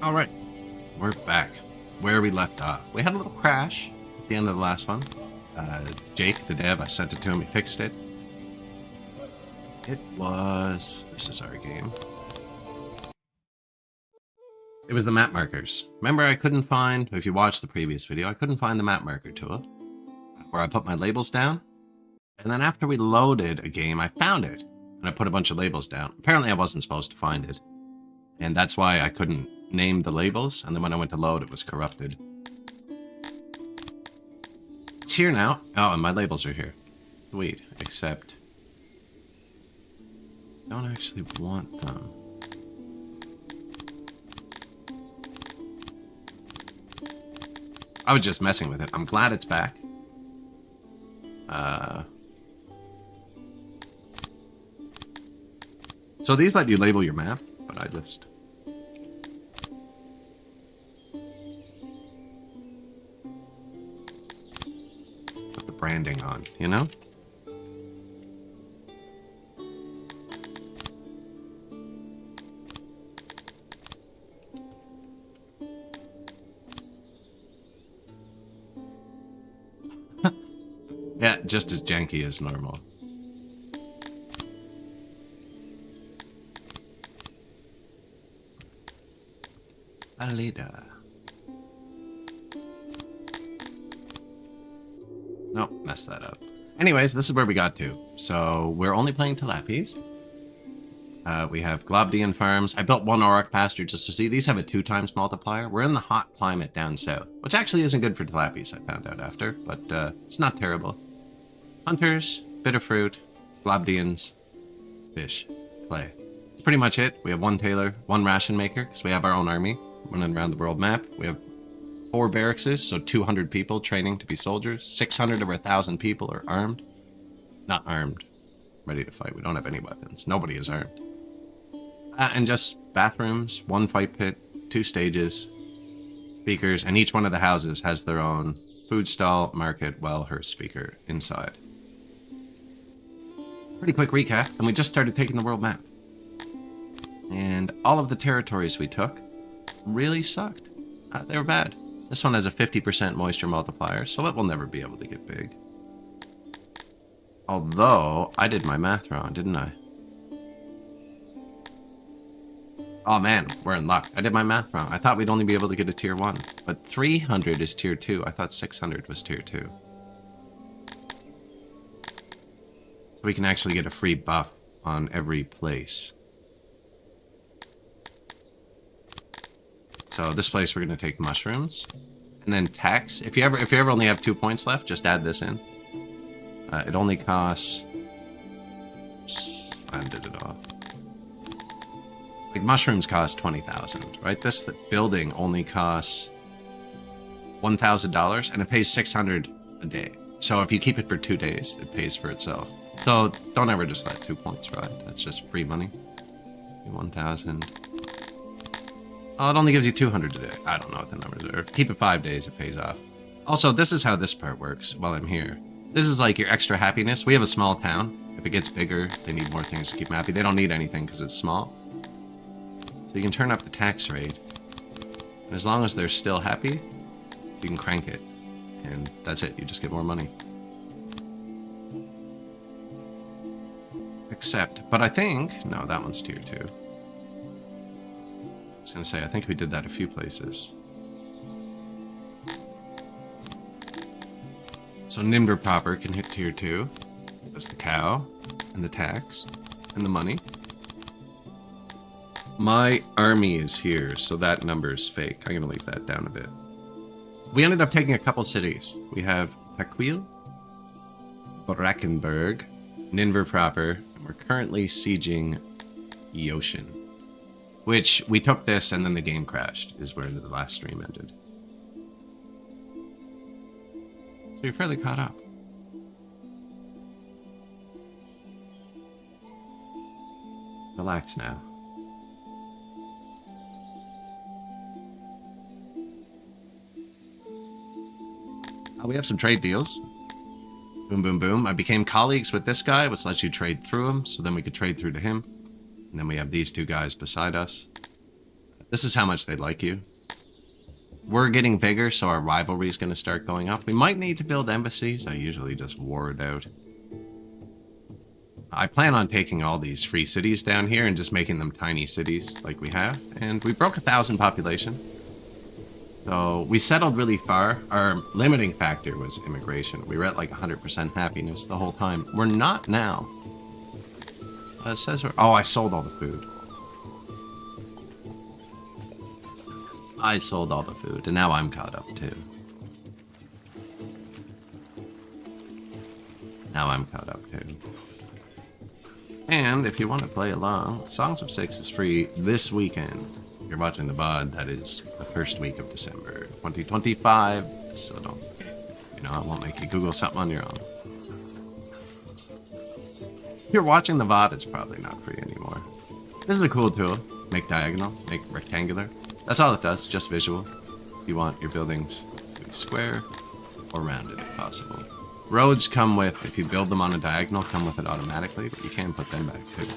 All right, we're back where we left off. We had a little crash at the end of the last one. Jake, the dev, I sent it to him. He fixed it. This is our game. It was the map markers. Remember, I couldn't find, if you watched the previous video, I couldn't find the map marker tool where I put my labels down. And then after we loaded a game, I found it. And I put a bunch of labels down. Apparently, I wasn't supposed to find it. And that's why I couldn't name the labels. And then when I went to load, it was corrupted. It's here now. Oh, and my labels are here. Sweet. Except I don't actually want them. I was just messing with it. I'm glad it's back. So these let you label your map, but I just... put the branding on, you know? Yeah, just as janky as normal. Alida. Nope, messed that up. Anyways, this is where we got to. So we're only playing Tilapis. We have Globdian farms. I built one Auroch pasture just to see. These have a 2x multiplier. We're in the hot climate down south, which actually isn't good for Tilapis, I found out after, but it's not terrible. Hunters, bitter fruit, Globdians, fish, clay. That's pretty much it. We have one tailor, one ration maker, because we have our own army running around the world map. We have 4 barracks, so 200 people training to be soldiers. 600 of our 1,000 people are armed. Not armed. Ready to fight. We don't have any weapons. Nobody is armed. And just bathrooms, 1 fight pit, 2 stages, speakers, and each one of the houses has their own food stall, market, well, her speaker inside. Pretty quick recap, and we just started taking the world map. And all of the territories we took really sucked. They were bad. This one has a 50% moisture multiplier, so it will never be able to get big. Although, I did my math wrong, didn't I? Oh man, we're in luck. I did my math wrong. I thought we'd only be able to get a tier 1. But 300 is tier 2. I thought 600 was tier 2. So we can actually get a free buff on every place. So this place we're going to take mushrooms. And then tax. If you ever only have 2 points left, just add this in. It only costs... I did it off. Like, mushrooms cost 20,000, right? This building only costs $1,000, and it pays 600 a day. So if you keep it for 2 days, it pays for itself. So don't ever just let 2 points ride. That's just free money. 1,000. Oh, it only gives you 200 a day. I don't know what the numbers are. Keep it 5 days, it pays off. Also, this is how this part works while I'm here. This is like your extra happiness. We have a small town. If it gets bigger, they need more things to keep them happy. They don't need anything because it's small. So you can turn up the tax rate. And as long as they're still happy, you can crank it. And that's it. You just get more money. Except, but I think... No, that one's tier 2. I was going to say, I think we did that a few places. So Nimber Popper can hit tier 2. That's the cow, and the tax, and the money. My army is here, so that number is fake. I'm going to leave that down a bit. We ended up taking a couple cities. We have Paquil, Brackenberg, Ninver proper, and we're currently sieging Yoshin. Which, we took this and then the game crashed, is where the last stream ended. So you're fairly caught up. Relax now. We have some trade deals. Boom, boom, boom. I became colleagues with this guy, which lets you trade through him, so then we could trade through to him. And then we have these 2 guys beside us. This is how much they like you. We're getting bigger, so our rivalry is going to start going up. We might need to build embassies. I usually just war it out. I plan on taking all these free cities down here and just making them tiny cities like we have. And we broke 1,000 population. So we settled really far. Our limiting factor was immigration. We were at like 100% happiness the whole time. We're not now. It says we're... Oh, I sold all the food. I sold all the food, and now I'm caught up too. Now I'm caught up too. And if you want to play along, Songs of Six is free this weekend. If you're watching the VOD, that is the first week of December 2025. So don't, I won't make you Google something on your own. If you're watching the VOD, it's probably not free anymore. This is a cool tool. Make diagonal, make rectangular. That's all it does, just visual. You want your buildings to be square or rounded if possible. Roads come with, if you build them on a diagonal, come with it automatically, but you can put them back too.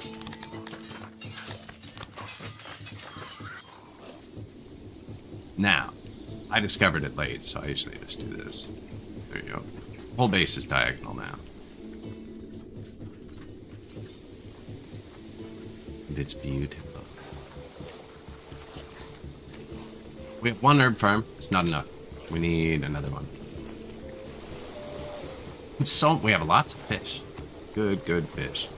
Now, I discovered it late, so I usually just do this. There you go. The whole base is diagonal now. And it's beautiful. We have one herb farm. It's not enough. We need another one. We have lots of fish. Good fish.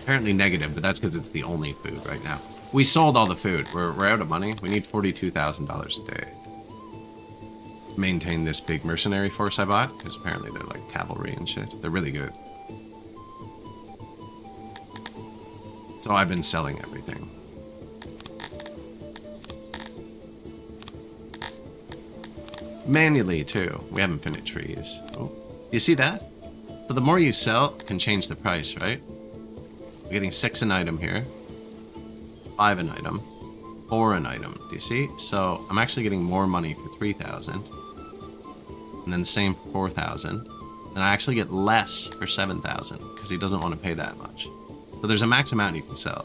Apparently negative, but that's because it's the only food right now. We sold all the food. We're out of money. We need $42,000 a day. Maintain this big mercenary force I bought, because apparently they're like cavalry and shit. They're really good. So I've been selling everything. Manually, too. We haven't finished trees. Oh. You see that? So the more you sell, can change the price, right? We're getting 6 an item here. 5 an item. 4 an item. Do you see? So I'm actually getting more money for 3,000. And then the same for 4,000. And I actually get less for 7,000 because he doesn't want to pay that much. So there's a max amount you can sell.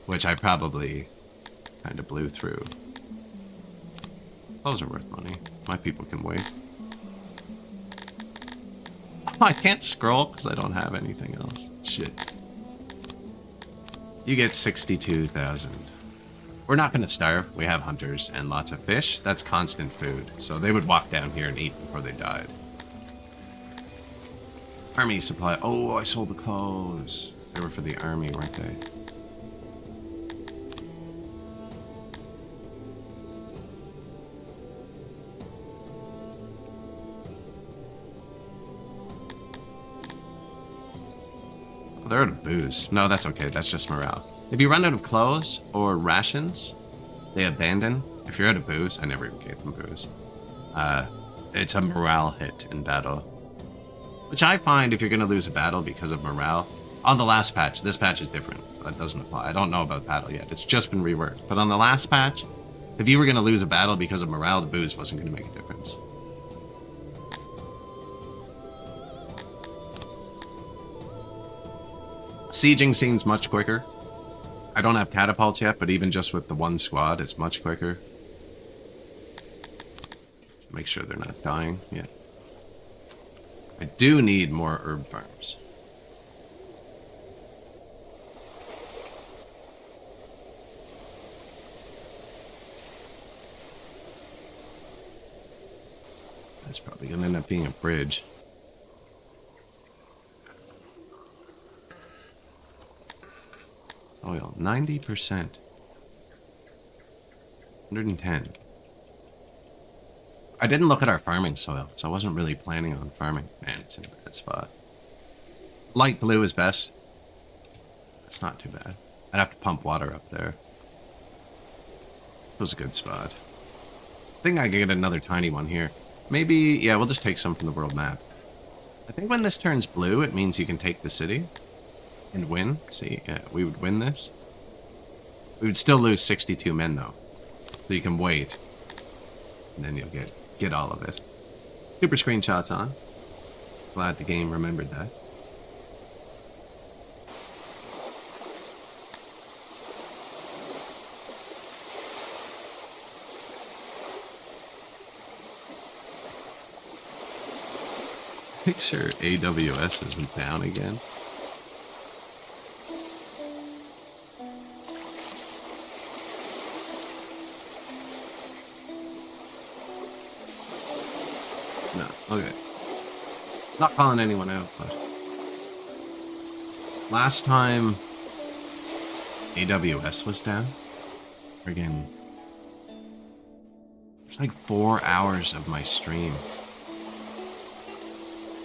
Which I probably kind of blew through. Those are worth money. My people can wait. Oh, I can't scroll because I don't have anything else. Shit. You get 62,000. We're not going to starve. We have hunters and lots of fish. That's constant food. So they would walk down here and eat before they died. Army supply. Oh, I sold the clothes. They were for the army, weren't they? They're out of booze. No, that's okay. That's just morale. If you run out of clothes or rations, they abandon. If you're out of booze, I never even gave them booze. It's a morale hit in battle. Which I find if you're going to lose a battle because of morale, on the last patch, this patch is different. That doesn't apply. I don't know about battle yet. It's just been reworked. But on the last patch, if you were going to lose a battle because of morale, the booze wasn't going to make a difference. Sieging seems much quicker. I don't have catapults yet, but even just with the one squad, it's much quicker. Make sure they're not dying yet. I do need more herb farms. That's probably going to end up being a bridge. Soil, 90%. 110. I didn't look at our farming soil, so I wasn't really planning on farming. Man, it's in a bad spot. Light blue is best. That's not too bad. I'd have to pump water up there. This was a good spot. I think I could get another tiny one here. Maybe, yeah, we'll just take some from the world map. I think when this turns blue, it means you can take the city. And win. See, yeah, we would win this. We would still lose 62 men, though. So you can wait. And then you'll get all of it. Super screenshots on. Glad the game remembered that. Make sure AWS isn't down again. No, okay. Not calling anyone out, but last time AWS was down, friggin', it's like 4 hours of my stream.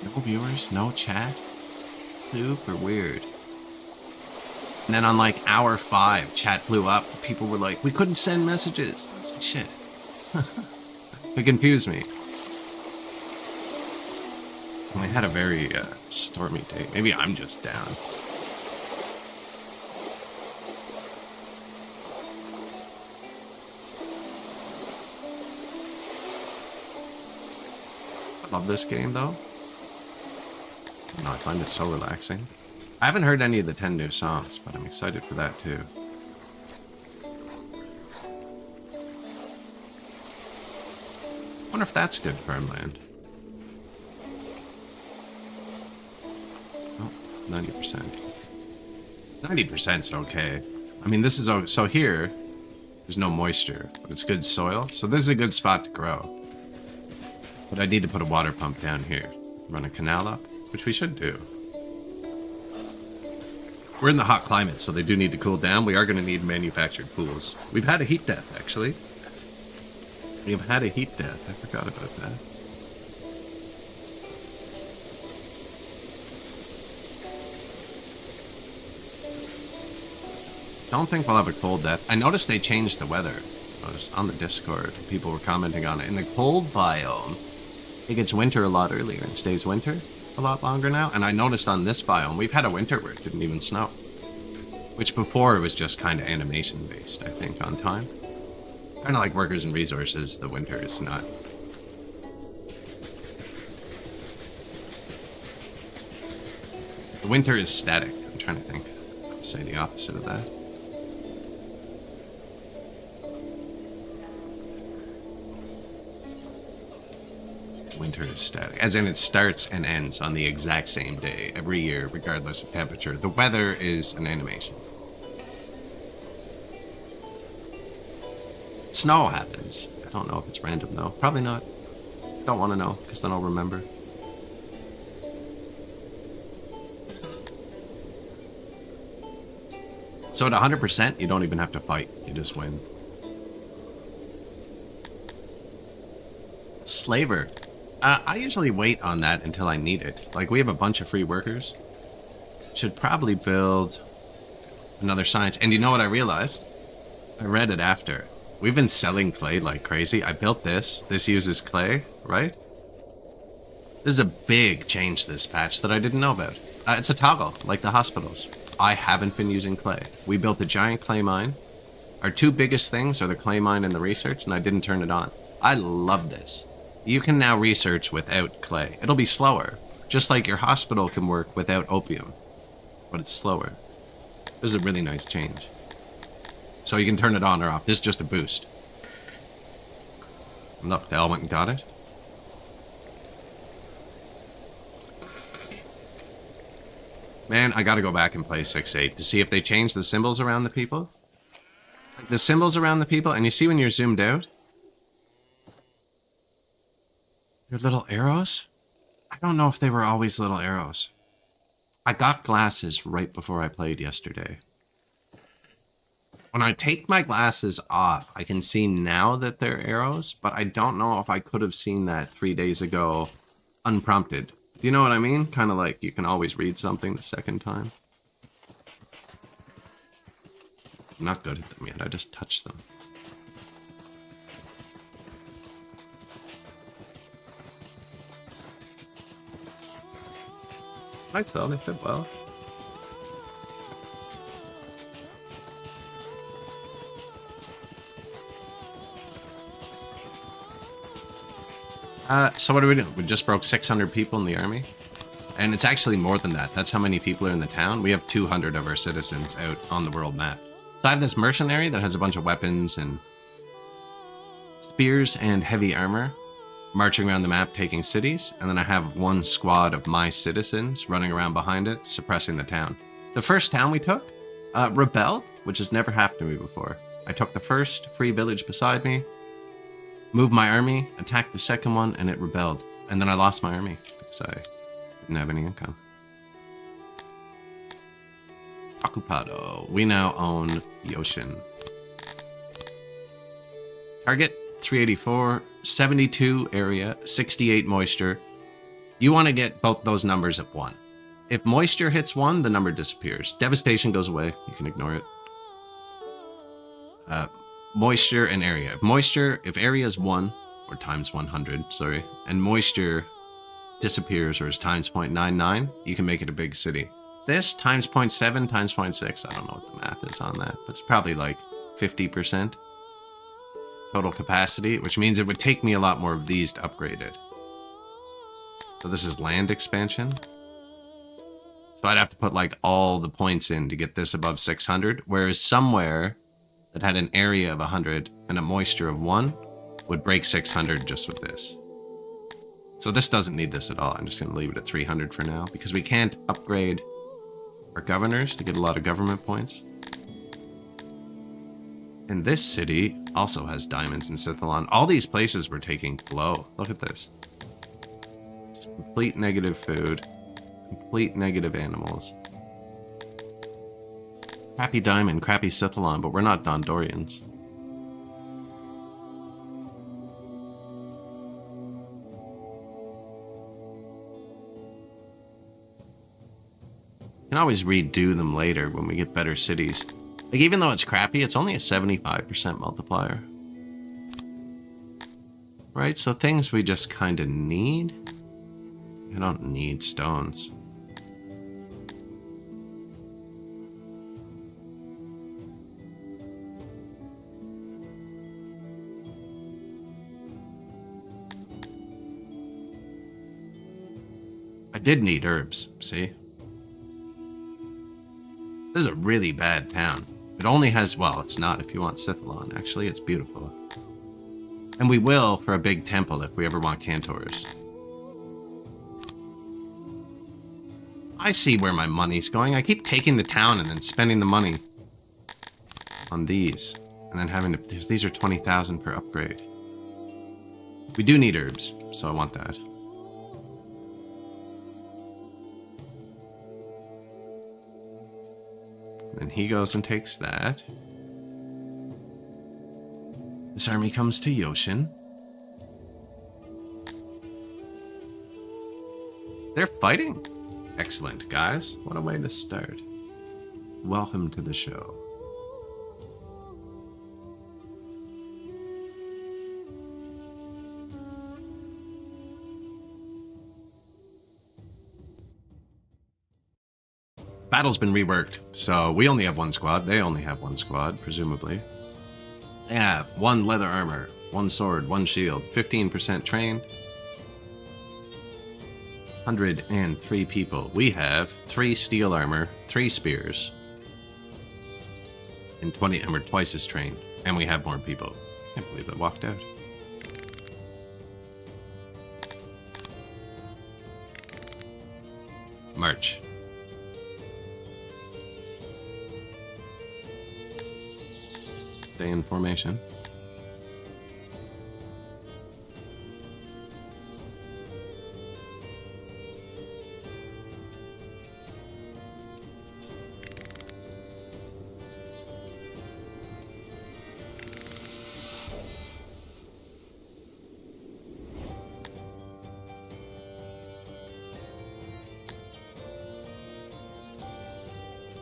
No viewers, no chat. Super weird. And then on like hour 5, chat blew up. People were like, we couldn't send messages. I was like, shit. It confused me. And I had a very stormy day. Maybe I'm just down. I love this game though. No, I find it so relaxing. I haven't heard any of the 10 new songs, but I'm excited for that too. Wonder if that's good farmland. Oh, 90%. 90%'s okay. I mean, this is so here. There's no moisture, but it's good soil, so this is a good spot to grow. But I need to put a water pump down here, run a canal up, which we should do. We're in the hot climate, so they do need to cool down. We are going to need manufactured pools. We've had a heat death, actually. We've had a heat death. I forgot about that. Don't think we'll have a cold death. I noticed they changed the weather. I was on the Discord. People were commenting on it. In the cold biome, it gets winter a lot earlier and stays winter a lot longer now. And I noticed on this biome, we've had a winter where it didn't even snow. Which before it was just kind of animation based, I think, on time. Kind of like workers and resources, the winter is not. The winter is static. I'm trying to think. I'd say the opposite of that. Winter is static, as in it starts and ends on the exact same day every year, regardless of temperature. The weather is an animation. Snow happens. I don't know if it's random though. Probably not. Don't want to know, because then I'll remember. So at 100%, you don't even have to fight. You just win. Slaver. I usually wait on that until I need it. Like, we have a bunch of free workers. Should probably build another science. And you know what I realized? I read it after. We've been selling clay like crazy. I built this. This uses clay, right? This is a big change this patch that I didn't know about. It's a toggle, like the hospitals. I haven't been using clay. We built a giant clay mine. Our two biggest things are the clay mine and the research, and I didn't turn it on. I love this. You can now research without clay. It'll be slower, just like your hospital can work without opium, but it's slower. This is a really nice change. So you can turn it on or off. This is just a boost. Look, they all went and got it. Man, I gotta go back and play 6.8 to see if they change the symbols around the people. Like the symbols around the people, and you see when you're zoomed out? They're little arrows? I don't know if they were always little arrows. I got glasses right before I played yesterday. When I take my glasses off, I can see now that they're arrows, but I don't know if I could have seen that 3 days ago unprompted. Do you know what I mean? Kind of like you can always read something the second time. I'm not good at them yet, I just touched them. Nice though, they fit well. So what are we doing? We just broke 600 people in the army. And it's actually more than that. That's how many people are in the town. We have 200 of our citizens out on the world map. So I have this mercenary that has a bunch of weapons and spears and heavy armor. marching around the map taking cities, and then I have one squad of my citizens running around behind it, suppressing the town. The first town we took rebelled, which has never happened to me before. I took the first free village beside me, moved my army, attacked the second one, and it rebelled. And then I lost my army because I didn't have any income. Ocupado. We now own the ocean. Target 384, 72 area, 68 moisture. You want to get both those numbers at 1. If moisture hits 1, the number disappears. Devastation goes away. You can ignore it. Moisture and area. If area is 1, or times 100, sorry, and moisture disappears or is times 0.99, you can make it a big city. This times 0.7 times 0.6, I don't know what the math is on that, but it's probably like 50% total capacity, which means it would take me a lot more of these to upgrade it. So this is land expansion. So I'd have to put like all the points in to get this above 600, whereas somewhere that had an area of 100 and a moisture of 1 would break 600 just with this. So this doesn't need this at all. I'm just going to leave it at 300 for now because we can't upgrade our governors to get a lot of government points. And this city also has diamonds in Scythalon. All these places were taking blow. Look at this. Just complete negative food. Complete negative animals. Crappy diamond, crappy Scythalon, but we're not Dondorians. We can always redo them later when we get better cities. Like, even though it's crappy, it's only a 75% multiplier. Right? So things we just kind of need. I don't need stones. I did need herbs, see? This is a really bad town. It only has, well, it's not if you want Scythalon. Actually, it's beautiful. And we will for a big temple if we ever want cantors. I see where my money's going. I keep taking the town and then spending the money on these. And then having to, because these are 20,000 per upgrade. We do need herbs, so I want that. Then he goes and takes that. This army comes to Yoshin. They're fighting. Excellent, guys. What a way to start. Welcome to the show. Battle's been reworked, so we only have one squad. They only have one squad, presumably. They have 1 leather armor, 1 sword, 1 shield, 15% trained. 103 people. We have 3 steel armor, 3 spears, and 20, and we're twice as trained. And we have more people. Can't believe it walked out. March. Stay in formation.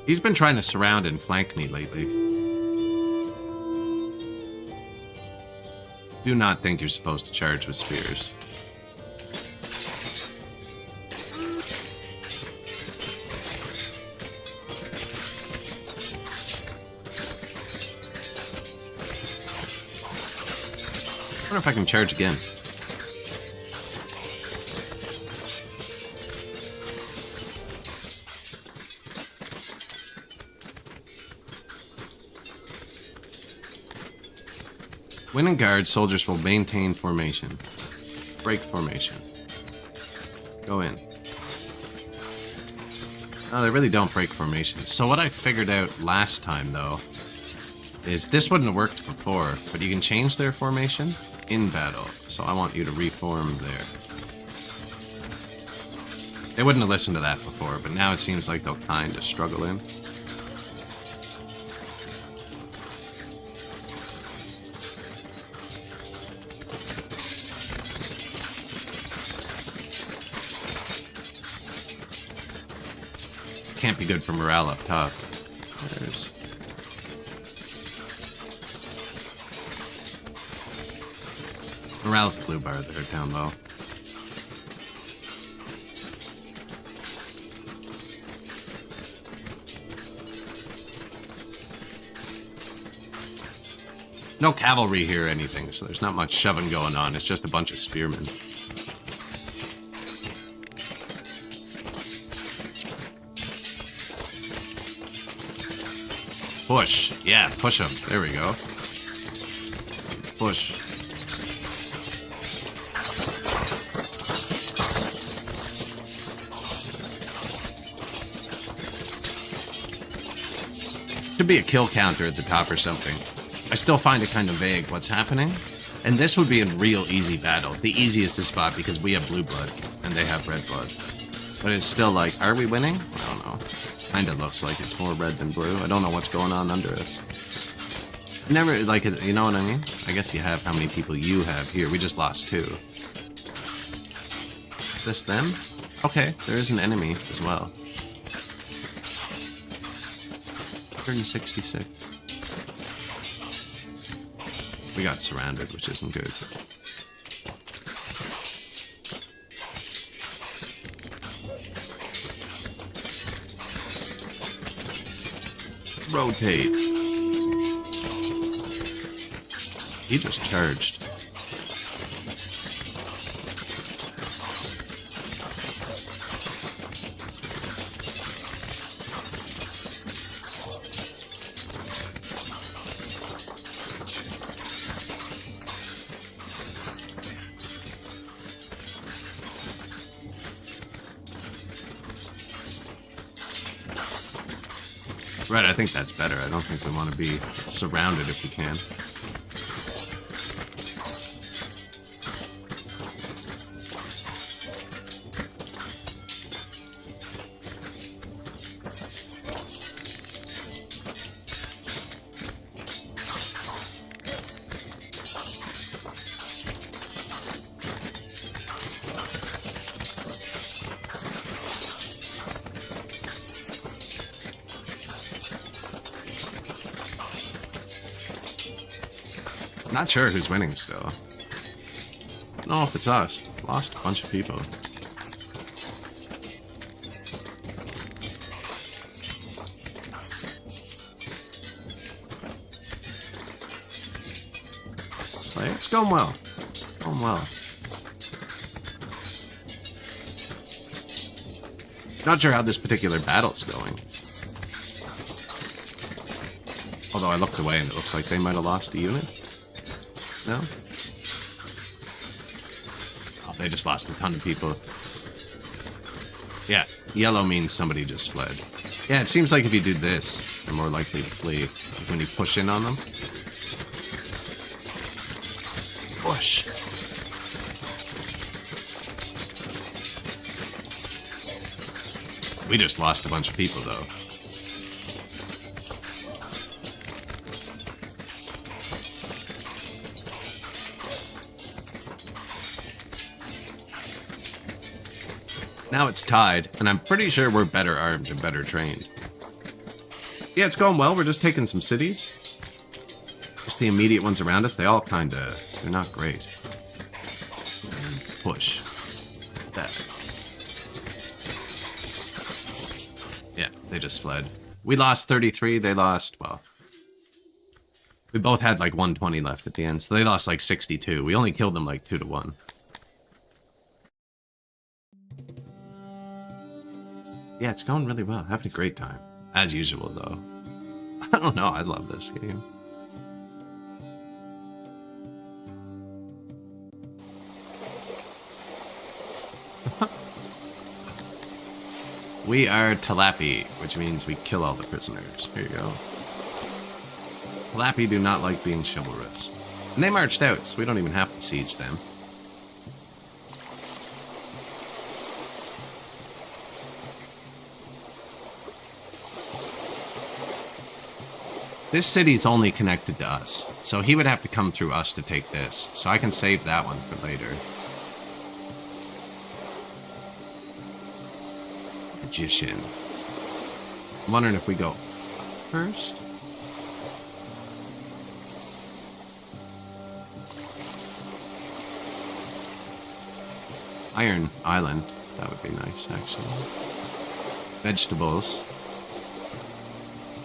He's been trying to surround and flank me lately. Do not think you're supposed to charge with spears. I wonder if I can charge again. When in guard, soldiers will maintain formation. Break formation. Go in. No, they really don't break formation. So what I figured out last time, though, is this wouldn't have worked before, but you can change their formation in battle. So I want you to reform there. They wouldn't have listened to that before, but now it seems like they'll kind of struggle in. Can't be good for morale up top. There's... Morale's the blue bar there, down low. No cavalry here or anything, so there's not much shoving going on. It's just a bunch of spearmen. Push. Yeah, push them. There we go. Push. Should be a kill counter at the top or something. I still find it kind of vague what's happening. And this would be a real easy battle. The easiest to spot because we have blue blood and they have red blood. But it's still like, are we winning? I don't know. Kinda looks like it's more red than blue. I don't know what's going on under us. Never, like, you know what I mean? I guess you have how many people you have here. We just lost 2. Is this them? Okay, there is an enemy as well. 166. We got surrounded, which isn't good. Rotate. He just charged. Right, I think that's better. I don't think we want to be surrounded if we can. Not sure who's winning still. I don't know if it's us. Lost a bunch of people. Like, it's going well. Going well. Not sure how this particular battle's going. Although I looked away and it looks like they might have lost a unit. No? Oh, they just lost a ton of people. Yeah, yellow means somebody just fled. Yeah, it seems like if you do this, they're more likely to flee. Like when you push in on them. Push. We just lost a bunch of people, though. Now it's tied, and I'm pretty sure we're better armed and better trained. Yeah, it's going well. We're just taking some cities. Just the immediate ones around us, they all kinda... they're not great. And push. That. Yeah, they just fled. We lost 33, they lost, well... we both had like 120 left at the end, so they lost like 62. We only killed them like 2-1. Yeah, it's going really well. Having a great time. As usual, though. I don't know. I love this game. We are Talapi, which means we kill all the prisoners. Here you go. Talapi do not like being chivalrous. And they marched out, so we don't even have to siege them. This city's only connected to us, so he would have to come through us to take this. So I can save that one for later. Magician. I'm wondering if we go up first? Iron Island. That would be nice, actually. Vegetables.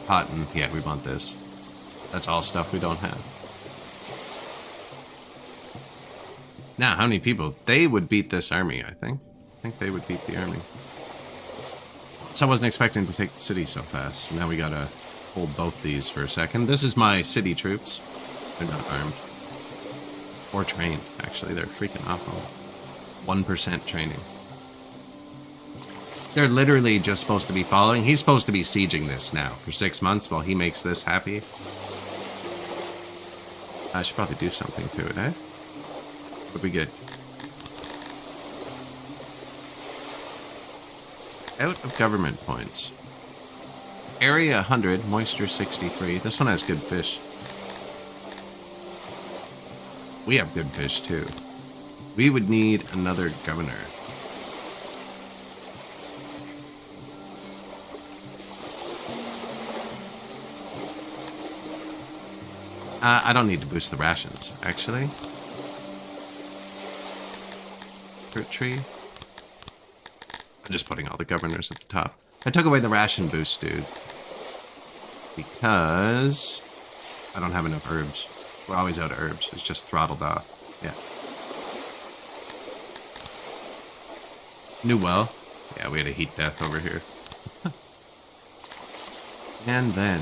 Cotton. Yeah, we want this. That's all stuff we don't have. Now, how many people? They would beat this army, I think. I think they would beat the army. So I wasn't expecting to take the city so fast. Now we gotta hold both these for a second. This is my city troops. They're not armed. Or trained, actually. They're freaking awful. 1% training. They're literally just supposed to be following. He's supposed to be sieging this now for 6 months while he makes this happy. I should probably do something to it, eh? What we get? Out of government points. Area 100, moisture 63. This one has good fish. We have good fish too. We would need another governor. I don't need to boost the rations, actually. Fruit tree. I'm just putting all the governors at the top. I took away the ration boost, dude. Because I don't have enough herbs. We're always out of herbs. It's just throttled off. Yeah. New well. Yeah, we had a heat death over here. And then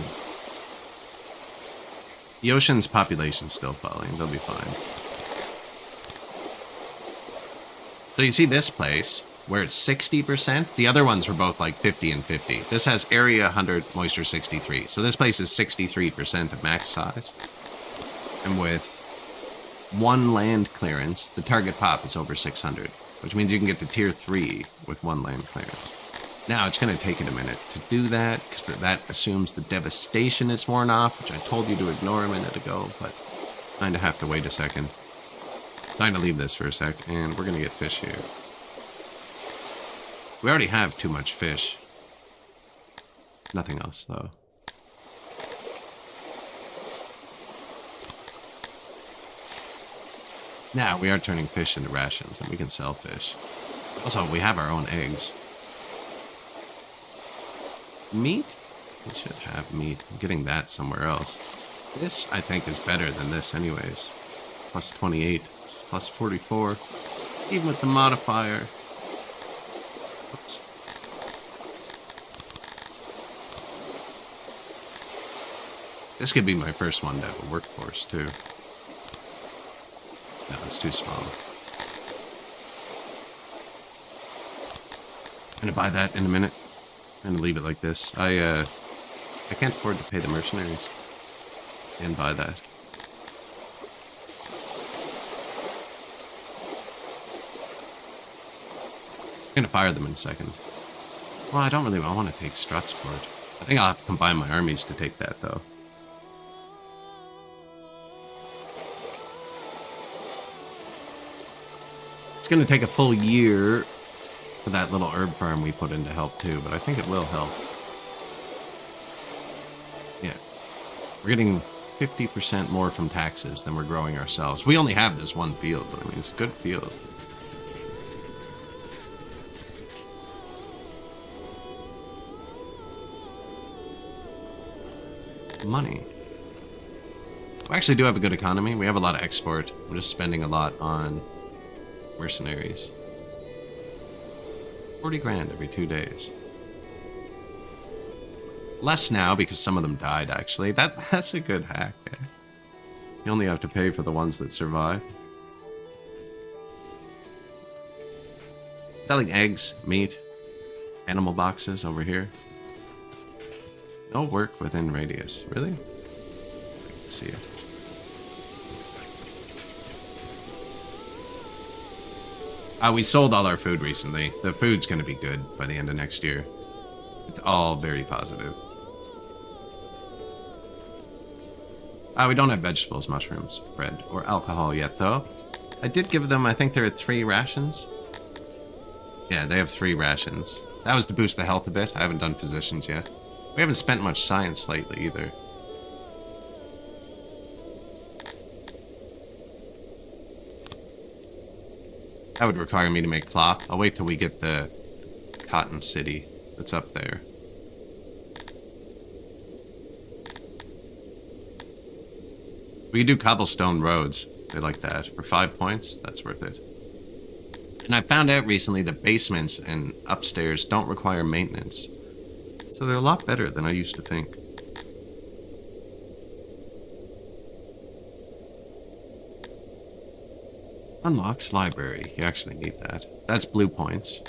the ocean's population's still falling. They'll be fine. So you see this place, where it's 60%. The other ones were both like 50 and 50. This has area 100, moisture 63. So this place is 63% of max size. And with one land clearance, the target pop is over 600. Which means you can get to tier 3 with one land clearance. Now, it's going to take it a minute to do that, because that assumes the devastation is worn off, which I told you to ignore a minute ago, but I kind of have to wait a second. So I'm going to leave this for a sec, and we're going to get fish here. We already have too much fish. Nothing else, though. Now, we are turning fish into rations, and we can sell fish. Also, we have our own eggs. Meat? We should have meat. I'm getting that somewhere else. This, I think, is better than this anyways. Plus 28, plus 44. Even with the modifier. Oops. This could be my first one to have a workforce, too. No, it's too small. I'm gonna buy that in a minute. I'm gonna leave it like this. I can't afford to pay the mercenaries and buy that. I'm gonna fire them in a second. Well, I don't really want to take Stratsport. I think I'll have to combine my armies to take that, though. It's gonna take a full year for that little herb farm we put in to help too, but I think it will help. Yeah. We're getting 50% more from taxes than we're growing ourselves. We only have this one field, but I mean, it's a good field. Money. We actually do have a good economy. We have a lot of export. We're just spending a lot on mercenaries. 40 grand every 2 days. Less now because some of them died, actually. That's a good hack. Eh? You only have to pay for the ones that survive. Selling eggs, meat. Animal boxes over here. No work within radius. Really? Let's see it. We sold all our food recently. The food's going to be good by the end of next year. It's all very positive. We don't have vegetables, mushrooms, bread, or alcohol yet, though. I did give them, I think there are 3 rations. Yeah, they have 3 rations. That was to boost the health a bit. I haven't done physicians yet. We haven't spent much science lately, either. That would require me to make cloth. I'll wait till we get the cotton city that's up there. We could do cobblestone roads. They like that. For 5 points, that's worth it. And I found out recently that basements and upstairs don't require maintenance. So they're a lot better than I used to think. Unlocks library. You actually need that. That's blue points.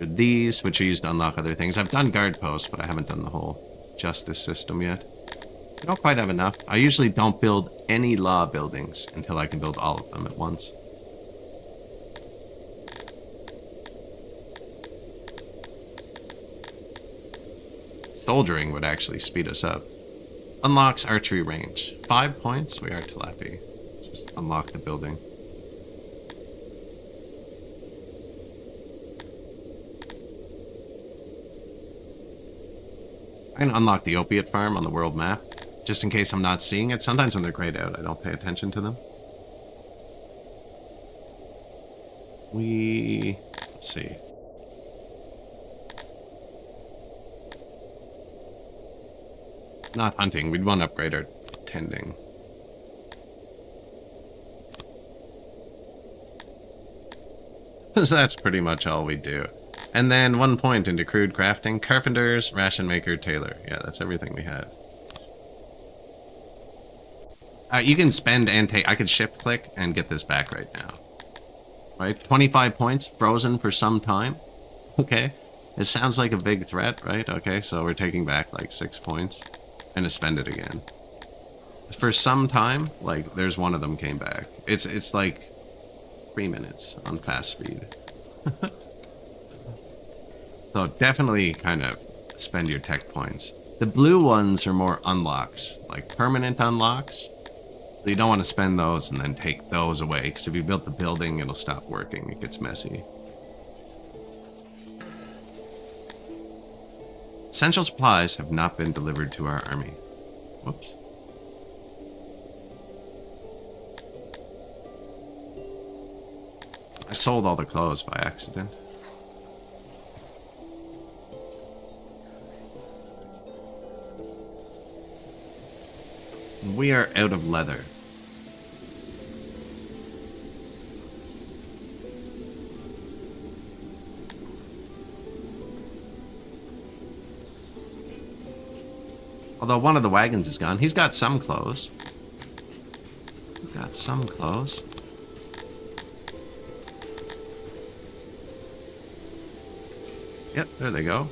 These, which are used to unlock other things. I've done guard posts, but I haven't done the whole justice system yet. I don't quite have enough. I usually don't build any law buildings until I can build all of them at once. Soldiering would actually speed us up. Unlocks archery range. 5 points. We are Tilapia. Just unlock the building. I can unlock the opiate farm on the world map, just in case I'm not seeing it. Sometimes when they're grayed out, I don't pay attention to them. Let's see. Not hunting, we'd want to upgrade our tending. So that's pretty much all we do. And then 1 point into crude crafting. Carpenters, ration maker, tailor. Yeah, that's everything we have. You can spend and take... I could shift click and get this back right now. Right? 25 points, frozen for some time. Okay. It sounds like a big threat, right? Okay, so we're taking back like 6 points. And to spend it again. For some time, like, there's one of them came back. It's like 3 minutes on fast speed. So definitely kind of spend your tech points. The blue ones are more unlocks, like permanent unlocks. So you don't want to spend those and then take those away, because if you built the building, it'll stop working. It gets messy. Essential supplies have not been delivered to our army. Whoops. I sold all the clothes by accident. We are out of leather. Although one of the wagons is gone. He's got some clothes. Yep, there they go.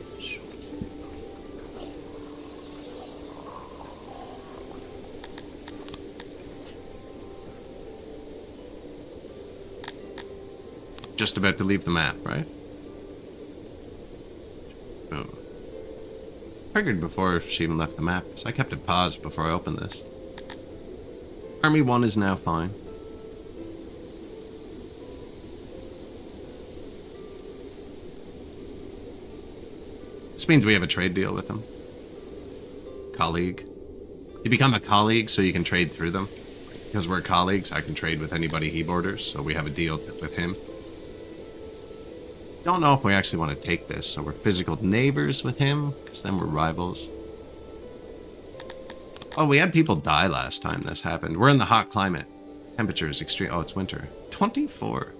Just about to leave the map, right? Boom. Triggered before she even left the map, so I kept it paused before I opened this. Army 1 is now fine. This means we have a trade deal with them. Colleague. You become a colleague so you can trade through them. Because we're colleagues, I can trade with anybody he borders, so we have a deal with him. Don't know if we actually want to take this, so we're physical neighbors with him, because then we're rivals. Oh, we had people die last time this happened. We're in the hot climate. Temperature is extreme. Oh, it's winter. 24.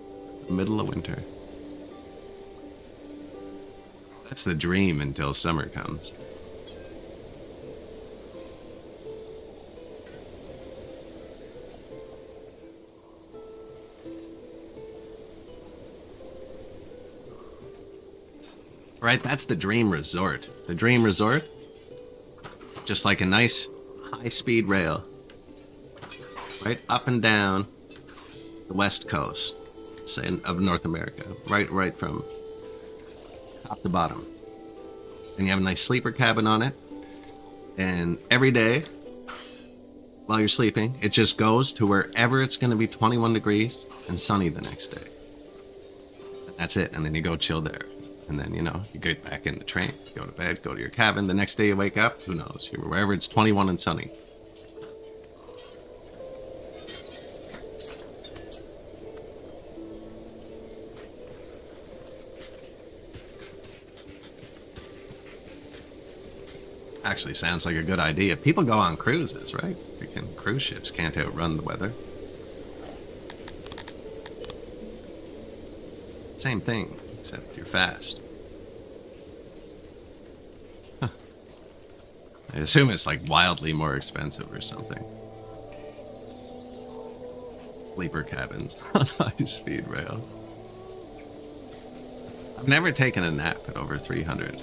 Middle of winter. That's the dream until summer comes. Right, that's the dream resort. The dream resort, just like a nice high-speed rail, right up and down the west coast, say, of North America, right from top to bottom. And you have a nice sleeper cabin on it. And every day, while you're sleeping, it just goes to wherever it's going to be 21 degrees and sunny the next day. And that's it. And then you go chill there. And then, you know, you get back in the train, go to bed, go to your cabin. The next day you wake up, who knows, you're wherever it's 21 and sunny. Actually sounds like a good idea. People go on cruises, right? Freaking cruise ships can't outrun the weather. Same thing, except you're fast. Huh. I assume it's like wildly more expensive or something. Sleeper cabins on high-speed rail. I've never taken a nap at over 300.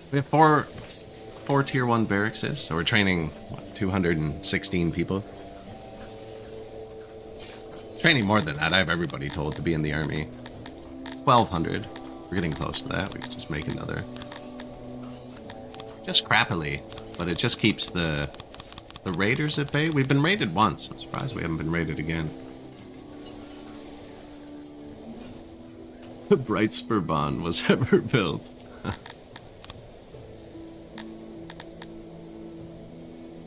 We have four tier 1 barracks, so we're training, what, 216 people? Training more than that. I have everybody told to be in the army. 1,200. We're getting close to that. We could just make another. Just crappily, but it just keeps the raiders at bay. We've been raided once. I'm surprised we haven't been raided again. The Brightspur Bond was ever built.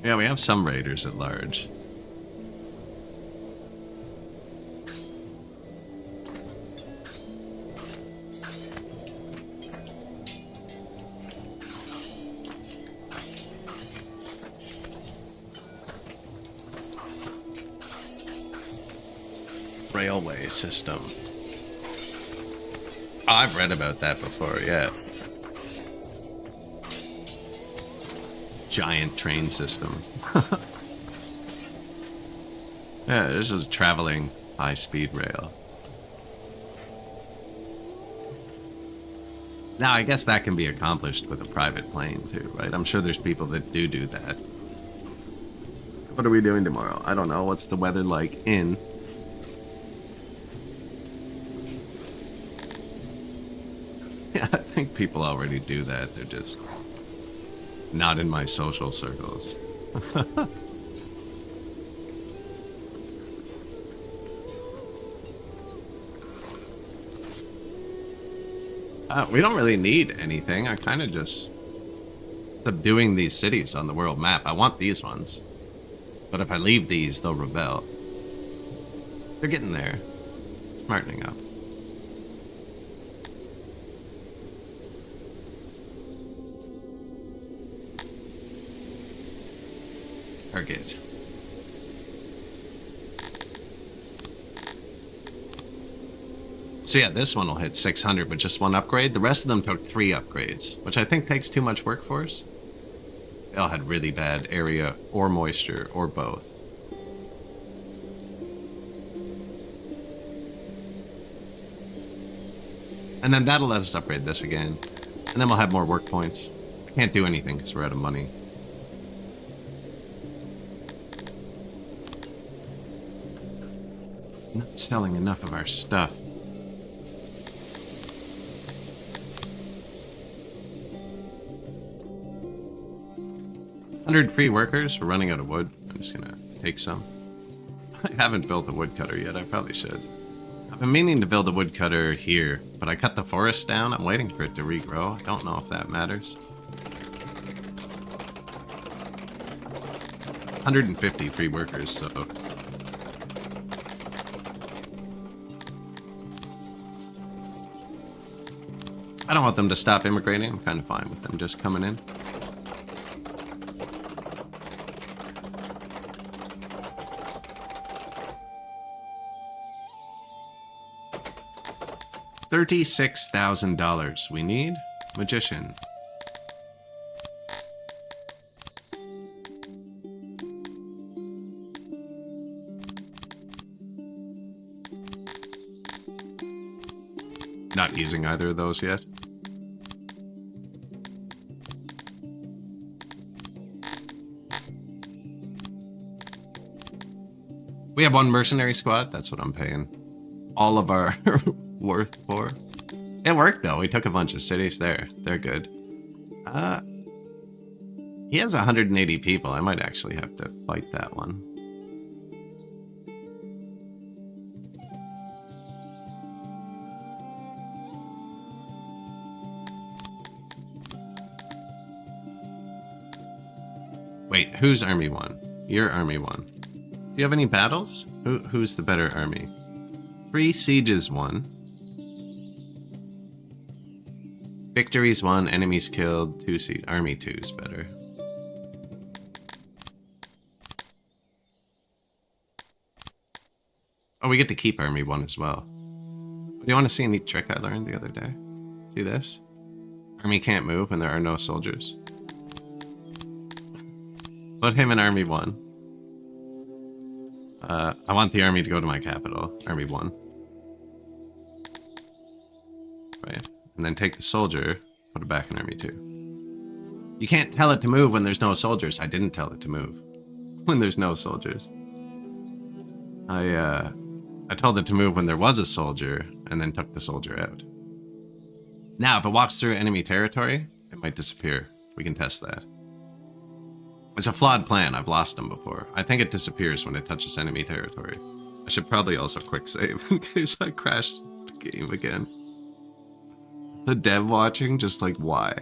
Yeah, we have some raiders at large. Railway system. Oh, I've read about that before, yeah. Giant train system. Yeah, this is a traveling high-speed rail. Now, I guess that can be accomplished with a private plane, too, right? I'm sure there's people that do that. What are we doing tomorrow? I don't know. What's the weather like in? Yeah, I think people already do that. They're just not in my social circles. We don't really need anything. I kind of just subduing these cities on the world map. I want these ones. But if I leave these, they'll rebel. They're getting there. Smartening up. Target. So yeah, this one will hit 600 with just one upgrade. The rest of them took 3 upgrades, which I think takes too much workforce. They all had really bad area or moisture or both. And then that'll let us upgrade this again. And then we'll have more work points. I can't do anything because we're out of money. Not selling enough of our stuff. $100 free workers. We're running out of wood. I'm just gonna take some. I haven't built a woodcutter yet. I probably should. I've been meaning to build a woodcutter here, but I cut the forest down. I'm waiting for it to regrow. I don't know if that matters. 150 free workers, so... I don't want them to stop immigrating. I'm kind of fine with them just coming in. $36,000 we need. Magician. Not using either of those yet. We have one mercenary squad. That's what I'm paying all of our worth for. It worked though. We took a bunch of cities there. They're good. He has 180 people. I might actually have to fight that one. Wait, who's army 1? You're army 1. Do you have any battles? Who's the better army? 3 sieges 1. Victories 1, enemies killed 2. Army 2 is better. Oh, we get to keep army 1 as well. Do you want to see a neat trick I learned the other day? See this? Army can't move when there are no soldiers. Put him in army 1. I want the army to go to my capital, army 1. Right. And then take the soldier, put it back in army 2. You can't tell it to move when there's no soldiers. I didn't tell it to move when there's no soldiers. I told it to move when there was a soldier, and then took the soldier out. Now, if it walks through enemy territory, it might disappear. We can test that. It's a flawed plan. I've lost them before. I think it disappears when it touches enemy territory. I should probably also quick save in case I crash the game again. The dev watching, just like, why?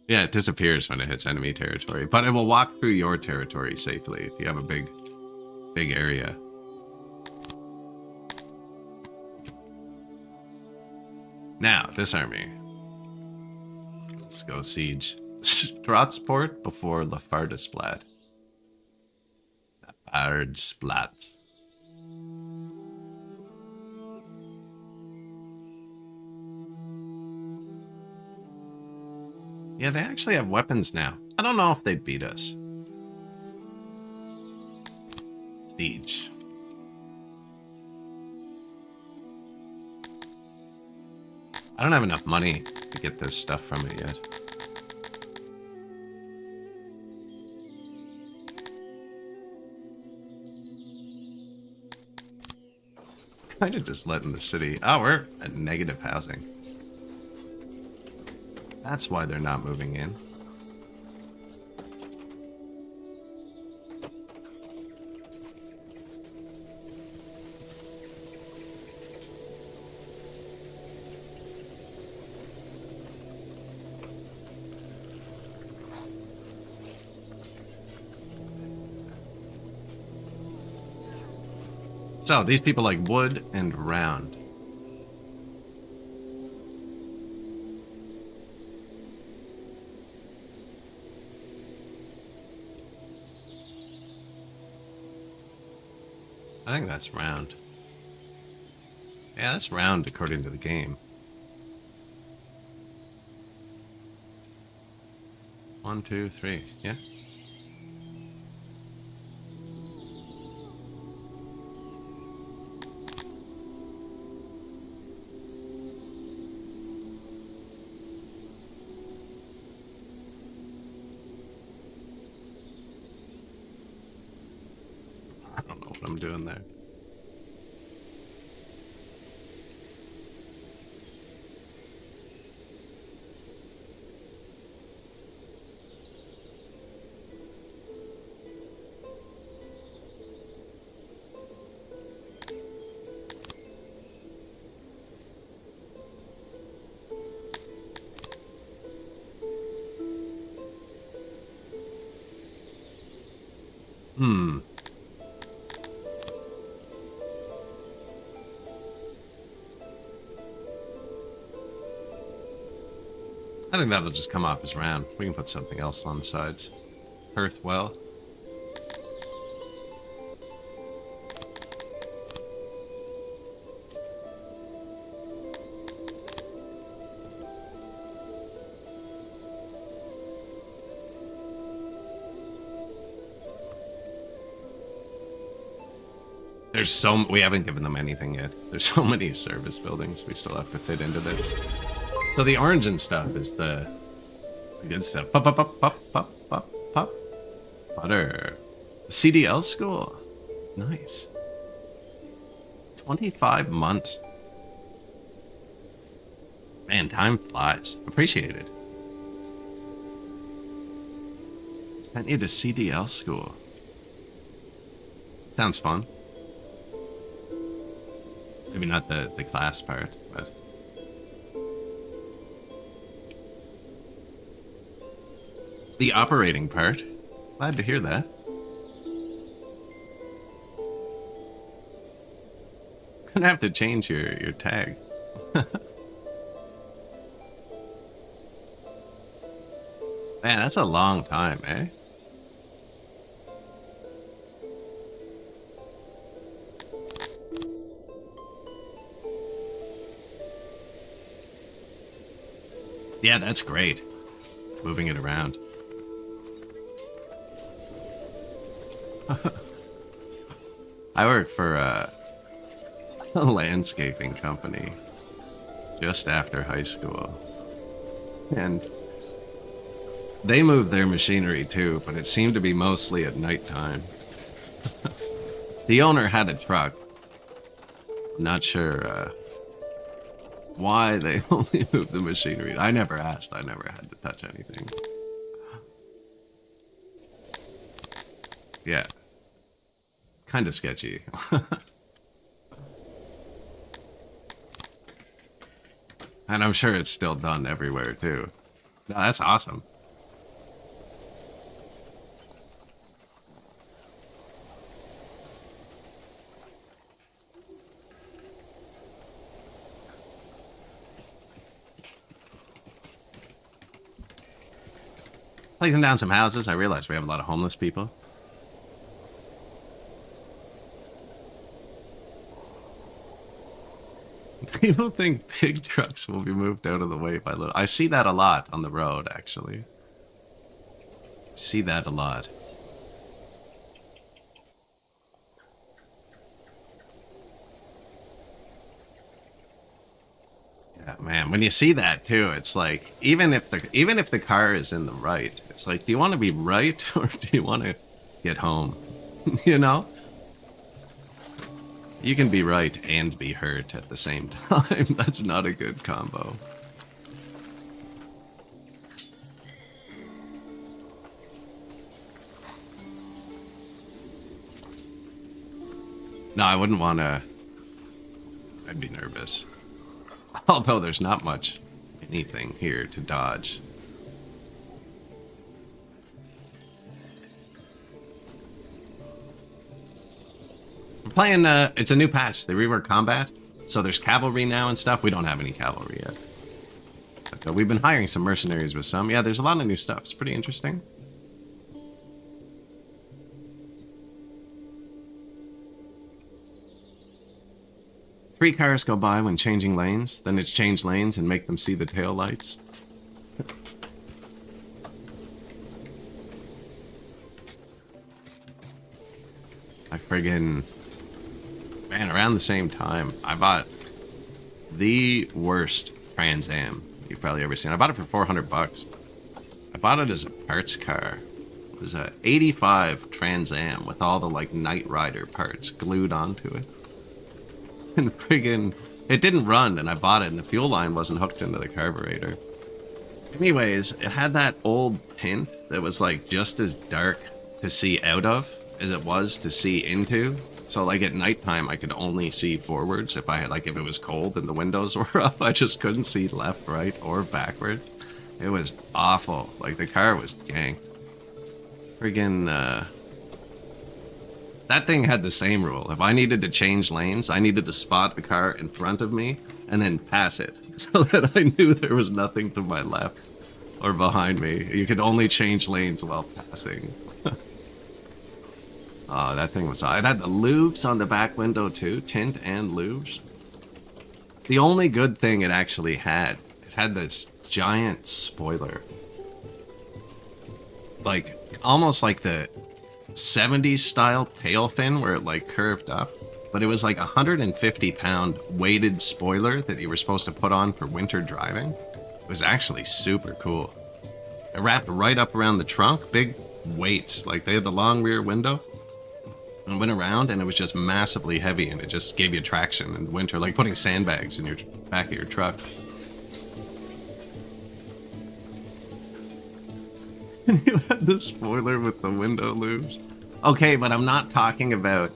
Yeah, it disappears when it hits enemy territory, but it will walk through your territory safely if you have a big area. Now, this army. Let's go siege Stratsport before Lafardasplat. Lafardasplat. Yeah, they actually have weapons now. I don't know if they beat us. Siege. I don't have enough money to get this stuff from it yet. Kind of just letting the city... Oh, we're at negative housing. That's why they're not moving in. So, these people like wood and round. I think that's round. Yeah, that's round according to the game. 1, 2, 3. Yeah. I don't know what I'm doing there. I think that'll just come off as round. We can put something else on the sides. Hearth well. There's we haven't given them anything yet. There's so many service buildings we still have to fit into this. So the orange and stuff is the good stuff. Pop, pop, pop, pop, pop, pop, pop. Butter. CDL school. Nice. 25 months. Man, time flies. Appreciate it. Sent you to CDL school. Sounds fun. Maybe not the class part, but... The operating part. Glad to hear that. Gonna have to change your tag. Man, that's a long time, eh? Yeah, that's great. Moving it around. I work for a landscaping company just after high school. And they moved their machinery too, but it seemed to be mostly at nighttime. The owner had a truck. Not sure why they only moved the machinery. I never asked. I never had to touch anything. Yeah. Kind of sketchy. And I'm sure it's still done everywhere too. No, that's awesome. Taking down some houses. I realize we have a lot of homeless people. People think big trucks will be moved out of the way by little. I see that a lot on the road, actually. I see that a lot. Yeah, man, when you see that too, it's like even if the car is in the right, it's like, do you want to be right or do you want to get home? You know? You can be right and be hurt at the same time. That's not a good combo. No, I wouldn't want to. I'd be nervous. Although there's not much anything here to dodge. We're playing, it's a new patch. They reworked combat. So there's cavalry now and stuff. We don't have any cavalry yet. But we've been hiring some mercenaries with some. Yeah, there's a lot of new stuff. It's pretty interesting. Three cars go by when changing lanes. Then it's change lanes and make them see the tail lights. I friggin'... Man, around the same time, I bought the worst Trans Am you've probably ever seen. I bought it for 400 bucks. I bought it as a parts car. It was a 85 Trans Am with all the, like, Knight Rider parts glued onto it. And friggin', it didn't run, and I bought it, and the fuel line wasn't hooked into the carburetor. Anyways, it had that old tint that was, like, just as dark to see out of as it was to see into. So, like, at nighttime, I could only see forwards. If I had, like, if it was cold and the windows were up, I just couldn't see left, right, or backwards. It was awful. Like, the car was ganked. Friggin', that thing had the same rule. If I needed to change lanes, I needed to spot a car in front of me and then pass it so that I knew there was nothing to my left or behind me. You could only change lanes while passing. Oh, that thing was... It had the lubes on the back window too. Tint and lubes. The only good thing it actually had, it had this giant spoiler. Like, almost like the 70s style tail fin where it like curved up. but it was like a 150-pound weighted spoiler that you were supposed to put on for winter driving. It was actually super cool. It wrapped right up around the trunk, big weights, like they had the long rear window, and went around, and it was just massively heavy, and it just gave you traction in the winter, like putting sandbags in your back of your truck. And you had the spoiler with the window loops. Okay, but I'm not talking about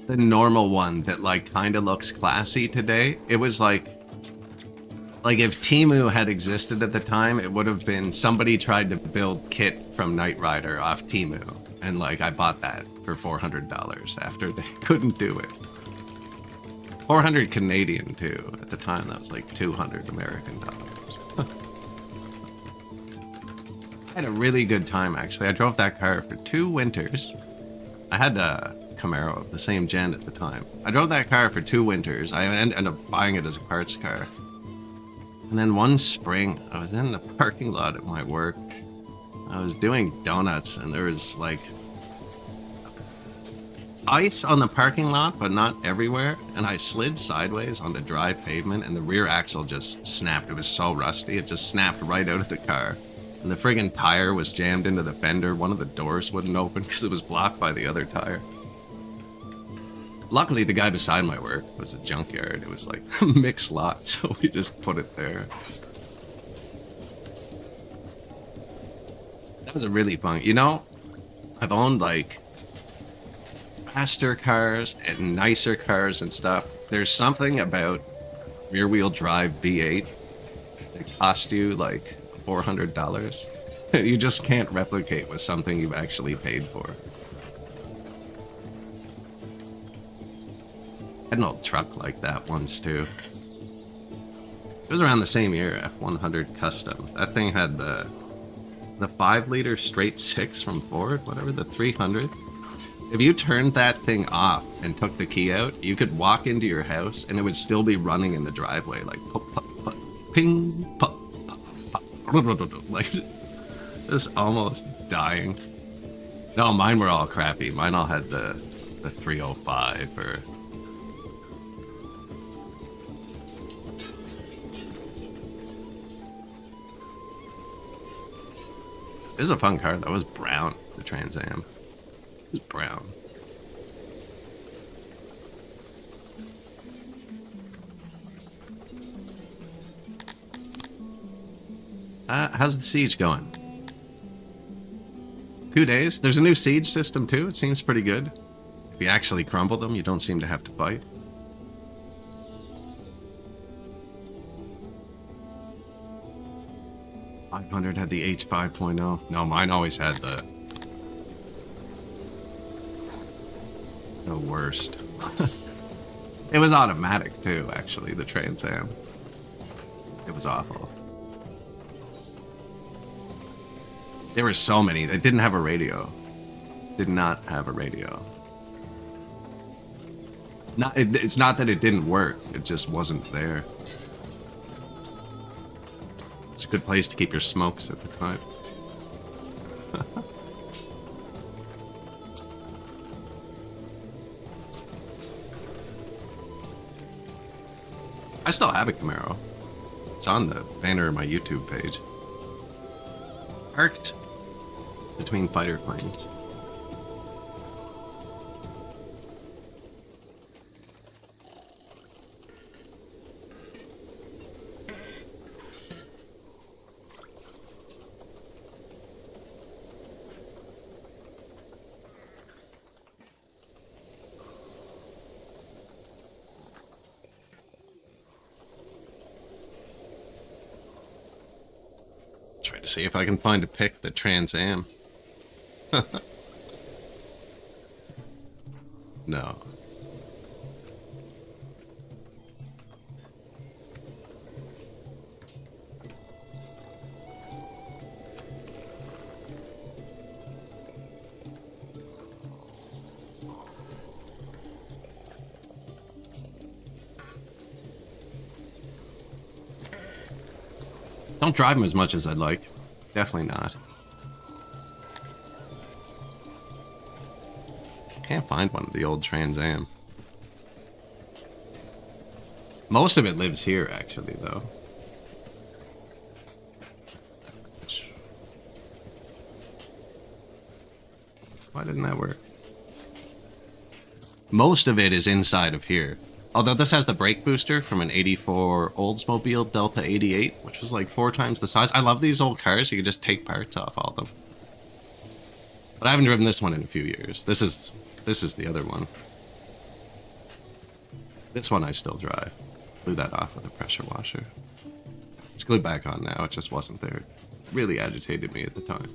the normal one that like kind of looks classy today. It was like if Temu had existed at the time, it would have been somebody tried to build Kit from Knight Rider off Temu, and like I bought that for $400 after they couldn't do it. 400 Canadian too. At the time, that was like 200 American dollars. I had a really good time, actually. I drove that car for 2 winters. I had a Camaro of the same gen at the time. I drove that car for 2 winters. I ended up buying it as a parts car. And then one spring, I was in the parking lot at my work. I was doing donuts, and there was like ice on the parking lot, but not everywhere. And I slid sideways on the dry pavement, and the rear axle just snapped. It was so rusty, it just snapped right out of the car. And the friggin' tire was jammed into the fender. One of the doors wouldn't open because it was blocked by the other tire. Luckily, the guy beside my work was a junkyard. It was like a mixed lot, so we just put it there. That was a really fun... You know, I've owned like faster cars and nicer cars and stuff. There's something about rear-wheel drive V8 that cost you like $400. You just can't replicate with something you've actually paid for. I had an old truck like that once too. It was around the same year, F100 Custom. That thing had the 5-liter straight 6 from Ford, whatever, the 300. If you turned that thing off and took the key out, you could walk into your house and it would still be running in the driveway, like pop, pop, pop, ping, pop, pop, pop, like just almost dying. No, mine were all crappy. Mine all had the 305 or... This is a fun car. That was brown, the Trans Am. It was brown. How's the siege going? 2 days? There's a new siege system too. It seems pretty good. If you actually crumble them, you don't seem to have to fight. .500 had the H5.0. No, mine always had the worst. It was automatic too, actually, the Trans Am. It was awful. There were so many. They didn't have a radio. Did not have a radio. It's not that it didn't work. It just wasn't there. It's a good place to keep your smokes at the time. I still have a Camaro. It's on the banner of my YouTube page. Parked between fighter planes. Try to see if I can find a pic that Trans Am. No. Don't drive them as much as I'd like. Definitely not. Can't find one of the old Trans Am. Most of it lives here, actually, though. Why didn't that work? Most of it is inside of here. Although this has the brake booster from an 84 Oldsmobile Delta 88, which was like 4 times the size. I love these old cars. You can just take parts off all of them. But I haven't driven this one in a few years. This is the other one. This one I still drive. Blew that off with a pressure washer. It's glued back on now. It just wasn't there. It really agitated me at the time.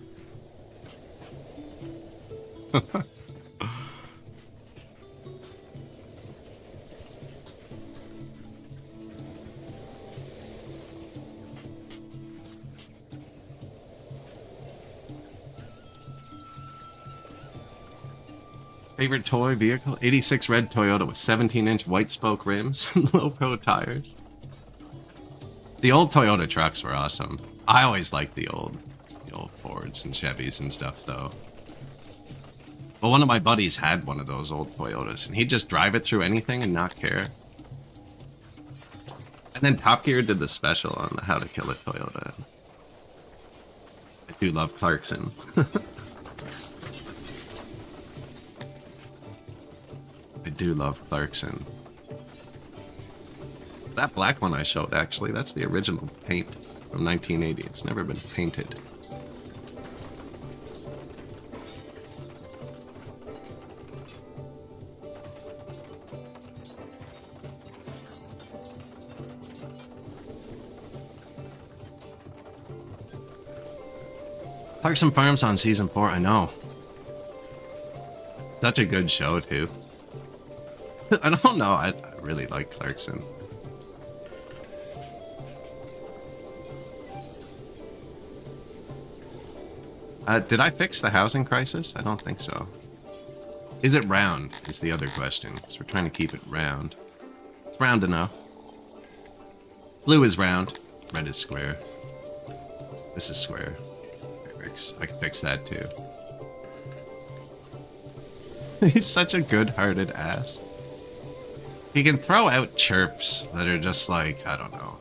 Favorite toy vehicle? 86 red Toyota with 17-inch white spoke rims and low pro tires. The old Toyota trucks were awesome. I always liked the old Fords and Chevys and stuff, though. But one of my buddies had one of those old Toyotas, and he'd just drive it through anything and not care. And then Top Gear did the special on how to kill a Toyota. I do love Clarkson. I do love Clarkson. That black one I showed, actually, that's the original paint from 1980. It's never been painted. Clarkson Farms on season 4, I know. Such a good show, too. I don't know, I really like Clarkson. Did I fix the housing crisis? I don't think so. Is it round, is the other question, because we're trying to keep it round. It's round enough. Blue is round, red is square. This is square. I can fix that too. He's such a good-hearted ass. He can throw out chirps that are just like, I don't know.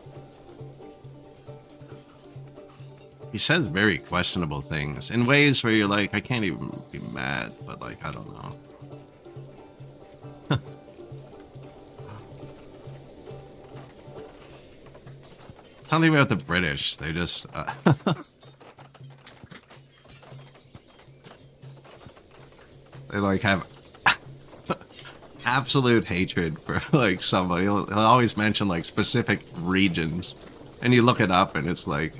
He says very questionable things in ways where you're like, I can't even be mad, but like, I don't know. Something about the British, they just... They like have absolute hatred for like somebody. He'll always mention like specific regions, and you look it up, and it's like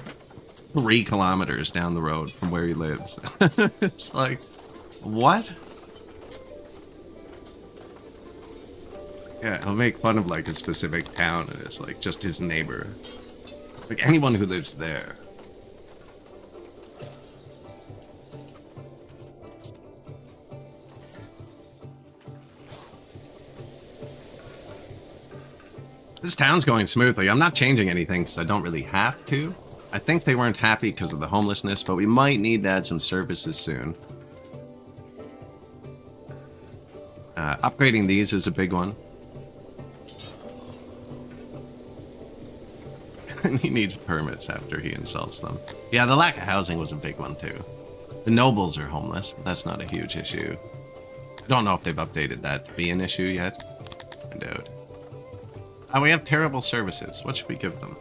3 kilometers down the road from where he lives. It's like, what? Yeah, he'll make fun of like a specific town, and it's like just his neighbor, like anyone who lives there. This town's going smoothly. I'm not changing anything because I don't really have to. I think they weren't happy because of the homelessness, but we might need to add some services soon. Upgrading these is a big one. And he needs permits after he insults them. Yeah, the lack of housing was a big one too. The nobles are homeless, but that's not a huge issue. I don't know if they've updated that to be an issue yet. I doubt. We have terrible services. What should we give them?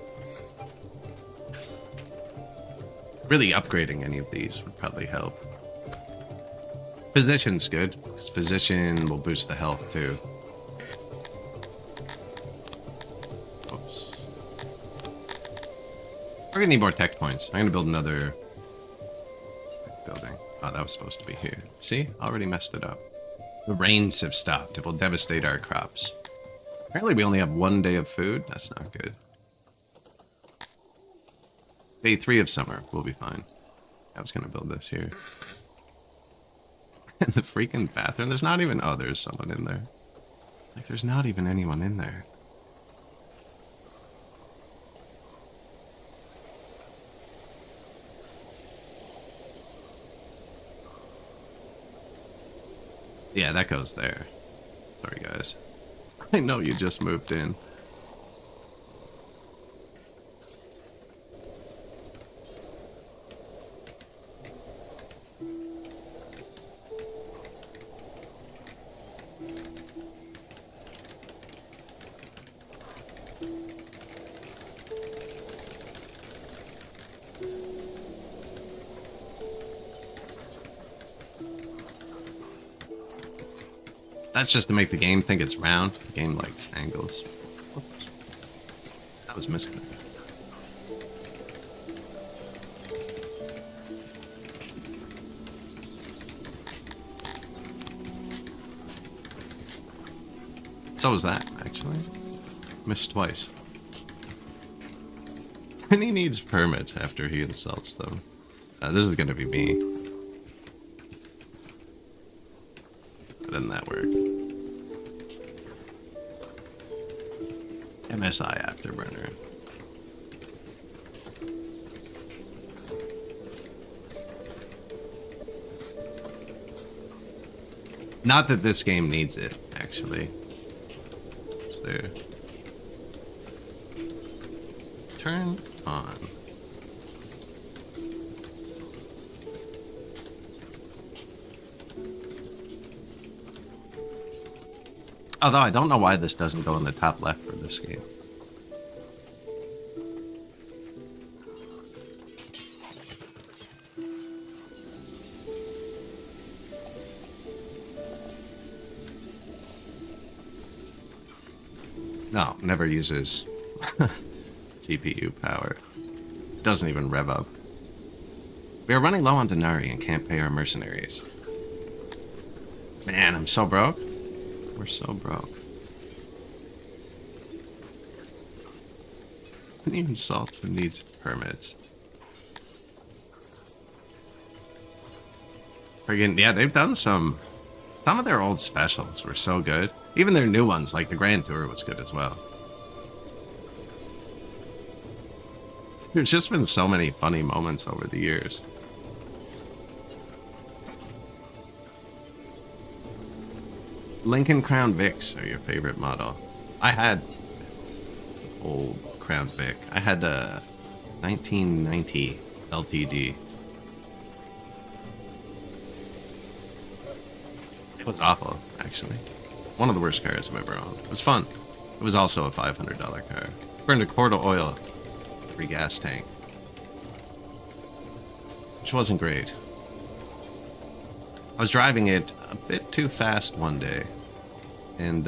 Really upgrading any of these would probably help. Physician's good, because physician will boost the health too. Oops. We're gonna need more tech points. I'm gonna build another building. Oh, that was supposed to be here. See? Already messed it up. The rains have stopped. It will devastate our crops. Apparently we only have 1 day of food. That's not good. Day 3 of summer. We'll be fine. I was going to build this here. And the freaking bathroom. There's not even... Oh, there's someone in there. Like, there's not even anyone in there. Yeah, that goes there. Sorry, guys. I know you just moved in. That's just to make the game think it's round. The game likes angles. Oops. That was misconnected. So was that, actually. Missed twice. And he needs permits after he insults them. This is gonna be me. But then that worked. MSI Afterburner. Not that this game needs it, actually. It's there. Turn on. Although I don't know why this doesn't go in the top left for this game. No, never uses GPU power. Doesn't even rev up. We are running low on Denari and can't pay our mercenaries. Man, I'm so broke. We're so broke. He insults and needs permits. Friggin', yeah, they've done some of their old specials were so good. Even their new ones, like the Grand Tour, was good as well. There's just been so many funny moments over the years. Lincoln Crown Vics are your favorite model. I had old Crown Vic. I had a 1990 LTD. It was awful, actually. One of the worst cars I've ever owned. It was fun. It was also a $500 car. Burned a quart of oil every gas tank, which wasn't great. I was driving it a bit too fast one day, and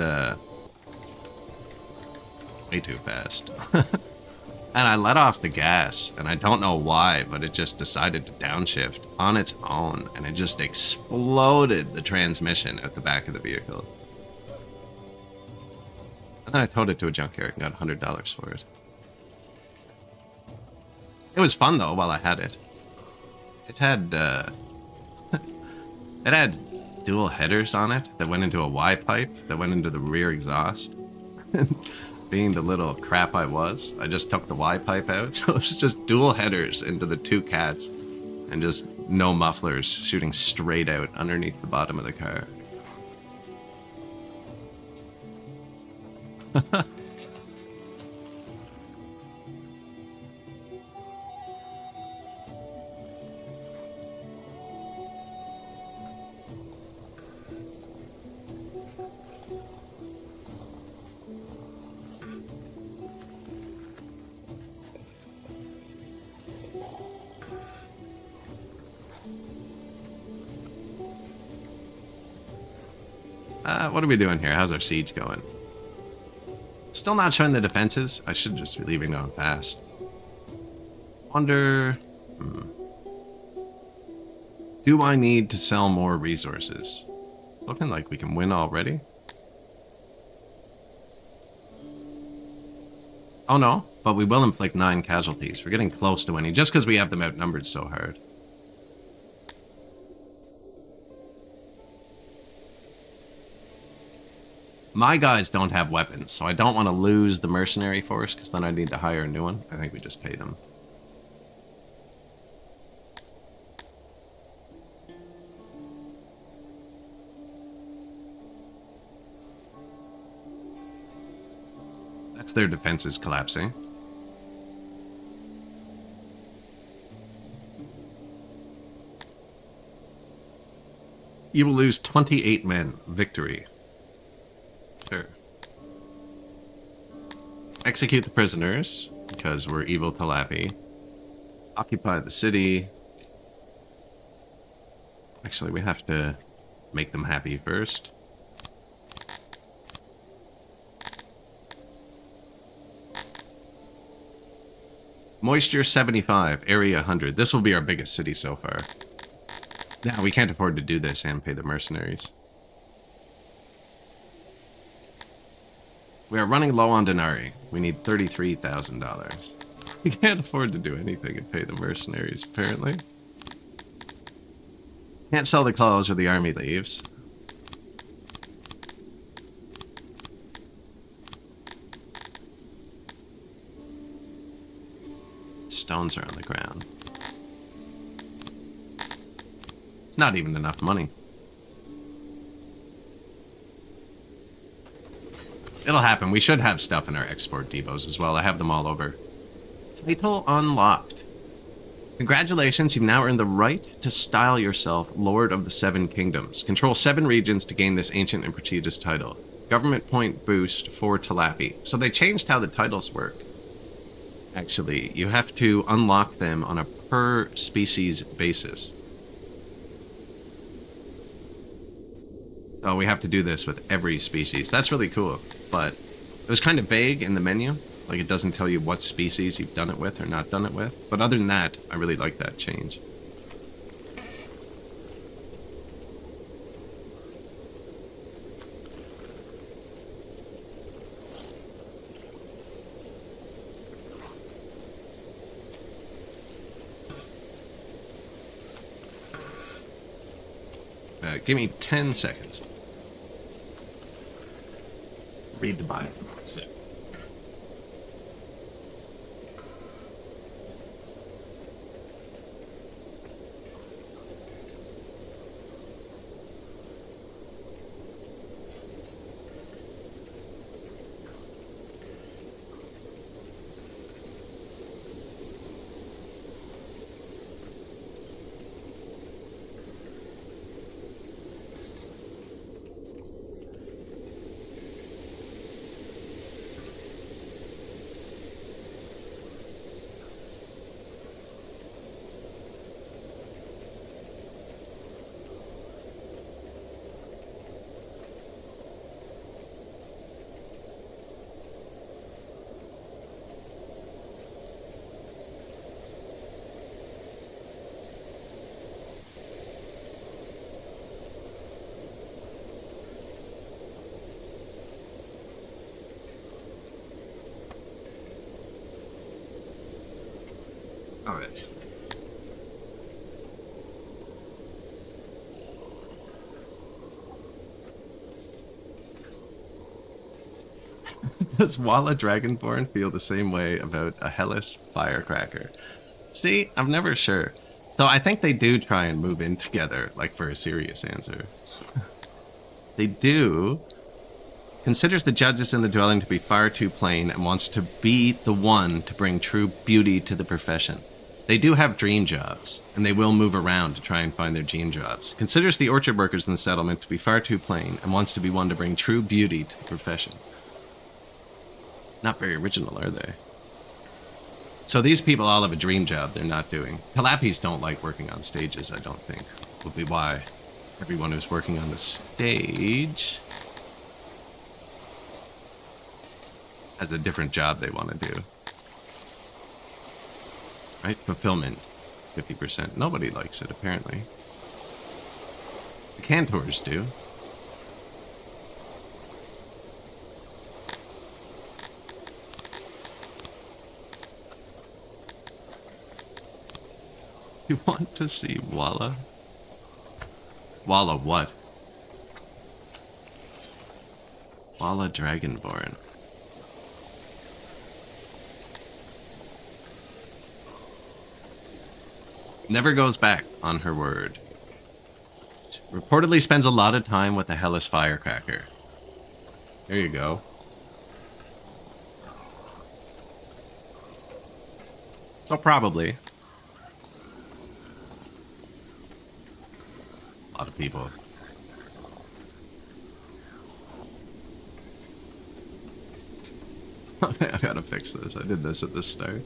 way too fast. And I let off the gas, and I don't know why, but it just decided to downshift on its own, and it just exploded the transmission at the back of the vehicle. And then I towed it to a junkyard and got $100 for it. It was fun though while I had it. It had it had dual headers on it that went into a Y pipe that went into the rear exhaust. Being the little crap I was, I just took the Y pipe out, so it was just dual headers into the two cats and just no mufflers shooting straight out underneath the bottom of the car. What are we doing here? How's our siege going? Still not showing the defenses. I should just be leaving on fast. Wonder... Do I need to sell more resources? Looking like we can win already. Oh no, but we will inflict 9 casualties. We're getting close to winning, just because we have them outnumbered so hard. My guys don't have weapons, so I don't want to lose the mercenary force, because then I need to hire a new one. I think we just pay them. That's their defenses collapsing. You will lose 28 men. Victory. Sure. Execute the prisoners, because we're evil Talapi. Occupy the city. Actually, we have to make them happy first. Moisture 75, area 100. This will be our biggest city so far. Now, we can't afford to do this and pay the mercenaries. We are running low on denarii. We need $33,000. We can't afford to do anything and pay the mercenaries, apparently. Can't sell the clothes or the army leaves. Stones are on the ground. It's not even enough money. It'll happen. We should have stuff in our export depots as well. I have them all over. Title unlocked. Congratulations, you've now earned the right to style yourself Lord of the Seven Kingdoms. Control 7 regions to gain this ancient and prestigious title. Government point boost for Talapi. So they changed how the titles work. Actually, you have to unlock them on a per species basis. So we have to do this with every species. That's really cool, but it was kind of vague in the menu. Like, it doesn't tell you what species you've done it with or not done it with. But other than that, I really like that change. Give me 10 seconds. Read the Bible. Sit. All right. Does Walla Dragonborn feel the same way about a Hellas firecracker? See, I'm never sure. So I think they do try and move in together, like, for a serious answer. They do. Considers the judges in the dwelling to be far too plain and wants to be the one to bring true beauty to the profession. They do have dream jobs, and they will move around to try and find their dream jobs. Considers the orchard workers in the settlement to be far too plain and wants to be one to bring true beauty to the profession. Not very original, are they? So these people all have a dream job they're not doing. Kalapis don't like working on stages, I don't think. Would be why everyone who's working on the stage has a different job they want to do. Right? Fulfillment, 50%. Nobody likes it, apparently. The cantors do. You want to see Walla? Walla what? Walla Dragonborn. Never goes back on her word. Reportedly spends a lot of time with the Hellas firecracker. There you go. So probably. A lot of people. I gotta fix this. I did this at the start.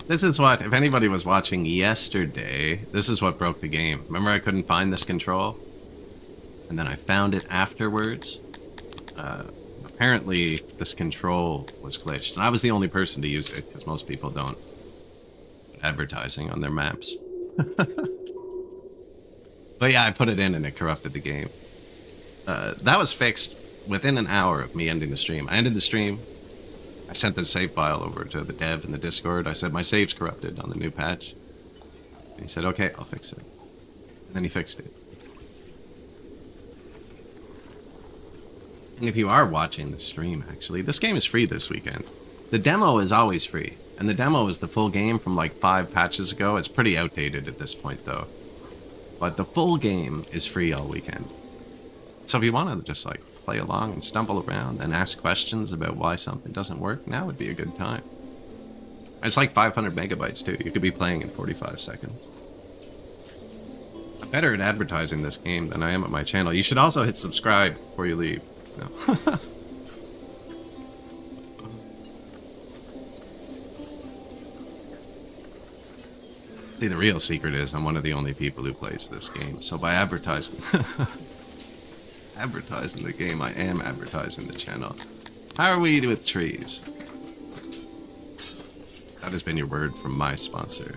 This is what, if anybody was watching yesterday, this is what broke the game. Remember I couldn't find this control? And then I found it afterwards. Apparently, this control was glitched, and I was the only person to use it, because most people don't put advertising on their maps. But yeah, I put it in and it corrupted the game. That was fixed within an hour of me ending the stream. I ended the stream. I sent the save file over to the dev in the Discord. I said, my save's corrupted on the new patch. And he said, okay, I'll fix it. And then he fixed it. And if you are watching the stream, actually, this game is free this weekend. The demo is always free. And the demo is the full game from like 5 patches ago. It's pretty outdated at this point, though. But the full game is free all weekend. So if you want to just like play along and stumble around and ask questions about why something doesn't work, now would be a good time. It's like 500 megabytes too. You could be playing in 45 seconds. I'm better at advertising this game than I am at my channel. You should also hit subscribe before you leave. No. See, the real secret is I'm one of the only people who plays this game. So by advertising the game, I am advertising the channel. How are we with trees? That has been your word from my sponsor.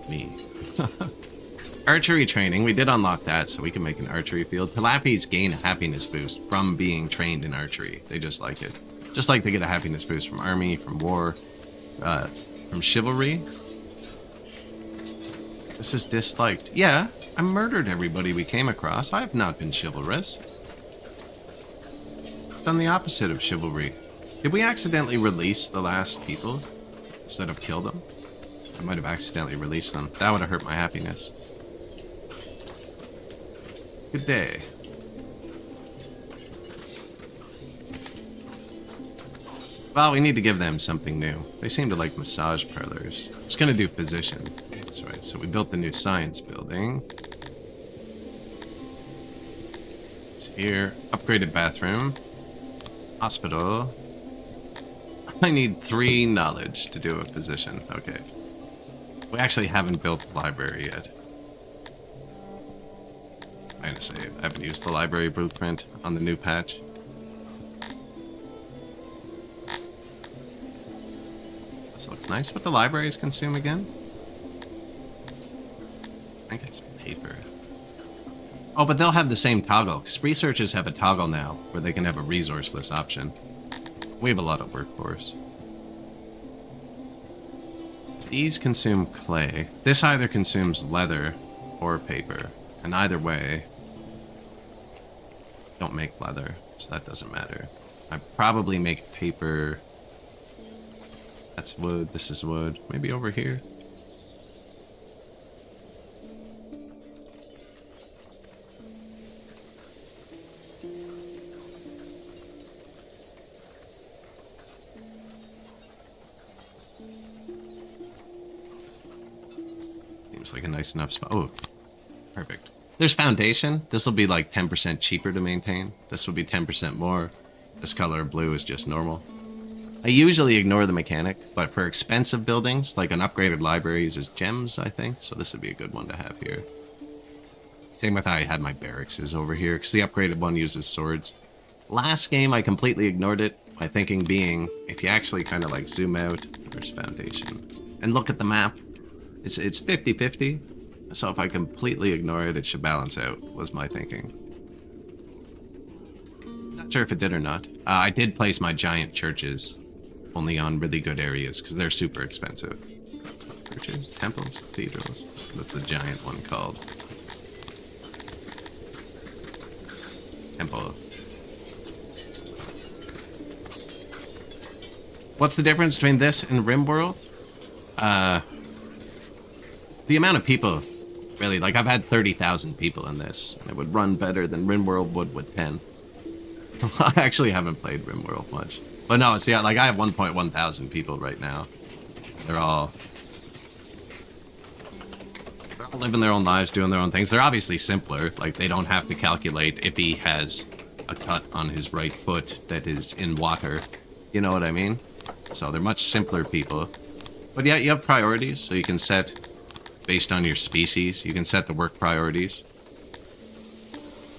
Me. Archery training, we did unlock that, so we can make an archery field. Tilapis gain a happiness boost from being trained in archery. They just like it. Just like they get a happiness boost from army, from war, from chivalry. This is disliked. Yeah, I murdered everybody we came across. I have not been chivalrous. I've done the opposite of chivalry. Did we accidentally release the last people instead of kill them? I might have accidentally released them. That would have hurt my happiness. Good day. Well, we need to give them something new. They seem to like massage parlors. Just gonna do physician. That's right, so we built the new science building. It's here. Upgraded bathroom. Hospital. I need 3 knowledge to do a physician. Okay. We actually haven't built the library yet. I'm gonna say I haven't used the library blueprint on the new patch. This looks nice. What the libraries consume again? I think it's paper. Oh, but they'll have the same toggle, because researchers have a toggle now where they can have a resourceless option. We have a lot of workforce. These consume clay. This either consumes leather or paper. And either way, don't make leather, so that doesn't matter. I probably make paper. That's wood, this is wood. Maybe over here. Seems like a nice enough spot. Oh, perfect. There's foundation. This will be like 10% cheaper to maintain. This will be 10% more. This color of blue is just normal. I usually ignore the mechanic, but for expensive buildings, like an upgraded library uses gems, I think. So this would be a good one to have here. Same with how I had my barracks is over here, because the upgraded one uses swords. Last game, I completely ignored it. My thinking being, if you actually kind of like zoom out, there's foundation. And look at the map. It's 50-50. So if I completely ignore it, it should balance out, was my thinking. Not sure if it did or not. I did place my giant churches only on really good areas, because they're super expensive. Churches, temples, cathedrals. What's the giant one called? Temple. What's the difference between this and RimWorld? The amount of people. Really, like, I've had 30,000 people in this, and it would run better than RimWorld would with 10. I actually haven't played RimWorld much. But no, see, like, I have 1.1 thousand people right now. They're all living their own lives, doing their own things. They're obviously simpler. Like, they don't have to calculate if he has a cut on his right foot that is in water. You know what I mean? So they're much simpler people. But yeah, you have priorities, so you can set... based on your species, you can set the work priorities.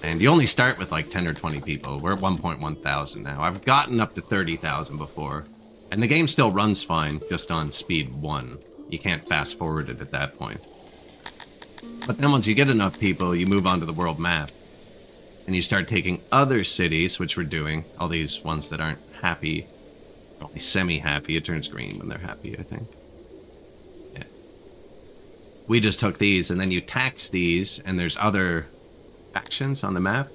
And you only start with like 10 or 20 people. We're at 1.1 thousand now. I've gotten up to 30,000 before. And the game still runs fine, just on speed 1. You can't fast forward it at that point. But then once you get enough people, you move on to the world map. And you start taking other cities, which we're doing. All these ones that aren't happy. Only semi-happy. It turns green when they're happy, I think. Yeah. We just took these, and then you tax these, and there's other factions on the map.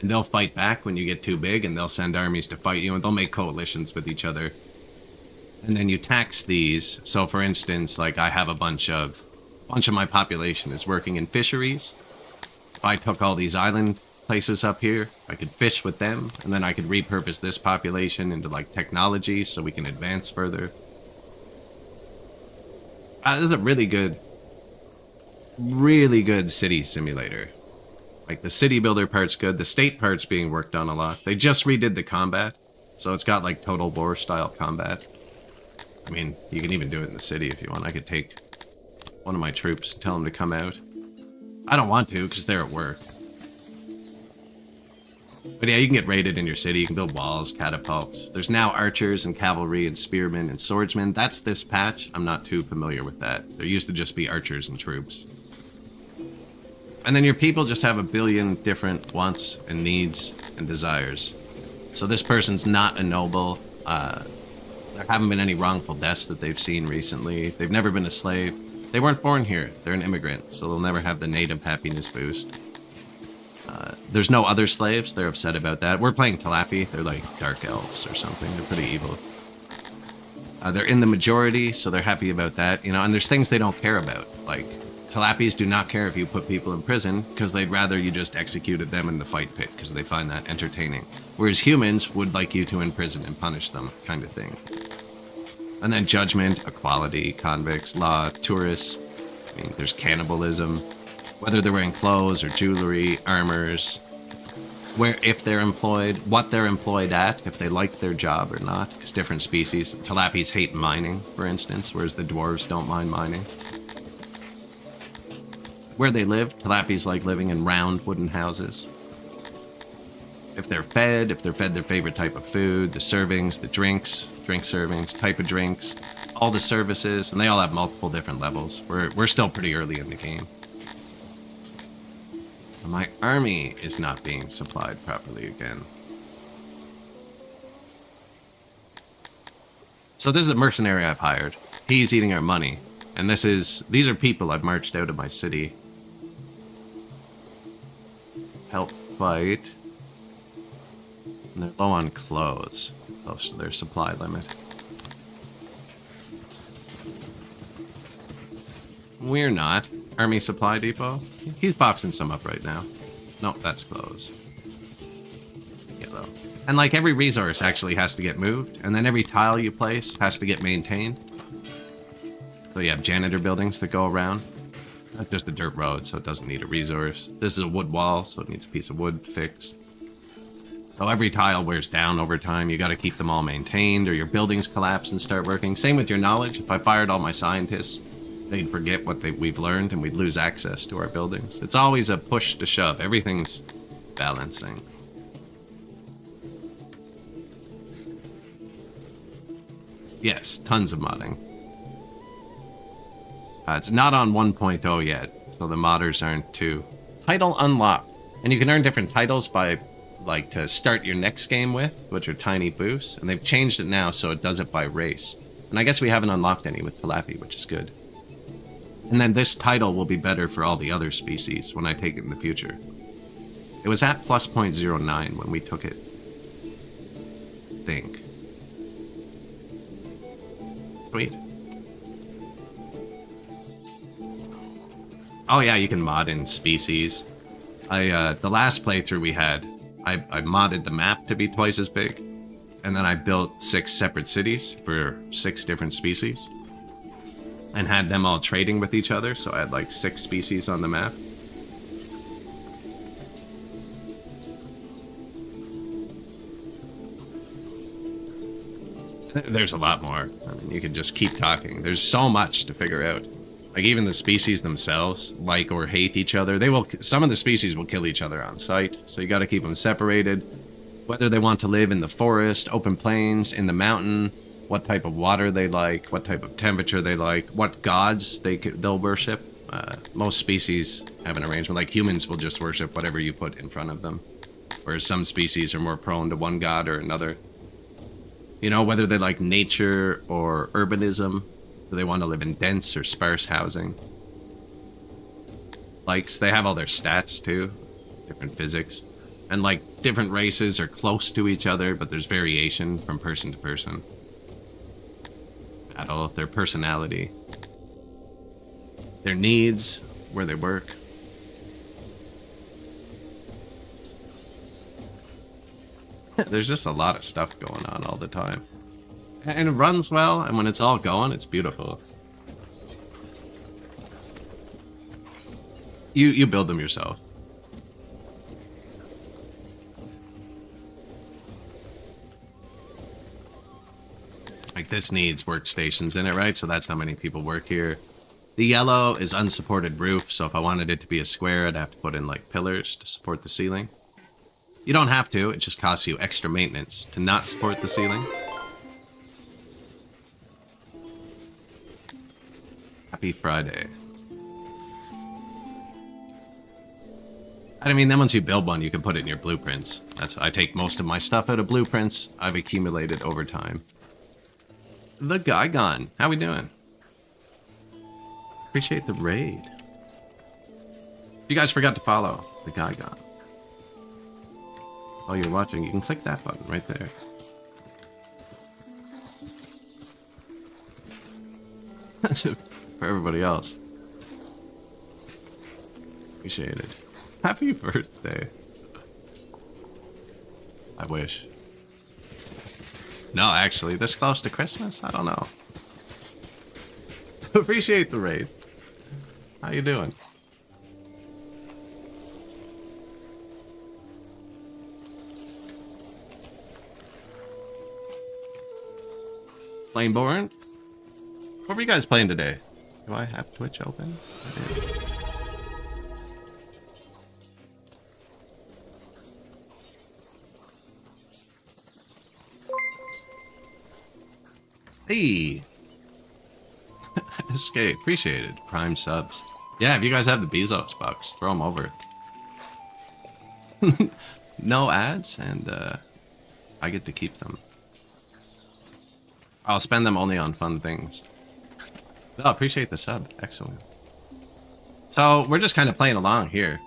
And they'll fight back when you get too big, and they'll send armies to fight you, and they'll make coalitions with each other. And then you tax these. So for instance, like I have a bunch of my population is working in fisheries. If I took all these island places up here, I could fish with them, and then I could repurpose this population into like technology so we can advance further. This is a really good city simulator. Like the city builder part's good, the state part's being worked on a lot. They just redid the combat, so it's got like Total War style combat. I mean, you can even do it in the city if you want. I could take one of my troops and tell them to come out. I don't want to, because they're at work. But yeah, you can get raided in your city. You can build walls, catapults. There's now archers and cavalry and spearmen and swordsmen. That's this patch. I'm not too familiar with that. There used to just be archers and troops. And then your people just have a billion different wants and needs and desires. So this person's not a noble. There haven't been any wrongful deaths that they've seen recently. They've never been a slave. They weren't born here. They're an immigrant, so they'll never have the native happiness boost. There's no other slaves. They're upset about that. We're playing Talapi. They're like dark elves or something. They're pretty evil. They're in the majority, so they're happy about that. You know, and there's things they don't care about. Like, Talapis do not care if you put people in prison, because they'd rather you just executed them in the fight pit, because they find that entertaining. Whereas humans would like you to imprison and punish them, kind of thing. And then judgment, equality, convicts, law, tourists. I mean, there's cannibalism. Whether they're wearing clothes or jewelry, armors, where if they're employed, what they're employed at, if they like their job or not, because different species. Talapis hate mining, for instance, whereas the dwarves don't mind mining. Where they live, Talapis like living in round wooden houses. If they're fed their favorite type of food, the servings, the drinks, drink servings, type of drinks, all the services, and they all have multiple different levels. We're still pretty early in the game. My army is not being supplied properly again. So this is a mercenary I've hired. He's eating our money. And these are people I've marched out of my city. Help fight. And they're low on clothes. Close to their supply limit. We're not. Army Supply Depot. He's boxing some up right now. No, that's closed. Yellow. And like every resource actually has to get moved, and then every tile you place has to get maintained. So you have janitor buildings that go around. That's just a dirt road, so it doesn't need a resource. This is a wood wall, so it needs a piece of wood fixed. So every tile wears down over time. You got to keep them all maintained, or your buildings collapse and start working. Same with your knowledge. If I fired all my scientists, they'd forget what we've learned, and we'd lose access to our buildings. It's always a push to shove. Everything's balancing. Yes, tons of modding. It's not on 1.0 yet, so the modders aren't too. Title unlocked. And you can earn different titles by, like, to start your next game with, which are tiny boosts. And they've changed it now, so it does it by race. And I guess we haven't unlocked any with Talapi, which is good. And then this title will be better for all the other species when I take it in the future. It was at plus 0.09 when we took it. I think. Sweet. Oh yeah, you can mod in species. The last playthrough we had, I modded the map to be twice as big. And then I built 6 separate cities for 6 different species. And had them all trading with each other, so I had like 6 species on the map. There's a lot more. I mean, you can just keep talking. There's so much to figure out. Like, even the species themselves like or hate each other. They will. Some of the species will kill each other on sight, so you got to keep them separated. Whether they want to live in the forest, open plains, in the mountain, what type of water they like, what type of temperature they like, what gods they'll worship. Most species have an arrangement. Like, humans will just worship whatever you put in front of them, whereas some species are more prone to one god or another. You know, whether they like nature or urbanism. Do they want to live in dense or sparse housing? Likes, they have all their stats too. Different physics. And like, different races are close to each other, but there's variation from person to person. At all, their personality. Their needs, where they work. There's just a lot of stuff going on all the time. And it runs well, and when it's all going, it's beautiful. You build them yourself. Like, this needs workstations in it, right? So that's how many people work here. The yellow is unsupported roof, so if I wanted it to be a square, I'd have to put in, like, pillars to support the ceiling. You don't have to, it just costs you extra maintenance to not support the ceiling. Happy Friday. I mean, then once you build one, you can put it in your blueprints. I take most of my stuff out of blueprints I've accumulated over time. The guy gone. How we doing? Appreciate the raid. If you guys forgot to follow the guy gone while you're watching, you can click that button right there. For everybody else. Appreciate it. Happy birthday. I wish. No, actually, this close to Christmas? I don't know. Appreciate the raid. How you doing? Flameborn? What were you guys playing today? Do I have Twitch open? I do. Hey! Escape. Appreciated. Prime subs. Yeah, if you guys have the Bezos bucks, throw them over. No ads, and I get to keep them. I'll spend them only on fun things. Oh, appreciate the sub. Excellent. So, we're just kind of playing along here.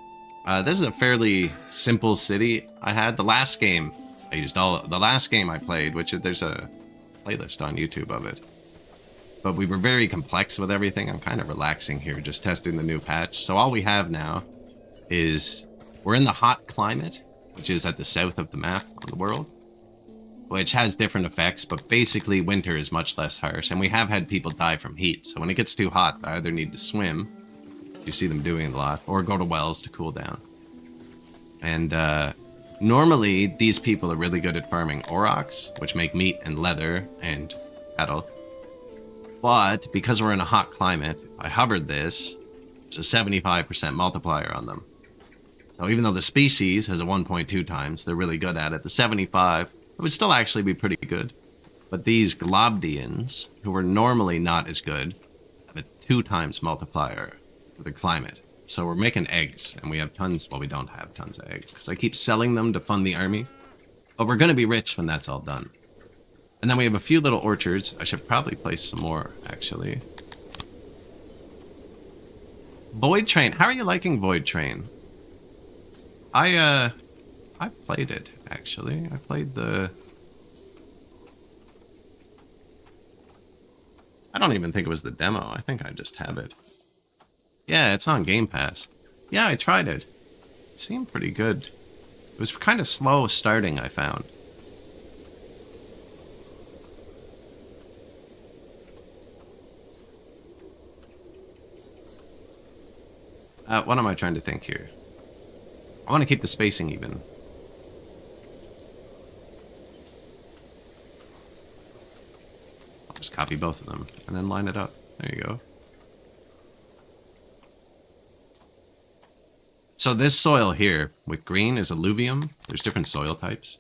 This is a fairly simple city I had. The last game I used the last game I played, which there's a playlist on YouTube of it. But we were very complex with everything. I'm kind of relaxing here, just testing the new patch. So all we have now is we're in the hot climate, which is at the south of the map on the world, which has different effects, but basically winter is much less harsh. And we have had people die from heat. So when it gets too hot, they either need to swim, you see them doing it a lot, or go to wells to cool down. And normally, these people are really good at farming aurochs, which make meat and leather and cattle. But because we're in a hot climate, if I hovered this, there's a 75% multiplier on them. So even though the species has a 1.2 times, they're really good at it. The 75, it would still actually be pretty good. But these Globdians, who are normally not as good, have a 2 times multiplier for the climate. So we're making eggs, and we have tons, well, we don't have tons of eggs, because I keep selling them to fund the army. But we're going to be rich when that's all done. And then we have a few little orchards. I should probably place some more, actually. Void Train. How are you liking Void Train? I played it, actually. I played the... I don't even think it was the demo. I think I just have it. Yeah, it's on Game Pass. Yeah, I tried it. It seemed pretty good. It was kind of slow starting, I found. What am I trying to think here? I want to keep the spacing even. I'll just copy both of them and then line it up. There you go. So this soil here with green is alluvium. There's different soil types.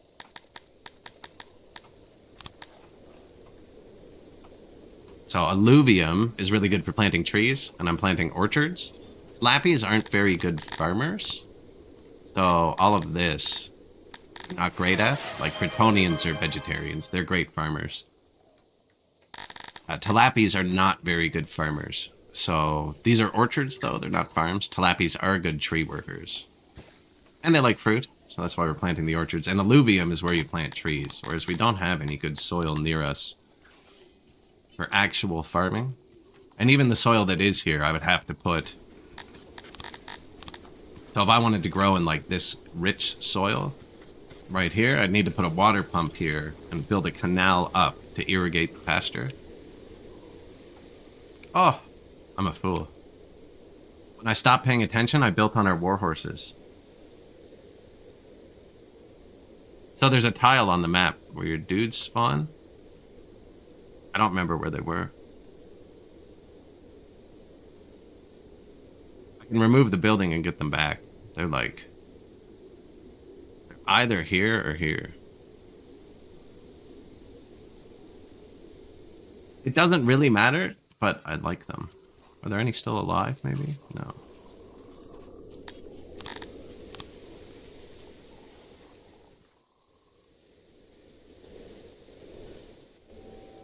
So alluvium is really good for planting trees, and I'm planting orchards. Lappies aren't very good farmers. So all of this, not great at. Like Kryptonians are vegetarians. They're great farmers. Tilappies are not very good farmers. So these are orchards, though. They're not farms. Tilappies are good tree workers. And they like fruit, so that's why we're planting the orchards. And alluvium is where you plant trees, whereas we don't have any good soil near us for actual farming. And even the soil that is here, I would have to put... So if I wanted to grow in, like, this rich soil right here, I'd need to put a water pump here and build a canal up to irrigate the pasture. Oh, I'm a fool. When I stopped paying attention, I built on our war horses. So there's a tile on the map where your dudes spawn. I don't remember where they were. I can remove the building and get them back. They're like... They're either here or here. It doesn't really matter, but I like them. Are there any still alive, maybe? No.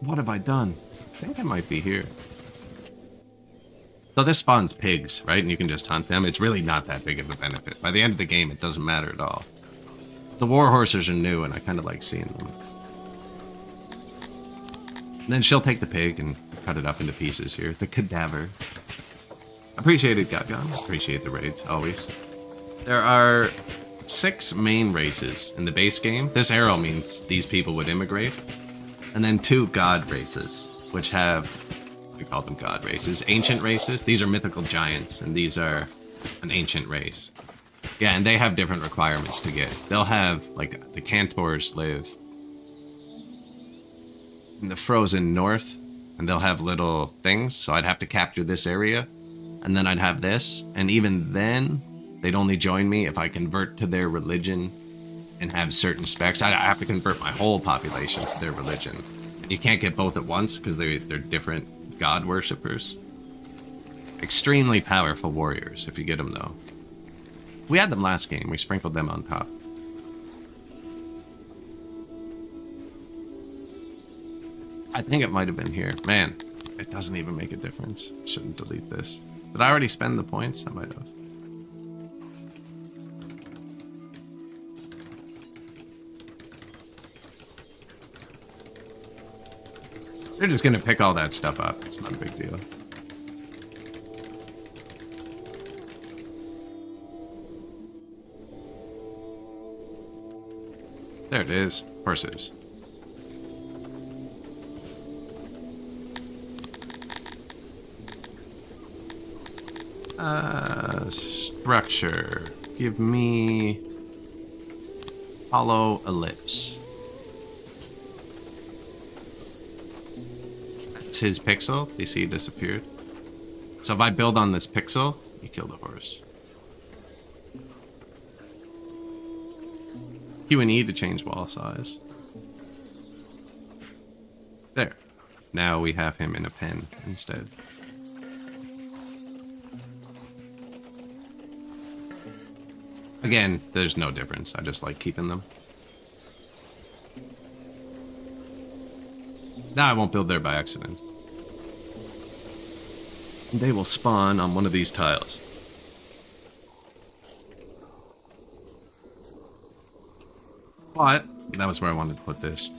What have I done? I think I might be here. So this spawns pigs, right? And you can just hunt them. It's really not that big of a benefit. By the end of the game, it doesn't matter at all. The war horses are new, and I kind of like seeing them. And then she'll take the pig and cut it up into pieces here. The cadaver. Appreciate it, Gatgon. Appreciate the raids, always. There are 6 main races in the base game. This arrow means these people would immigrate. And then 2 god races, which have, we call them god races, ancient races. These are mythical giants, and these are an ancient race. Yeah, and they have different requirements to get. They'll have, like, the Cantors live in the frozen north, and they'll have little things, so I'd have to capture this area, and then I'd have this, and even then, they'd only join me if I convert to their religion and have certain specs. I have to convert my whole population to their religion. And you can't get both at once, because they're different god worshippers. Extremely powerful warriors, if you get them, though. We had them last game, we sprinkled them on top. I think it might have been here. Man, it doesn't even make a difference. Shouldn't delete this. Did I already spend the points? I might have. They're just gonna pick all that stuff up. It's not a big deal. There it is. Horses. Structure. Give me hollow ellipse. That's his pixel. Do you see it disappeared? So if I build on this pixel, you kill the horse. Q and E to change wall size. There. Now we have him in a pen instead. Again, there's no difference. I just like keeping them. Now I won't build there by accident. And they will spawn on one of these tiles. But that was where I wanted to put this.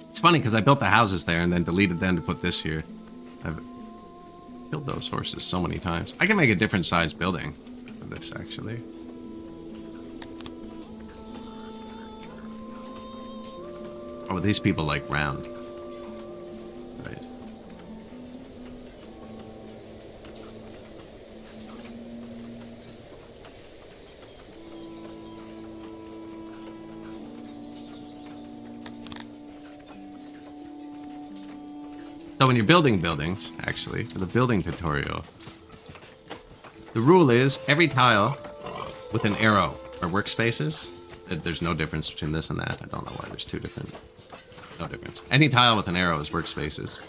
It's funny because I built the houses there and then deleted them to put this here. I've killed those horses so many times. I can make a different size building for this, actually. Oh, these people like round. Right. So when you're building buildings, actually, for the building tutorial, the rule is every tile with an arrow are workspaces. There's no difference between this and that. I don't know why there's two different. No difference. Any tile with an arrow is workspaces.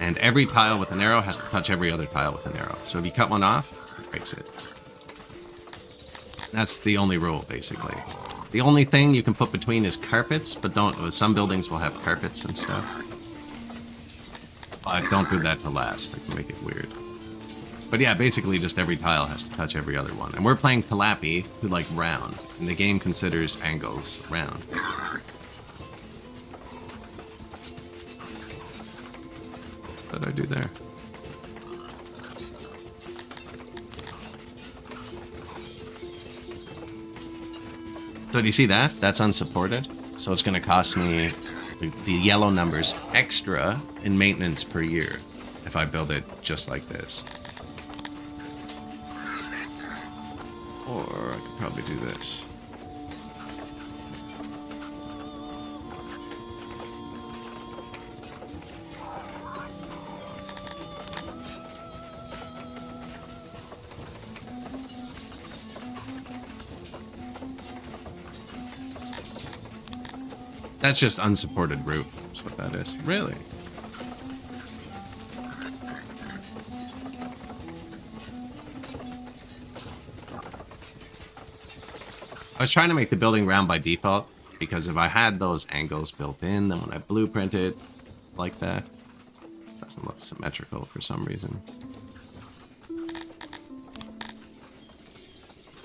And every tile with an arrow has to touch every other tile with an arrow. So if you cut one off, it breaks it. That's the only rule, basically. The only thing you can put between is carpets, but don't. Some buildings will have carpets and stuff. But don't do that to last. That can make it weird. But yeah, basically just every tile has to touch every other one. And we're playing Talapi, who like round. And the game considers angles round. What did I do there? So do you see that? That's unsupported. So it's going to cost me the yellow numbers extra in maintenance per year if I build it just like this. Or I could probably do this. That's just unsupported roof. That's what that is. Really? I was trying to make the building round by default, because if I had those angles built in, then when I blueprint it like that, it doesn't look symmetrical for some reason.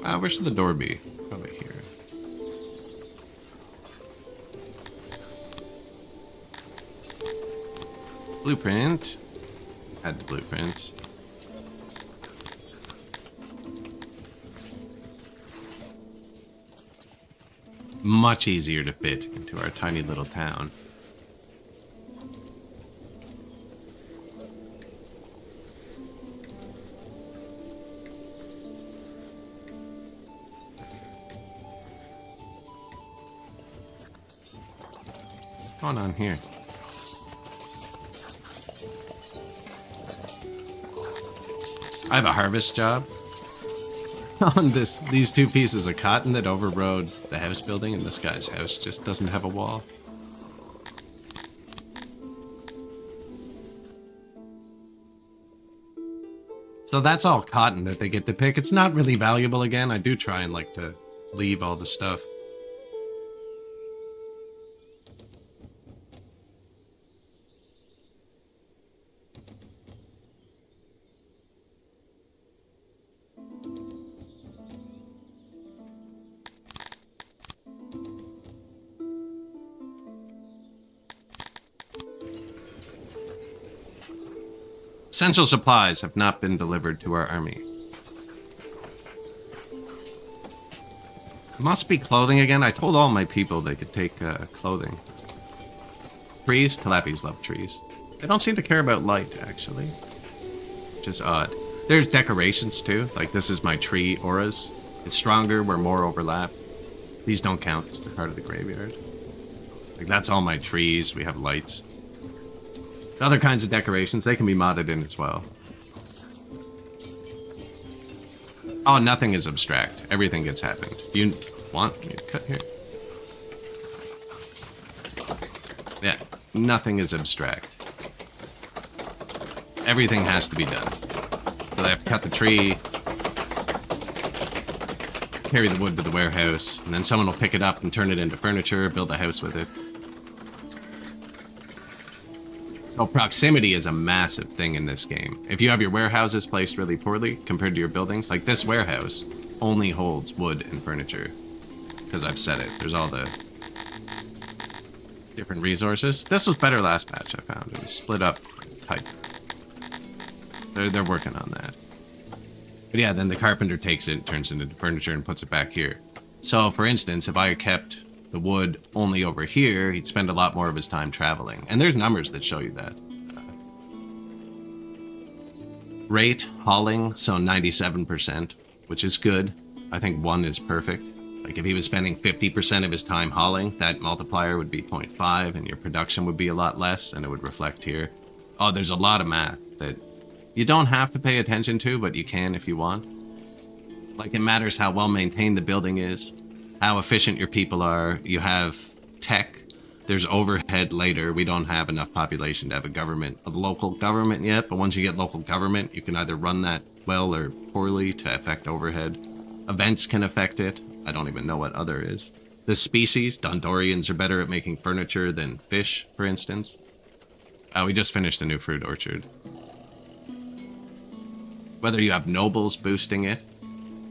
Where should the door be? Probably here. Blueprint. Add to blueprint. Much easier to fit into our tiny little town. What's going on here? I have a harvest job on these two pieces of cotton that overrode the house building, and this guy's house just doesn't have a wall. So that's all cotton that they get to pick. It's not really valuable again. I do try and like to leave all the stuff. Essential supplies have not been delivered to our army. Must be clothing again. I told all my people they could take clothing. Trees? Talapis love trees. They don't seem to care about light, actually. Which is odd. There's decorations, too. Like, this is my tree auras. It's stronger where more overlap. These don't count because they're part of the graveyard. Like, that's all my trees. We have lights. Other kinds of decorations, they can be modded in as well. Oh, nothing is abstract. Everything gets happened. Do you want me to cut here? Yeah, nothing is abstract. Everything has to be done. So they have to cut the tree, carry the wood to the warehouse, and then someone will pick it up and turn it into furniture, build a house with it. So proximity is a massive thing in this game. If you have your warehouses placed really poorly compared to your buildings, like this warehouse only holds wood and furniture. Because I've said it. There's all the different resources. This was better last patch, I found. It was split up tight. They're working on that. But yeah, then the carpenter takes it, turns it into furniture, and puts it back here. So, for instance, if I kept the wood only over here, he'd spend a lot more of his time traveling. And there's numbers that show you that. Rate, hauling, so 97%, which is good. I think 1 is perfect. Like if he was spending 50% of his time hauling, that multiplier would be 0.5 and your production would be a lot less and it would reflect here. Oh, there's a lot of math that you don't have to pay attention to, but you can if you want. Like, it matters how well maintained the building is, how efficient your people are. You have tech. There's overhead later. We don't have enough population to have a local government yet, but once you get local government, you can either run that well or poorly to affect overhead. Events can affect it. I don't even know what other is. The species, Dondorians are better at making furniture than fish, for instance. We just finished a new fruit orchard. Whether you have nobles boosting it,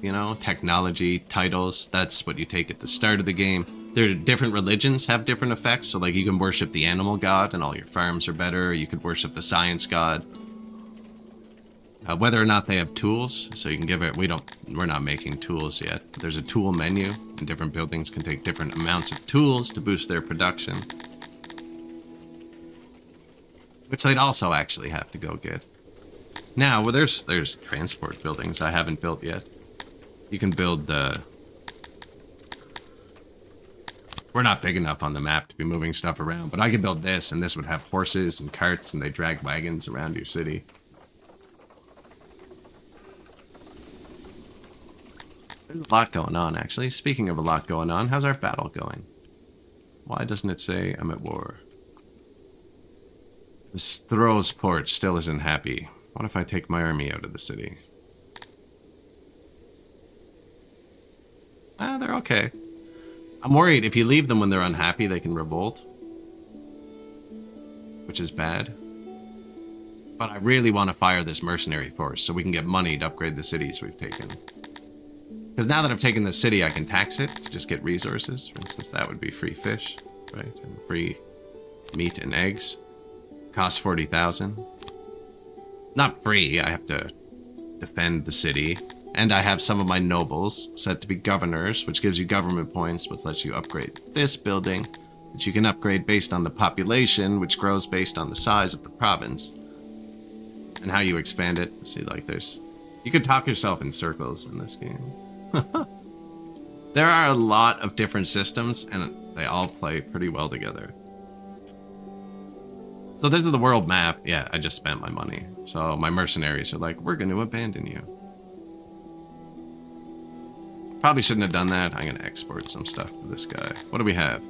you know, technology, titles, that's what you take at the start of the game. There are different religions have different effects, so like you can worship the animal god and all your farms are better, or you could worship the science god. Whether or not they have tools, so you can give it, we're not making tools yet, but there's a tool menu, and different buildings can take different amounts of tools to boost their production. Which they'd also actually have to go get. Now, well, there's transport buildings I haven't built yet. You can build the... We're not big enough on the map to be moving stuff around, but I could build this, and this would have horses and carts, and they drag wagons around your city. There's a lot going on, actually. Speaking of a lot going on, how's our battle going? Why doesn't it say I'm at war? This Throws port still isn't happy. What if I take my army out of the city? They're okay. I'm worried if you leave them when they're unhappy, they can revolt. Which is bad. But I really want to fire this mercenary force so we can get money to upgrade the cities we've taken. Because now that I've taken the city, I can tax it to just get resources. For instance, that would be free fish, right? And free meat and eggs. Costs 40,000. Not free, I have to defend the city. And I have some of my nobles set to be governors, which gives you government points, which lets you upgrade this building, which you can upgrade based on the population, which grows based on the size of the province. And how you expand it. See, like there's... You could talk yourself in circles in this game. There are a lot of different systems, and they all play pretty well together. So this is the world map. Yeah, I just spent my money. So my mercenaries are like, we're going to abandon you. Probably shouldn't have done that. I'm going to export some stuff to this guy. What do we have?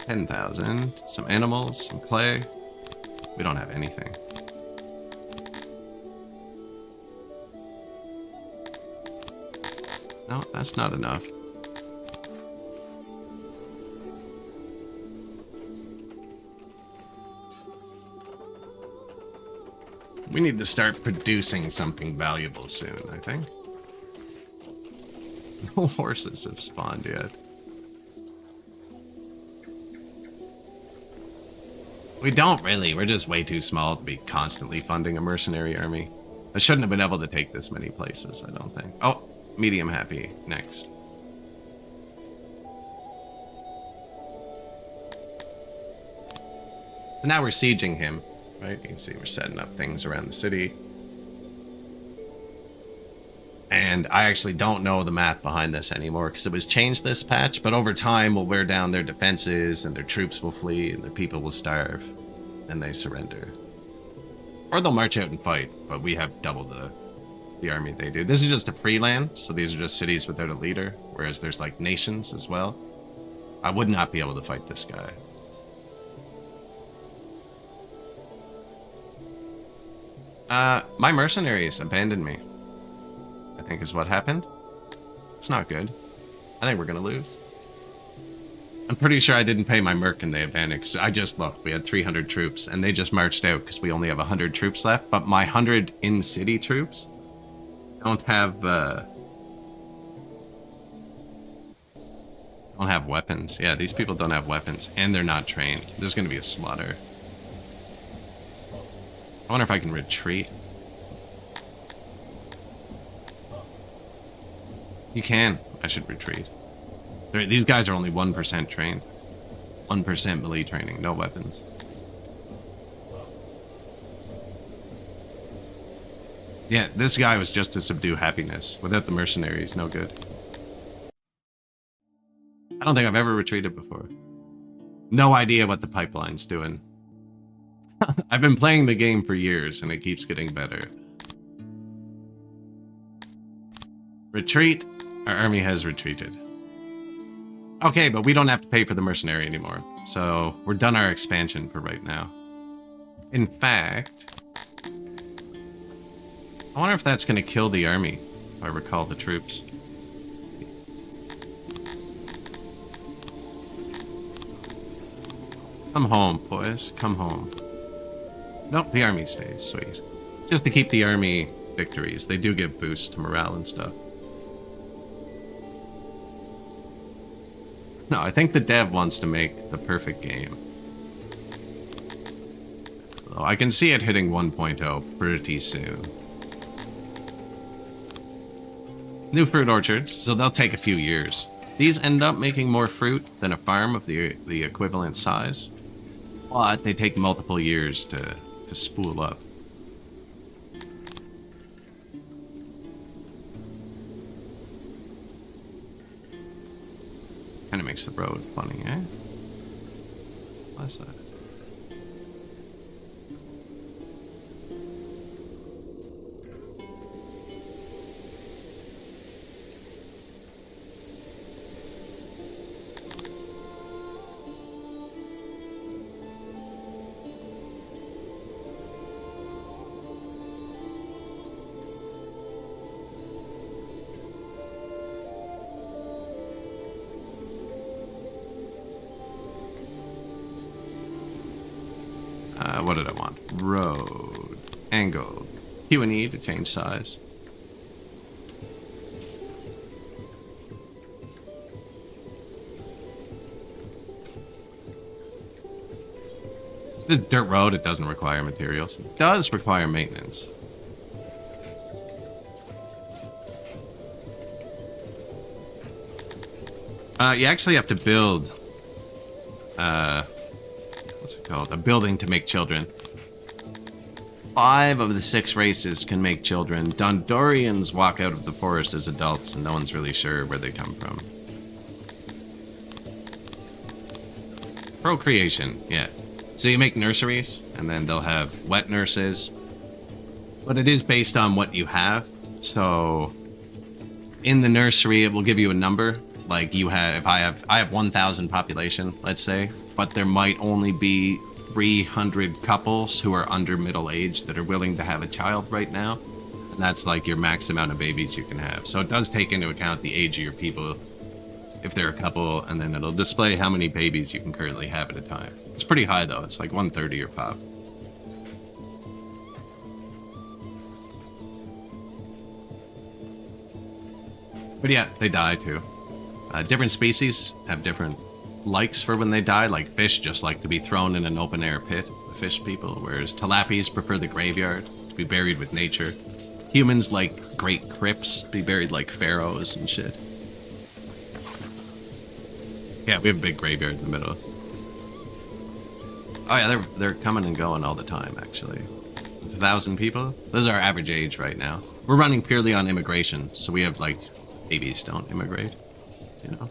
10,000. Some animals, some clay. We don't have anything. No, that's not enough. We need to start producing something valuable soon, I think. No horses have spawned yet. We don't really. We're just way too small to be constantly funding a mercenary army. I shouldn't have been able to take this many places, I don't think. Oh, medium happy. Next. So now we're sieging him. Right, you can see we're setting up things around the city. And I actually don't know the math behind this anymore because it was changed this patch, but over time we'll wear down their defenses and their troops will flee and their people will starve and they surrender. Or they'll march out and fight, but we have double the army they do. This is just a free land, so these are just cities without a leader, whereas there's like nations as well. I would not be able to fight this guy. My mercenaries abandoned me, I think is what happened. It's not good. I think we're gonna lose. I'm pretty sure I didn't pay my merc and they abandoned, because I just looked. We had 300 troops, and they just marched out because we only have 100 troops left, but my 100 in-city troops don't have weapons. Yeah, these people don't have weapons, and they're not trained. There's gonna be a slaughter. I wonder if I can retreat. You can. I should retreat. These guys are only 1% trained. 1% melee training, no weapons. Yeah, this guy was just to subdue happiness. Without the mercenaries, no good. I don't think I've ever retreated before. No idea what the pipeline's doing. I've been playing the game for years, and it keeps getting better. Retreat. Our army has retreated. Okay, but we don't have to pay for the mercenary anymore. So we're done our expansion for right now. In fact, I wonder if that's going to kill the army, if I recall the troops. Come home, boys. Come home. Nope, the army stays. Sweet. Just to keep the army victories. They do give boosts to morale and stuff. No, I think the dev wants to make the perfect game. So I can see it hitting 1.0 pretty soon. New fruit orchards, so they'll take a few years. These end up making more fruit than a farm of the equivalent size, but they take multiple years to spool up. Kind of makes the road funny, eh? What's that? What did I want? Road. Angle. Q and E to change size. This dirt road, it doesn't require materials. It does require maintenance. You actually have to build... what's it called? A building to make children. 5 of the 6 races can make children. Dondorians walk out of the forest as adults, and no one's really sure where they come from. Procreation, yeah. So you make nurseries, and then they'll have wet nurses. But it is based on what you have. So in the nursery, it will give you a number. Like you have, if I have 1,000 population, let's say, but there might only be 300 couples who are under middle age that are willing to have a child right now. And that's like your max amount of babies you can have. So it does take into account the age of your people, if they're a couple, and then it'll display how many babies you can currently have at a time. It's pretty high though, it's like 1/3 of your pop. But yeah, they die too. Different species have different likes for when they die. Like fish just like to be thrown in an open air pit, the fish people, whereas tilapies prefer the graveyard, to be buried with nature. Humans like great crypts, to be buried like pharaohs and shit. Yeah, we have a big graveyard in the middle. Oh yeah, they're coming and going all the time, actually. 1,000 people? This is our average age right now. We're running purely on immigration, so we have like, babies don't immigrate. You know,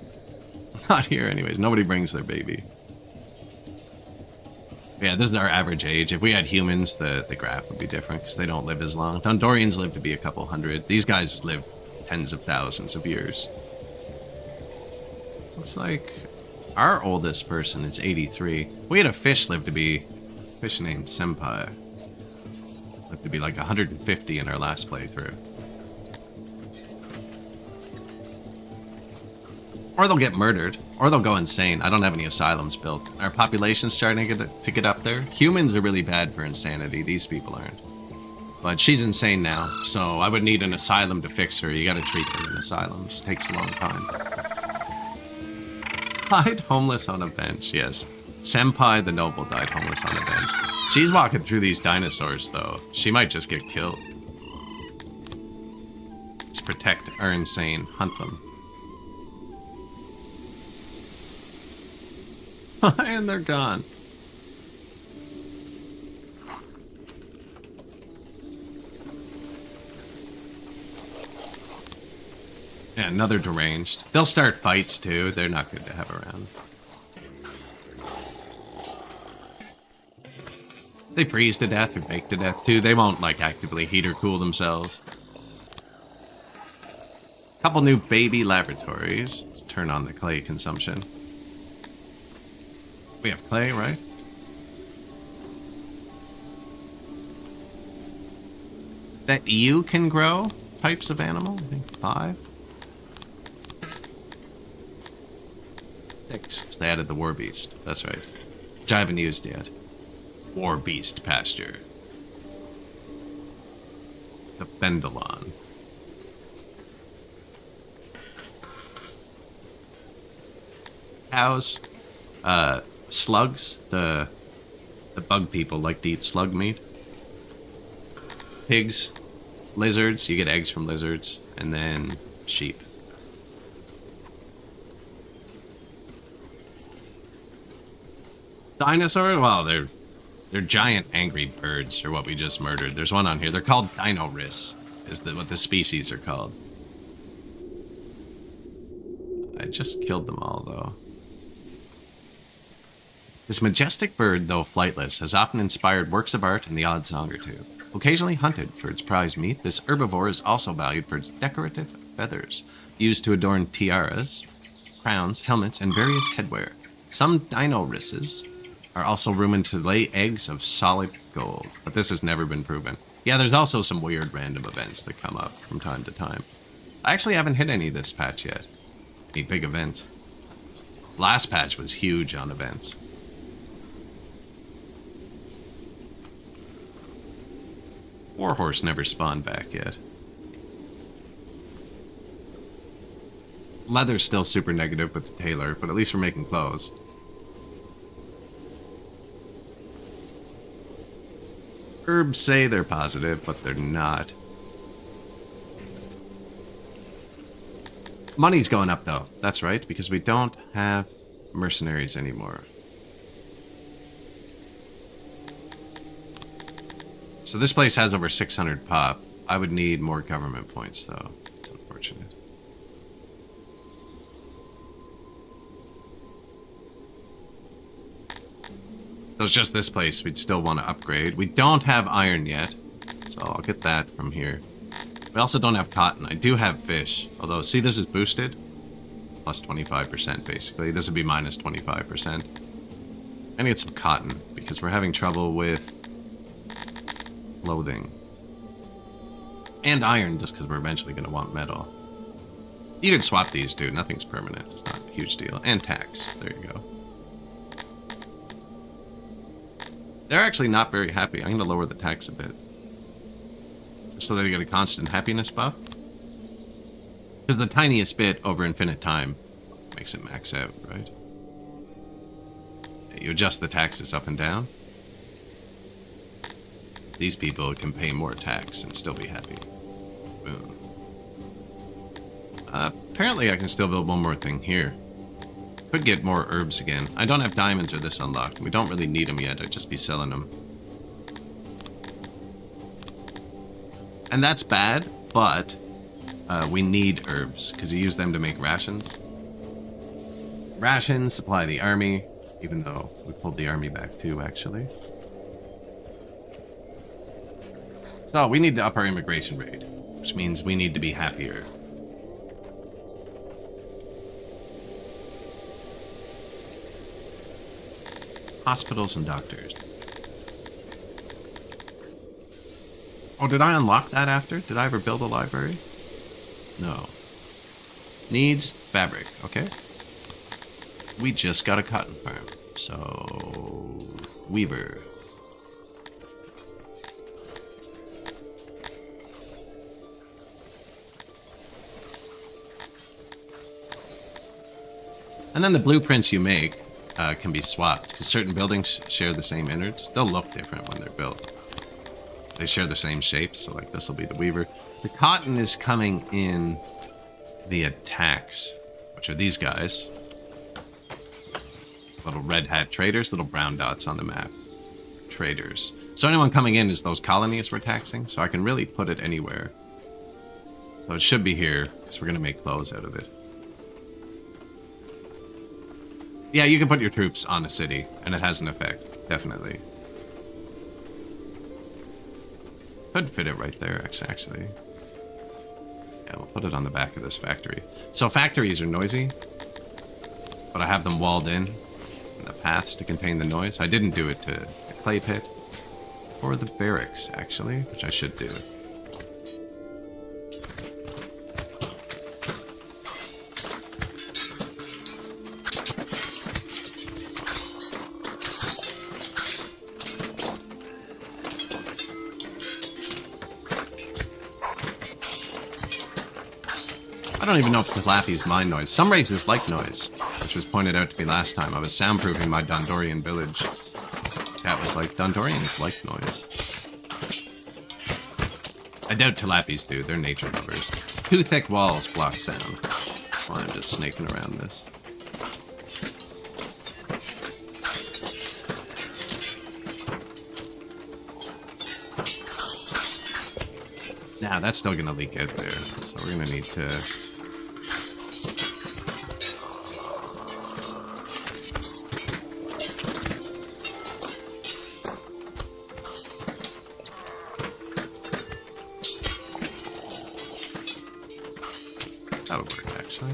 not here anyways. Nobody brings their baby. Yeah, this is our average age. If we had humans, the graph would be different because they don't live as long. Dondorians live to be a couple hundred. These guys live tens of thousands of years. Looks like our oldest person is 83. We had a fish live to be, fish named Senpai. Lived to be like 150 in our last playthrough. Or they'll get murdered, or they'll go insane. I don't have any asylums built. Our population's starting to get up there. Humans are really bad for insanity. These people aren't. But she's insane now, so I would need an asylum to fix her. You gotta treat them in asylums. It takes a long time. Died homeless on a bench, yes. Senpai the Noble died homeless on a bench. She's walking through these dinosaurs, though. She might just get killed. Let's protect our insane. Hunt them. And they're gone. Yeah, another deranged. They'll start fights too. They're not good to have around. They freeze to death or bake to death too. They won't like actively heat or cool themselves. Couple new baby laboratories. Let's turn on the clay consumption. We have clay, right? That you can grow types of animal? I think 5. 6, because they added the war beast. That's right. Which I haven't used yet. War beast pasture. The Bendelon. Cows. Slugs. The bug people like to eat slug meat. Pigs. Lizards. You get eggs from lizards. And then sheep. Dinosaurs? Well, they're giant angry birds, or what we just murdered. There's one on here. They're called dino-ris, is what the species are called. I just killed them all, though. This majestic bird, though flightless, has often inspired works of art and the odd song or two. Occasionally hunted for its prized meat, this herbivore is also valued for its decorative feathers, used to adorn tiaras, crowns, helmets, and various headwear. Some dino-rises are also rumored to lay eggs of solid gold, but this has never been proven. Yeah, there's also some weird random events that come up from time to time. I actually haven't hit any this patch yet. Any big events. Last patch was huge on events. Warhorse never spawned back yet. Leather's still super negative with the tailor, but at least we're making clothes. Herbs say they're positive, but they're not. Money's going up, though. That's right, because we don't have mercenaries anymore. So this place has over 600 pop. I would need more government points, though. It's unfortunate. So it's just this place we'd still want to upgrade. We don't have iron yet, so I'll get that from here. We also don't have cotton. I do have fish, although, see, this is boosted. Plus 25%, basically. This would be minus 25%. I need some cotton, because we're having trouble with clothing. And iron, just because we're eventually going to want metal. You can swap these, too. Nothing's permanent. It's not a huge deal. And tax. There you go. They're actually not very happy. I'm going to lower the tax a bit. So they get a constant happiness buff. Because the tiniest bit over infinite time makes it max out, right? You adjust the taxes up and down. These people can pay more tax and still be happy. Boom. Apparently I can still build one more thing here. Could get more herbs again. I don't have diamonds or this unlocked. We don't really need them yet. I'd just be selling them. And that's bad, but we need herbs because you use them to make rations. Rations supply the army, even though we pulled the army back too, actually. So we need to up our immigration rate, which means we need to be happier. Hospitals and doctors. Oh, did I unlock that after? Did I ever build a library? No. Needs fabric, okay. We just got a cotton farm, so weaver. And then the blueprints you make can be swapped, because certain buildings share the same innards. They'll look different when they're built. They share the same shapes, so like this will be the weaver. The cotton is coming in via tax, which are these guys. Little red hat traders, little brown dots on the map. Traders. So anyone coming in is those colonies we're taxing, so I can really put it anywhere. So it should be here, because we're going to make clothes out of it. Yeah, you can put your troops on a city, and it has an effect, definitely. Could fit it right there, actually. Yeah, we'll put it on the back of this factory. So factories are noisy, but I have them walled in the paths to contain the noise. I didn't do it to the clay pit or the barracks, actually, which I should do. I don't even know if Lappies mind noise. Some races like noise, which was pointed out to me last time. I was soundproofing my Dondorian village. Cat was like, Dondorians like noise. I doubt Tilappies do. They're nature lovers. 2 thick walls block sound. That's why I'm just snaking around this. Nah, that's still gonna leak out there. So we're gonna need to... That would work, actually.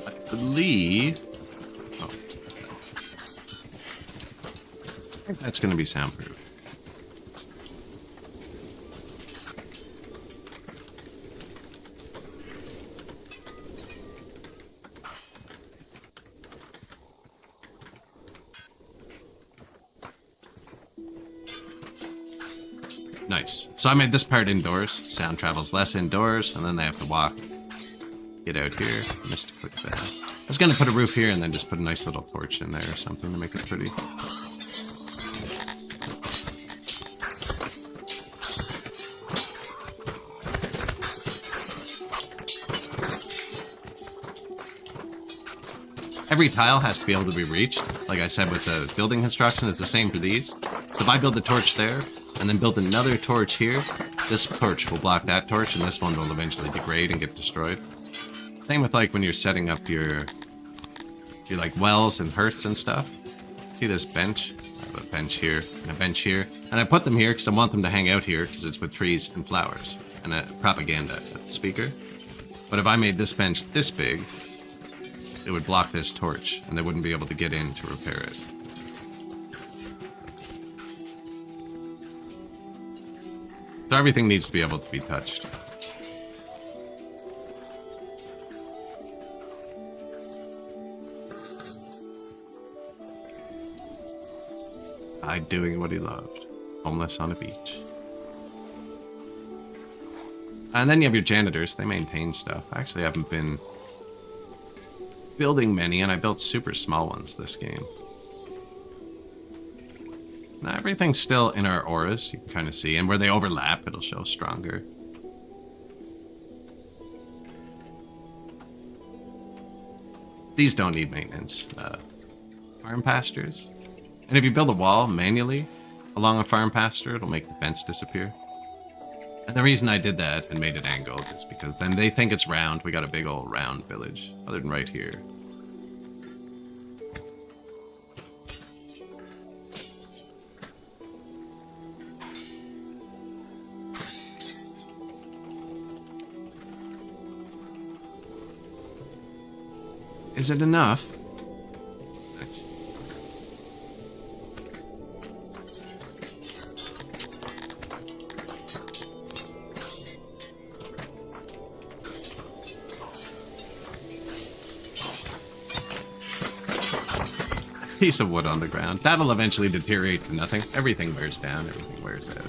I believe... Oh. I think that's going to be soundproof. Nice. So I made this part indoors. Sound travels less indoors, and then they have to walk. Get out here. Missed a quick thing. I was going to put a roof here and then just put a nice little porch in there or something to make it pretty. Every tile has to be able to be reached. Like I said with the building construction, it's the same for these. So if I build the torch there, and then build another torch here, this torch will block that torch, and this one will eventually degrade and get destroyed. Same with like when you're setting up your like wells and hearths and stuff. See this bench? I have a bench here and a bench here. And I put them here because I want them to hang out here because it's with trees and flowers and a propaganda speaker. But if I made this bench this big, it would block this torch and they wouldn't be able to get in to repair it. So everything needs to be able to be touched. Died doing what he loved. Homeless on a beach. And then you have your janitors. They maintain stuff. I actually haven't been building many, and I built super small ones this game. Now, everything's still in our auras, you can kind of see, and where they overlap, it'll show stronger. These don't need maintenance. Farm pastures. And if you build a wall manually along a farm pasture, it'll make the fence disappear. And the reason I did that and made it angled is because then they think it's round. We got a big old round village, other than right here. Is it enough? Nice. Piece of wood on the ground. That'll eventually deteriorate to nothing. Everything wears down, everything wears out.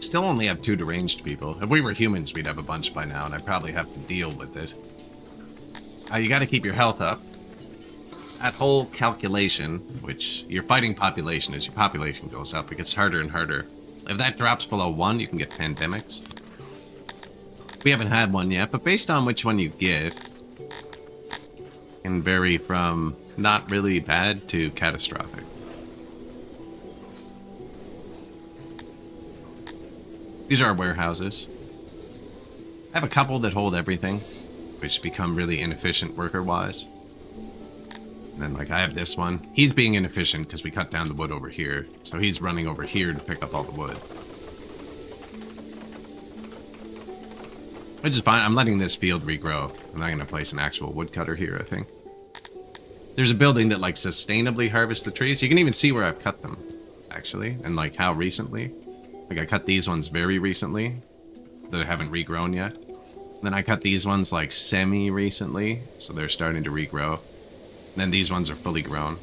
Still only have 2 deranged people. If we were humans, we'd have a bunch by now, and I'd probably have to deal with it. You gotta keep your health up. That whole calculation, which your fighting population, as your population goes up, it gets harder and harder. If that drops below 1, you can get pandemics. We haven't had one yet, but based on which one you get, can vary from not really bad to catastrophic. These are our warehouses. I have a couple that hold everything, which become really inefficient worker-wise. And then, like, I have this one. He's being inefficient because we cut down the wood over here. So he's running over here to pick up all the wood. Which is fine. I'm letting this field regrow. I'm not going to place an actual woodcutter here, I think. There's a building that, like, sustainably harvests the trees. You can even see where I've cut them, actually. And, like, how recently. Like, I cut these ones very recently that haven't regrown yet. Then I cut these ones, like, semi-recently. So they're starting to regrow. And then these ones are fully grown.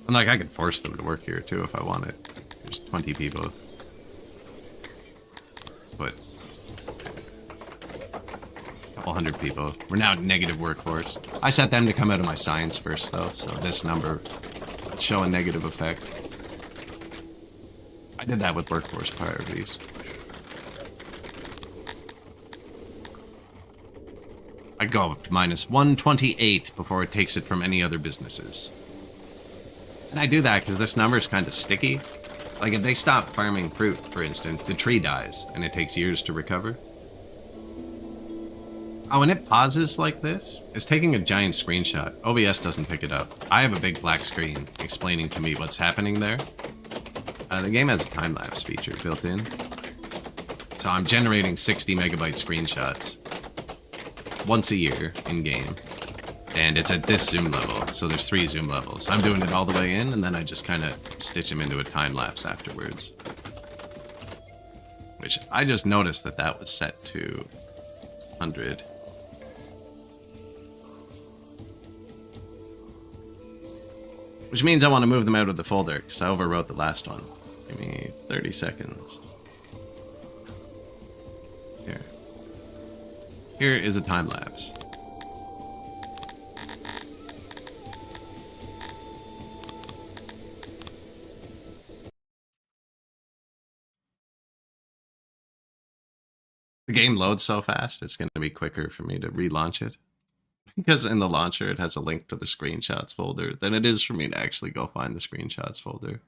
And like, I could force them to work here too if I wanted. There's 20 people. But a couple hundred people. We're now at negative workforce. I set them to come out of my science first though, so this number would show a negative effect. I did that with workforce priorities. I go up to minus 128 before it takes it from any other businesses. And I do that because this number is kind of sticky. Like if they stop farming fruit, for instance, the tree dies and it takes years to recover. Oh, and it pauses like this. It's taking a giant screenshot. OBS doesn't pick it up. I have a big black screen explaining to me what's happening there. The game has a time-lapse feature built in. So I'm generating 60 megabyte screenshots once a year in-game. And it's at this zoom level, so there's 3 zoom levels. I'm doing it all the way in, and then I just kind of stitch them into a time-lapse afterwards. Which, I just noticed that that was set to 100. Which means I want to move them out of the folder, because I overwrote the last one. Give me 30 seconds. Here. Here is a time lapse. The game loads so fast, it's going to be quicker for me to relaunch it. Because in the launcher, it has a link to the screenshots folder than it is for me to actually go find the screenshots folder.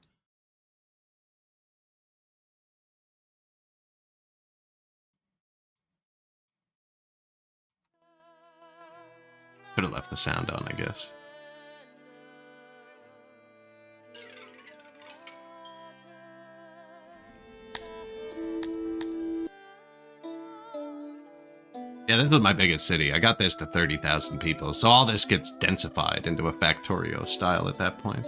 Could have left the sound on, I guess. Yeah, this was my biggest city. I got this to 30,000 people, so all this gets densified into a Factorio style at that point.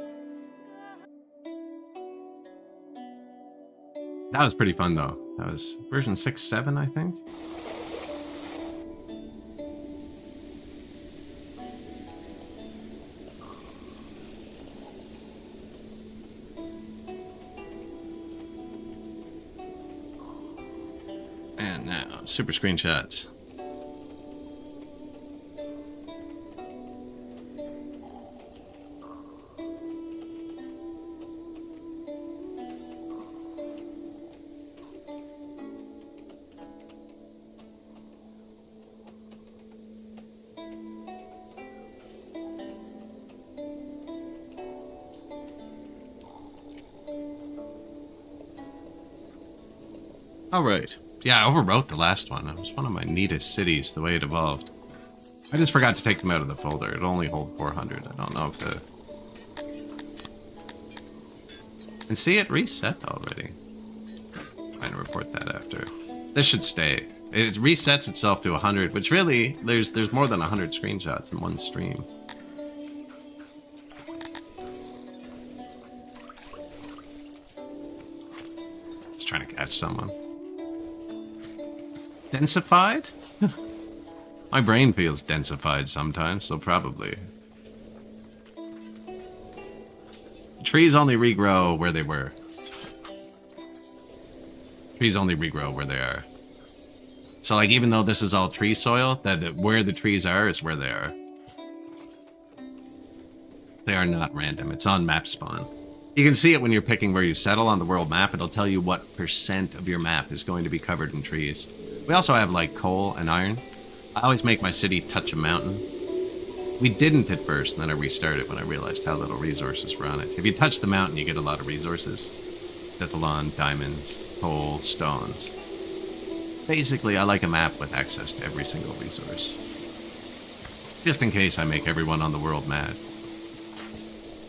That was pretty fun, though. That was version 6.7, I think. And now, super screenshots. All right. Yeah, I overwrote the last one. It was one of my neatest cities, the way it evolved. I just forgot to take them out of the folder. It'll only hold 400. I don't know if the... And see, it reset already. I'm going to report that after. This should stay. It resets itself to 100, which really, there's more than 100 screenshots in one stream. Just trying to catch someone. Densified? My brain feels densified sometimes, so probably. Trees only regrow where they were. Trees only regrow where they are. So, like, even though this is all tree soil, that where the trees are is where they are. They are not random. It's on map spawn. You can see it when you're picking where you settle on the world map. It'll tell you what % of your map is going to be covered in trees. We also have like coal and iron. I always make my city touch a mountain. We didn't at first, and then I restarted when I realized how little resources were on it. If you touch the mountain, you get a lot of resources. Cephalon, diamonds, coal, stones. Basically, I like a map with access to every single resource. Just in case I make everyone on the world mad.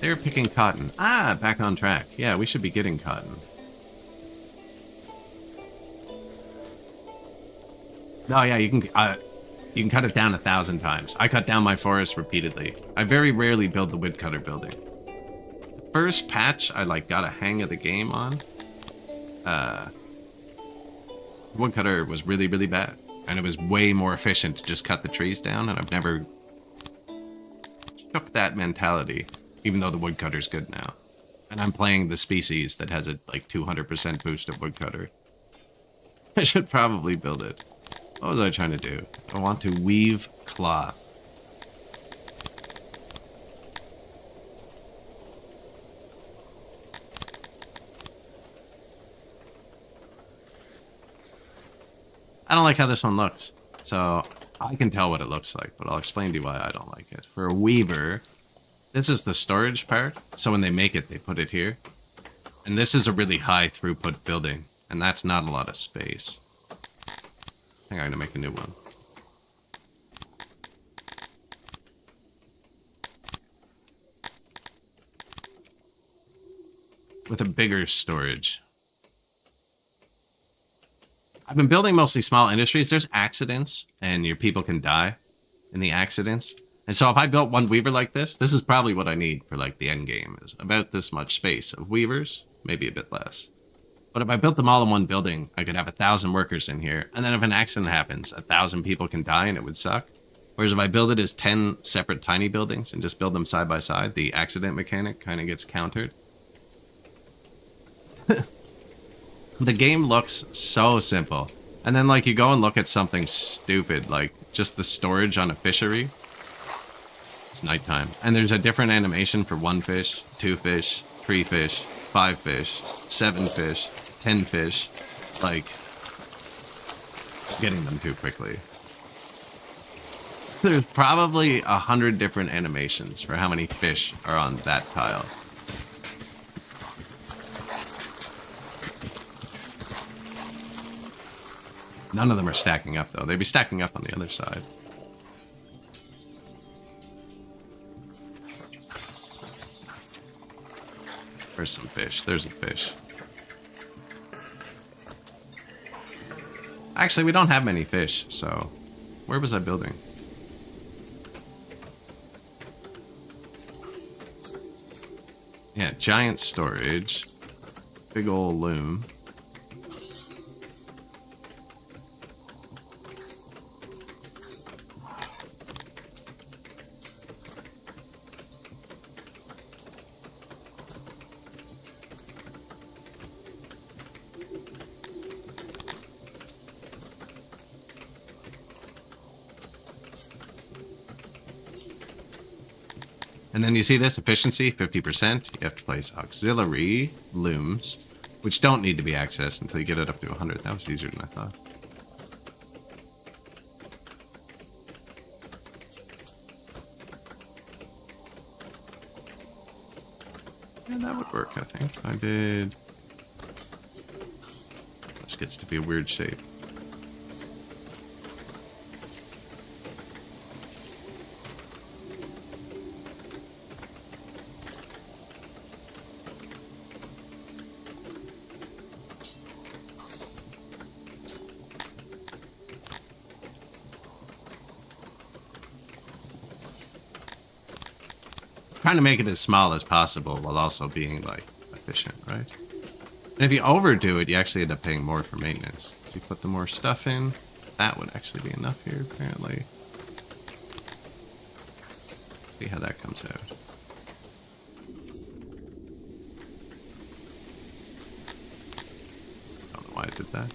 They're picking cotton. Ah, back on track. Yeah, we should be getting cotton. Oh yeah, you can cut it down 1,000 times. I cut down my forest repeatedly. I very rarely build the woodcutter building. The first patch I like got a hang of the game on. Woodcutter was really, really bad. And it was way more efficient to just cut the trees down, and I've never took that mentality, even though the woodcutter's good now. And I'm playing the species that has a like 200% boost of woodcutter. I should probably build it. What was I trying to do? I want to weave cloth. I don't like how this one looks. So I can tell what it looks like, but I'll explain to you why I don't like it. For a weaver, this is the storage part. So when they make it, they put it here. And this is a really high throughput building, and that's not a lot of space. I think I'm gonna make a new one. With a bigger storage. I've been building mostly small industries. There's accidents, and your people can die in the accidents. And so if I built one weaver like this is probably what I need for like the end game, is about this much space of weavers, maybe a bit less. But if I built them all in one building, I could have 1,000 workers in here. And then if an accident happens, 1,000 people can die and it would suck. Whereas if I build it as 10 separate tiny buildings and just build them side by side, the accident mechanic kind of gets countered. The game looks so simple. And then like you go and look at something stupid, like just the storage on a fishery. It's nighttime. And there's a different animation for 1 fish, 2 fish, 3 fish, 5 fish, 7 fish, 10 fish. Like, getting them too quickly. There's probably 100 different animations for how many fish are on that tile. None of them are stacking up, though. They'd be stacking up on the other side. There's some fish. There's a fish. Actually, we don't have many fish, so... Where was I building? Yeah, giant storage. Big ol' loom. And then you see this, efficiency, 50%. You have to place auxiliary looms, which don't need to be accessed until you get it up to 100. That was easier than I thought. Yeah, that would work, I think. I did... This gets to be a weird shape. Trying to make it as small as possible while also being like efficient, right? And if you overdo it, you actually end up paying more for maintenance. So you put the more stuff in, that would actually be enough here, apparently. See how that comes out. Don't know why I did that.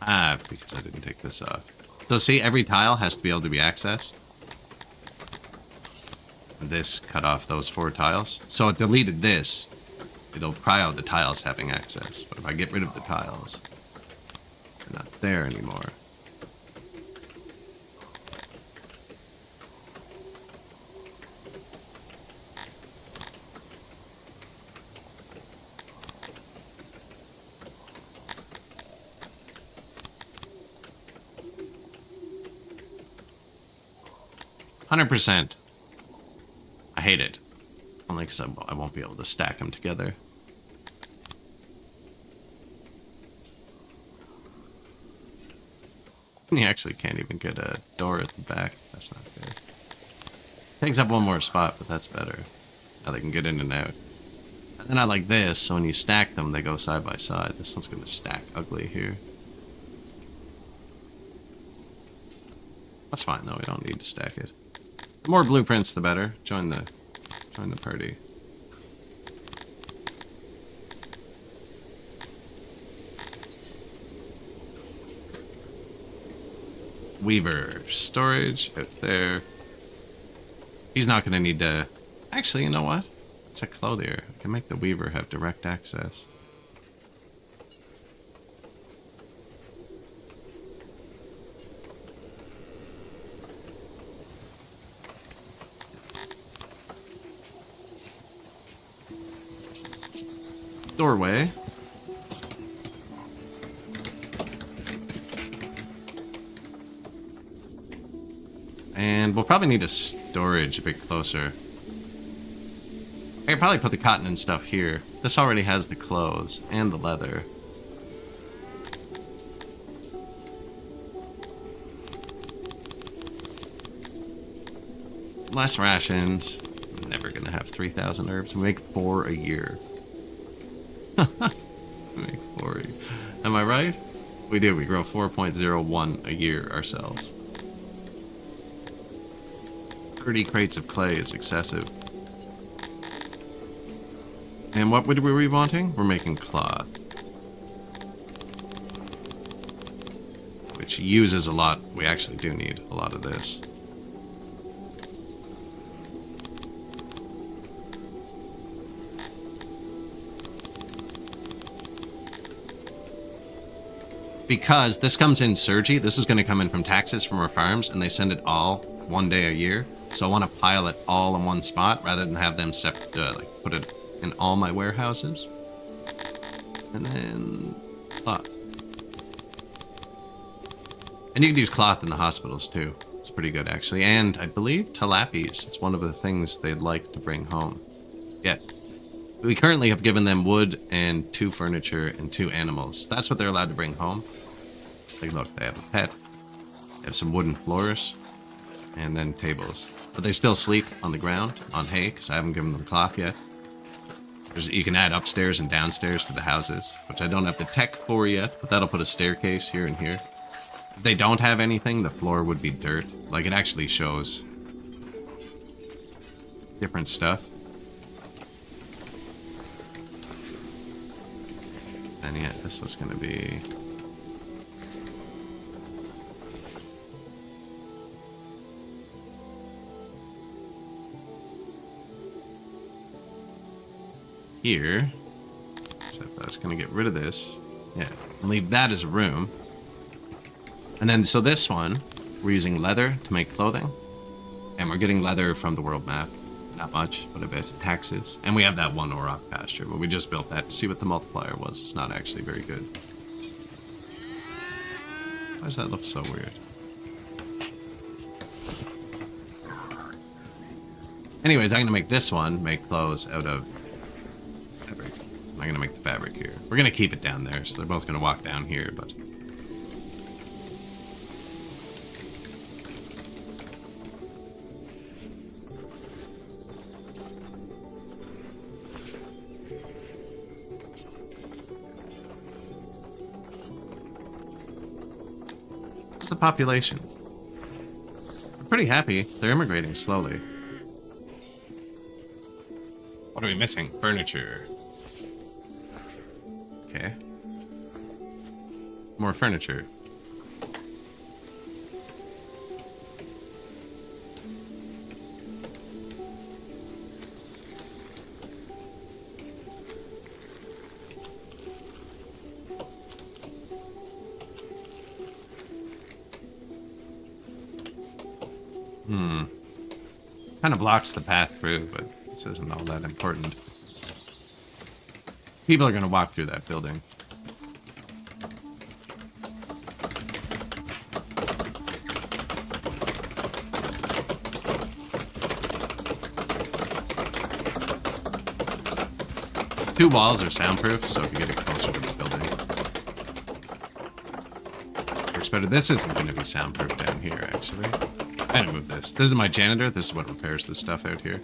Ah, because I didn't take this off. So see, every tile has to be able to be accessed. And this cut off those 4 tiles. So it deleted this. It'll pry out the tiles having access. But if I get rid of the tiles, they're not there anymore. %. I hate it. Only because I won't be able to stack them together. You actually can't even get a door at the back. That's not good. Takes up one more spot, but that's better. Now they can get in and out. And then I like this, so when you stack them, they go side by side. This one's going to stack ugly here. That's fine, though. We don't need to stack it. The more blueprints, the better. Join the party. Weaver. Storage out there. He's not going to need to... Actually, you know what? It's a clothier. I can make the Weaver have direct access. Doorway. And we'll probably need a storage a bit closer. I could probably put the cotton and stuff here. This already has the clothes and the leather. Less rations. I'm never gonna have 3,000 herbs. We make 4 a year. We make 4 a year. Am I right? We do. We grow 4.01 a year ourselves. 30 crates of clay is excessive. And what were we wanting? We're making cloth. Which uses a lot. We actually do need a lot of this. Because this comes in surgy, this is going to come in from taxes from our farms, and they send it all one day a year. So I want to pile it all in one spot rather than have them like put it in all my warehouses. And then cloth. And you can use cloth in the hospitals too. It's pretty good actually. And I believe tilappies. It's one of the things they'd like to bring home. Yeah. We currently have given them wood and 2 furniture and 2 animals. That's what they're allowed to bring home. Like, look, they have a pet. They have some wooden floors. And then tables. But they still sleep on the ground, on hay, because I haven't given them cloth yet. You can add upstairs and downstairs to the houses, which I don't have the tech for yet, but that'll put a staircase here and here. If they don't have anything, the floor would be dirt. Like, it actually shows different stuff. And yeah, this was going to be... here. So if I was going to get rid of this, yeah, and leave that as a room. And then, so this one, we're using leather to make clothing. And we're getting leather from the world map. Not much, but a bit. Taxes. And we have that 1 Auroch pasture, but we just built that to see what the multiplier was. It's not actually very good. Why does that look so weird? Anyways, I'm going to make this one, make clothes out of fabric. I'm going to make the fabric here. We're going to keep it down there, so they're both going to walk down here, but... What's the population? I'm pretty happy. They're immigrating slowly. What are we missing? Furniture. Okay. More furniture. Kind of blocks the path through, but this isn't all that important. People are going to walk through that building. Two walls are soundproof, so if you get it closer to the building. Works better. This isn't going to be soundproof down here, actually. I'm gonna move this. This is my janitor. This is what repairs the stuff out here.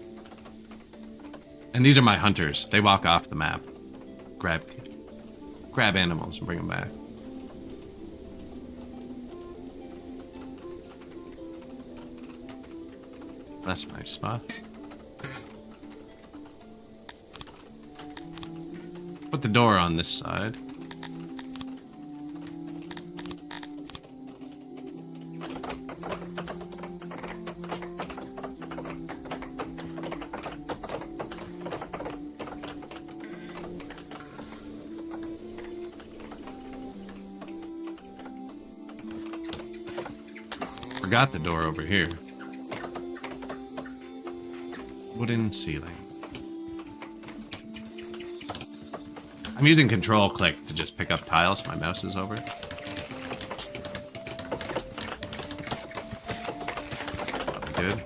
And these are my hunters. They walk off the map. Grab animals and bring them back. That's a nice spot. Put the door on this side. Forgot the door over here. Wooden ceiling. I'm using control click to just pick up tiles. My mouse is over. Good.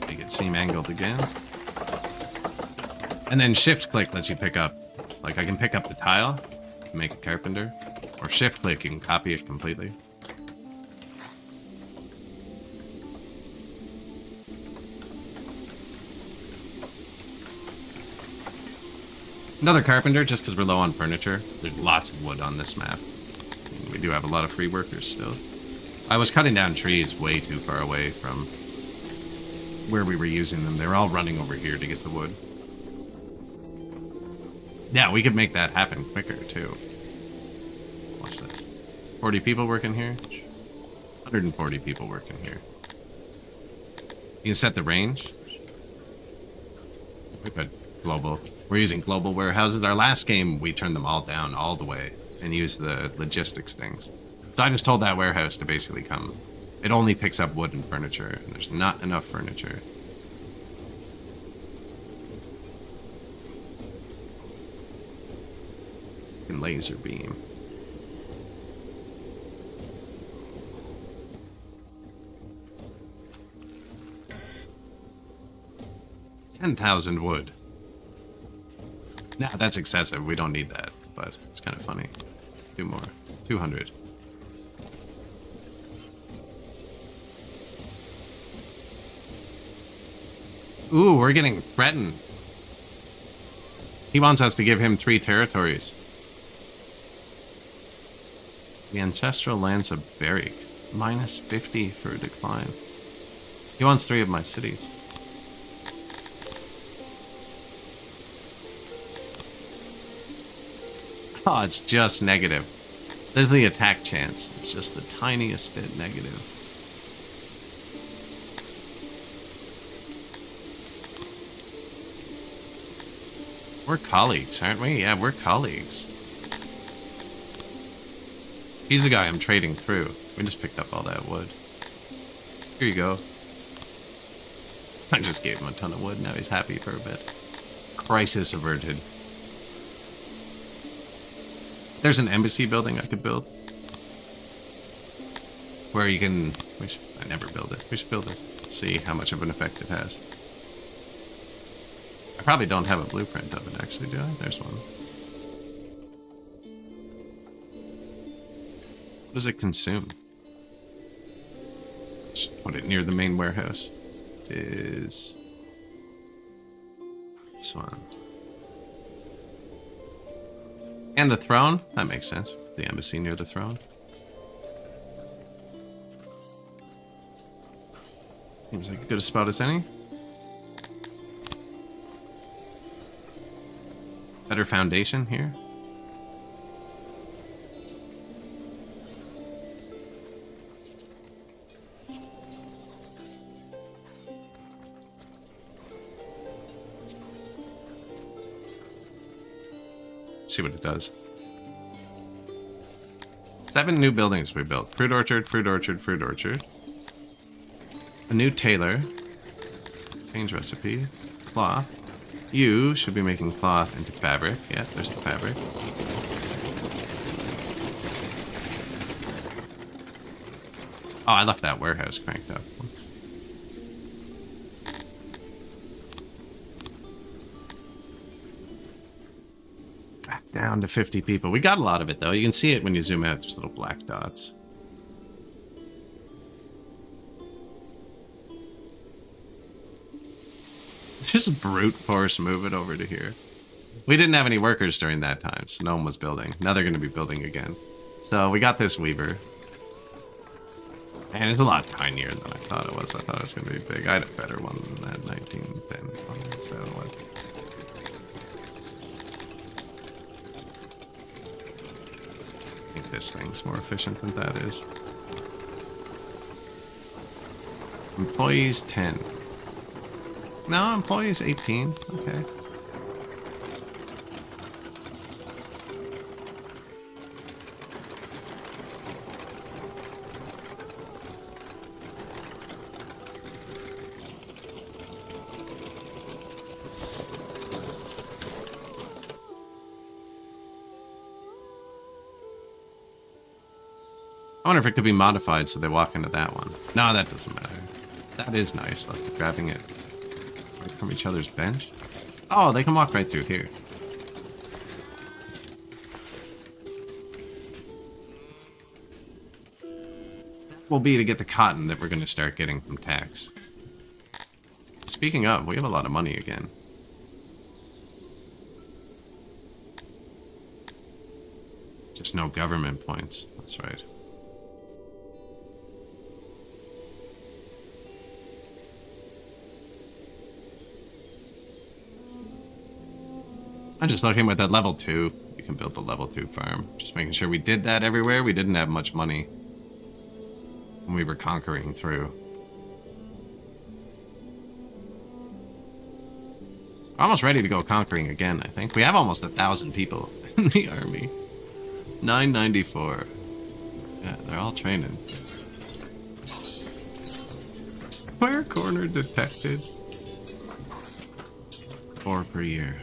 Make it seem angled again. And then shift click lets you pick up. Like I can pick up the tile, make a carpenter, or shift click you can copy it completely. Another carpenter, just because we're low on furniture. There's lots of wood on this map. And we do have a lot of free workers still. I was cutting down trees way too far away from where we were using them. They were all running over here to get the wood. Yeah, we could make that happen quicker, too. Watch this. 40 people working here. 140 people working here. You can set the range. We put global. We're using global warehouses. Our last game, we turned them all down all the way and used the logistics things. So I just told that warehouse to basically come. It only picks up wood and furniture, and there's not enough furniture. And laser beam. $10,000 wood. Nah, that's excessive. We don't need that, but it's kind of funny. Do more. 200. Ooh, we're getting threatened. He wants us to give him 3 territories. The ancestral lands of Berwick. Minus 50 for a decline. He wants 3 of my cities. Oh, it's just negative. This is the attack chance. It's just the tiniest bit negative. We're colleagues, aren't we? Yeah, we're colleagues. He's the guy I'm trading through. We just picked up all that wood. Here you go. I just gave him a ton of wood. Now he's happy for a bit. Crisis averted. There's an embassy building I could build. Where you can... I never build it. We should build it. See how much of an effect it has. I probably don't have a blueprint of it, actually, do I? There's one. What does it consume? Just put it near the main warehouse. Is... this one. And the throne? That makes sense. The embassy near the throne. Seems like a good a spot as any. Better foundation here. See what it does. 7 new buildings we built. Fruit orchard, fruit orchard, fruit orchard. A new tailor. Change recipe. Cloth. You should be making cloth into fabric. Yeah, there's the fabric. Oh, I left that warehouse cranked up. Back down to 50 people. We got a lot of it, though. You can see it when you zoom out. There's little black dots. Just brute force move it over to here. We didn't have any workers during that time, so no one was building. Now they're going to be building again. So we got this weaver. And it's a lot tinier than I thought it was. I thought it was going to be big. I had a better one than that, 1910. So what? I think this thing's more efficient than that is. Employees 10. No, employees 18. Okay. I wonder if it could be modified so they walk into that one. No, that doesn't matter. That is nice, like grabbing it right from each other's bench. Oh, they can walk right through here. That will be to get the cotton that we're going to start getting from tax. Speaking of, we have a lot of money again. Just no government points. That's right. I'm just looking with that level 2. You can build the level 2 farm. Just making sure we did that everywhere. We didn't have much money when we were conquering through. We're almost ready to go conquering again, I think. We have almost 1,000 people in the army. 994. Yeah, they're all training. Square corner detected. 4 per year.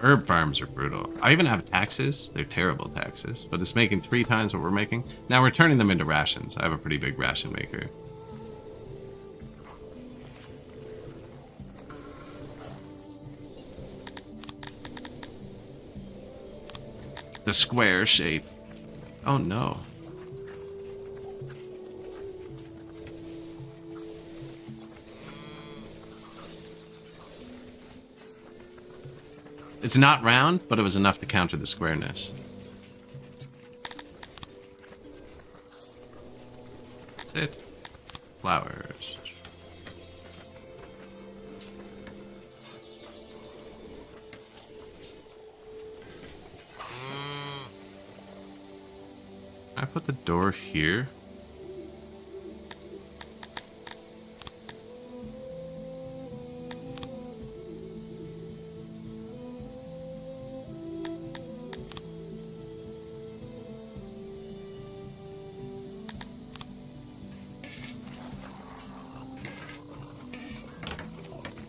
Herb farms are brutal. I even have taxes. They're terrible taxes, but it's making 3 times what we're making. Now we're turning them into rations. I have a pretty big ration maker. The square shape. Oh no. It's not round, but it was enough to counter the squareness. That's it. Flowers. I put the door here.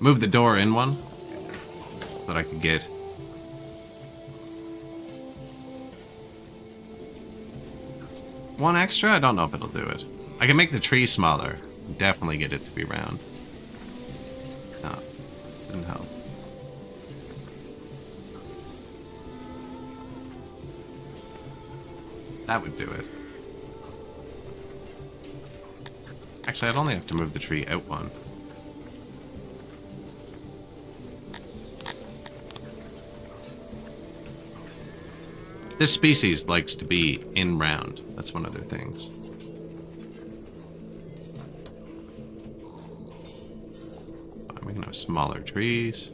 Move the door in one so that I could get one extra. I don't know if it'll do it. I can make the tree smaller. Definitely get it to be round. No, didn't help. That would do it. Actually, I'd only have to move the tree out one. This species likes to be in round. That's one of their things. We can have smaller trees.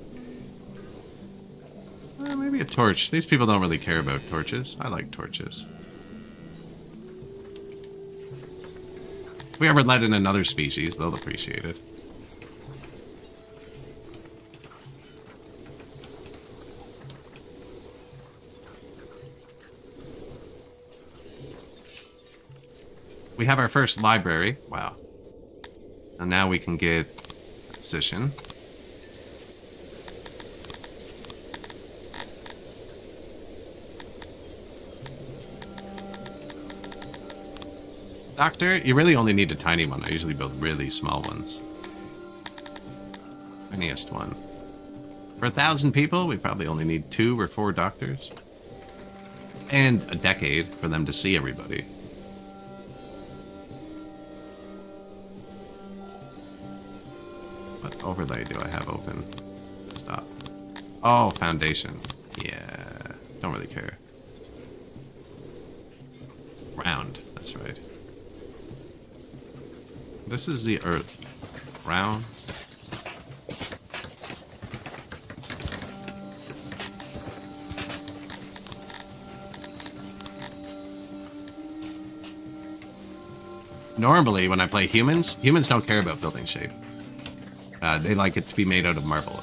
Maybe a torch. These people don't really care about torches. I like torches. If we ever let in another species, they'll appreciate it. We have our first library. Wow. And now we can get position. Doctor, you really only need a tiny one. I usually build really small ones. Tiniest one. For 1,000 people, we probably only need 2 or 4 doctors. And a decade for them to see everybody. What overlay do I have open? Stop. Oh, foundation. Yeah, don't really care. Round, that's right. This is the Earth. Round. Normally, when I play humans don't care about building shape. They like it to be made out of marble.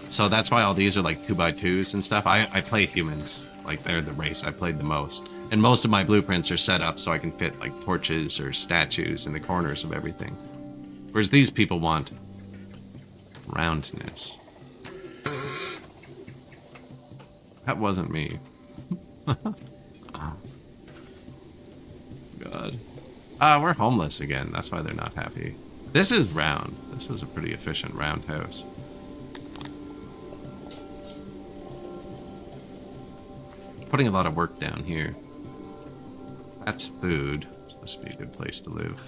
So that's why all these are like 2x2s and stuff. I play humans. Like, they're the race I played the most. And most of my blueprints are set up so I can fit, like, torches or statues in the corners of everything. Whereas these people want roundness. That wasn't me. God. We're homeless again. That's why they're not happy. This is round. This is a pretty efficient round house. Putting a lot of work down here. That's food. So this would be a good place to live.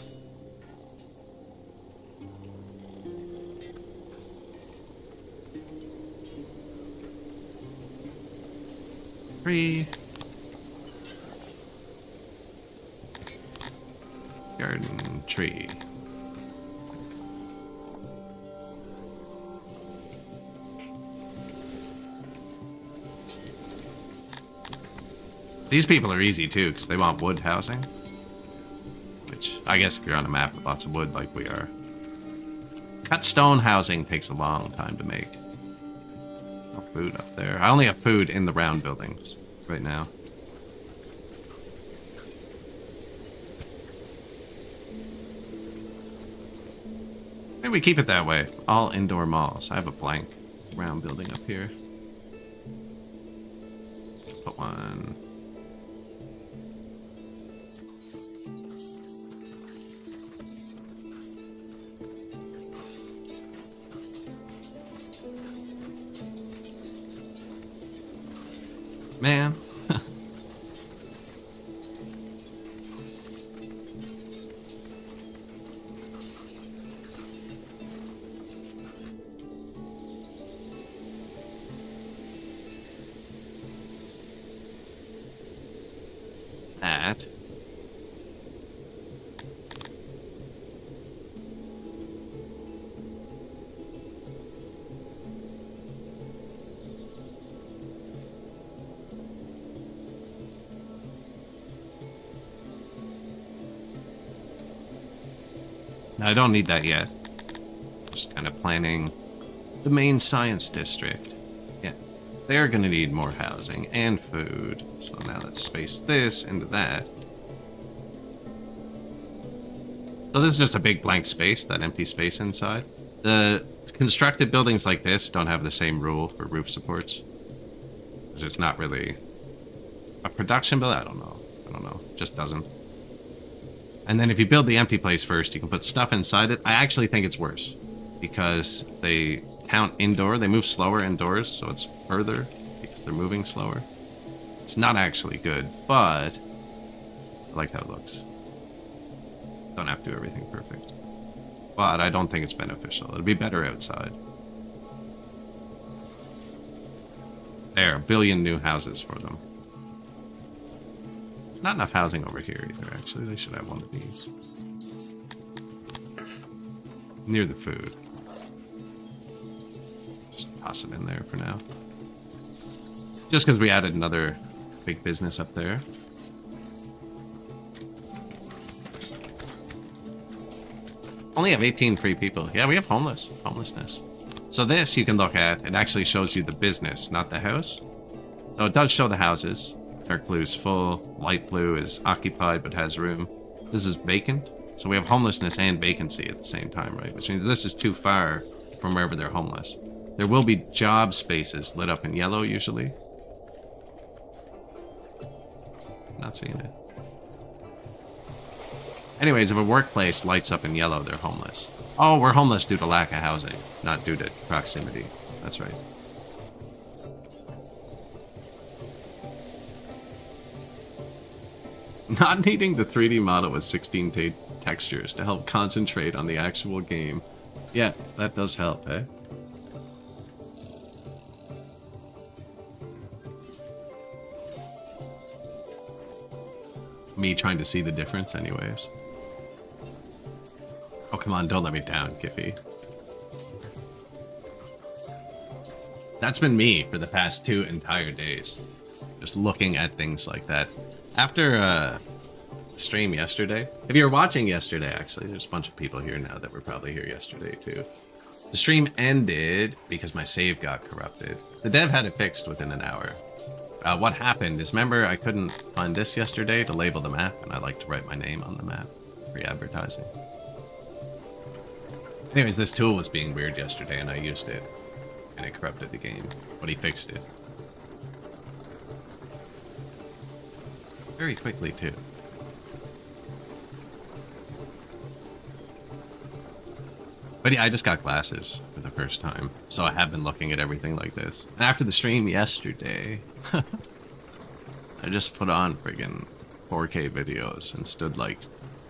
Tree. Garden tree. These people are easy too, because they want wood housing. Which, I guess if you're on a map with lots of wood like we are. Cut stone housing takes a long time to make. No food up there. I only have food in the round buildings right now. Maybe we keep it that way. All indoor malls. I have a blank round building up here. Put one. Man. That. No, I don't need that yet. Just kind of planning the main science district. Yeah, they're gonna need more housing and food. So now let's space this into that. So this is just a big blank space, that empty space inside. The constructed buildings like this don't have the same rule for roof supports. Because it's not really a production build. I don't know. Just doesn't. And then if you build the empty place first, you can put stuff inside it. I actually think it's worse because they count indoor. They move slower indoors, so it's further because they're moving slower. It's not actually good, but I like how it looks. Don't have to do everything perfect. But I don't think it's beneficial. It'd be better outside. There, 1 billion new houses for them. Not enough housing over here either, actually. They should have one of these. Near the food. Just toss it in there for now. Just because we added another big business up there. Only have 18 free people. Yeah, we have homelessness. So this you can look at. It actually shows you the business, not the house. So it does show the houses. Dark blue is full, light blue is occupied but has room. This is vacant. So we have homelessness and vacancy at the same time, right? Which means this is too far from wherever they're homeless. There will be job spaces lit up in yellow usually. Not seeing it. Anyways, if a workplace lights up in yellow, they're homeless. Oh, we're homeless due to lack of housing, not due to proximity. That's right. Not needing the 3D model with 16 textures to help concentrate on the actual game. Yeah, that does help, eh? Me trying to see the difference anyways. Oh, come on, don't let me down, Kiffy. That's been me for the past 2 entire days. Just looking at things like that. After stream yesterday, if you were watching yesterday, actually, there's a bunch of people here now that were probably here yesterday too. The stream ended because my save got corrupted. The dev had it fixed within an hour. What happened is, remember, I couldn't find this yesterday to label the map, and I like to write my name on the map. Free advertising. Anyways, this tool was being weird yesterday, and I used it, and it corrupted the game, but he fixed it. Very quickly, too. But yeah, I just got glasses for the first time, so I have been looking at everything like this. And after the stream yesterday, I just put on friggin' 4K videos and stood like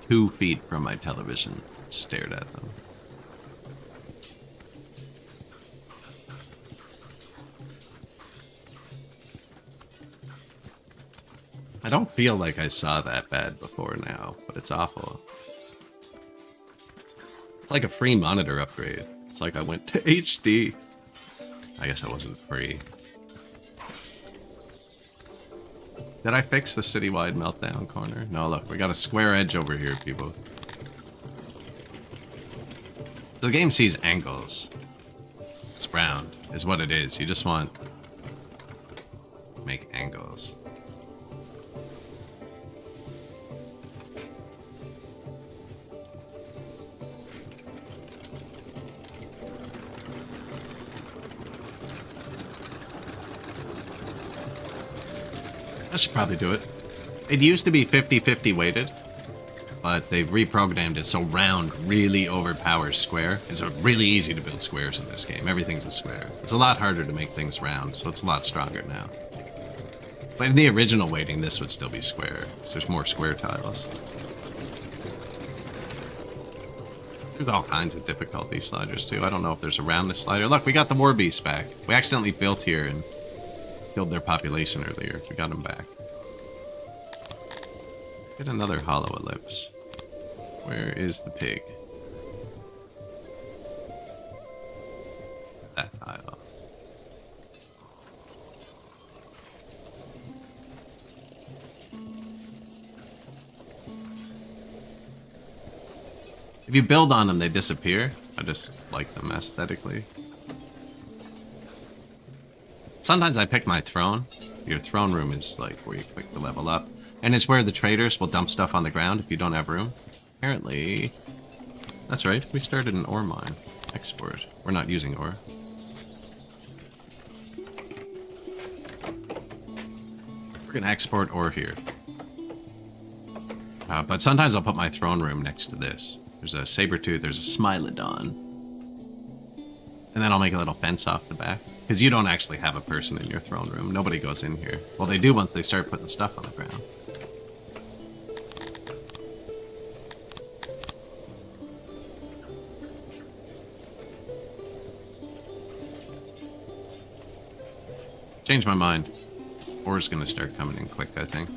2 feet from my television, stared at them. I don't feel like I saw that bad before now, but it's awful. It's like a free monitor upgrade. It's like I went to HD. I guess I wasn't free. Did I fix the citywide meltdown corner? No, look, we got a square edge over here, people. The game sees angles. It's round, is what it is. You just want to make angles. I should probably do it. It used to be 50-50 weighted, but they've reprogrammed it so round really overpowers square. It's really easy to build squares in this game. Everything's a square. It's a lot harder to make things round, so it's a lot stronger now. But in the original weighting, this would still be square, so there's more square tiles. There's all kinds of difficulty sliders too. I don't know if there's a roundness slider. Look, we got the war beasts back. We accidentally built here and killed their population earlier. We got them back. Get another hollow ellipse. Where is the pig? That tile. If you build on them, they disappear. I just like them aesthetically. Sometimes I pick my throne. Your throne room is like where you click the level up. And it's where the traders will dump stuff on the ground if you don't have room. Apparently, that's right. We started an ore mine. Export. We're not using ore. We're gonna export ore here. But sometimes I'll put my throne room next to this. There's a saber-tooth, there's a smilodon. And then I'll make a little fence off the back. Because you don't actually have a person in your throne room. Nobody goes in here. Well, they do once they start putting stuff on the ground. Changed my mind. Ore's gonna start coming in quick, I think.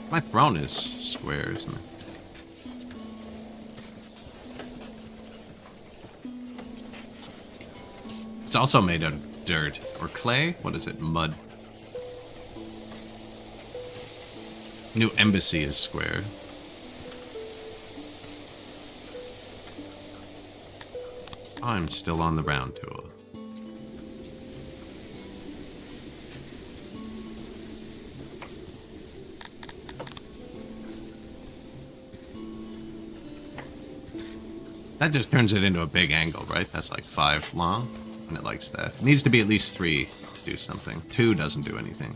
My throne is square, isn't it? It's also made out of dirt. Or clay? What is it? Mud. New embassy is square. I'm still on the round tool. That just turns it into a big angle, right? That's like 5 long, and it likes that. It needs to be at least 3 to do something. 2 doesn't do anything.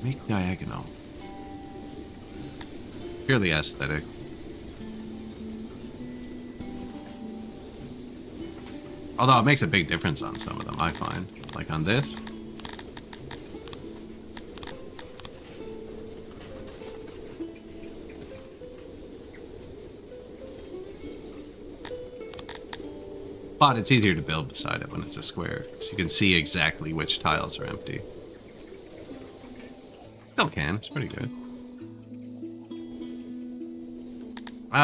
Make diagonal. Purely aesthetic. Although it makes a big difference on some of them, I find. Like on this. But it's easier to build beside it when it's a square, so you can see exactly which tiles are empty. Still can, it's pretty good.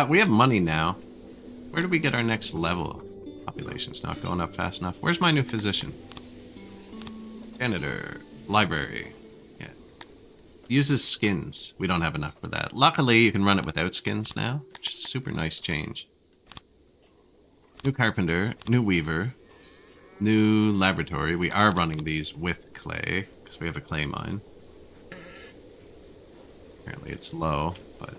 We have money now. Where do we get our next level? Population's not going up fast enough. Where's my new physician? Janitor. Library. Yeah. Uses skins. We don't have enough for that. Luckily, you can run it without skins now, which is a super nice change. New carpenter, new weaver, new laboratory. We are running these with clay, because we have a clay mine. Apparently it's low, but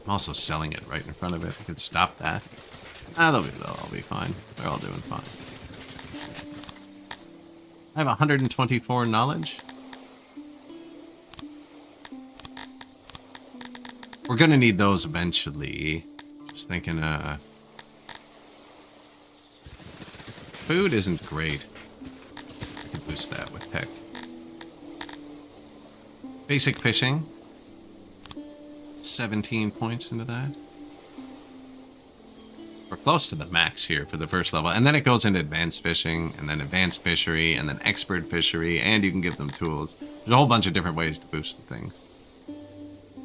I'm also selling it right in front of it. I could stop that. They'll all be fine. They're all doing fine. I have 124 knowledge. We're gonna need those eventually. Just thinking, food isn't great. I could boost that with tech. Basic fishing. 17 points into that. We're close to the max here for the first level. And then it goes into advanced fishing, and then advanced fishery, and then expert fishery, and you can give them tools. There's a whole bunch of different ways to boost the things.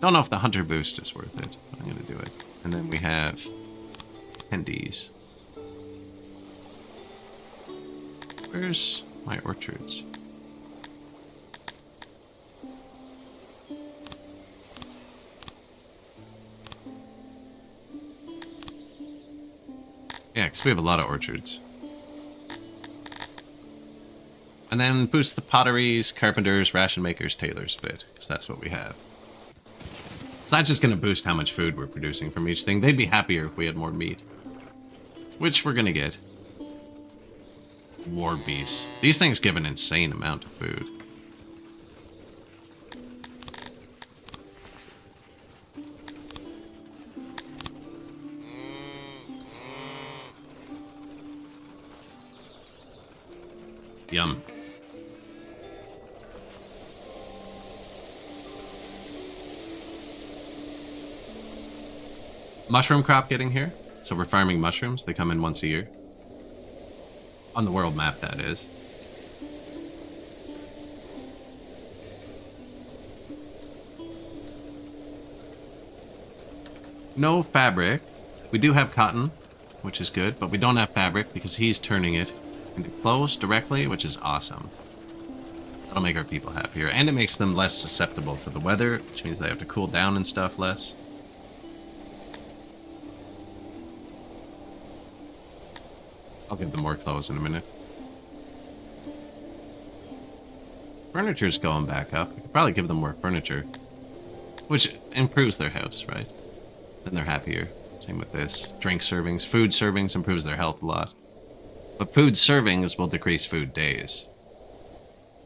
Don't know if the hunter boost is worth it, but I'm going to do it. And then we have attendees. Where's my orchards? Yeah, because we have a lot of orchards. And then boost the potteries, carpenters, ration makers, tailors a bit, because that's what we have. So that's just going to boost how much food we're producing from each thing. They'd be happier if we had more meat. Which we're going to get. War beasts. These things give an insane amount of food. Yum. Mushroom crop getting here. So we're farming mushrooms. They come in once a year. On the world map, that is. No fabric. We do have cotton, which is good, but we don't have fabric because he's turning it into clothes directly, which is awesome. That'll make our people happier, and it makes them less susceptible to the weather, which means they have to cool down and stuff less. I'll give them more clothes in a minute. Furniture's going back up. I could probably give them more furniture, which improves their house, right? Then they're happier. Same with this. Drink servings, food servings improves their health a lot. But food servings will decrease food days.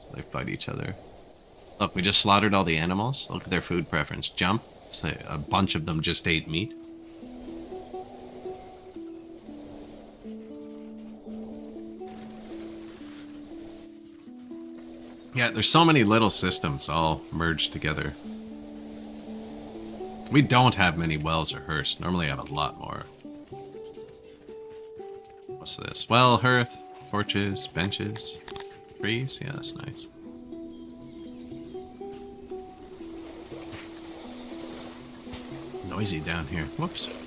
So they fight each other. Look, we just slaughtered all the animals. Look at their food preference. Jump. So a bunch of them just ate meat. Yeah, there's so many little systems all merged together. We don't have many wells or hearths. Normally I have a lot more. What's this? Well, hearth, torches, benches, trees. Yeah, that's nice. Noisy down here. Whoops.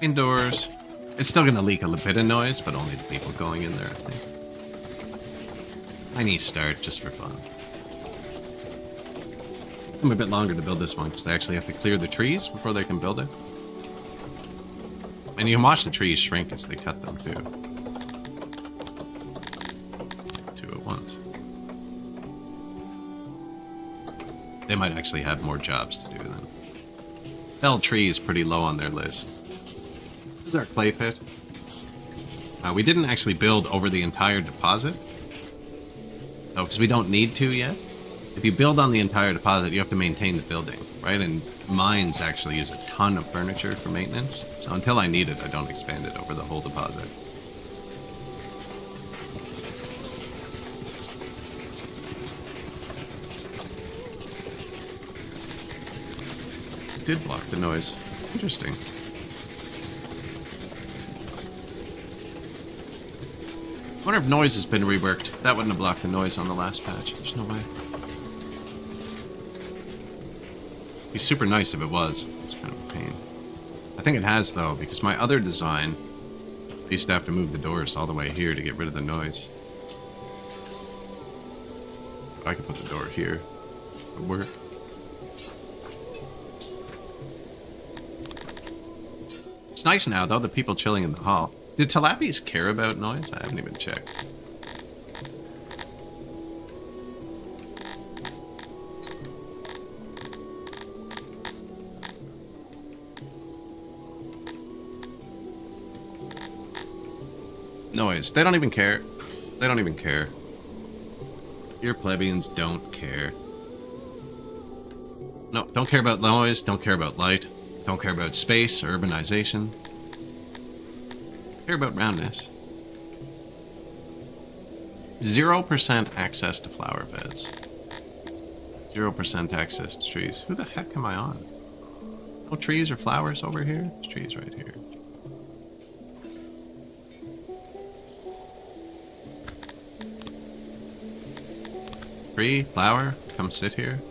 Indoors. It's still going to leak a bit of noise, but only the people going in there, I think. Tiny start, just for fun. Took a bit longer to build this one, because they actually have to clear the trees before they can build it. And you can watch the trees shrink as they cut them, too. Two at once. They might actually have more jobs to do then. Fell tree is pretty low on their list. This is our clay pit. We didn't actually build over the entire deposit. No, because we don't need to yet. If you build on the entire deposit, you have to maintain the building, right? And mines actually use a ton of furniture for maintenance. So until I need it, I don't expand it over the whole deposit. It did block the noise. Interesting. I wonder if noise has been reworked. That wouldn't have blocked the noise on the last patch. There's no way. It'd be super nice if it was. It's kind of a pain. I think it has, though, because my other design, I used to have to move the doors all the way here to get rid of the noise. I could put the door here. It would work. It's nice now, though, the people chilling in the hall. Did tilapies care about noise? I haven't even checked. Noise. They don't even care. They don't even care. Your plebeians don't care. No, don't care about noise, don't care about light, don't care about space or urbanization. Care about roundness. 0% access to flower beds. 0% access to trees. Who the heck am I on? No trees or flowers over here? There's trees right here. Tree, flower, come sit here.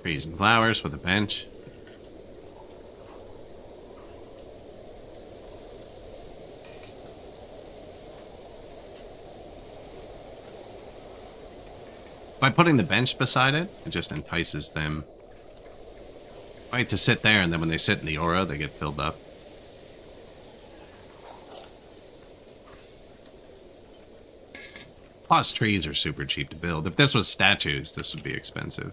Trees and flowers with a bench. By putting the bench beside it, it just entices them, right, to sit there, and then when they sit in the aura, they get filled up. Plus, trees are super cheap to build. If this was statues, this would be expensive.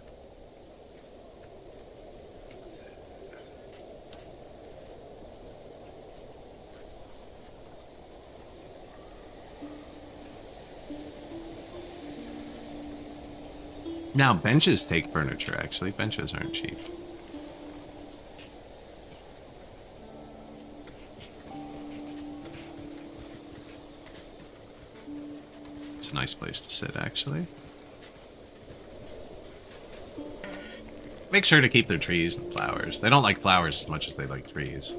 Now, benches take furniture, actually. Benches aren't cheap. It's a nice place to sit, actually. Make sure to keep their trees and flowers. They don't like flowers as much as they like trees.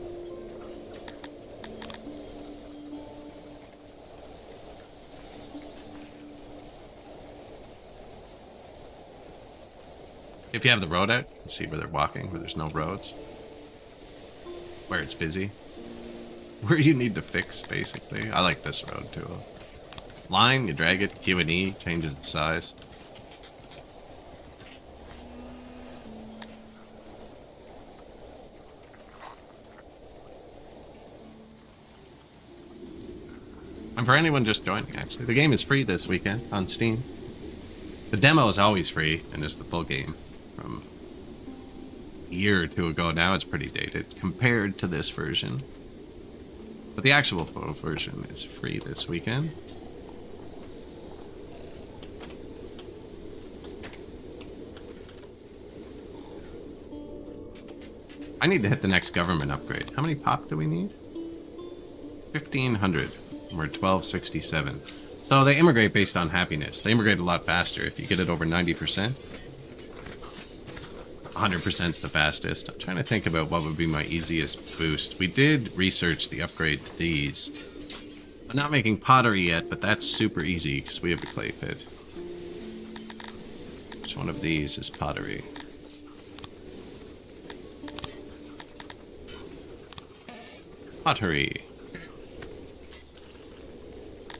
If you have the road out, you can see where they're walking, where there's no roads. Where it's busy. Where you need to fix, basically. I like this road, too. Line, you drag it, Q and E, changes the size. And for anyone just joining, actually, the game is free this weekend on Steam. The demo is always free, and it's the full game. From a year or two ago now, it's pretty dated compared to this version. But the actual full version is free this weekend. I need to hit the next government upgrade. How many pop do we need? 1,500. We're at 1267. So they immigrate based on happiness. They immigrate a lot faster if you get it over 90%. 100%'s the fastest. I'm trying to think about what would be my easiest boost. We did research the upgrade to these. I'm not making pottery yet, but that's super easy because we have the clay pit. Which one of these is pottery? Pottery.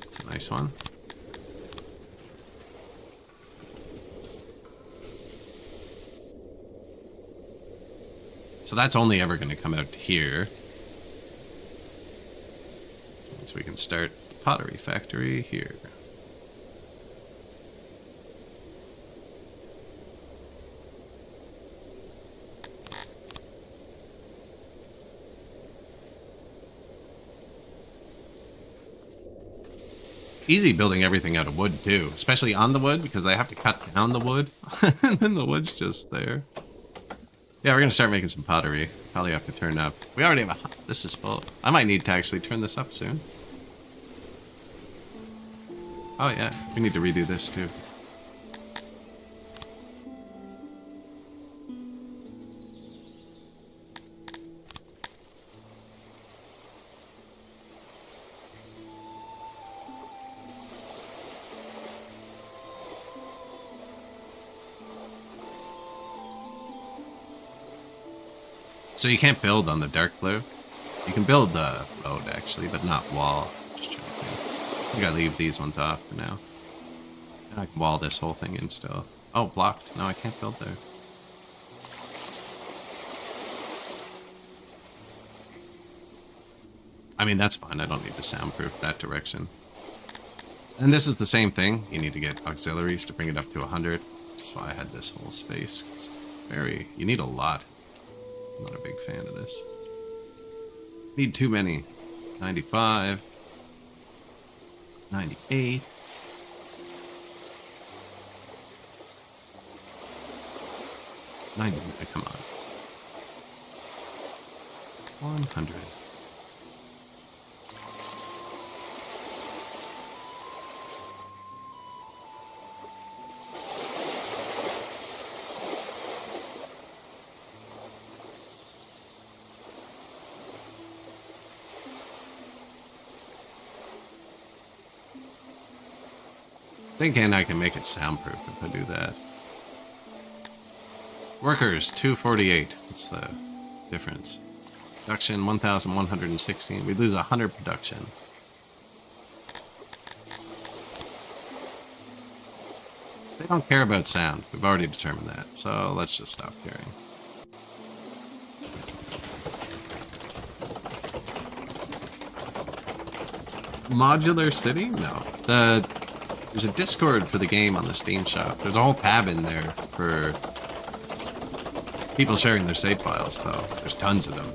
That's a nice one. So that's only ever going to come out here. So we can start the pottery factory here. Easy building everything out of wood too, especially on the wood because I have to cut down the wood and then the wood's just there. Yeah, we're gonna start making some pottery. Probably have to turn up. We already have a... This is full. I might need to actually turn this up soon. Oh yeah, we need to redo this too. So you can't build on the dark blue. You can build the road actually, but not wall. Just trying to think. I think I leave these ones off for now. And I can wall this whole thing in still. Oh, blocked. No, I can't build there. I mean, that's fine. I don't need to soundproof that direction. And this is the same thing. You need to get auxiliaries to bring it up to 100. Which is why I had this whole space. It's very... You need a lot. I'm not a big fan of this. Need too many. 95. 98. Come on. 100. Thinking I can make it soundproof if I do that. Workers, 248. What's the difference? Production, 1,116. We lose 100 production. They don't care about sound. We've already determined that. So let's just stop caring. Modular City? No. There's a Discord for the game on the Steam shop. There's a whole tab in there for people sharing their save files, though. There's tons of them.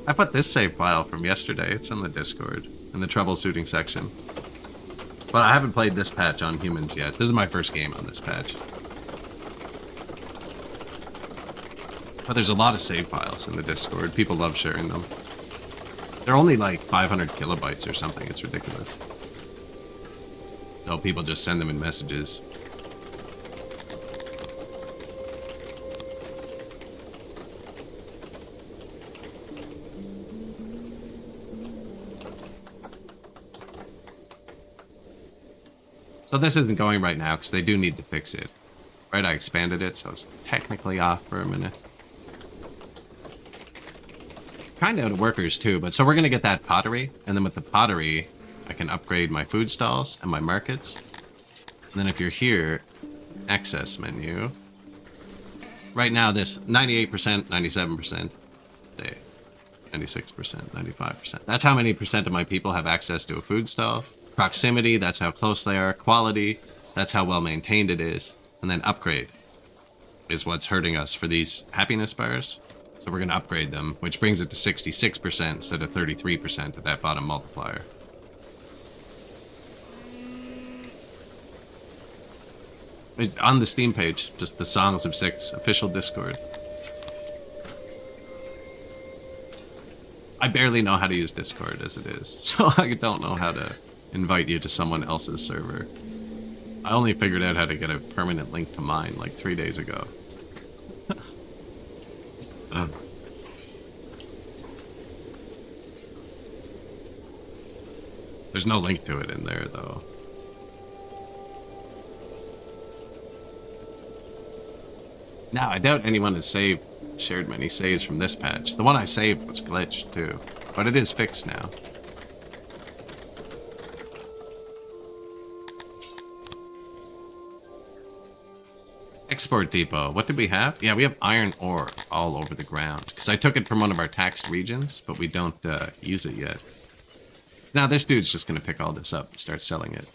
I put this save file from yesterday. It's in the Discord, in the troubleshooting section. But I haven't played this patch on humans yet. This is my first game on this patch. But there's a lot of save files in the Discord. People love sharing them. They're only like 500 kilobytes or something. It's ridiculous. So people just send them in messages. So this isn't going right now because they do need to fix it. Right, I expanded it, so it's technically off for a minute. Kind of out of workers too, but so we're going to get that pottery, and then with the pottery, I can upgrade my food stalls and my markets. And then if you're here, access menu. Right now this 98%, 97%, stay. 96%, 95%. That's how many percent of my people have access to a food stall. Proximity, that's how close they are. Quality, that's how well maintained it is. And then upgrade is what's hurting us for these happiness bars. So we're going to upgrade them, which brings it to 66% instead of 33% at that bottom multiplier. It's on the Steam page, just the Songs of Six official Discord. I barely know how to use Discord as it is, so I don't know how to invite you to someone else's server. I only figured out how to get a permanent link to mine like 3 days ago. There's no link to it in there, though. Now, I doubt anyone has shared many saves from this patch. The one I saved was glitched, too. But it is fixed now. Export depot. What did we have? Yeah, we have iron ore all over the ground. Because I took it from one of our taxed regions, but we don't use it yet. Now this dude's just going to pick all this up and start selling it.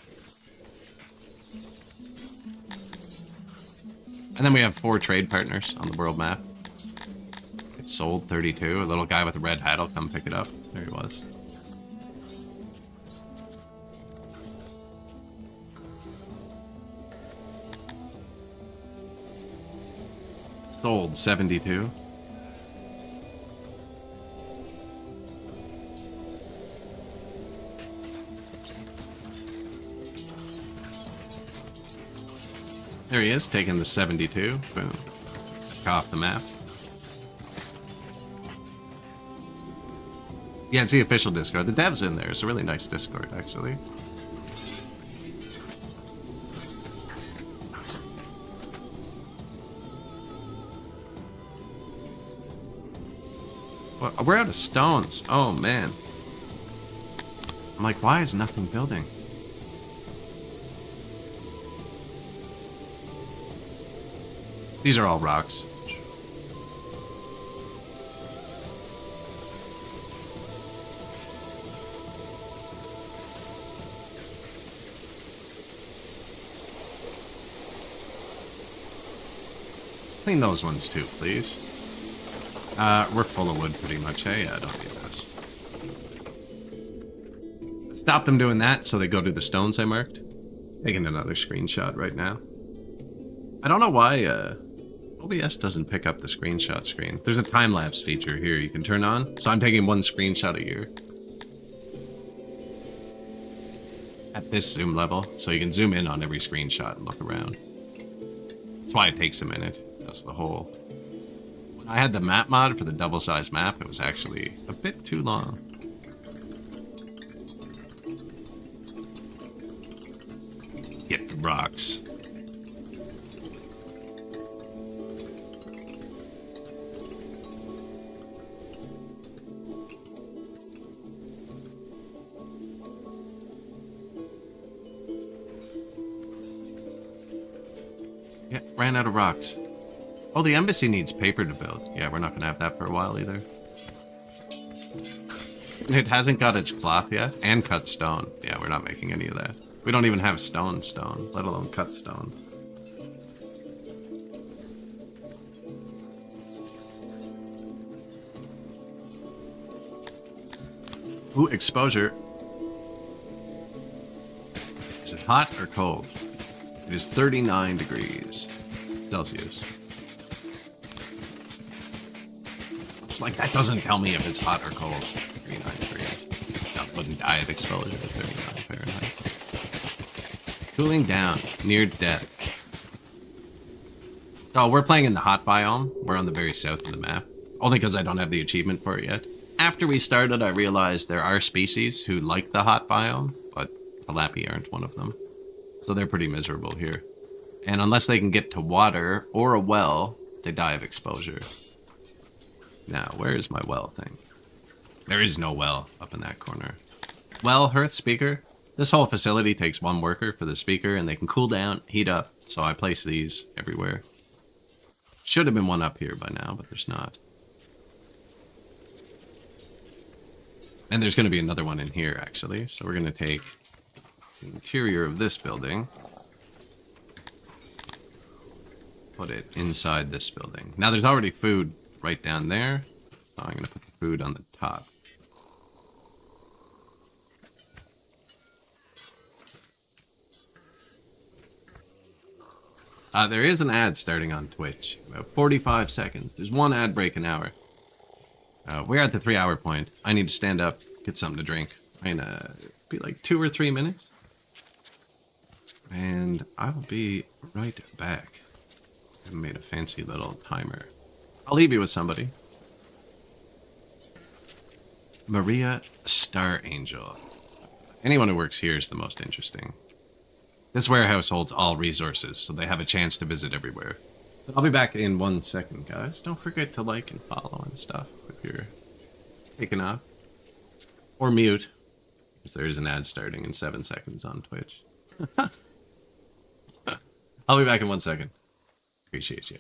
And then we have 4 trade partners on the world map. It sold 32. A little guy with a red hat will come pick it up. There he was. Sold 72. There he is, taking the 72. Boom. Off the map. Yeah, it's the official Discord. The dev's in there. It's a really nice Discord, actually. Well, we're out of stones. Oh, man. I'm like, why is nothing building? These are all rocks. Clean those ones too, please. We're full of wood pretty much. Hey, yeah, don't need this. Stop them doing that so they go to the stones I marked. Taking another screenshot right now. I don't know why OBS doesn't pick up the screenshot screen. There's a time-lapse feature here you can turn on. So I'm taking 1 screenshot a year. At this zoom level. So you can zoom in on every screenshot and look around. That's why it takes a minute. That's the whole... When I had the map mod for the double-sized map, it was actually a bit too long. Get the rocks. Yeah, ran out of rocks. Oh, the embassy needs paper to build. Yeah, we're not going to have that for a while either. It hasn't got its cloth yet. And cut stone. Yeah, we're not making any of that. We don't even have stone, let alone cut stone. Ooh, exposure. Is it hot or cold? It is 39 degrees Celsius. It's like, that doesn't tell me if it's hot or cold. 39 degrees. I wouldn't die of exposure at 39 Fahrenheit. Cooling down. Near death. So we're playing in the hot biome. We're on the very south of the map. Only because I don't have the achievement for it yet. After we started, I realized there are species who like the hot biome, but Talapi aren't one of them. So they're pretty miserable here. And unless they can get to water or a well, they die of exposure. Now, where is my well thing? There is no well up in that corner. Well, hearth speaker. This whole facility takes 1 worker for the speaker, and they can cool down, heat up. So I place these everywhere. Should have been one up here by now, but there's not. And there's going to be another one in here, actually. So we're going to take the interior of this building. Put it inside this building. Now, there's already food right down there. So I'm going to put the food on the top. There is an ad starting on Twitch. About 45 seconds. There's 1 ad break an hour. We're at the 3-hour point. I need to stand up, get something to drink. I'm gonna be like 2 or 3 minutes. And I will be right back. I made a fancy little timer. I'll leave you with somebody. Maria Star Angel. Anyone who works here is the most interesting. This warehouse holds all resources, so they have a chance to visit everywhere. I'll be back in 1 second, guys. Don't forget to like and follow and stuff if you're taking off. Or mute, because there is an ad starting in 7 seconds on Twitch. I'll be back in 1 second. Appreciate you.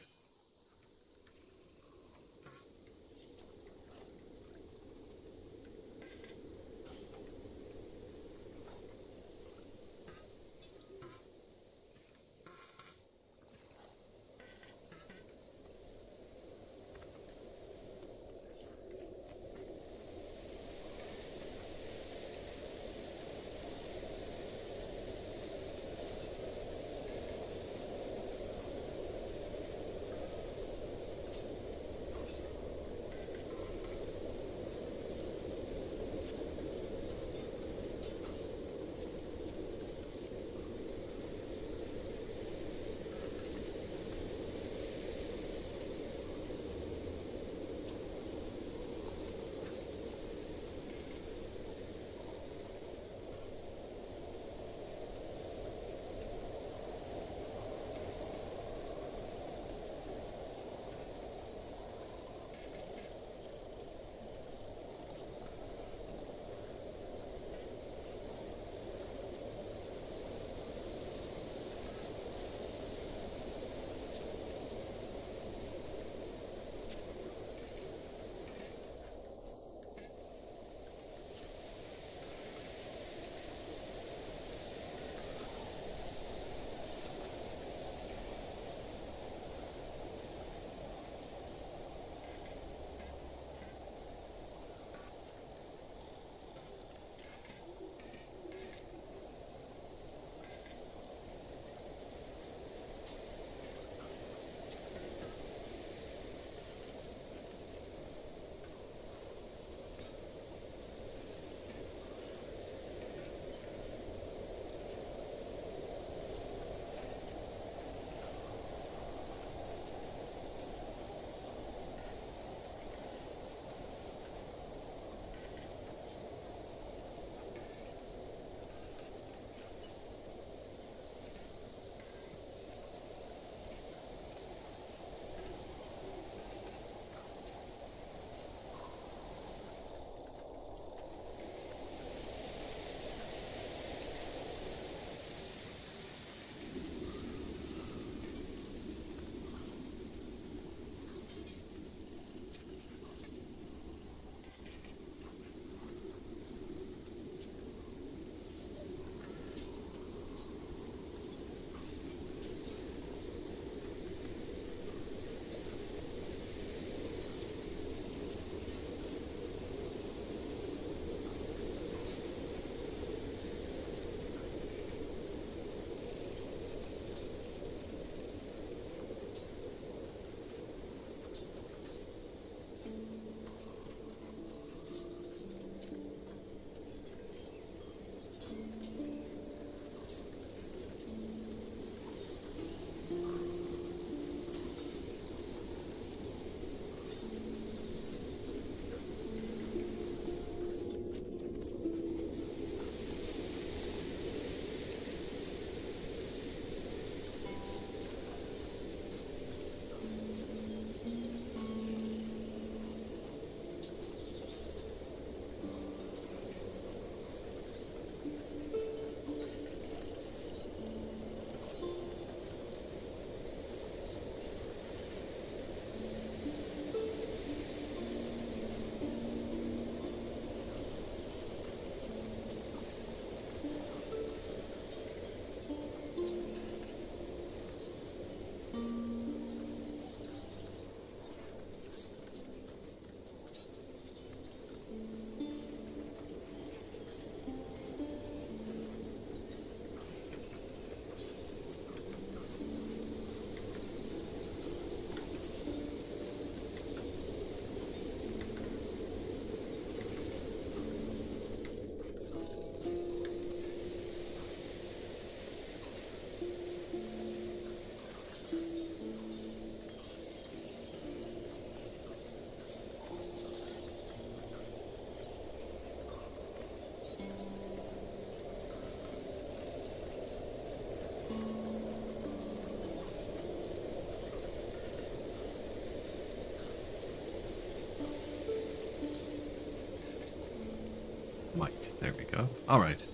Mike, there we go. Alright.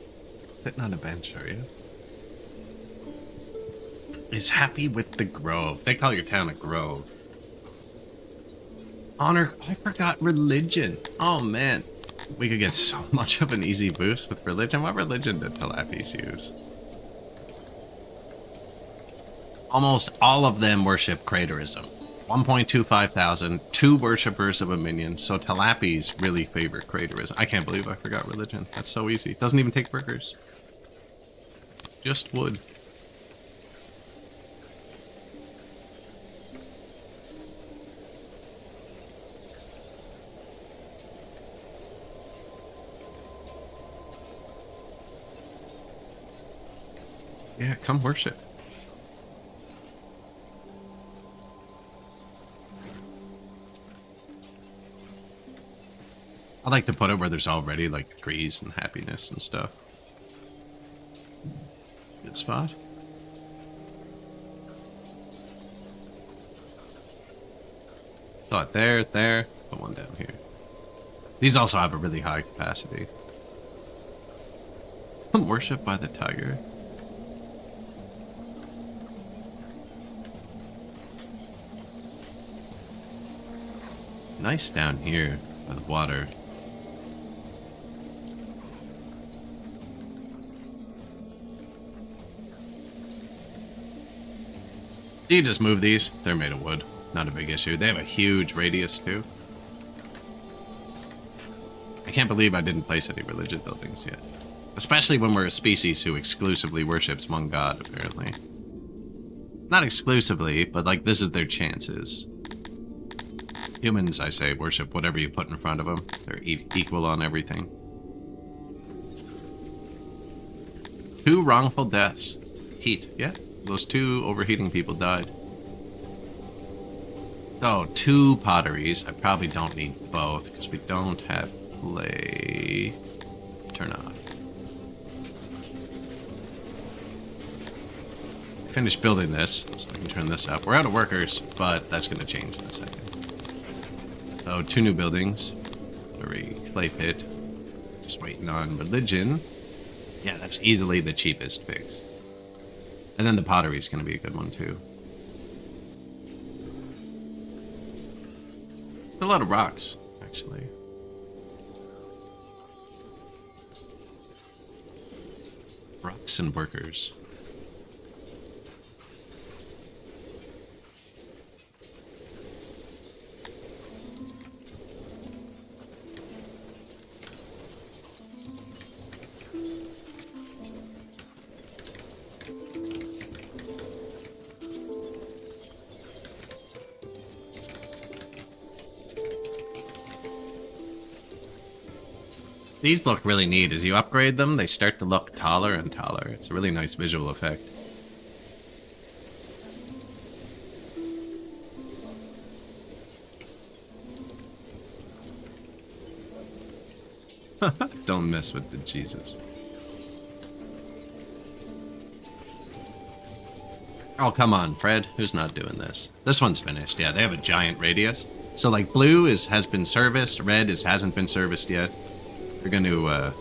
Sitting on a bench, are you? Is happy with the grove. They call your town a grove. Honor. I forgot religion. Oh man. We could get so much of an easy boost with religion. What religion did Talapis use? Almost all of them worship craterism. 1.25 thousand, 2 worshippers of a minion. So Talapis really favor craterism. I can't believe I forgot religion. That's so easy. Doesn't even take workers. Just wood. Yeah, come worship. I like to put it where there's already like trees and happiness and stuff. Good spot. Thought there, put one down here. These also have a really high capacity. Worship by the tiger. Nice down here by the water. You just move these. They're made of wood. Not a big issue. They have a huge radius too. I can't believe I didn't place any religious buildings yet. Especially when we're a species who exclusively worships one god, apparently. Not exclusively, but like this is their chances. Humans, I say, worship whatever you put in front of them. They're equal on everything. 2 wrongful deaths. Heat, yeah. Those 2 overheating people died. So, 2 potteries. I probably don't need both, because we don't have clay. Turn off. Finished building this, so I can turn this up. We're out of workers, but that's going to change in a second. So 2 new buildings. Pottery, clay pit. Just waiting on religion. Yeah, that's easily the cheapest fix. And then the pottery is going to be a good one too. Still a lot of rocks, actually. Rocks and workers. These look really neat. As you upgrade them, they start to look taller and taller. It's a really nice visual effect. Don't mess with the Jesus. Oh, come on, Fred. Who's not doing this? This one's finished. Yeah, they have a giant radius. So, like, blue has been serviced. Red hasn't been serviced yet. We're going to,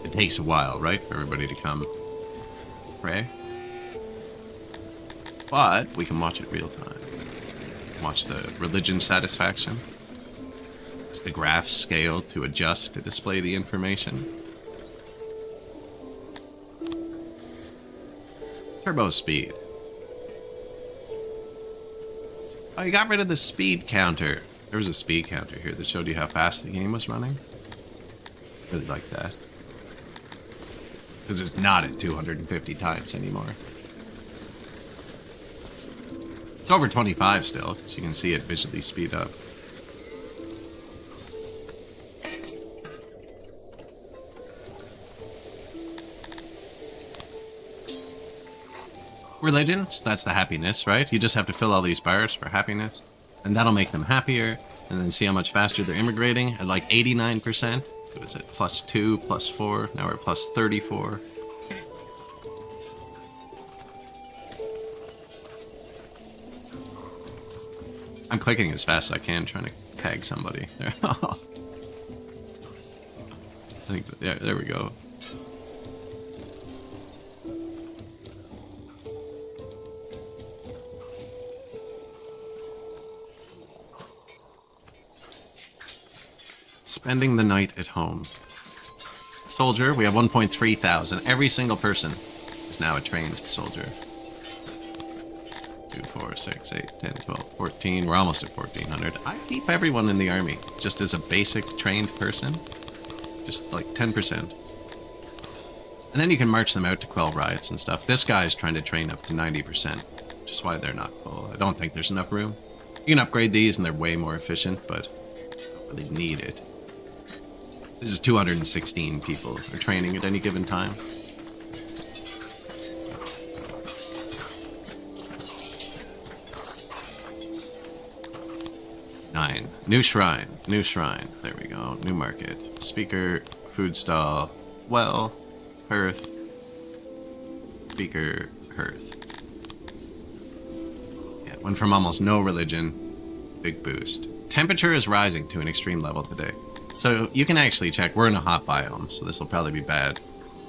it takes a while, right, for everybody to come pray. But we can watch it real time. Watch the religion satisfaction. As the graphs scale to adjust to display the information. Turbo speed. Oh, you got rid of the speed counter. There was a speed counter here that showed you how fast the game was running. Really like that. Because it's not at 250 times anymore. It's over 25 still, so you can see it visually speed up. Religion, so that's the happiness, right? You just have to fill all these bars for happiness, and that'll make them happier, and then see how much faster they're immigrating at like 89%. What is it? +2, +4. Now we're at +34. I'm clicking as fast as I can, trying to tag somebody. There. I think so. Yeah, there we go. Spending the night at home. Soldier, we have 1.3 thousand. Every single person is now a trained soldier. 2, 4, 6, 8, 10, 12, 14. We're almost at 1,400. I keep everyone in the army just as a basic trained person. Just like 10%. And then you can march them out to quell riots and stuff. This guy's trying to train up to 90%, which is why they're not full. I don't think there's enough room. You can upgrade these and they're way more efficient, but I don't really need it. This is 216 people are training at any given time. Nine. New shrine. New shrine. There we go. New market. Speaker. Food stall. Well. Hearth. Speaker. Hearth. Yeah, went from almost no religion. Big boost. Temperature is rising to an extreme level today. So you can actually check. We're in a hot biome, so this will probably be bad.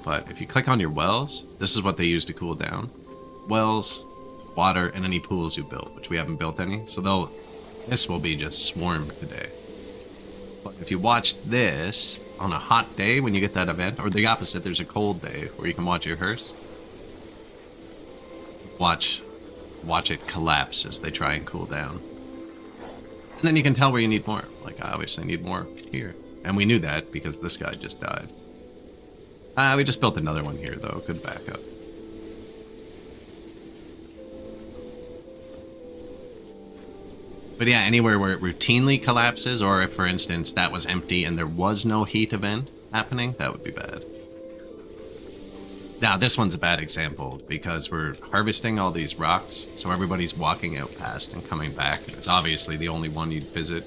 But if you click on your wells, this is what they use to cool down. Wells, water, and any pools you built, which we haven't built any. So this will be just swarmed today. But if you watch this on a hot day when you get that event, or the opposite, there's a cold day where you can watch your hearse. Watch it collapse as they try and cool down. And then you can tell where you need more. Like, I obviously need more here. And we knew that because this guy just died. We just built another one here, though. Good backup. But yeah, anywhere where it routinely collapses, or if, for instance, that was empty and there was no heat event happening, that would be bad. Now, this one's a bad example because we're harvesting all these rocks, so everybody's walking out past and coming back. It's obviously the only one you'd visit.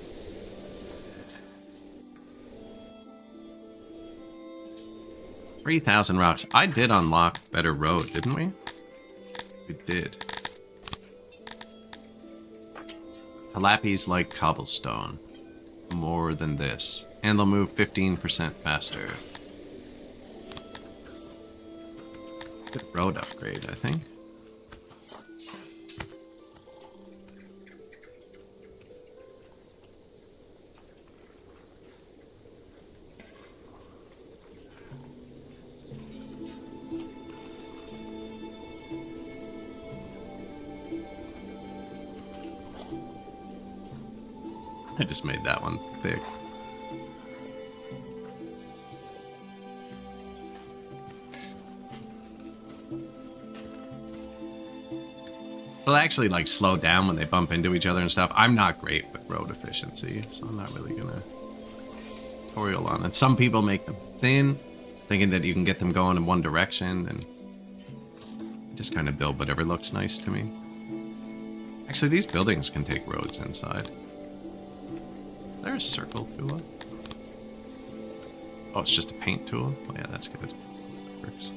$3,000 rocks. I did unlock better road, didn't we? We did. Talapis like cobblestone. More than this. And they'll move 15% faster. Good road upgrade, I think. I just made that one thick. So they actually like slow down when they bump into each other and stuff. I'm not great with road efficiency, so I'm not really gonna tutorial on it. Some people make them thin, thinking that you can get them going in one direction, and just kind of build whatever looks nice to me. Actually, these buildings can take roads inside. Is there a circle tool? Oh, it's just a paint tool? Oh yeah, that's good. Works.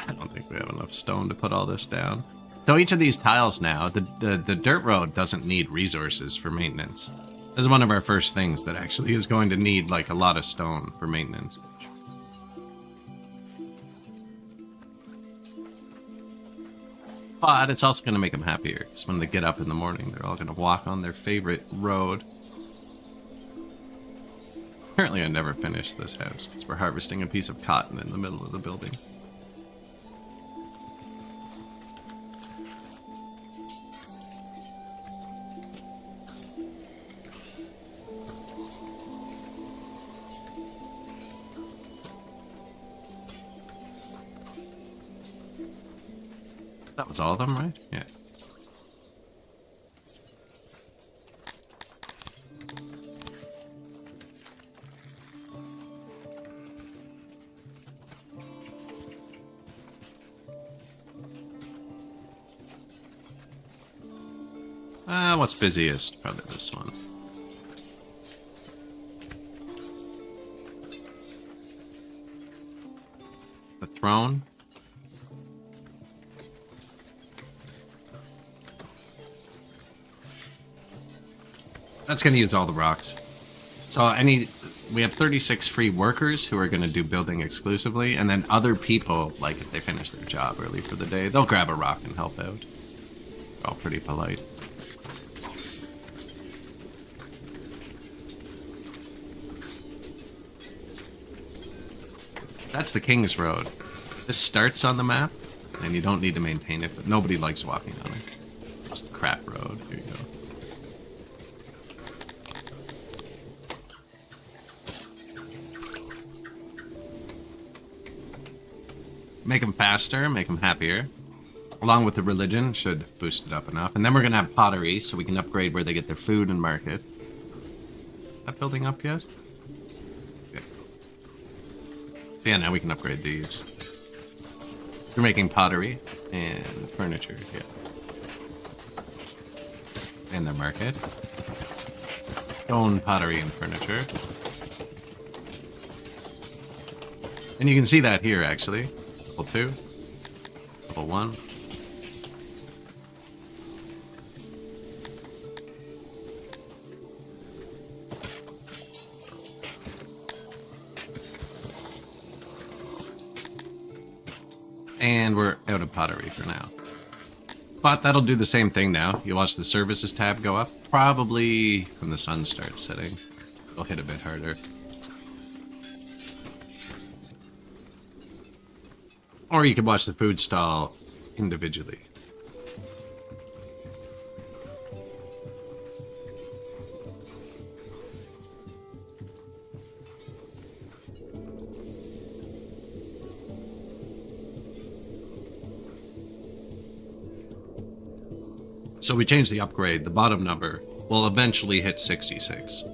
I don't think we have enough stone to put all this down. So each of these tiles now, the dirt road doesn't need resources for maintenance. This is one of our first things that actually is going to need like a lot of stone for maintenance. But it's also going to make them happier, because when they get up in the morning, they're all going to walk on their favorite road. Apparently I never finished this house, because we're harvesting a piece of cotton in the middle of the building. That was all of them, right? Yeah. What's busiest? Probably this one. throne. That's going to use all the rocks. So we have 36 free workers who are going to do building exclusively, and then other people, like if they finish their job early for the day, they'll grab a rock and help out. All pretty polite. That's the King's Road. This starts on the map, and you don't need to maintain it, but nobody likes walking on it. Just a crap road. Here you go. Make them faster, make them happier. Along with the religion, should boost it up enough. And then we're going to have pottery, so we can upgrade where they get their food and market. Is that building up yet? Okay. So yeah, now we can upgrade these. We're making pottery and furniture, yeah. And their market. Stone, pottery, and furniture. And you can see that here, actually. Level 2. Level 1. And we're out of pottery for now. But that'll do the same thing now. You'll watch the services tab go up. Probably when the sun starts setting. It'll hit a bit harder. Or you can watch the food stall individually. So we changed the upgrade. The bottom number will eventually hit 66.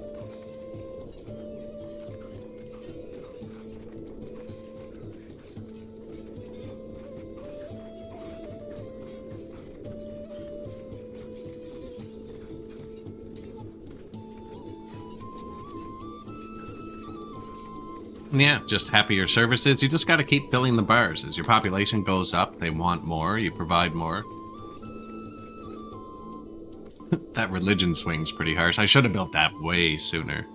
Yeah, just happier services. You just got to keep filling the bars. As your population goes up, they want more, you provide more. That religion swing's pretty harsh. I should have built that way sooner.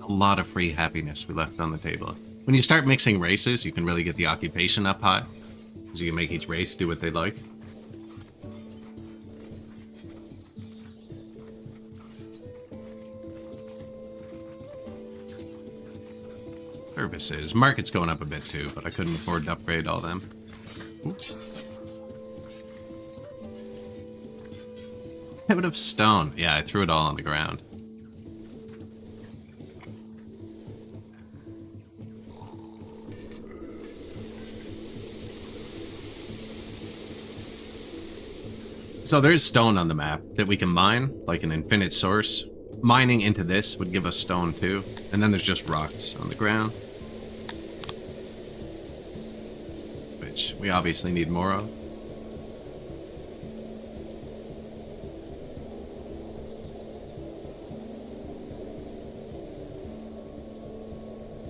A lot of free happiness we left on the table. When you start mixing races, you can really get the occupation up high. Because you can make each race do what they like. Services. Market's going up a bit too, but I couldn't afford to upgrade all them. Oops. Pivot of stone. Yeah, I threw it all on the ground. So there's stone on the map that we can mine, like an infinite source. Mining into this would give us stone too. And then there's just rocks on the ground. Which we obviously need more of.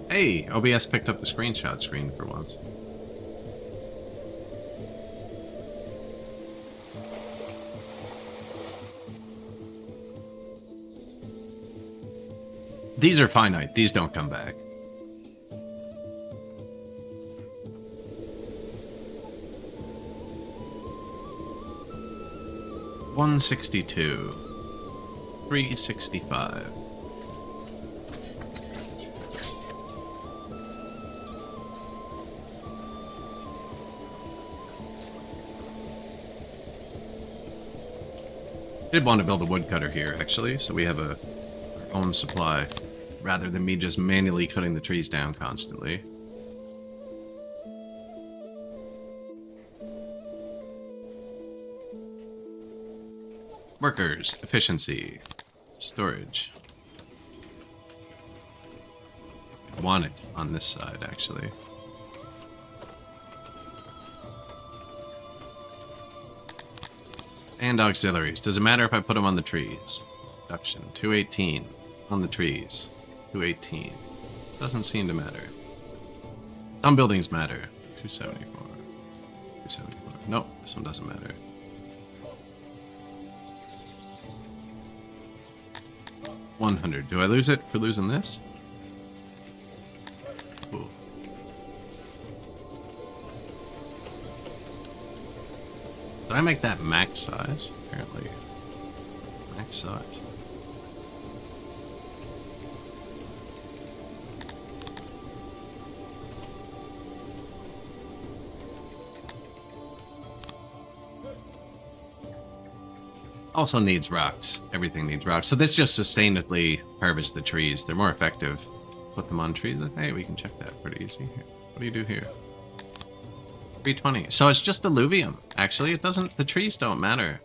Hey, OBS picked up the screenshot screen for once. These are finite. These don't come back. $162. $365. Did want to build a woodcutter here, actually, so we have our own supply, rather than me just manually cutting the trees down constantly. Workers, efficiency, storage. I want it on this side, actually. And auxiliaries. Does it matter if I put them on the trees? Production, 218 on the trees. 218. Doesn't seem to matter. Some buildings matter. 274. 274. Nope, this one doesn't matter. $100. Do I lose it for losing this? Cool. Did I make that max size? Apparently. Max size. Also needs rocks. Everything needs rocks. So this just sustainably harvests the trees. They're more effective. Put them on trees. Hey, we can check that pretty easy. Here. What do you do here? 320. So it's just alluvium. Actually, it doesn't. The trees don't matter.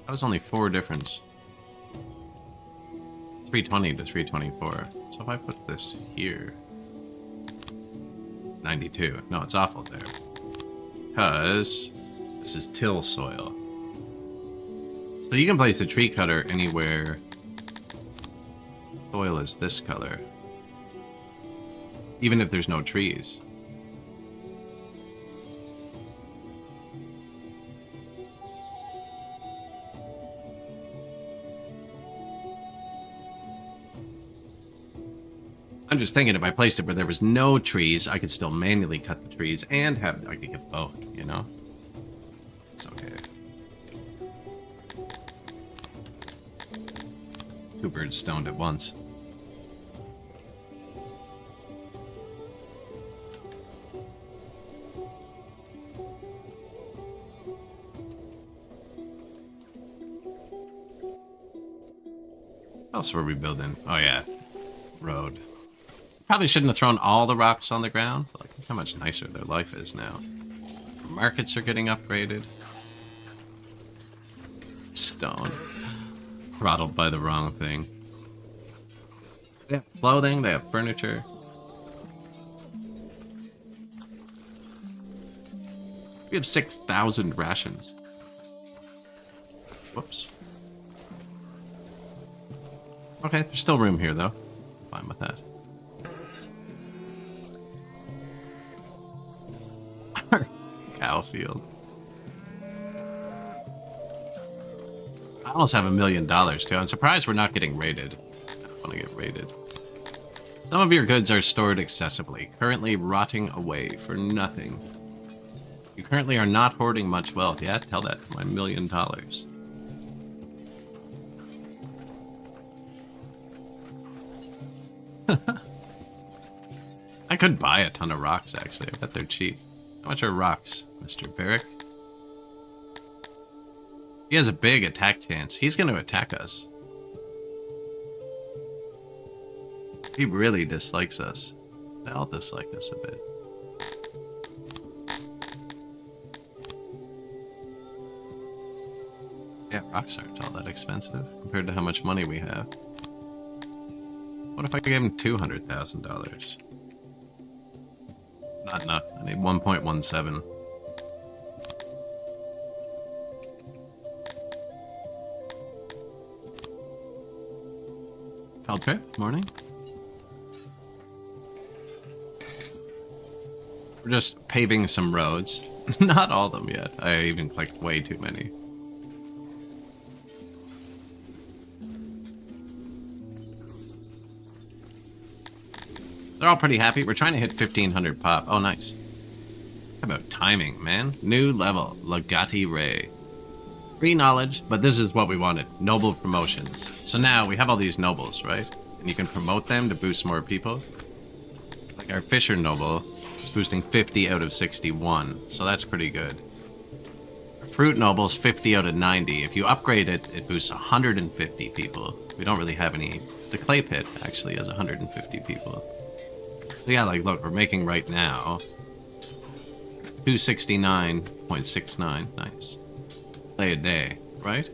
That was only 4 difference. 320 to 324. So if I put this here, 92. No, it's awful there. Because this is till soil. So you can place the tree cutter anywhere soil is this color. Even if there's no trees. I'm just thinking if I placed it where there was no trees, I could still manually cut the trees and have, I could get both, you know? It's okay. 2 birds stoned at once. What else were we building? Oh yeah, road. Probably shouldn't have thrown all the rocks on the ground, but like, look how much nicer their life is now. Markets are getting upgraded. Stone. Throttled by the wrong thing. They have clothing, they have furniture. We have 6,000 rations. Whoops. Okay, there's still room here though. Fine with that. Cow field. I almost have $1 million too. I'm surprised we're not getting raided. I don't want to get raided. Some of your goods are stored excessively, currently rotting away for nothing. You currently are not hoarding much wealth. Yeah, tell that to my $1 million. I could buy a ton of rocks, actually. I bet they're cheap. How much are rocks, Mr. Barrick? He has a big attack chance. He's going to attack us. He really dislikes us. They'll dislike us a bit. Yeah, rocks aren't all that expensive compared to how much money we have. What if I gave him $200,000? Not enough. I need 1.17. Trip, morning. We're just paving some roads. Not all of them yet. I even clicked way too many. They're all pretty happy. We're trying to hit 1,500 pop. Oh, nice. How about timing, man? New level. Legati Ray. Free knowledge, but this is what we wanted. Noble promotions. So now we have all these nobles, right? And you can promote them to boost more people. Like our Fisher Noble is boosting 50 out of 61. So that's pretty good. Our Fruit Noble's 50 out of 90. If you upgrade it, it boosts 150 people. We don't really have any... The Clay Pit actually has 150 people. So yeah, like, look, we're making right now 269.69. Nice. Play a day, right?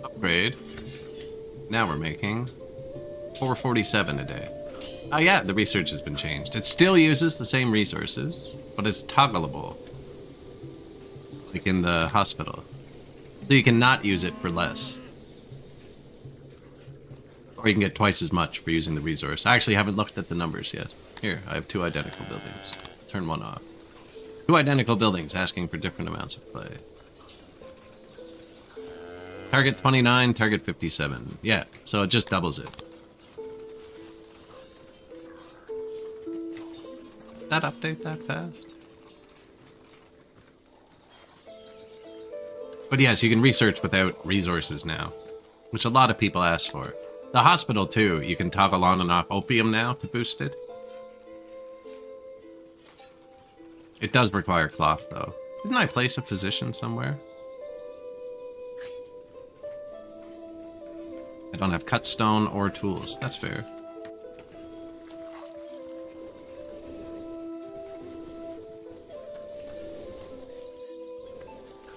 Upgrade. Now we're making 447 a day. Oh yeah, the research has been changed. It still uses the same resources, but it's toggleable. Like in the hospital. So you can not use it for less. Or you can get twice as much for using the resource. I actually haven't looked at the numbers yet. Here, I have 2 identical buildings. Turn one off. 2 identical buildings asking for different amounts of play. Target 29, target 57. Yeah, so it just doubles it. Did that update that fast? But yes, you can research without resources now, which a lot of people ask for. The hospital, too, you can toggle on and off opium now to boost it. It does require cloth, though. Didn't I place a physician somewhere? I don't have cut stone or tools. That's fair.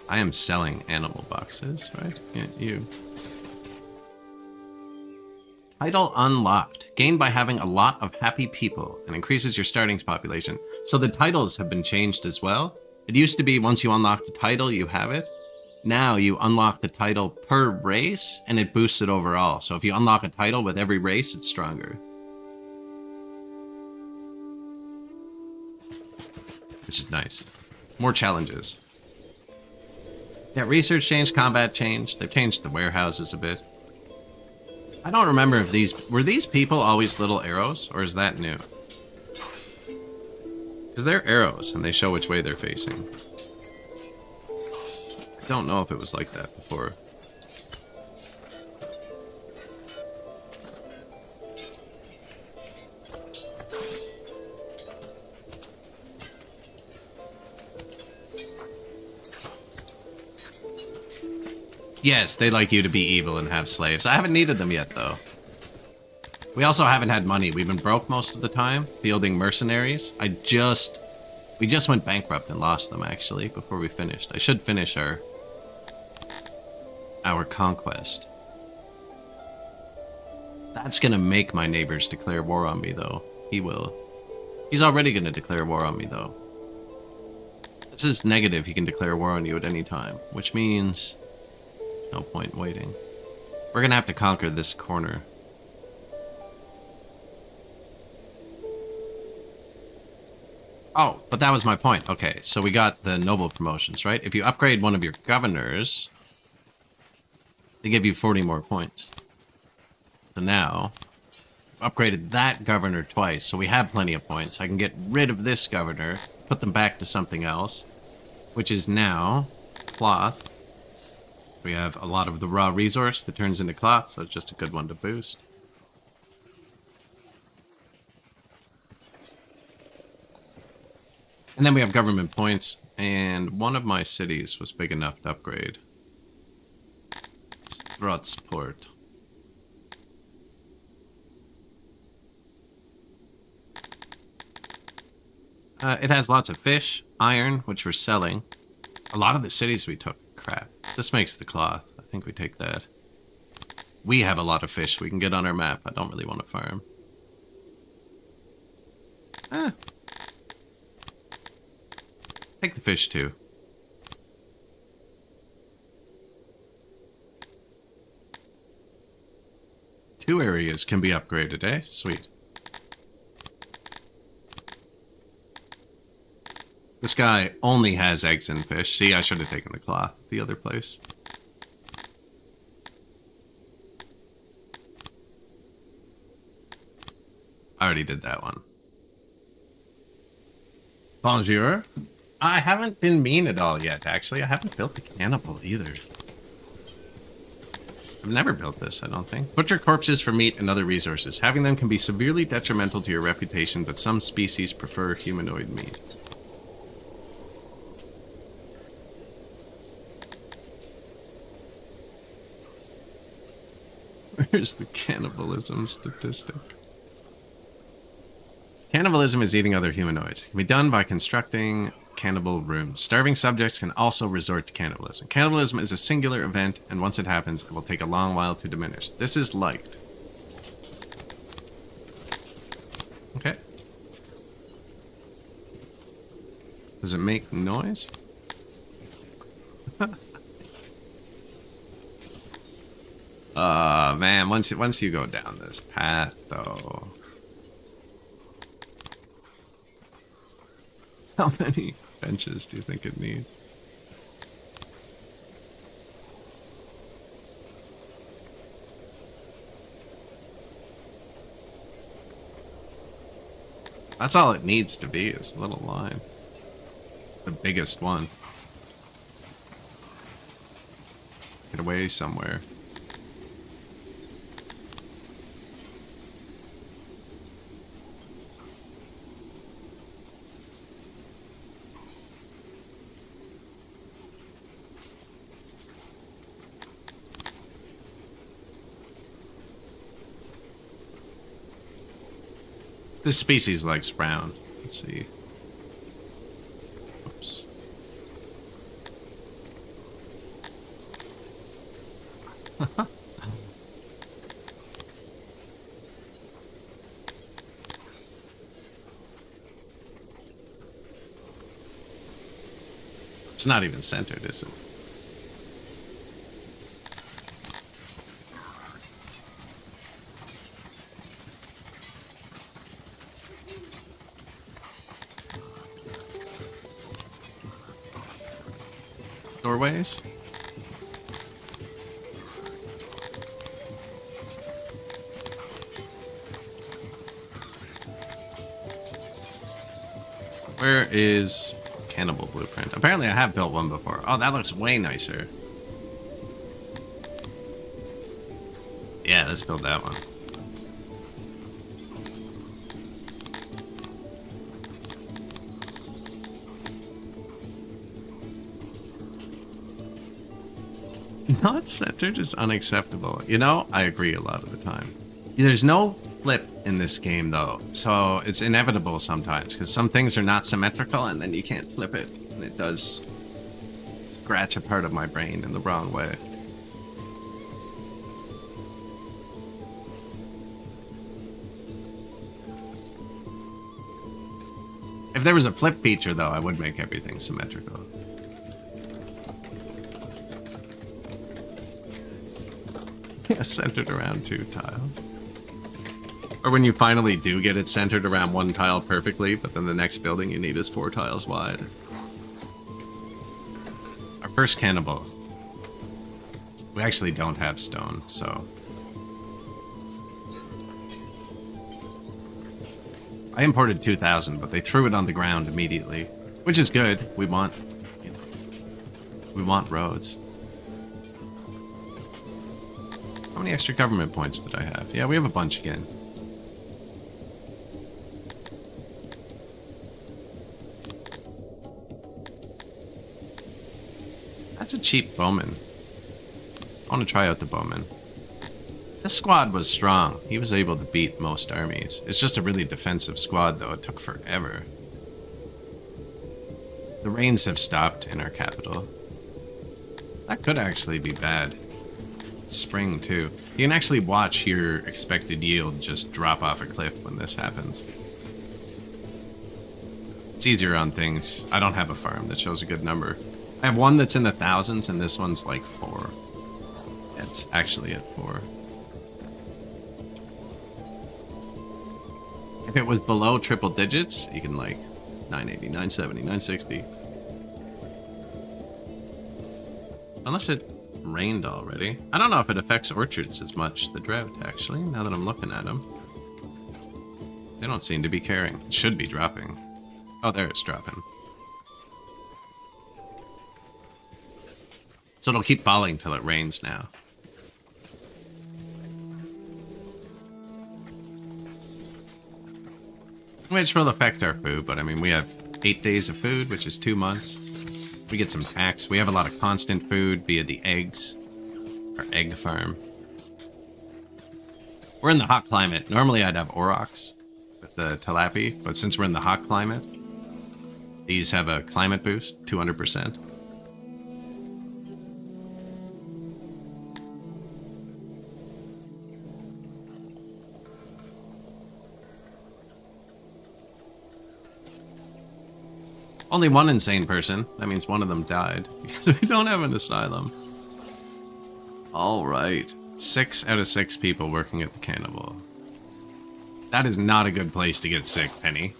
I am selling animal boxes, right? Yeah, you. Title unlocked. Gained by having a lot of happy people and increases your starting population. So the titles have been changed as well. It used to be once you unlock the title, you have it. Now you unlock the title per race and it boosts it overall. So if you unlock a title with every race, it's stronger. Which is nice. More challenges. Yeah, research changed, combat changed. They've changed the warehouses a bit. I don't remember if were these people always little arrows, or is that new? Because they're arrows, and they show which way they're facing. I don't know if it was like that before. Yes, they like you to be evil and have slaves. I haven't needed them yet, though. We also haven't had money. We've been broke most of the time, fielding mercenaries. We just went bankrupt and lost them, actually, before we finished. I should finish our conquest. That's gonna make my neighbors declare war on me, though. He will. He's already gonna declare war on me, though. This is negative. He can declare war on you at any time, which means no point in waiting. We're gonna have to conquer this corner. Oh, but that was my point. Okay, so we got the noble promotions, right? If you upgrade one of your governors, they give you 40 more points. So now, I've upgraded that governor twice, so we have plenty of points. I can get rid of this governor, put them back to something else, which is now cloth. We have a lot of the raw resource that turns into cloth, so it's just a good one to boost. And then we have government points, and one of my cities was big enough to upgrade. Strotsport. It has lots of fish, iron, which we're selling. A lot of the cities we took, crap. This makes the cloth. I think we take that. We have a lot of fish we can get on our map. I don't really want to farm. Take the fish too. Two areas can be upgraded, eh? Sweet. This guy only has eggs and fish. See, I should have taken the cloth the other place. I already did that one. Bonjour. I haven't been mean at all yet, actually. I haven't built the cannibal either. I've never built this, I don't think. Butcher corpses for meat and other resources. Having them can be severely detrimental to your reputation, but some species prefer humanoid meat. Where's the cannibalism statistic? Cannibalism is eating other humanoids. It can be done by constructing cannibal rooms. Starving subjects can also resort to cannibalism. Cannibalism is a singular event, and once it happens, it will take a long while to diminish. This is liked. Okay. Does it make noise? Man, once you go down this path, though, how many benches do you think it needs? That's all it needs to be, is a little line. The biggest one. Get away somewhere. This species likes brown. Let's see. Oops. It's not even centered, is it? Doorways? Where is Cannibal Blueprint? Apparently I have built one before. Oh, that looks way nicer. Yeah, let's build that one. Not centered is unacceptable. You know, I agree a lot of the time. There's no flip in this game, though, so it's inevitable sometimes, because some things are not symmetrical, and then you can't flip it, and it does scratch a part of my brain in the wrong way. If there was a flip feature, though, I would make everything symmetrical. Yeah, centered around 2 tiles. Or when you finally do get it centered around 1 tile perfectly, but then the next building you need is 4 tiles wide. Our first cannibal. We actually don't have stone, so... I imported 2,000, but they threw it on the ground immediately. Which is good. We want... You know, we want roads. How many extra government points did I have? Yeah, we have a bunch again. That's a cheap bowman. I want to try out the bowman. This squad was strong. He was able to beat most armies. It's just a really defensive squad, though. It took forever. The rains have stopped in our capital. That could actually be bad. It's spring, too. You can actually watch your expected yield just drop off a cliff when this happens. It's easier on things. I don't have a farm that shows a good number. I have one that's in the thousands, and this one's like 4. It's actually at 4. If it was below triple digits, you can like 980, 970, 960. Unless it rained already. I don't know if it affects orchards as much, the drought, actually, now that I'm looking at them. They don't seem to be caring. It should be dropping. Oh, there it's dropping. So it'll keep falling till it rains now. Which will affect our food, but I mean, we have 8 days of food, which is 2 months. We get some tax. We have a lot of constant food via the eggs. Our egg farm. We're in the hot climate. Normally I'd have aurochs with the tilapia, but since we're in the hot climate, these have a climate boost, 200%. Only one insane person. That means one of them died because we don't have an asylum. All right. 6 out of 6 people working at the cannibal. That is not a good place to get sick, Penny.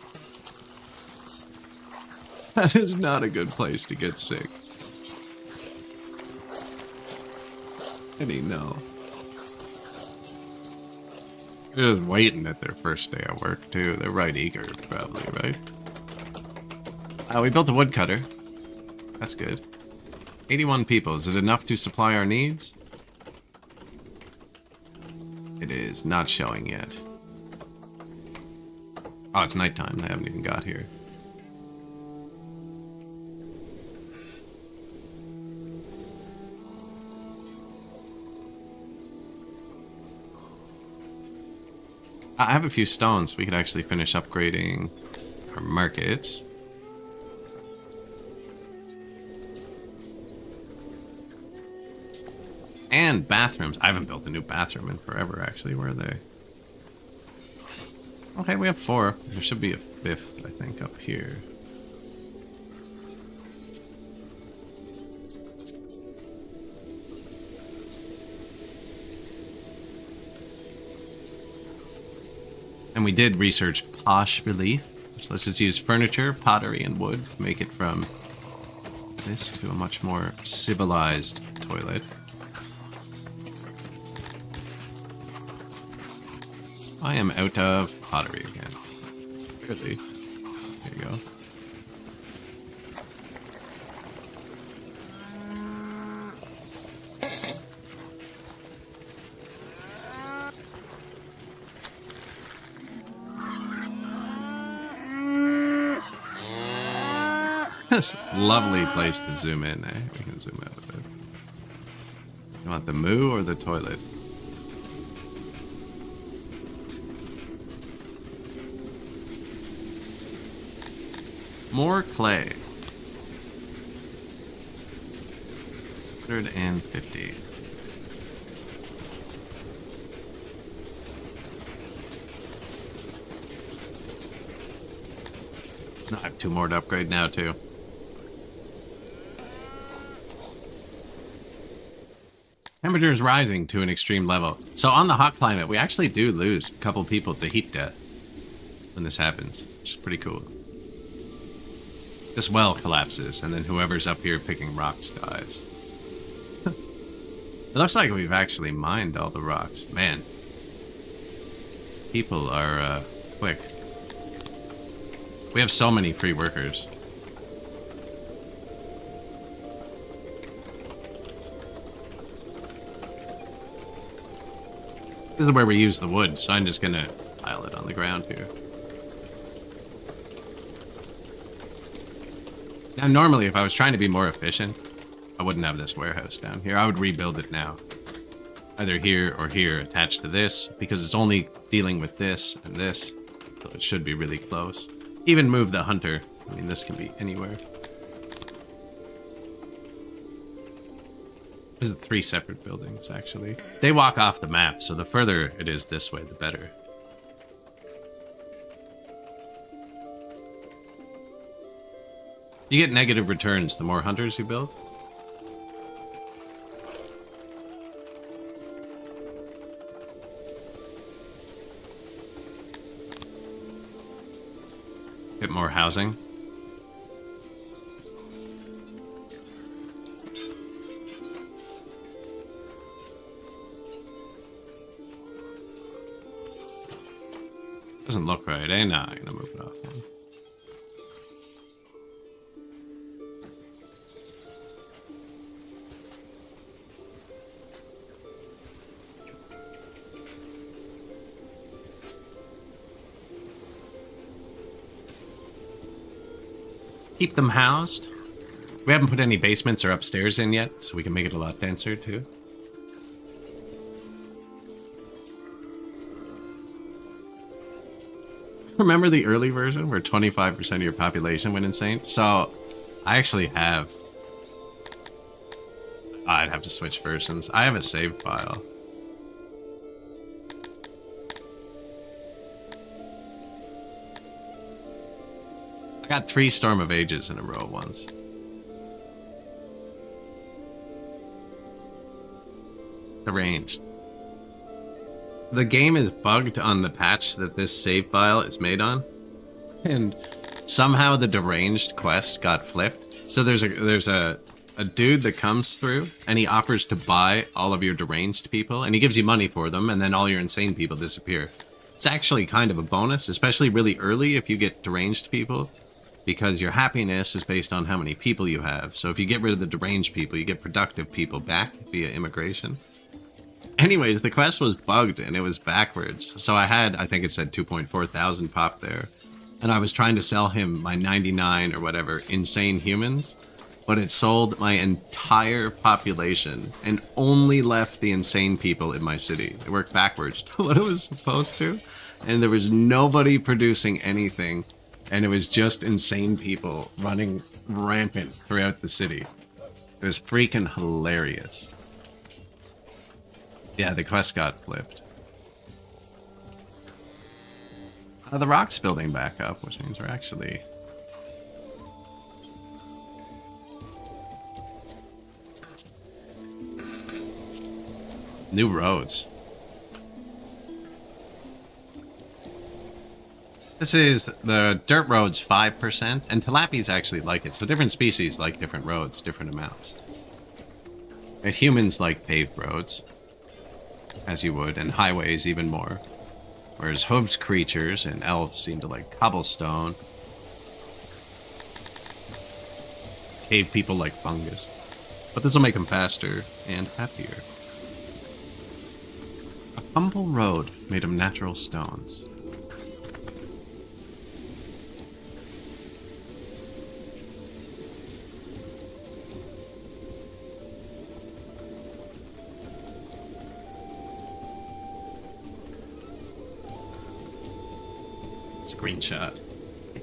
That is not a good place to get sick. Penny, no. They're just waiting at their first day of work, too. They're right eager, probably, right? We built a woodcutter. That's good. 81 people. Is it enough to supply our needs? It is not showing yet. Oh, it's nighttime. They haven't even got here. I have a few stones. We could actually finish upgrading our markets. And bathrooms. I haven't built a new bathroom in forever, actually. Where are they? Okay, we have 4. There should be a 5th, I think, up here. And we did research posh relief. So let's just use furniture, pottery, and wood to make it from this to a much more civilized toilet. I am out of pottery again. Clearly. There you go. This lovely place to zoom in, eh? We can zoom out a bit. You want the moo or the toilet? More clay. 150. I have 2 more to upgrade now, too. Temperature is rising to an extreme level. So on the hot climate, we actually do lose a couple people to heat death when this happens, which is pretty cool. This well collapses, and then whoever's up here picking rocks dies. It looks like we've actually mined all the rocks. Man. People are, quick. We have so many free workers. This is where we use the wood, so I'm just gonna pile it on the ground here. Now, normally, if I was trying to be more efficient, I wouldn't have this warehouse down here. I would rebuild it now. Either here or here, attached to this, because it's only dealing with this and this, so it should be really close. Even move the hunter. I mean, this can be anywhere. This is 3 separate buildings, actually. They walk off the map, so the further it is this way, the better. You get negative returns the more hunters you build. Get more housing. Doesn't look right, eh? Nah, I'm gonna move it off then. Keep them housed. We haven't put any basements or upstairs in yet, so we can make it a lot denser too. Remember the early version where 25% of your population went insane? So, I actually have... I'd have to switch versions. I have a save file. I got 3 Storm of Ages in a row once. Arranged. the game is bugged on the patch that this save file is made on, and somehow the deranged quest got flipped. So there's a dude that comes through and he offers to buy all of your deranged people and he gives you money for them, and then all your insane people disappear. It's actually kind of a bonus, especially really early if you get deranged people, because your happiness is based on how many people you have. So if you get rid of the deranged people, you get productive people back via immigration. Anyways, the quest was bugged and it was backwards. So I think it said 2.4 thousand pop there. And I was trying to sell him my 99 or whatever insane humans, but it sold my entire population and only left the insane people in my city. It worked backwards to what it was supposed to. And there was nobody producing anything. And it was just insane people running rampant throughout the city. It was freaking hilarious. Yeah, the quest got flipped. The rock's building back up, which means we're actually... New roads. This is the dirt roads 5%, and tilapis actually like it. So different species like different roads, different amounts. And humans like paved roads, as you would, and highways even more. Whereas hoofed creatures and elves seem to like cobblestone. Cave people like fungus. But this will make them faster and happier. A humble road made of natural stones. Screenshot.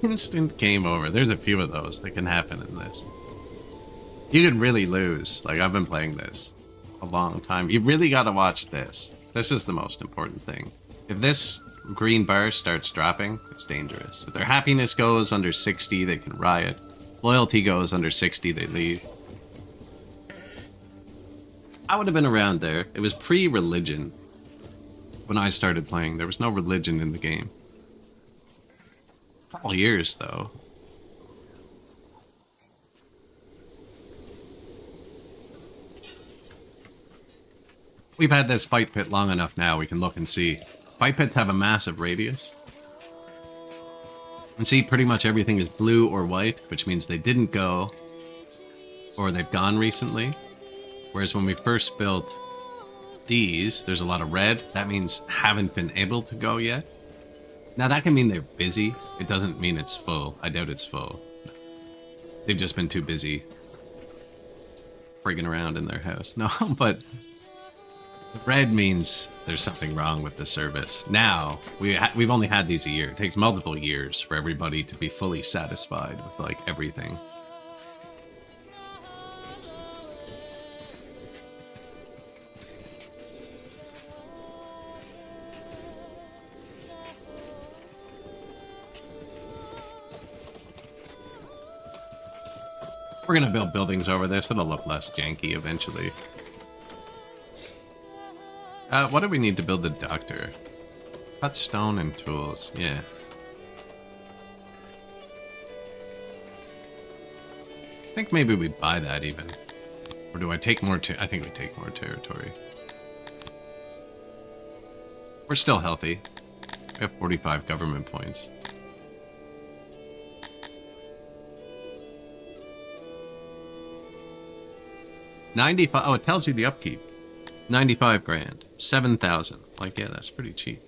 Instant game over. There's a few of those that can happen in this. You can really lose. Like, I've been playing this a long time. You really gotta watch this. This is the most important thing. If this green bar starts dropping, it's dangerous. If their happiness goes under 60, they can riot. Loyalty goes under 60, they leave. I would have been around there. It was pre-religion. When I started playing, there was no religion in the game. Couple years, though. We've had this fight pit long enough now, we can look and see. Fight pits have a massive radius. And see, pretty much everything is blue or white, which means they didn't go, or they've gone recently. Whereas when we first built these, there's a lot of red. That means haven't been able to go yet. Now that can mean they're busy. It doesn't mean it's full. I doubt it's full. They've just been too busy frigging around in their house. No, but the red means there's something wrong with the service. Now, we've only had these a year. It takes multiple years for everybody to be fully satisfied with, like, everything. We're gonna build buildings over this. It'll look less janky eventually. What do we need to build the doctor? Cut stone and tools. Yeah. I think maybe we buy that even. Or do I take more I think we take more territory. We're still healthy. We have 45 government points. $95. Oh, it tells you the upkeep. 95 grand. 7,000. Like, yeah, that's pretty cheap.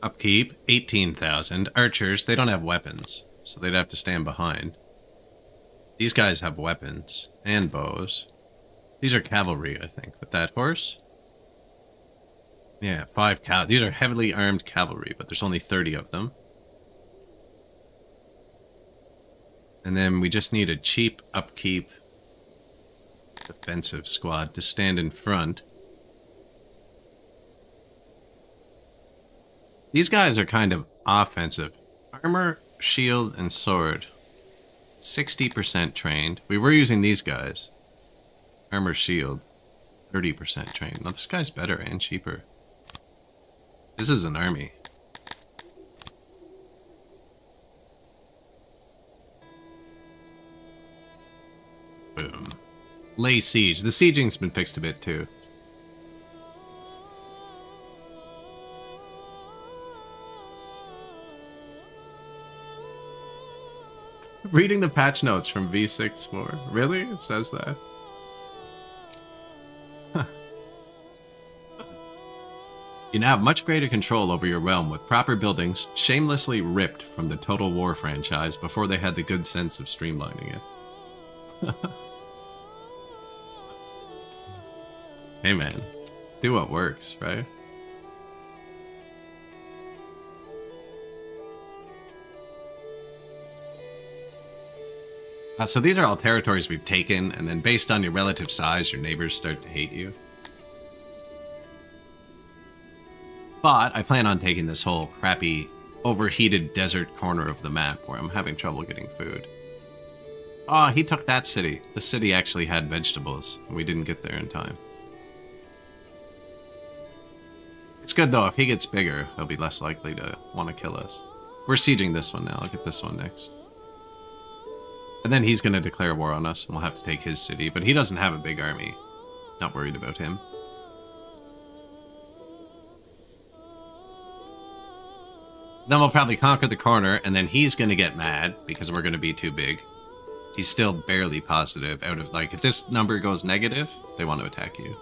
Upkeep, 18,000. Archers, they don't have weapons, so they'd have to stand behind. These guys have weapons and bows. These are cavalry, I think. With that horse? Yeah, 5 These are heavily armed cavalry, but there's only 30 of them. And then we just need a cheap upkeep defensive squad to stand in front. These guys are kind of offensive. Armor, shield, and sword. 60% trained. We were using these guys. Armor, shield. 30% trained. No, this guy's better and cheaper. This is an army. Boom. Lay siege. The sieging's been fixed a bit too. Reading the patch notes from v.64. Really? It says that? You now have much greater control over your realm with proper buildings shamelessly ripped from the Total War franchise before they had the good sense of streamlining it. Hey man, do what works, right? So these are all territories we've taken, and then based on your relative size, your neighbors start to hate you. But I plan on taking this whole crappy, overheated desert corner of the map where I'm having trouble getting food. Oh, he took that city. The city actually had vegetables, and we didn't get there in time. It's good though, if he gets bigger, he'll be less likely to want to kill us. We're sieging this one now, I'll get this one next. And then he's going to declare war on us, and we'll have to take his city, but he doesn't have a big army. Not worried about him. Then we'll probably conquer the corner, and then he's going to get mad because we're going to be too big. He's still barely positive out of, like, if this number goes negative, they want to attack you.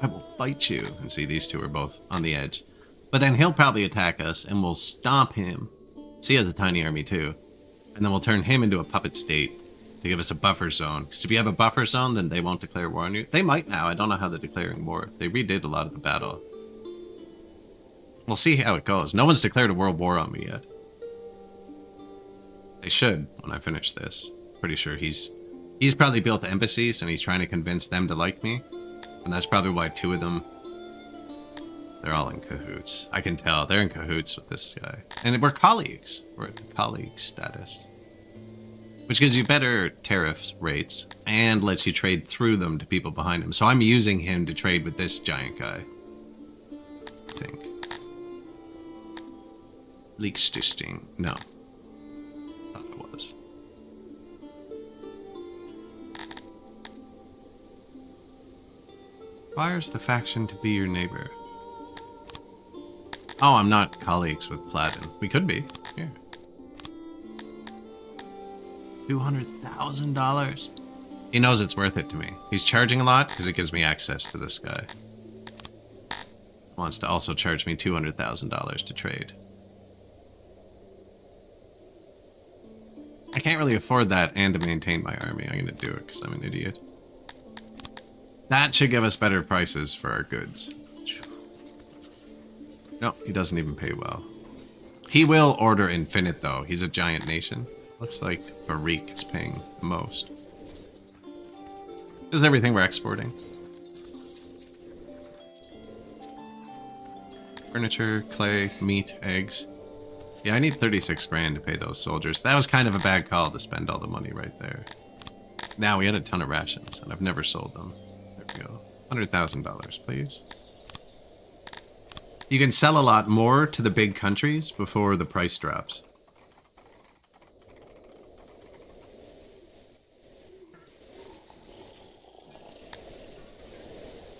I will fight you. And see, these two are both on the edge. But then he'll probably attack us, and we'll stomp him. See, he has a tiny army too. And then we'll turn him into a puppet state to give us a buffer zone. Because if you have a buffer zone, then they won't declare war on you. They might now. I don't know how they're declaring war. They redid a lot of the battle. We'll see how it goes. No one's declared a world war on me yet. They should when I finish this. Pretty sure he's probably built embassies and he's trying to convince them to like me. And that's probably why two of them, they're all in cahoots. I can tell they're in cahoots with this guy. And we're colleagues. We're at colleague status. Which gives you better tariffs rates and lets you trade through them to people behind him. So I'm using him to trade with this giant guy. I think. Liechtenstein. No. Thought it was. Requires the faction to be your neighbor. Oh, I'm not colleagues with Platin. We could be. Here. $200,000. He knows it's worth it to me. He's charging a lot because it gives me access to this guy. Wants to also charge me $200,000 to trade. I can't really afford that and to maintain my army. I'm going to do it because I'm an idiot. That should give us better prices for our goods. No, he doesn't even pay well. He will order infinite, though. He's a giant nation. Looks like Barik is paying the most. This is everything we're exporting. Furniture, clay, meat, eggs. Yeah, I need 36 grand to pay those soldiers. That was kind of a bad call to spend all the money right there. Now, we had a ton of rations, and I've never sold them. There we go. $100,000, please. You can sell a lot more to the big countries before the price drops.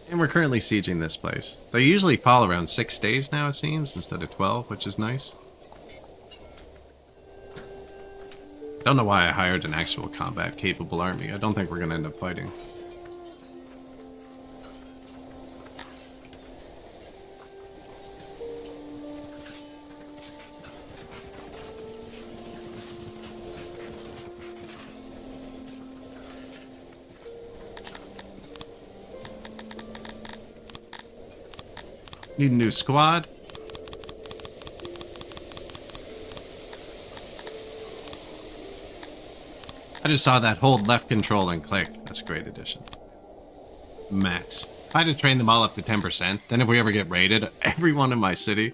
And we're currently sieging this place. They usually fall around 6 days now, it seems, instead of 12, which is nice. Don't know why I hired an actual combat-capable army. I don't think we're going to end up fighting. Need a new squad. I just saw that hold left control and click. That's a great addition. Max. If I just train them all up to 10%, then if we ever get raided, everyone in my city,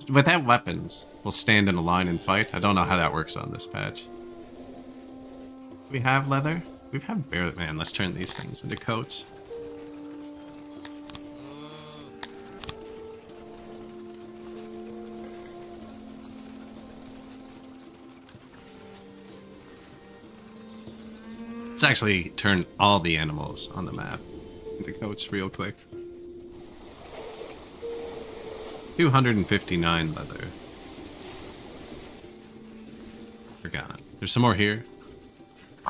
without weapons, will stand in a line and fight. I don't know how that works on this patch. Do we have leather? We've had barely. Man, let's turn these things into coats. Let's actually turn all the animals on the map into goats real quick. 259 leather. They're gone. There's some more here.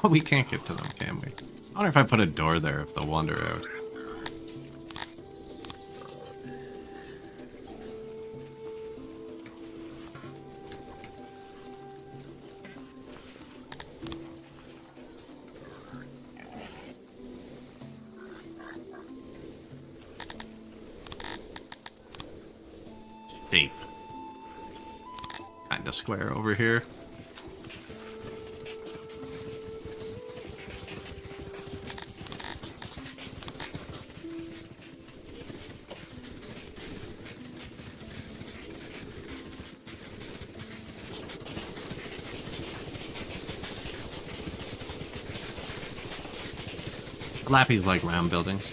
Oh, we can't get to them, can we? I wonder if I put a door there if they'll wander out. Shape. Kinda square over here. Lappies like round buildings.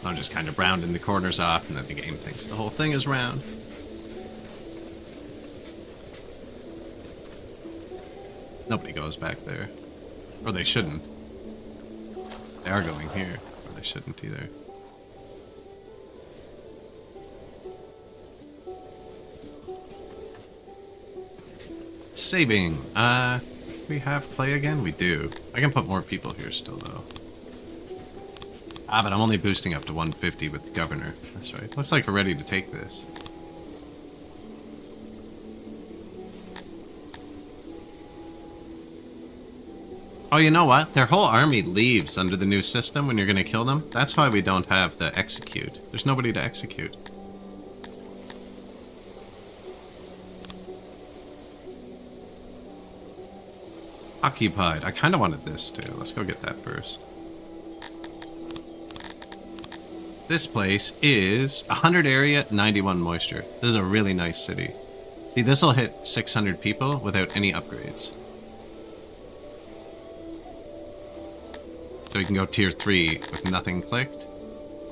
I'm just kind of rounding the corners off, and then the game thinks the whole thing is round. Nobody goes back there. Or they shouldn't. They are going here, or they shouldn't either. Saving. We have play again? We do. I can put more people here still, though. Ah, but I'm only boosting up to 150 with the governor. That's right. Looks like we're ready to take this. Oh, you know what? Their whole army leaves under the new system when you're going to kill them. That's why we don't have the execute. There's nobody to execute. Occupied. I kind of wanted this too. Let's go get that first. This place is 100 area, 91 moisture. This is a really nice city. See, this will hit 600 people without any upgrades. So we can go tier 3 with nothing clicked.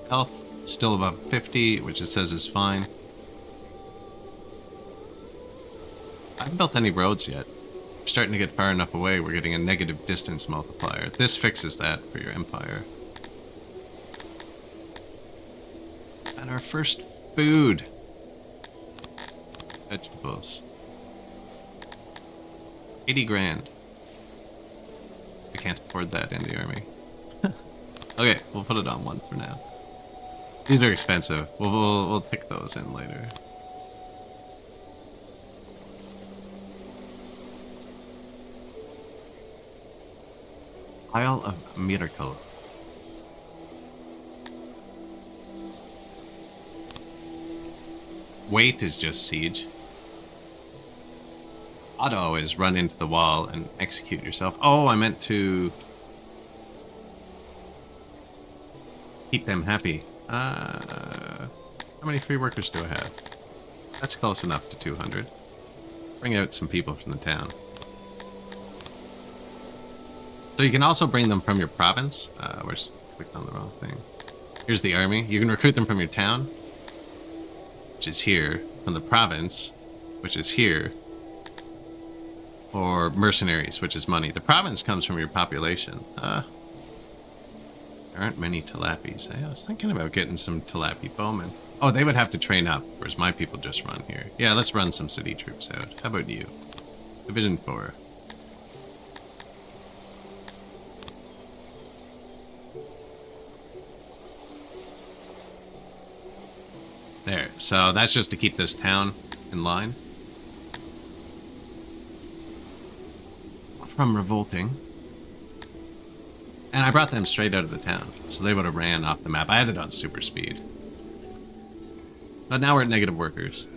Health, still above 50, which it says is fine. I haven't built any roads yet. We're starting to get far enough away, we're getting a negative distance multiplier. This fixes that for your empire. And our first food. Vegetables. 80 grand. We can't afford that in the army. Okay, we'll put it on 1 for now. These are expensive. We'll pick those in later. Isle of Miracle. Wait is just siege. Auto is run into the wall and execute yourself. Oh, I meant to keep them happy. How many free workers do I have? That's close enough to 200. Bring out some people from the town. So you can also bring them from your province. We're clicked on the wrong thing. Here's the army. You can recruit them from your town, which is here, from the province, which is here, or mercenaries, which is money. The province comes from your population. There aren't many Tilapis. I was thinking about getting some Tilapi bowmen. Oh, they would have to train up, whereas my people just run here. Yeah, let's run some city troops out. How about you? Division 4. There, so that's just to keep this town in line from revolting. And I brought them straight out of the town, so they would have ran off the map. I had it on super speed. But now we're at negative workers.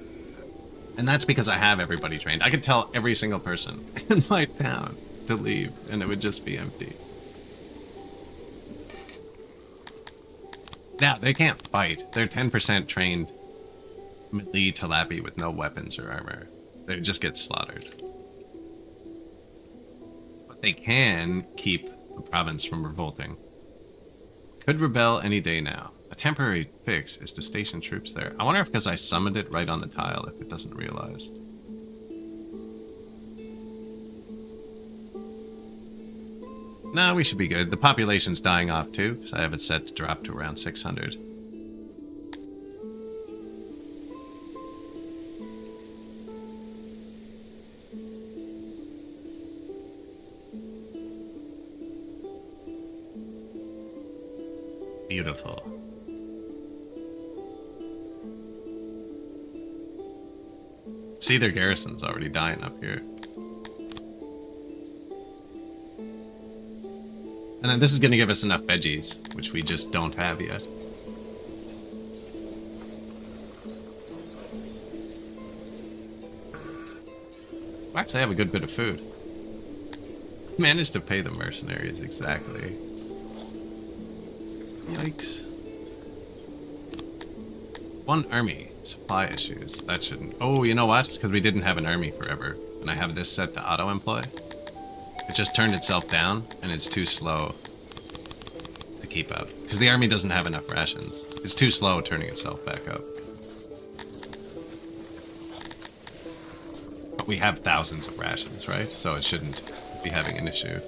And that's because I have everybody trained. I could tell every single person in my town to leave, and it would just be empty. Now, they can't fight. They're 10% trained melee Tilapi with no weapons or armor. They just get slaughtered. But they can keep the province from revolting. Could rebel any day now. A temporary fix is to station troops there. I wonder if because I summoned it right on the tile, if it doesn't realize. No, we should be good. The population's dying off too, so I have it set to drop to around 600. Beautiful. See, their garrison's already dying up here. And then this is going to give us enough veggies, which we just don't have yet. We actually have a good bit of food. Managed to pay the mercenaries, exactly. Yikes. One army. Supply issues. That shouldn't... Oh, you know what? It's because we didn't have an army forever. And I have this set to auto-employ. It just turned itself down, and it's too slow to keep up. Because the army doesn't have enough rations. It's too slow turning itself back up. But we have thousands of rations, right? So it shouldn't be having an issue.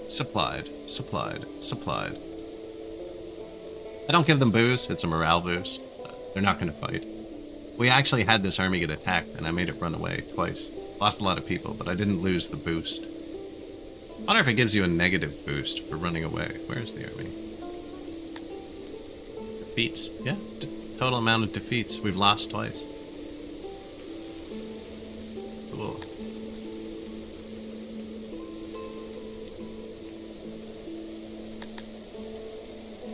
Supplied, supplied, supplied. I don't give them booze, it's a morale boost. They're not going to fight. We actually had this army get attacked, and I made it run away twice. Lost a lot of people, but I didn't lose the boost. I wonder if it gives you a negative boost for running away. Where's the army? Defeats. Yeah, total amount of defeats. We've lost twice. Cool.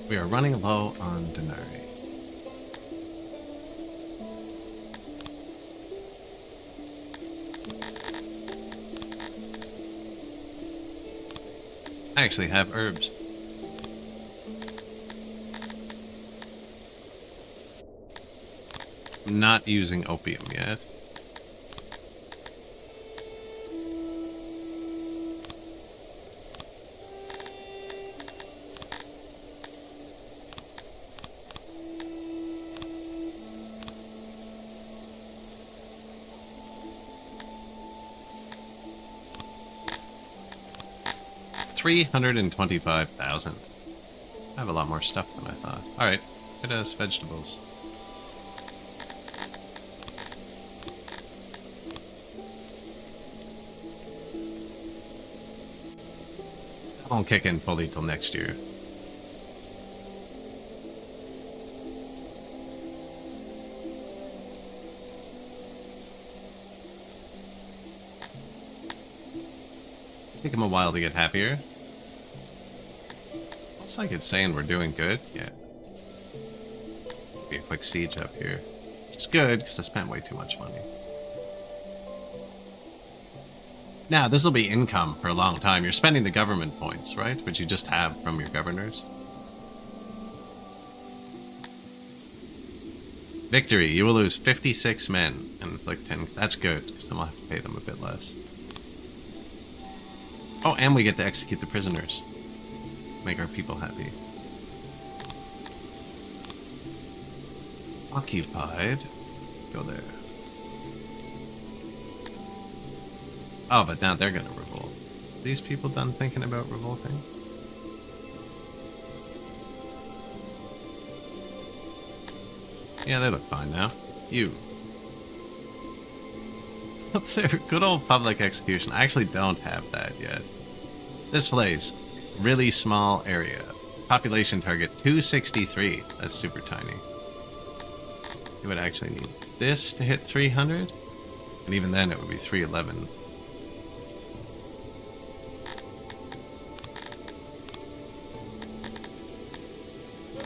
We are running low on denarii. I actually have herbs. I'm not using opium yet. $325,000. I have a lot more stuff than I thought. Alright, it has vegetables. That won't kick in fully till next year. Take him a while to get happier. Looks like it's saying we're doing good. Yeah. Be a quick siege up here. It's good, because I spent way too much money. Now, this will be income for a long time. You're spending the government points, right? Which you just have from your governors. Victory. You will lose 56 men and inflict 10. That's good, because then we'll have to pay them a bit less. Oh, and we get to execute the prisoners. Make our people happy. Occupied. Go there. Oh, but now they're gonna revolt. These people done thinking about revolting? Yeah, they look fine now. You. Good old public execution. I actually don't have that yet. This place. Really small area. Population target 263. That's super tiny. You would actually need this to hit 300. And even then it would be 311.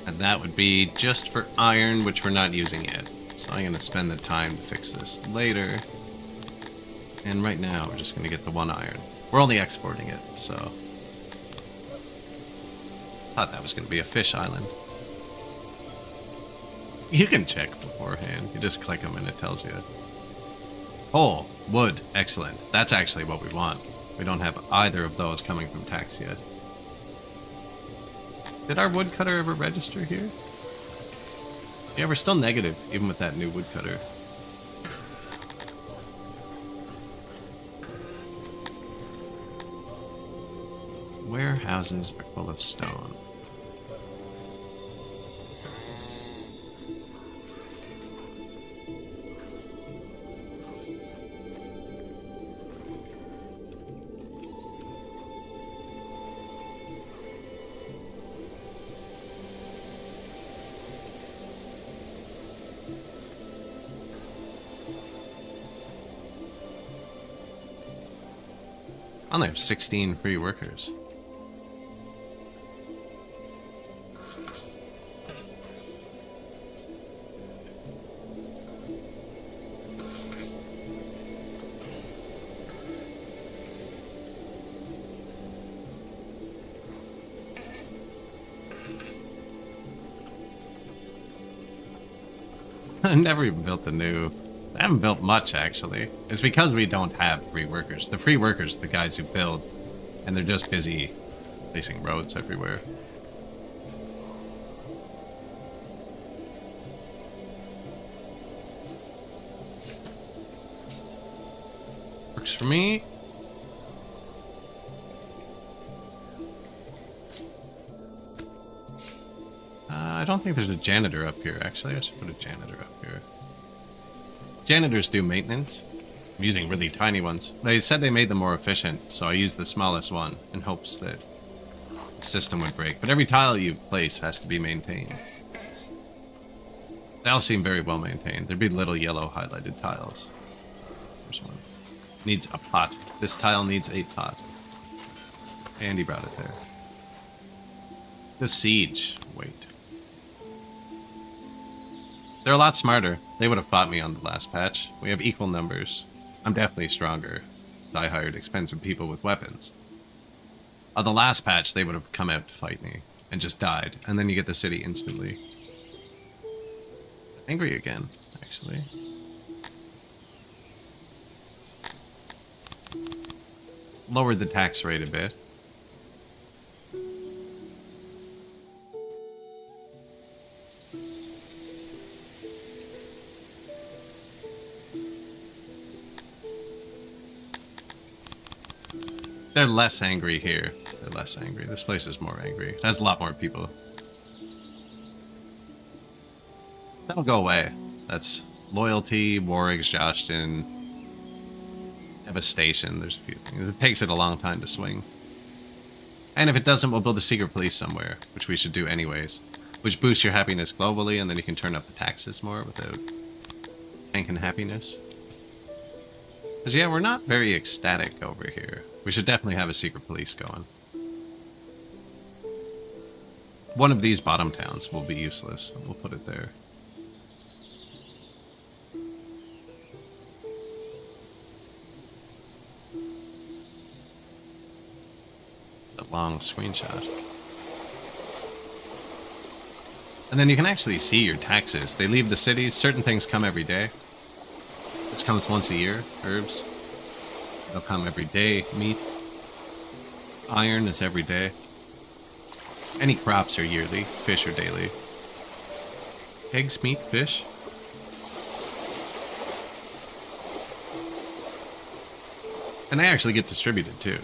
And that would be just for iron, which we're not using yet. So I'm going to spend the time to fix this later. And right now we're just going to get the one iron. We're only exporting it, so... Thought that was going to be a fish island. You can check beforehand. You just click them and it tells you. Oh, wood. Excellent. That's actually what we want. We don't have either of those coming from tax yet. Did our woodcutter ever register here? Yeah, we're still negative, even with that new woodcutter. warehouses are full of stone. I only have 16 free workers. I never even built the new... I haven't built much, actually. It's because we don't have free workers. The free workers are the guys who build, and they're just busy placing roads everywhere. Works for me. I don't think there's a janitor up here, actually. I should put a janitor up here. Janitors do maintenance. I'm using really tiny ones. They said they made them more efficient, so I used the smallest one in hopes that the system would break. But every tile you place has to be maintained. They all seem very well maintained. There'd be little yellow highlighted tiles. There's one. Needs a pot. This tile needs a pot. And he brought it there. The siege. Wait. They're a lot smarter. They would have fought me on the last patch. We have equal numbers. I'm definitely stronger. I hired expensive people with weapons. On the last patch, they would have come out to fight me and just died. And then you get the city instantly. Angry again, actually. Lowered the tax rate a bit. They're less angry here. They're less angry. This place is more angry. It has a lot more people. That'll go away. That's loyalty, war exhaustion, devastation. There's a few things. It takes it a long time to swing. And if it doesn't, we'll build a secret police somewhere, which we should do anyways. Which boosts your happiness globally, and then you can turn up the taxes more without tanking happiness. Because yeah, we're not very ecstatic over here. We should definitely have a secret police going. One of these bottom towns will be useless. We'll put it there. A long screenshot. And then you can actually see your taxes. They leave the cities. Certain things come every day. This comes once a year. Herbs. They'll come every day. Meat. Iron is every day. Any crops are yearly. Fish are daily. Eggs, meat, fish. And they actually get distributed too.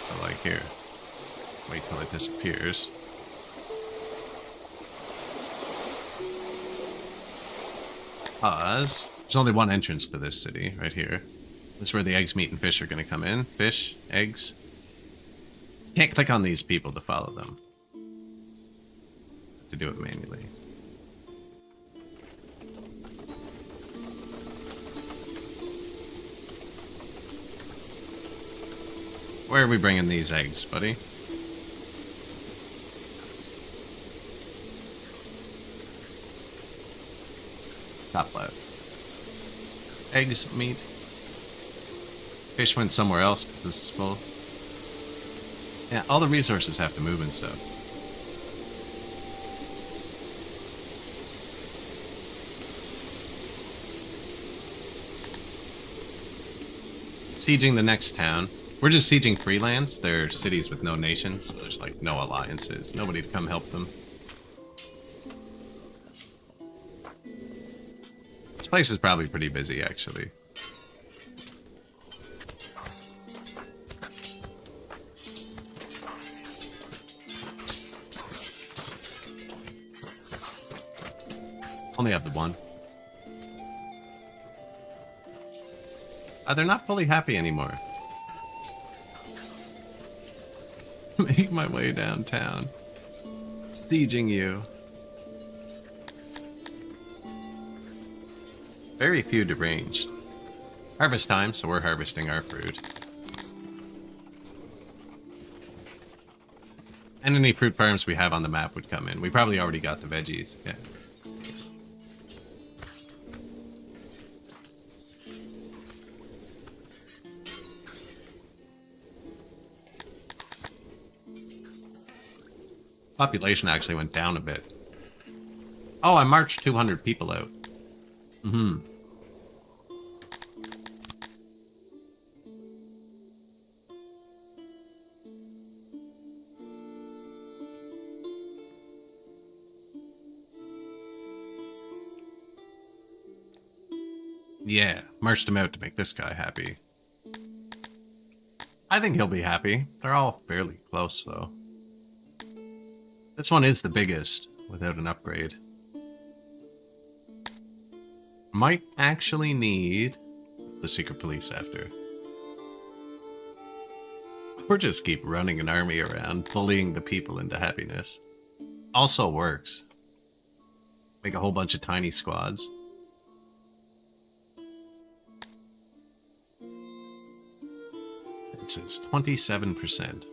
So like here. Wait till it disappears. Pause. There's only one entrance to this city, right here. This is where the eggs, meat, and fish are going to come in. Fish, eggs. Can't click on these people to follow them. Have to do it manually. Where are we bringing these eggs, buddy? Top left. Eggs, meat. Fish went somewhere else because this is full. Yeah, all the resources have to move and stuff. Sieging the next town. We're just sieging free lands. They're cities with no nations, so there's like no alliances. Nobody to come help them. This place is probably pretty busy, actually. Only have the one. They're not fully happy anymore. Make my way downtown. Sieging you. Very few deranged. Harvest time, so we're harvesting our fruit. And any fruit farms we have on the map would come in. We probably already got the veggies. Yeah. Population actually went down a bit. Oh, I marched 200 people out. Mm-hmm. Yeah, marched him out to make this guy happy. I think he'll be happy. They're all fairly close, though. This one is the biggest, without an upgrade. Might actually need the secret police after. Or just keep running an army around, bullying the people into happiness. Also works. Make a whole bunch of tiny squads. It says 27%.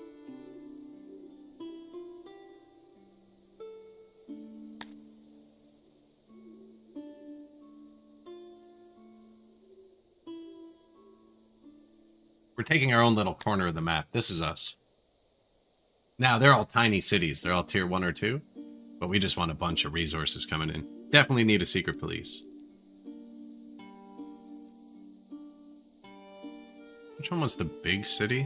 We're taking our own little corner of the map. This is us. Now, they're all tiny cities. They're all tier 1 or 2. But we just want a bunch of resources coming in. Definitely need a secret police. Which one was the big city?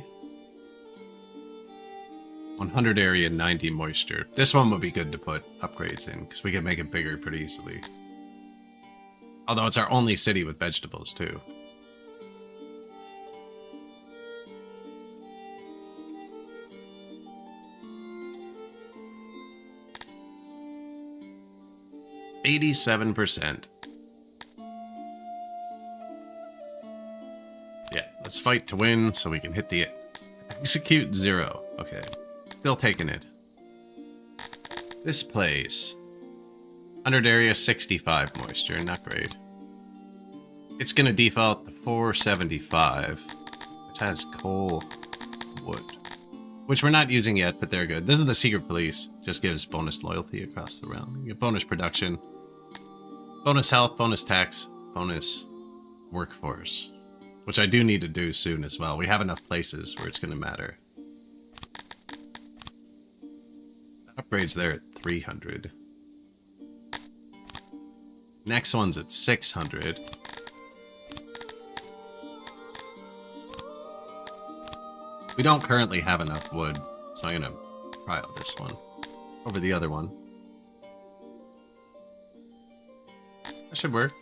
100 area, 90 moisture. This one would be good to put upgrades in, because we can make it bigger pretty easily. Although it's our only city with vegetables, too. %. Yeah, let's fight to win so we can hit the execute 0. Okay, still taking it. This place. 100 area, 65 moisture, not great. It's gonna default to 475, which has coal wood. Which we're not using yet, but they're good. This is the secret police. Just gives bonus loyalty across the realm. You get bonus production. Bonus health, bonus tax, bonus workforce. Which I do need to do soon as well. We have enough places where it's going to matter. Upgrades there at 300. Next one's at 600. We don't currently have enough wood, so I'm going to trial this one over the other one. That should work.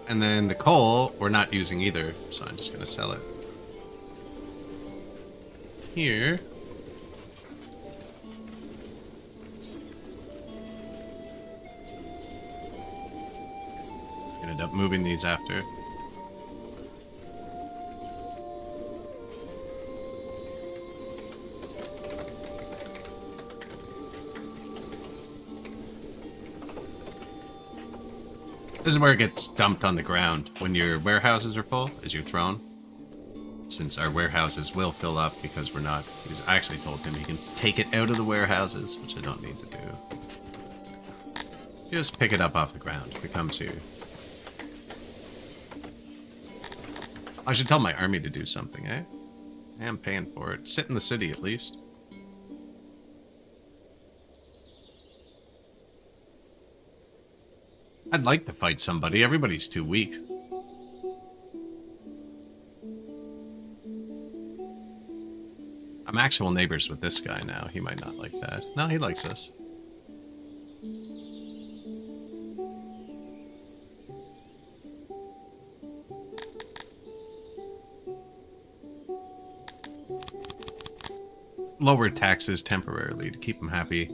And then the coal, we're not using either, so I'm just going to sell it. Here. End up moving these after. This is where it gets dumped on the ground when your warehouses are full, is your throne. Since our warehouses will fill up because we're not... I actually told him he can take it out of the warehouses, which I don't need to do. Just pick it up off the ground if it comes here. I should tell my army to do something, eh? I am paying for it. Sit in the city at least. I'd like to fight somebody. Everybody's too weak. I'm actual neighbors with this guy now. He might not like that. No, he likes us. Lower taxes temporarily to keep him happy.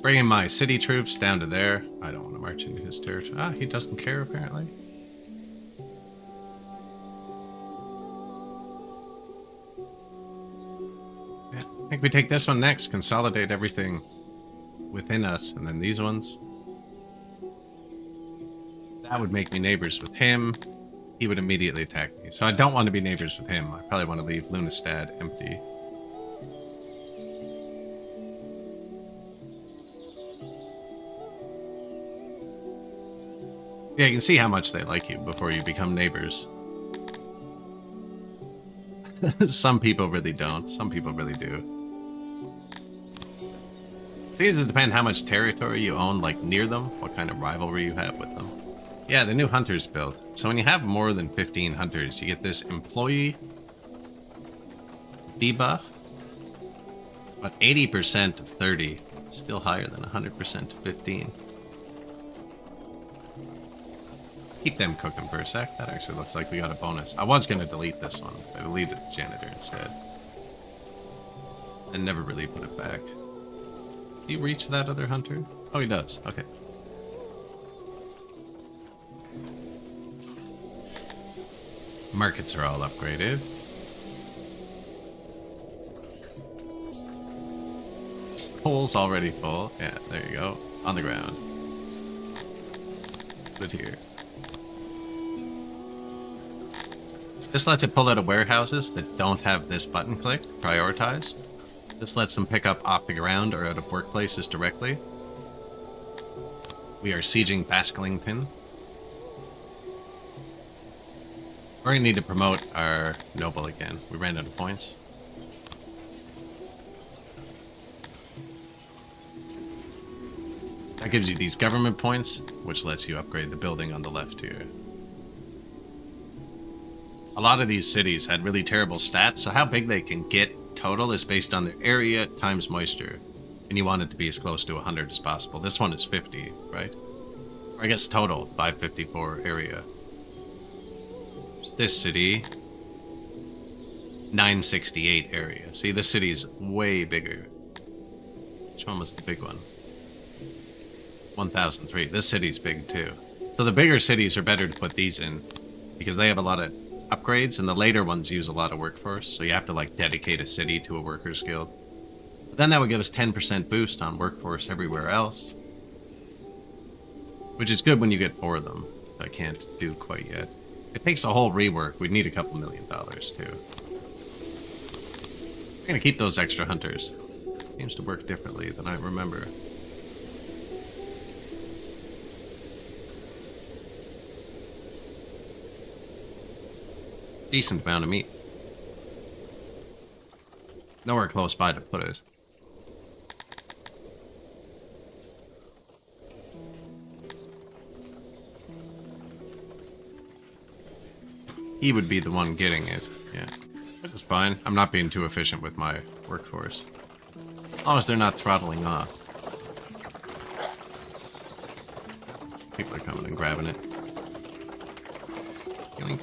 Bringing my city troops down to there. I don't want to march into his territory. Ah, he doesn't care apparently. Yeah, I think we take this one next. Consolidate everything within us, and then these ones. That would make me neighbors with him. He would immediately attack me. So I don't want to be neighbors with him. I probably want to leave Lunastad empty. Yeah, you can see how much they like you before you become neighbors. Some people really don't. Some people really do. It seems to depend how much territory you own, like near them, what kind of rivalry you have with them. Yeah, the new hunters build. So when you have more than 15 hunters, you get this employee debuff, but 80% of 30, still higher than 100% of 15. Keep them cooking for a sec. That actually looks like we got a bonus. I was going to delete this one. I deleted the janitor instead. And never really put it back. Did he reach that other hunter? Oh, he does. Okay. Markets are all upgraded. Pole's already full. Yeah, there you go. On the ground. Good here. This lets it pull out of warehouses that don't have this button clicked, prioritized. This lets them pick up off the ground or out of workplaces directly. We are sieging Baskelington. We're gonna need to promote our noble again. We ran out of points. That gives you these government points, which lets you upgrade the building on the left here. A lot of these cities had really terrible stats, so how big they can get total is based on their area times moisture. And you want it to be as close to 100 as possible. This one is 50, right? Or I guess total, 554 area. This city, 968 area. See, this city is way bigger. Which one was the big one? 1003. This city's big too. So the bigger cities are better to put these in because they have a lot of upgrades, and the later ones use a lot of workforce, so you have to like dedicate a city to a workers guild. But then that would give us 10% boost on workforce everywhere else, which is good when you get 4 of them. I can't do quite yet. It takes a whole rework. We'd need a couple $1 million too. We're gonna keep those extra hunters. Seems to work differently than I remember. Decent amount of meat. Nowhere close by to put it. He would be the one getting it, yeah. Which is fine. I'm not being too efficient with my workforce. As long as they're not throttling off. People are coming and grabbing it. Yoink.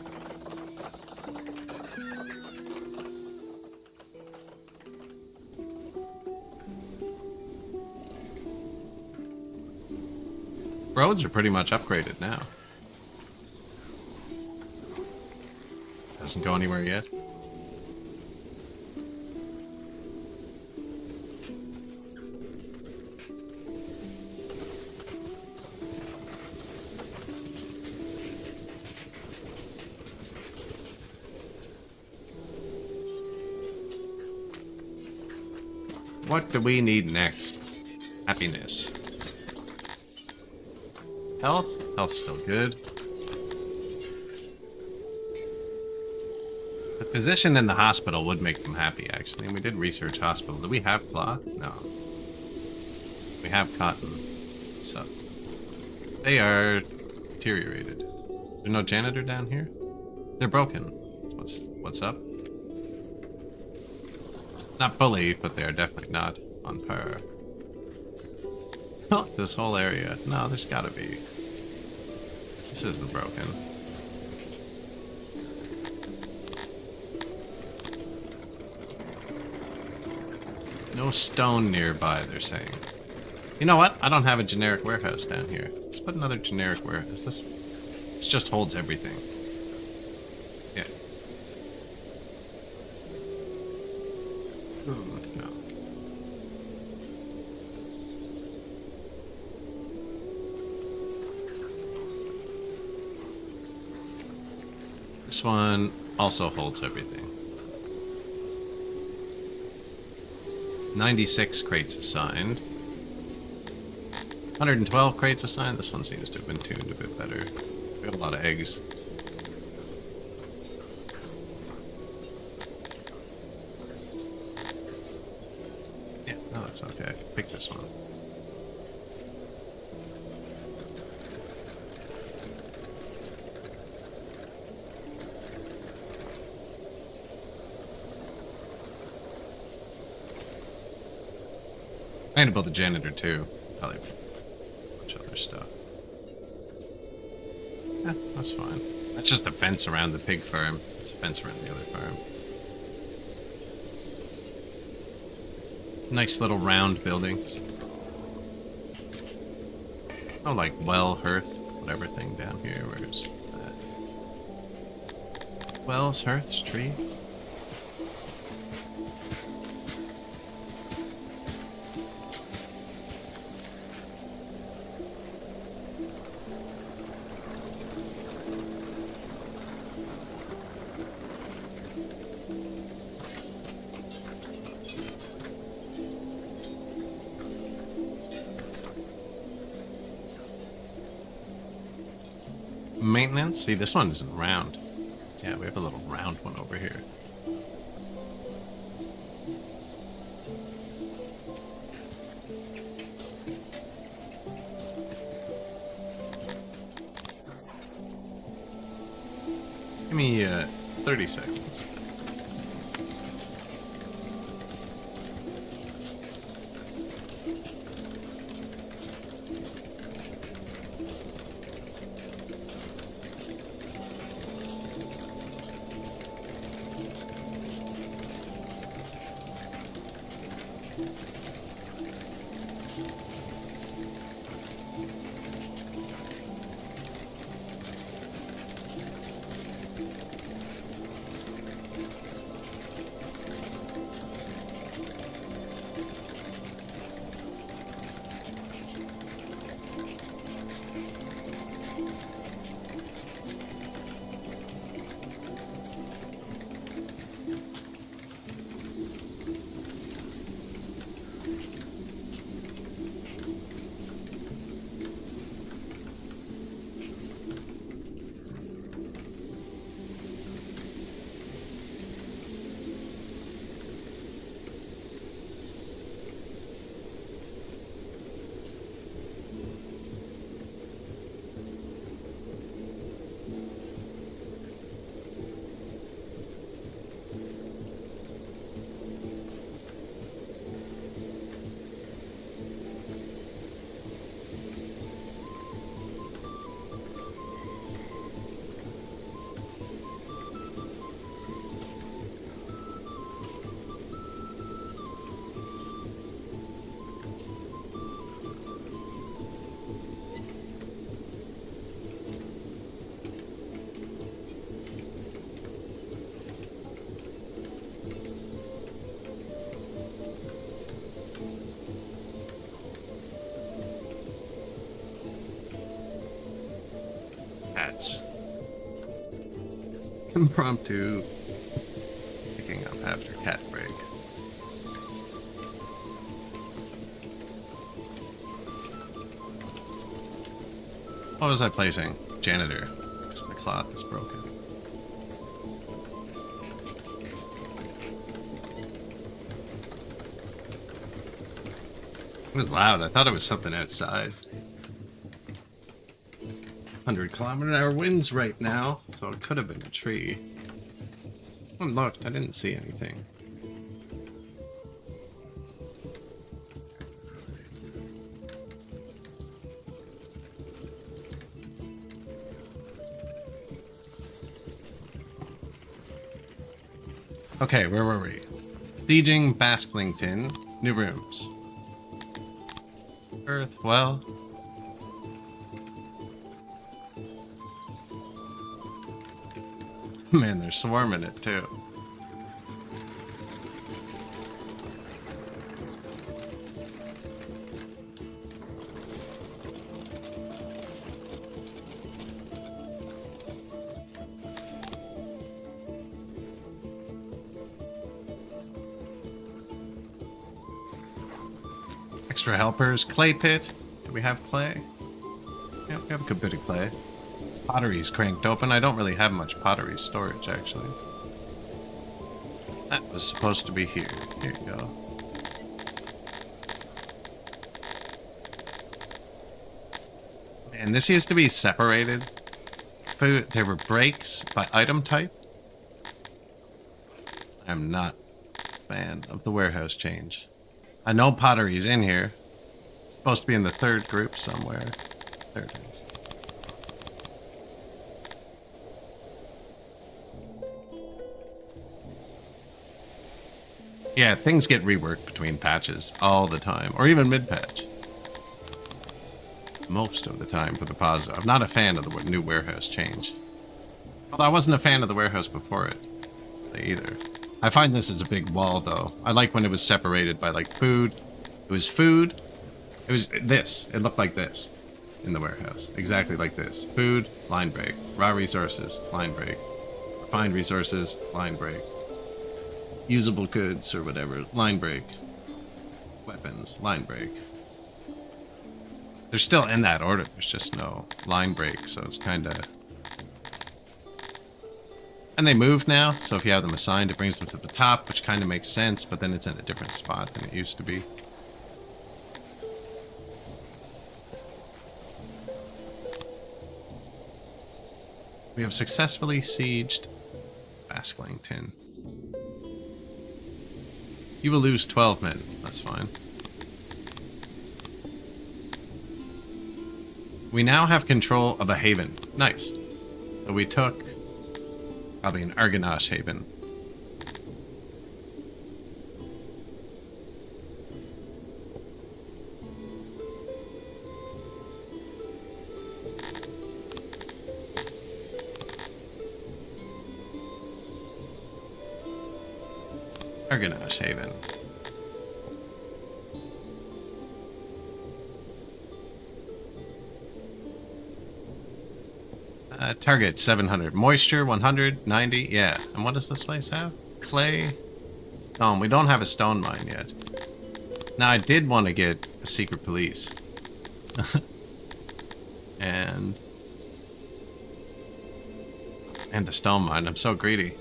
Roads are pretty much upgraded now. Doesn't go anywhere yet. What do we need next? Happiness. Health? Health's still good. The physician in the hospital would make them happy, actually. And we did research hospital. Do we have cloth? No. We have cotton. So they are deteriorated. There's no janitor down here? They're broken. What's up? Not fully, but they are definitely not on par. Oh, this whole area. No, there's gotta be. This isn't broken. No stone nearby, they're saying. You know what? I don't have a generic warehouse down here. Let's put another generic warehouse. This just holds everything. Yeah. No. This one also holds everything. 96 crates assigned. 112 crates assigned. This one seems to have been tuned a bit better. We got a lot of eggs. Yeah, no, that's okay. Pick this one. I need to build a janitor too. Probably a bunch of other stuff. Yeah, that's fine. That's just a fence around the pig farm. It's a fence around the other farm. Nice little round buildings. Oh, like well, hearth, whatever thing down here. Where's that? Wells, hearths, trees. Maintenance? See, this one isn't round. Yeah, we have a little round one over here. Give me 30 seconds. Cats. Impromptu picking up after cat break. What was I placing? Janitor. Because my cloth is broken. It was loud. I thought it was something outside. 100-kilometer-an-hour winds right now, so it could have been a tree. Oh, look, I didn't see anything. Okay, where were we? Sieging Basklington. New rooms. Earth, well. Man, they're swarming it too. Extra helpers, clay pit. Do we have clay? Yeah, we have a good bit of clay. Pottery's cranked open. I don't really have much pottery storage, actually. That was supposed to be here. Here you go. And this used to be separated. Food. There were breaks by item type. I'm not a fan of the warehouse change. I know pottery's in here. It's supposed to be in the third group somewhere. There it is. Yeah, things get reworked between patches all the time, or even mid-patch. Most of the time for the positive. I'm not a fan of the new warehouse change. Although I wasn't a fan of the warehouse before it either. I find this is a big wall, though. I like when it was separated by, like, food. It was food. It was this. It looked like this in the warehouse. Exactly like this. Food, line break. Raw resources, line break. Refined resources, line break. Usable goods or whatever, line break. Weapons, line break. They're still in that order. There's just no line break, so it's kind of... And they moved now, so if you have them assigned, it brings them to the top, which kind of makes sense, but then it's in a different spot than it used to be. We have successfully sieged Basklington. You will lose 12 men. That's fine. We now have control of a haven. Nice. So we took... probably an Argonash haven. Argonash haven. Target 700. Moisture 190. Yeah. And what does this place have? Clay. Stone. We don't have a stone mine yet. Now I did want to get a secret police. and a stone mine. I'm so greedy.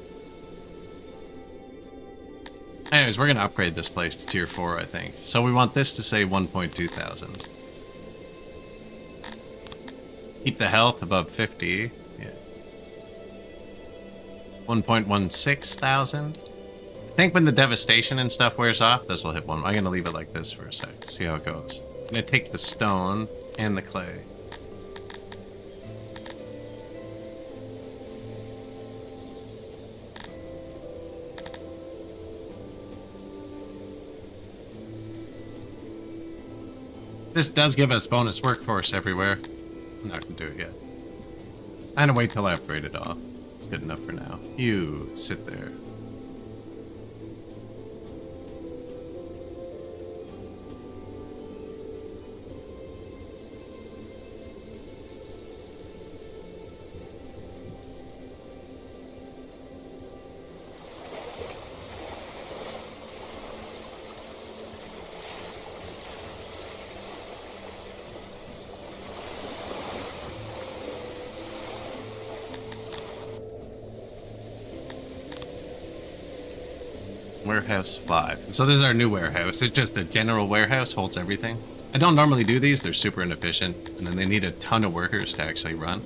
Anyways, we're going to upgrade this place to tier 4, I think. So we want this to say 1.2 thousand. Keep the health above 50. Yeah. 1.16 thousand. I think when the devastation and stuff wears off, this will hit 1. I'm going to leave it like this for a sec. See how it goes. I'm going to take the stone and the clay. This does give us bonus workforce everywhere. I'm not going to do it yet. I'm going to wait till I upgrade it all. It's good enough for now. You sit there. Warehouse 5. So this is our new warehouse. It's just the general warehouse, holds everything. I don't normally do these. They're super inefficient. And then they need a ton of workers to actually run.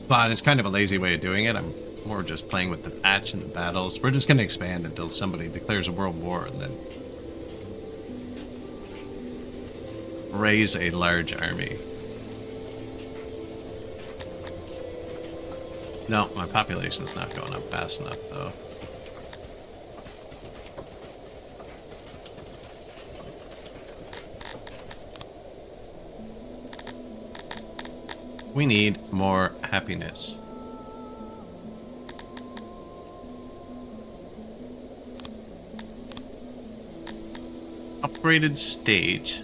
But it's kind of a lazy way of doing it. I'm more just playing with the patch and the battles. We're just going to expand until somebody declares a world war and then raise a large army. No, my population's not going up fast enough, though. We need more happiness. Upgraded stage.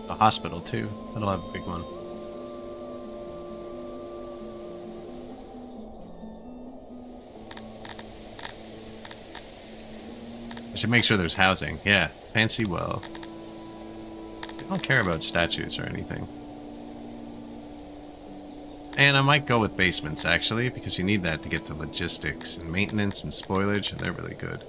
The hospital, too. That'll have a big one. I should make sure there's housing. Yeah, fancy well. I don't care about statues or anything. And I might go with basements, actually, because you need that to get to logistics and maintenance and spoilage, and they're really good.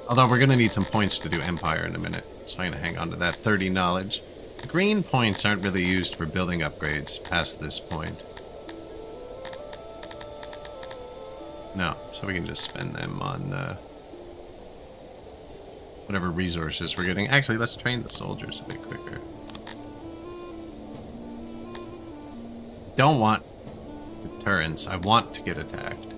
Although we're going to need some points to do Empire in a minute, so I'm going to hang on to that 30 knowledge. The green points aren't really used for building upgrades past this point. No, so we can just spend them on whatever resources we're getting. Actually, let's train the soldiers a bit quicker. Don't want deterrence. I want to get attacked.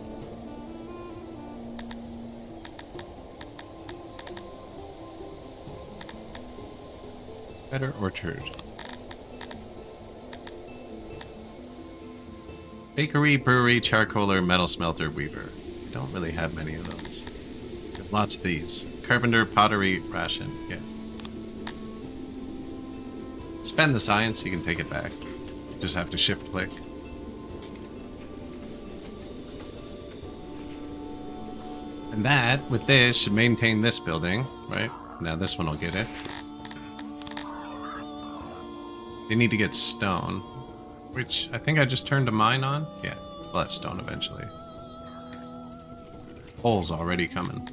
Better orchard. Bakery, brewery, charcoaler, metal smelter, weaver. We don't really have many of those. We have lots of these. Carpenter, pottery, ration. Yeah. Spend the science, you can take it back. Just have to shift click. And that, with this, should maintain this building, right? Now this one will get it. They need to get stone, which I think I just turned a mine on. Yeah, we'll have stone eventually. Coal's already coming.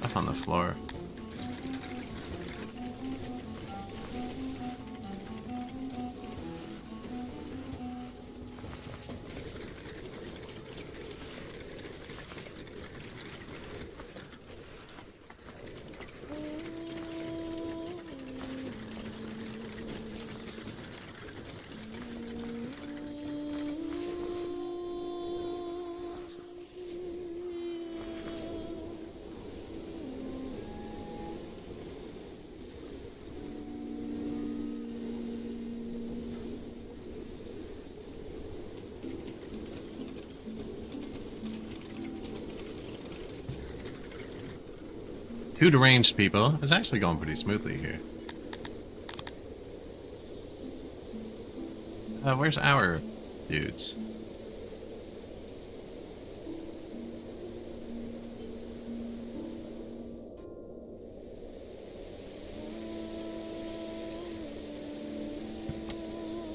Up on the floor. Two deranged people. It's actually going pretty smoothly here. Where's our dudes?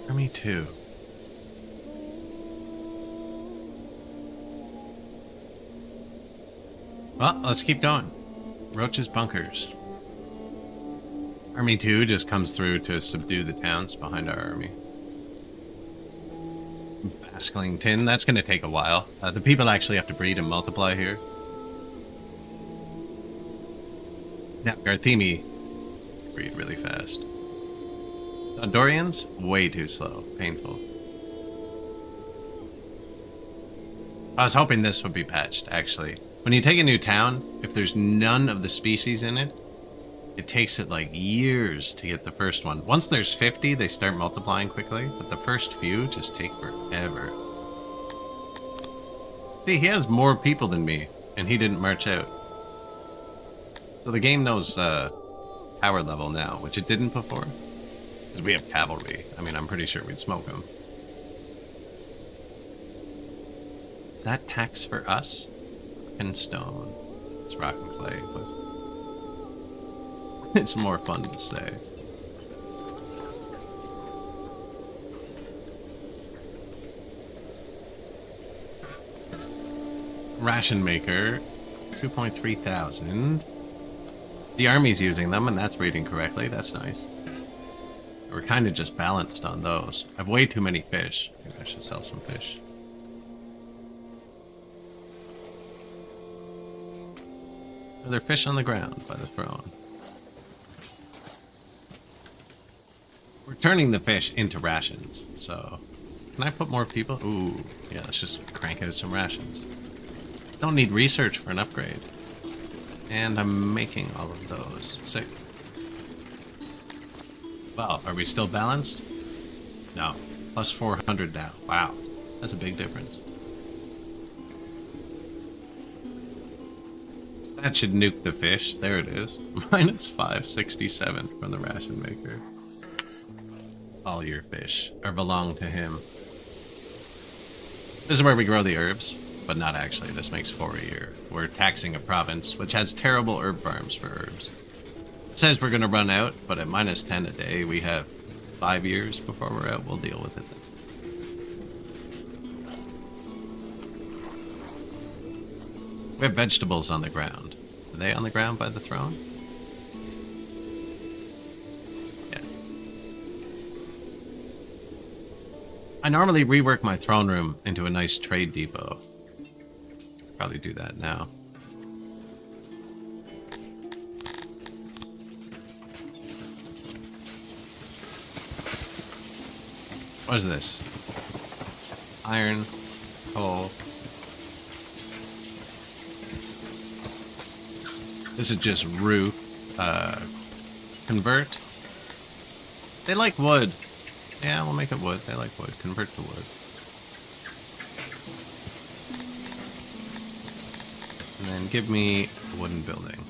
Army 2. Well, let's keep going. Roach's bunkers. Army 2 just comes through to subdue the towns behind our army. Basklington, that's going to take a while. The people actually have to breed and multiply here. Now, Garthemi breed really fast. Dondorians, way too slow. Painful. I was hoping this would be patched, actually. When you take a new town, if there's none of the species in it, it takes it like years to get the first one. Once there's 50, they start multiplying quickly, but the first few just take forever. See, he has more people than me, and he didn't march out. So the game knows power level now, which it didn't before. Because we have cavalry. I mean, I'm pretty sure we'd smoke them. Is that tax for us? And stone. It's rock and clay, but it's more fun to say. Ration maker, 2.3 thousand. The army's using them, and that's reading correctly. That's nice. We're kind of just balanced on those. I have way too many fish. Maybe I should sell some fish. Are there fish on the ground by the throne? We're turning the fish into rations, so... Can I put more people? Ooh, yeah, let's just crank out some rations. Don't need research for an upgrade. And I'm making all of those. Sick. Well, are we still balanced? No. Plus 400 now. Wow. That's a big difference. That should nuke the fish. There it is. Minus 567 from the ration maker. All your fish are belong to him. This is where we grow the herbs, but not actually. This makes 4 a year. We're taxing a province which has terrible herb farms for herbs. It says we're going to run out, but at minus 10 a day, we have 5 years before we're out. We'll deal with it then. We have vegetables on the ground. Are they on the ground by the throne? Yeah. I normally rework my throne room into a nice trade depot. Probably do that now. What is this? Iron, coal. This is just roof. Convert. They like wood. Yeah, we'll make it wood. They like wood. Convert to wood. And then give me a wooden building.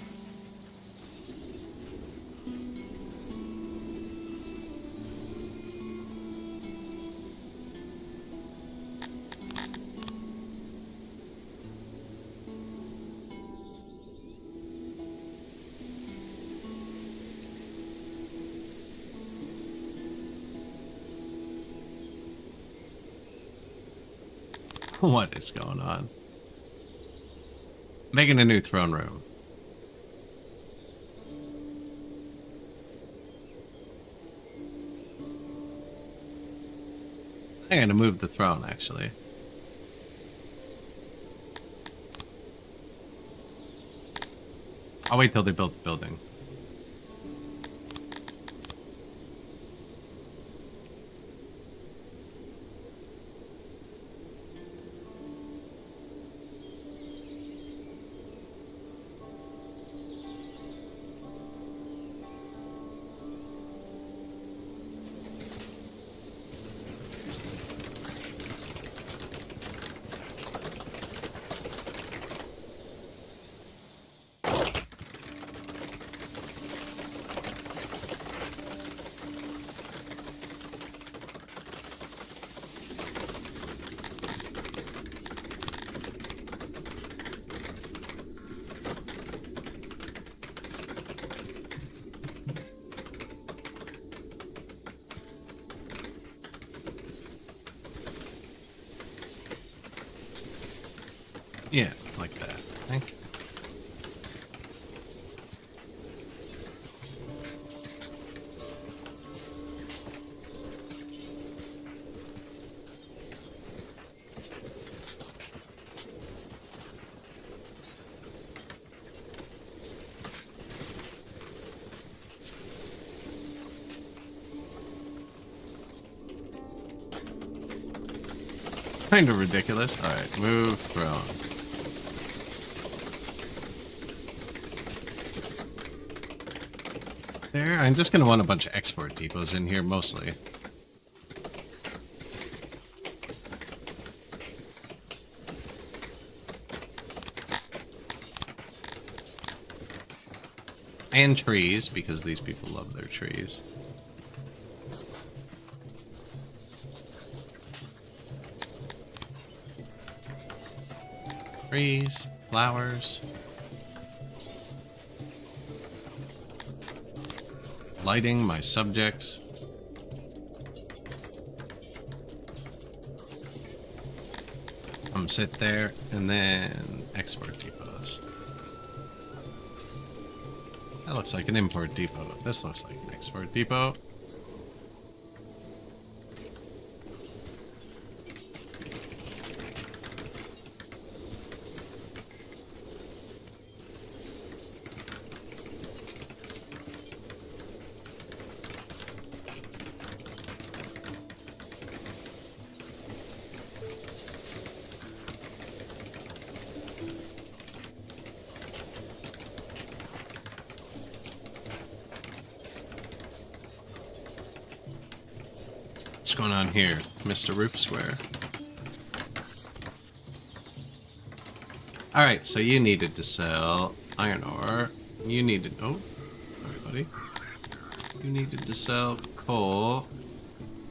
What is going on? Making a new throne room. I'm gonna move the throne, actually. I'll wait till they build the building. Yeah, like that. Thank you. Kind of ridiculous. Alright, move throne. There, I'm just gonna want a bunch of export depots in here mostly. And trees, because these people love their trees. Trees, flowers. Lighting my subjects. Sit there, and then export depots. That looks like an import depot. This looks like an export depot. What's going on here, Mr. Roof Square? Alright, so you needed to sell iron ore. You needed... Oh, sorry, buddy. You needed to sell coal.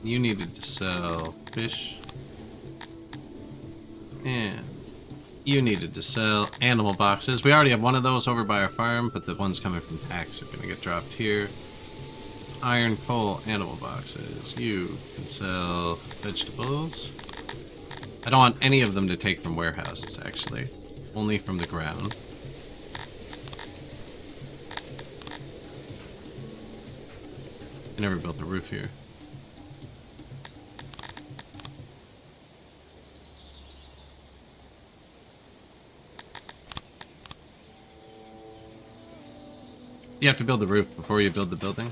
You needed to sell fish. And you needed to sell animal boxes. We already have one of those over by our farm, but the ones coming from tax are going to get dropped here. It's iron, coal, animal boxes. You can sell vegetables. I don't want any of them to take from warehouses, actually. Only from the ground. I never built a roof here. You have to build the roof before you build the building.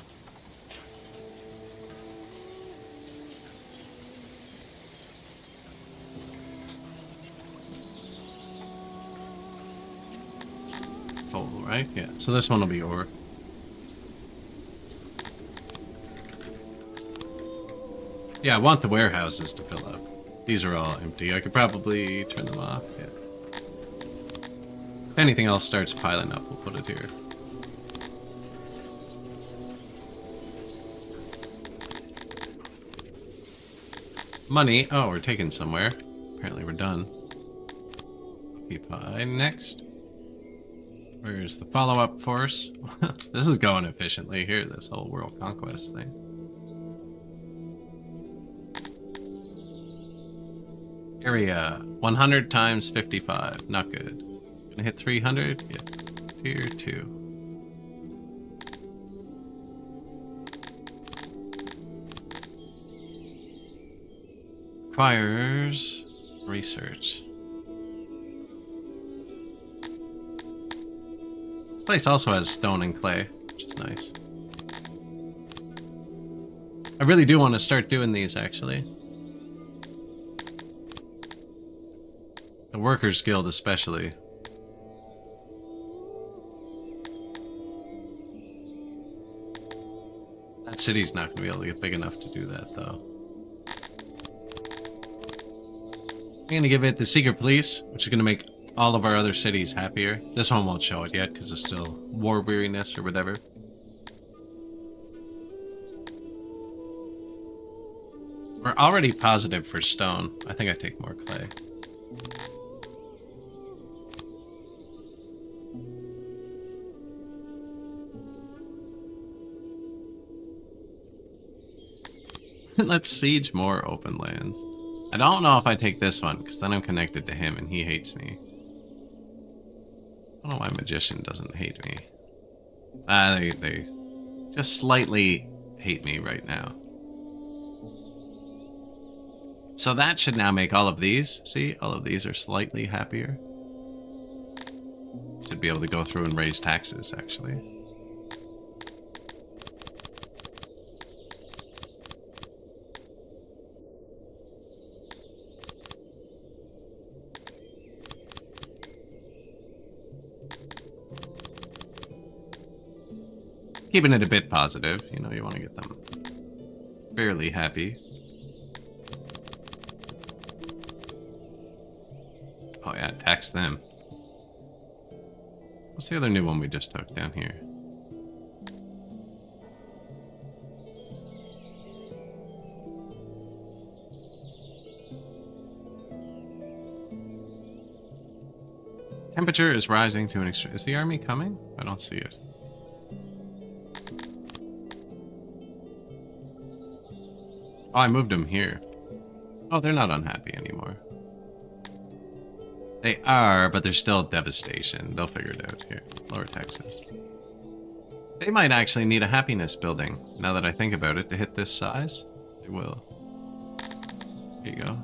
Coal, right? Yeah. So this one will be ore. Yeah, I want the warehouses to fill up. These are all empty. I could probably turn them off. Yeah. If anything else starts piling up, we'll put it here. Money. Oh, we're taking somewhere. Apparently we're done. Occupy next. Where's the follow-up force? This is going efficiently here, this whole world conquest thing. Area 100 times 55. Not good. Gonna hit 300? Yeah. Tier 2. Requires research. This place also has stone and clay, which is nice. I really do want to start doing these, actually. The Workers Guild especially. That city's not going to be able to get big enough to do that, though. I'm going to give it the Secret Police, which is going to make all of our other cities happier. This one won't show it yet because it's still war weariness or whatever. We're already positive for stone. I think I take more clay. Let's siege more open lands. I don't know if I take this one, because then I'm connected to him and he hates me. I don't know why Magician doesn't hate me. They just slightly hate me right now. So that should now make all of these, see, all of these are slightly happier. Should be able to go through and raise taxes, actually. Keeping it a bit positive, you know, you want to get them fairly happy. Oh yeah, tax them. What's the other new one we just took down here? Temperature is rising to an extreme. Is the army coming? I don't see it. Oh, I moved them here. Oh, they're not unhappy anymore. They are, but there's still devastation. They'll figure it out here. Lower Texas. They might actually need a happiness building, now that I think about it, to hit this size. They will. Here you go.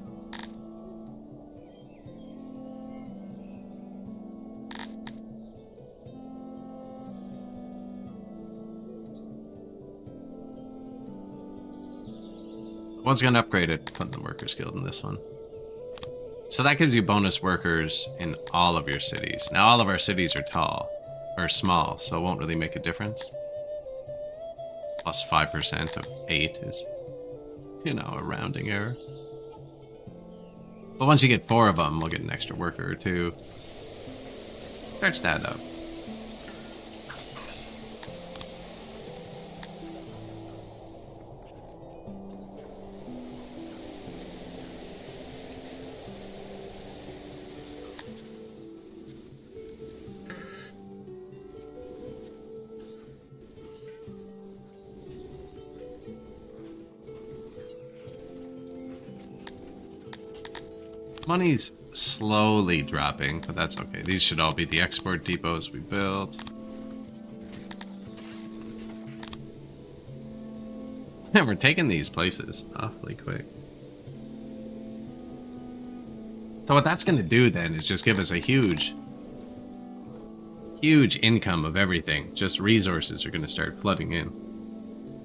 One's gonna upgrade it, put the Workers Guild in this one. So that gives you bonus workers in all of your cities. Now all of our cities are tall, or small, so it won't really make a difference. Plus 5% of 8 is You know, a rounding error. But once you get 4 of them, we'll get an extra worker or 2. Starts to add up. Money's slowly dropping, but that's okay. These should all be the export depots we built. And we're taking these places awfully quick. So what that's going to do then is just give us a huge income of everything. Just resources are going to start flooding in.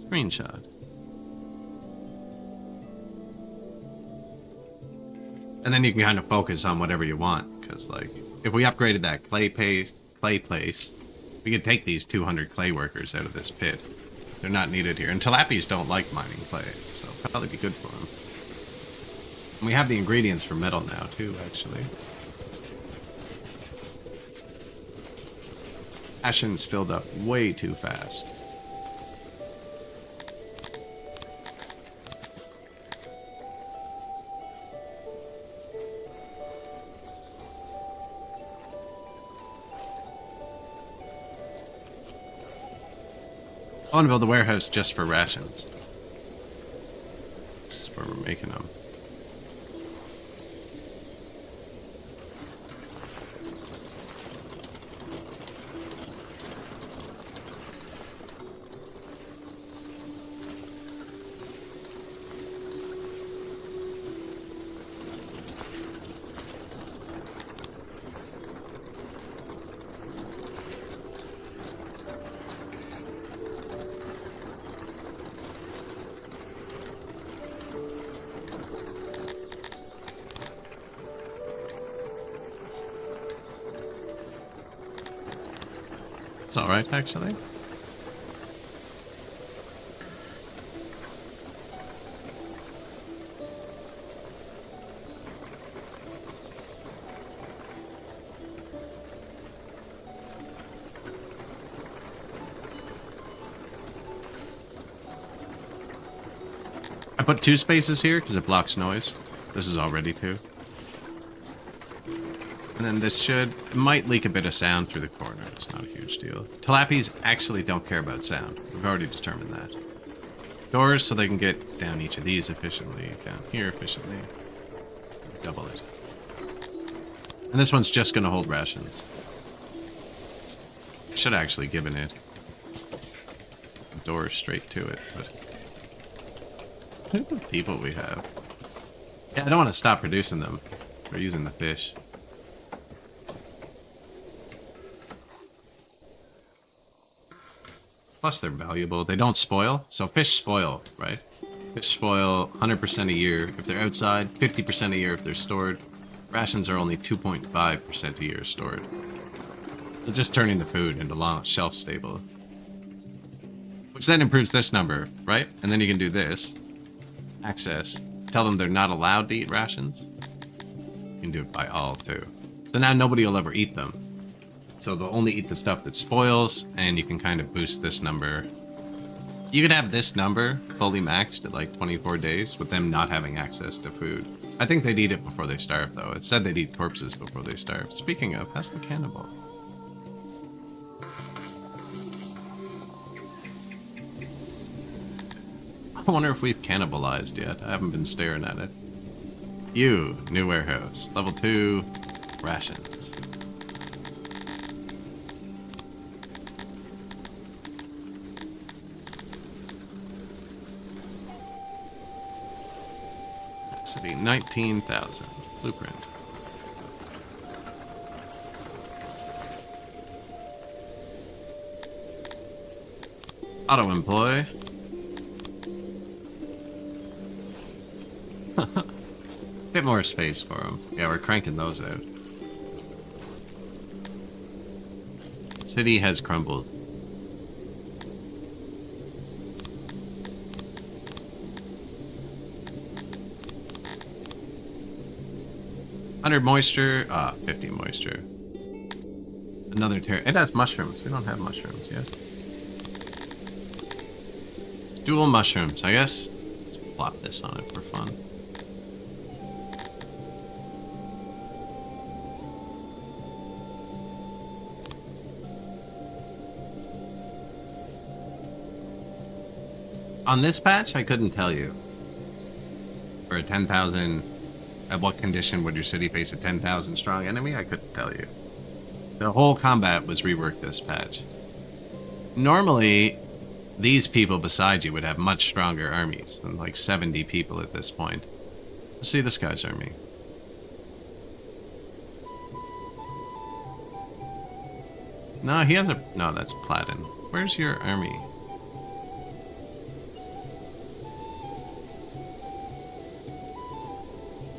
Screenshot. And then you can kind of focus on whatever you want, because like if we upgraded that clay place, we could take these 200 clay workers out of this pit. They're not needed here, and tilapies don't like mining clay, so it'll probably be good for them. And we have the ingredients for metal now too, actually. Ashen's filled up way too fast. I want to build a warehouse just for rations. This is where we're making them. It's alright, actually. I put 2 spaces here because it blocks noise. This is already 2. And then this might leak a bit of sound through the corner. It's not a huge deal. Tilapies actually don't care about sound. We've already determined that. Doors so they can get down each of these efficiently, down here efficiently. Double it. And this one's just going to hold rations. I should have actually given it a door straight to it, but look at the people we have. Yeah, I don't want to stop producing them. We're using the fish. Plus they're valuable. They don't spoil. So fish spoil, right? Fish spoil 100% a year if they're outside, 50% a year if they're stored. Rations are only 2.5% a year stored. So just turning the food into long shelf stable. Which then improves this number, right? And then you can do this. Access. Tell them they're not allowed to eat rations. You can do it by all too. So now nobody will ever eat them. So they'll only eat the stuff that spoils, and you can kind of boost this number. You could have this number fully maxed at like 24 days with them not having access to food. I think they'd eat it before they starve, though. It said they'd eat corpses before they starve. Speaking of, how's the cannibal? I wonder if we've cannibalized yet. I haven't been staring at it. You, new warehouse. Level 2, rations. City, 19,000. Blueprint. Auto-employ. Bit more space for them. Yeah, we're cranking those out. City has crumbled. 100 moisture. 50 moisture. Another it has mushrooms. We don't have mushrooms yet. Dual mushrooms, I guess. Let's plop this on it for fun. On this patch, I couldn't tell you. For a 10,000, at what condition would your city face a 10,000 strong enemy? I couldn't tell you. The whole combat was reworked this patch. Normally, these people beside you would have much stronger armies than like 70 people at this point. Let's see this guy's army. No, he has a... No, that's Platin. Where's your army?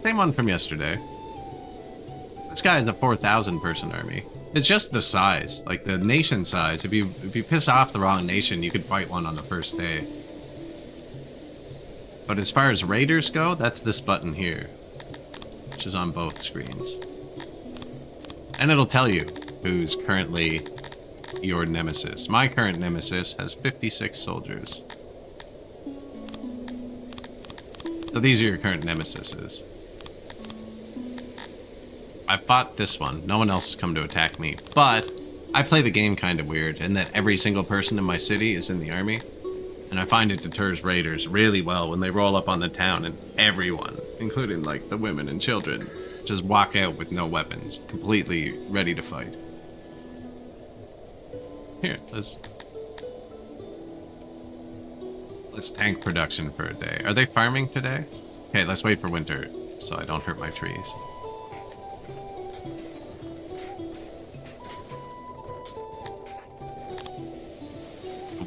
Same one from yesterday. This guy has a 4,000 person army. It's just the size, like the nation size. If you piss off the wrong nation, you could fight one on the first day. But as far as raiders go, that's this button here, which is on both screens. And it'll tell you who's currently your nemesis. My current nemesis has 56 soldiers. So these are your current nemesises. I fought this one. No one else has come to attack me. But I play the game kind of weird in that every single person in my city is in the army. And I find it deters raiders really well when they roll up on the town and everyone, including like the women and children, just walk out with no weapons, completely ready to fight. Here, let's tank production for a day. Are they farming today? Okay, let's wait for winter so I don't hurt my trees.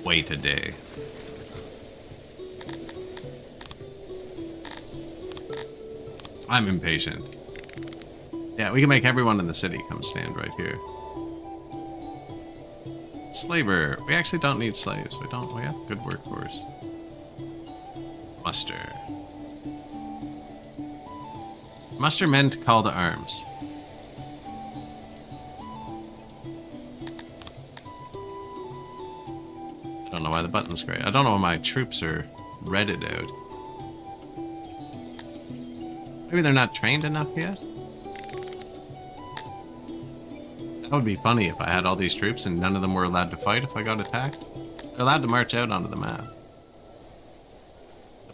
Wait a day. I'm impatient. Yeah, we can make everyone in the city come stand right here. Slaver. We actually don't need slaves. We have a good workforce. Muster. Muster men to call to arms. I don't know why the button's gray. I don't know why my troops are redded out. Maybe they're not trained enough yet? That would be funny if I had all these troops and none of them were allowed to fight if I got attacked. They're allowed to march out onto the map.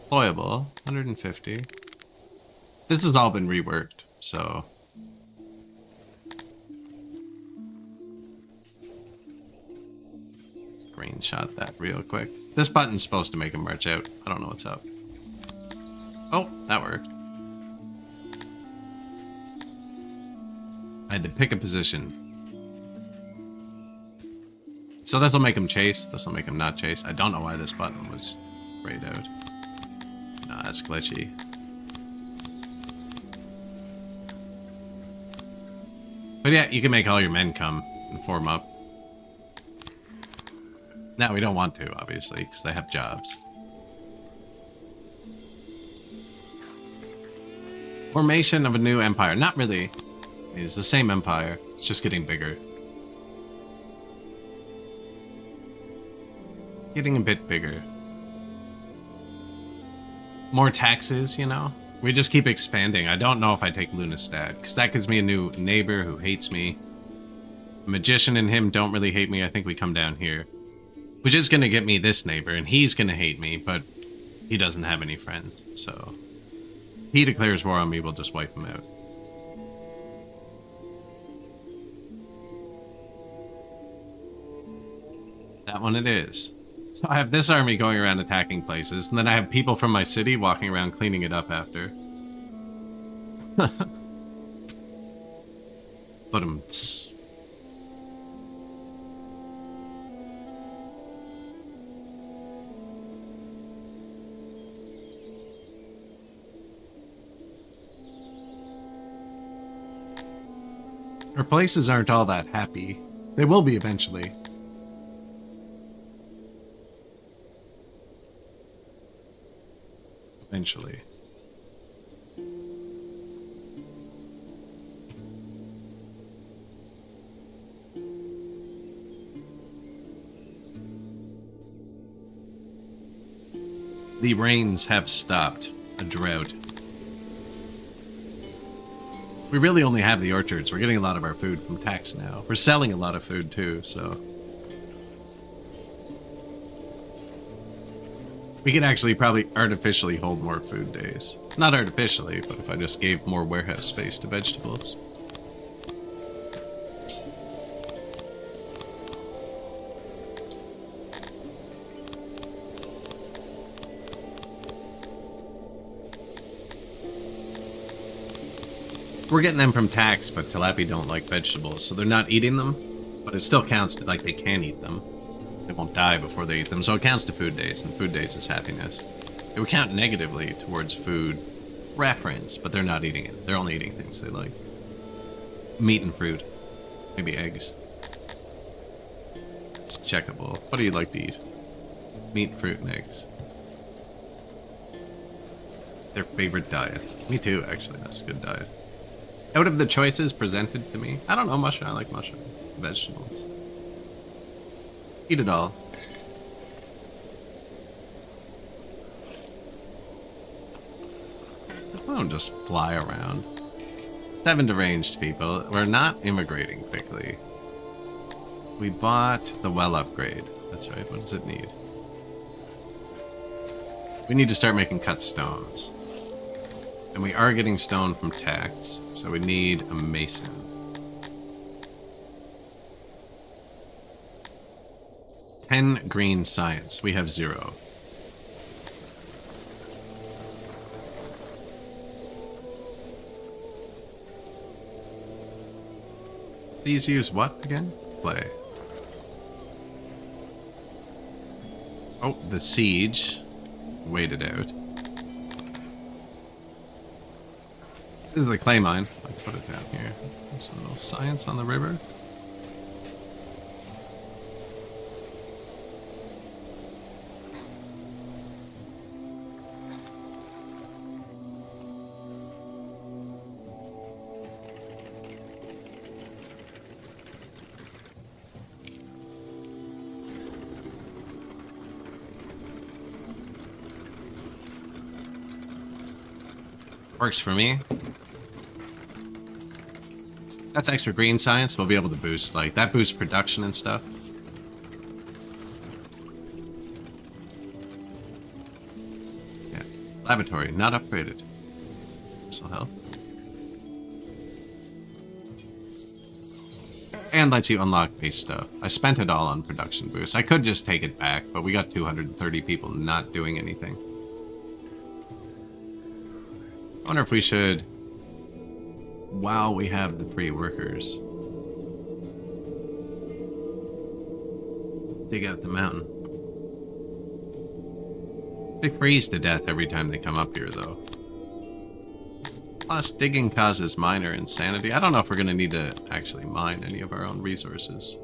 Deployable, 150. This has all been reworked, so... Screenshot that real quick. This button's supposed to make them march out. I don't know what's up. Oh, that worked. I had to pick a position. So this will make him chase. This will make him not chase. I don't know why this button was grayed out. No, that's glitchy. But yeah, you can make all your men come and form up. Now, we don't want to, obviously, because they have jobs. Formation of a new empire. Not really. It's the same empire. It's just getting bigger. Getting a bit bigger. More taxes, you know? We just keep expanding. I don't know if I take Lunastad, because that gives me a new neighbor who hates me. A magician and him don't really hate me. I think we come down here. Which is going to get me this neighbor, and he's going to hate me, but he doesn't have any friends, so... If he declares war on me, we'll just wipe him out. That one it is. So I have this army going around attacking places, and then I have people from my city walking around cleaning it up after. But our places aren't all that happy. They will be eventually. Eventually. The rains have stopped. A drought. We really only have the orchards. We're getting a lot of our food from tax now. We're selling a lot of food too, so... we could actually probably artificially hold more food days. Not artificially, but if I just gave more warehouse space to vegetables. We're getting them from tax, but tilapia don't like vegetables, so they're not eating them. But it still counts to, like, they can eat them. They won't die before they eat them, so it counts to food days, and food days is happiness. It would count negatively towards food reference, but they're not eating it. They're only eating things they like. Meat and fruit. Maybe eggs. It's checkable. What do you like to eat? Meat, fruit, and eggs. Their favorite diet. Me too, actually. That's a good diet. Out of the choices presented to me, I don't know, mushroom. I like mushroom. Vegetables. Eat it all. I don't just fly around. 7 deranged people. We're not immigrating quickly. We bought the well upgrade. That's right. What does it need? We need to start making cut stones. And we are getting stone from tax, so we need a mason. "10 green science." We have 0. These use what again? Clay. Oh, the siege. Wait it out. This is the clay mine. I'll put it down here. There's a little science on the river. Works for me. That's extra green science. We'll be able to boost, like, that boosts production and stuff. Yeah. Laboratory, not upgraded. This'll help. And lets you unlock base stuff. I spent it all on production boost. I could just take it back, but we got 230 people not doing anything. I wonder if we should, while we have the free workers, dig out the mountain. They freeze to death every time they come up here, though. Plus, digging causes minor insanity. I don't know if we're going to need to actually mine any of our own resources.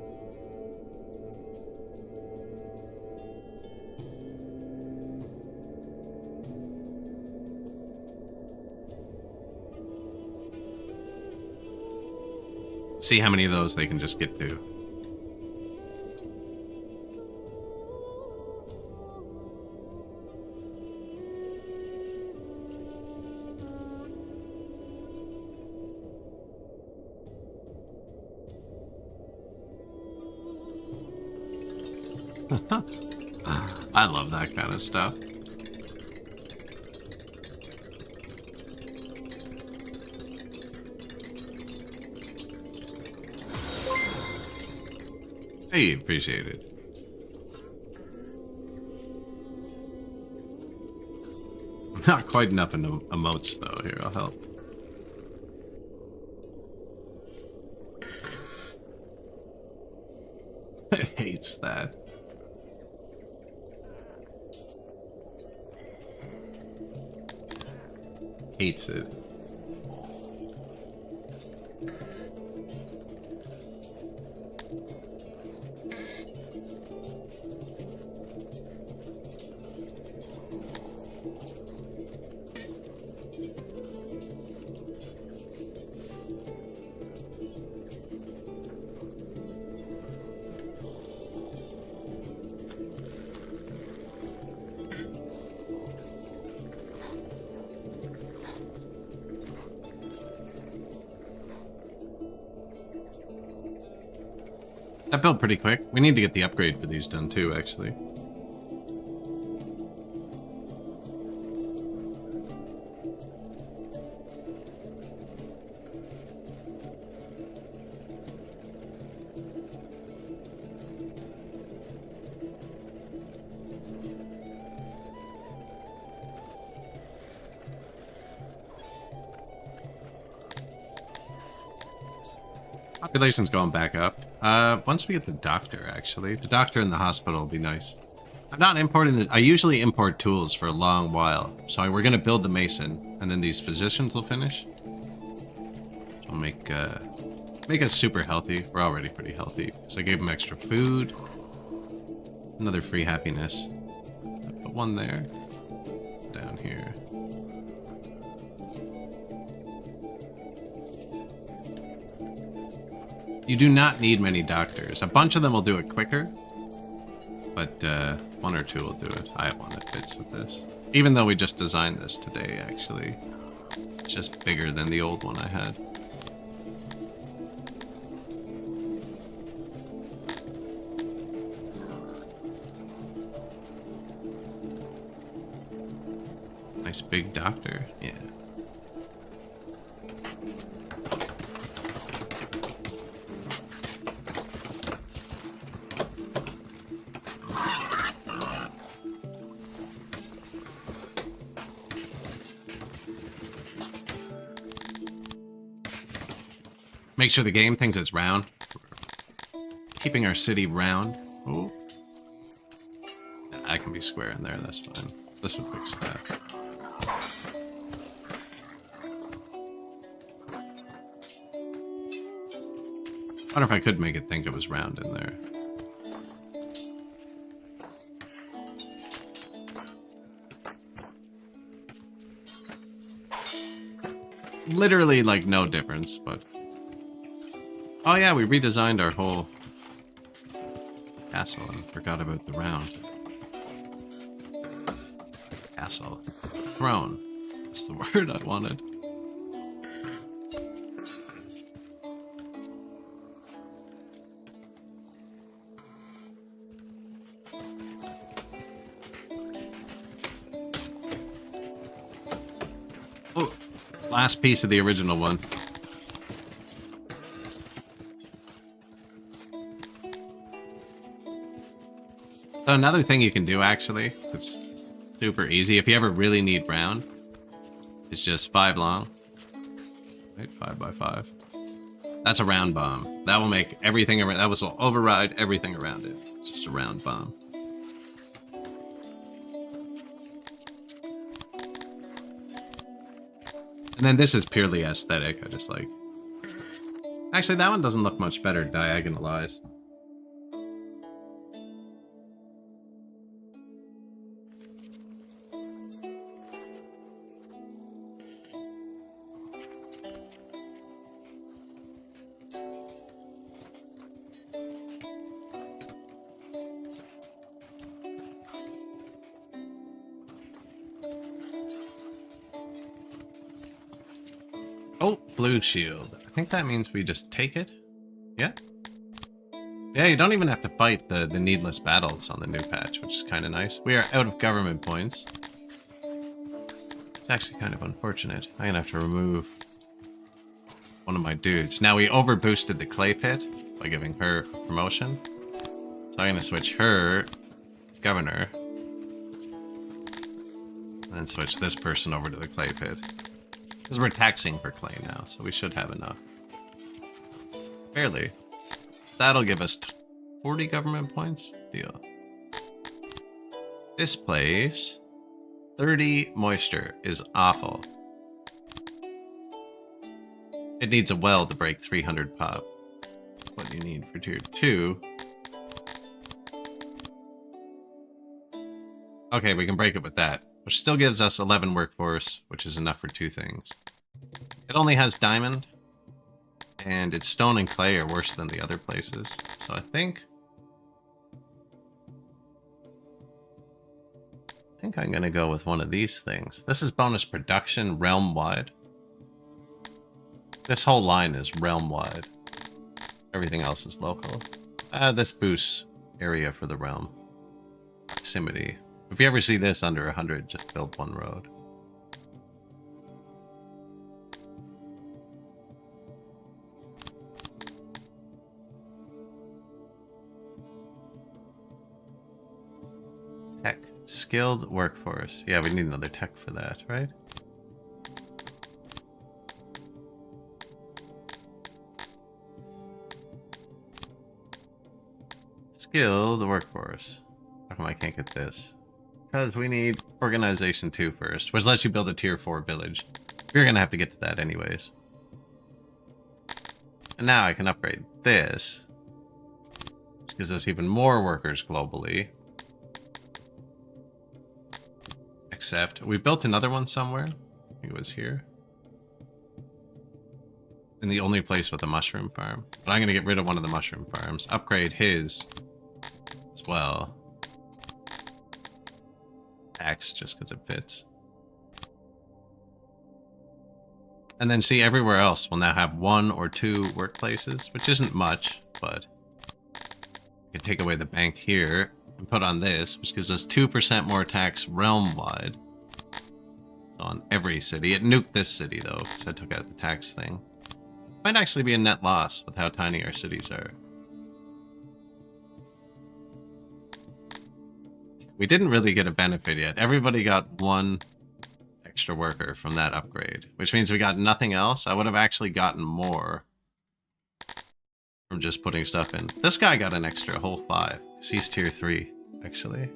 See how many of those they can just get to. I love that kind of stuff. Hey, appreciate it. Not quite enough in emotes though. Here, I'll help. It hates that. Hates it. That built pretty quick. We need to get the upgrade for these done too, actually. Population's going back up. Once we get the doctor, actually. The doctor in the hospital will be nice. I'm not importing I usually import tools for a long while. So we're going to build the mason, and then these physicians will finish. So make us super healthy. We're already pretty healthy. So I gave them extra food. Another free happiness. Put one there. Down here. You do not need many doctors. A bunch of them will do it quicker, but one or two will do it. I have one that fits with this. Even though we just designed this today, actually. It's just bigger than the old one I had. Nice big doctor, yeah. Make sure the game thinks it's round. Keeping our city round. Oh. I can be square in there, that's fine. This would fix that. I wonder if I could make it think it was round in there. Literally, like, no difference, but... Oh yeah, we redesigned our whole castle and forgot about the round. Castle. Throne. That's the word I wanted. Oh, last piece of the original one. So another thing you can do, actually, it's super easy. If you ever really need round, it's just 5 long. Right, 5 by 5. That's a round bomb. That will make everything around. That will override everything around it. It's just a round bomb. And then this is purely aesthetic. I just like. Actually, that one doesn't look much better diagonalized. Oh, blue shield. I think that means we just take it. Yeah? Yeah, you don't even have to fight the needless battles on the new patch, which is kind of nice. We are out of government points. It's actually kind of unfortunate. I'm going to have to remove one of my dudes. Now, we overboosted the clay pit by giving her a promotion. So I'm going to switch her to governor. And then switch this person over to the clay pit. Because we're taxing for clay now, so we should have enough. Barely. That'll give us 40 government points. Deal. This place, 30 moisture is awful. It needs a well to break 300 pop. What you need for tier 2. Okay, we can break it with that. Which still gives us 11 workforce, which is enough for 2 things. It only has diamond, and its stone and clay are worse than the other places. So I think I'm gonna go with one of these things. This is bonus production realm-wide. This whole line is realm-wide. Everything else is local. This boosts area for the realm. Proximity. If you ever see this under 100, just build one road. Tech. Skilled workforce. Yeah, we need another tech for that, right? Skilled workforce. How come I can't get this? Because we need organization 2 first, which lets you build a tier 4 village. You're gonna have to get to that anyways. And now I can upgrade this, which gives us even more workers globally. Except we built another one somewhere. I think it was here. In the only place with a mushroom farm. But I'm gonna get rid of one of the mushroom farms. Upgrade his as well. Tax just because it fits. And then see, everywhere else will now have 1 or 2 workplaces, which isn't much, but I can take away the bank here and put on this, which gives us 2% more tax realm-wide. So on every city. It nuked this city, though, because I took out the tax thing. Might actually be a net loss with how tiny our cities are. We didn't really get a benefit yet. Everybody got 1 extra worker from that upgrade, which means we got nothing else. I would have actually gotten more from just putting stuff in. This guy got an extra whole 5, because he's tier 3, actually.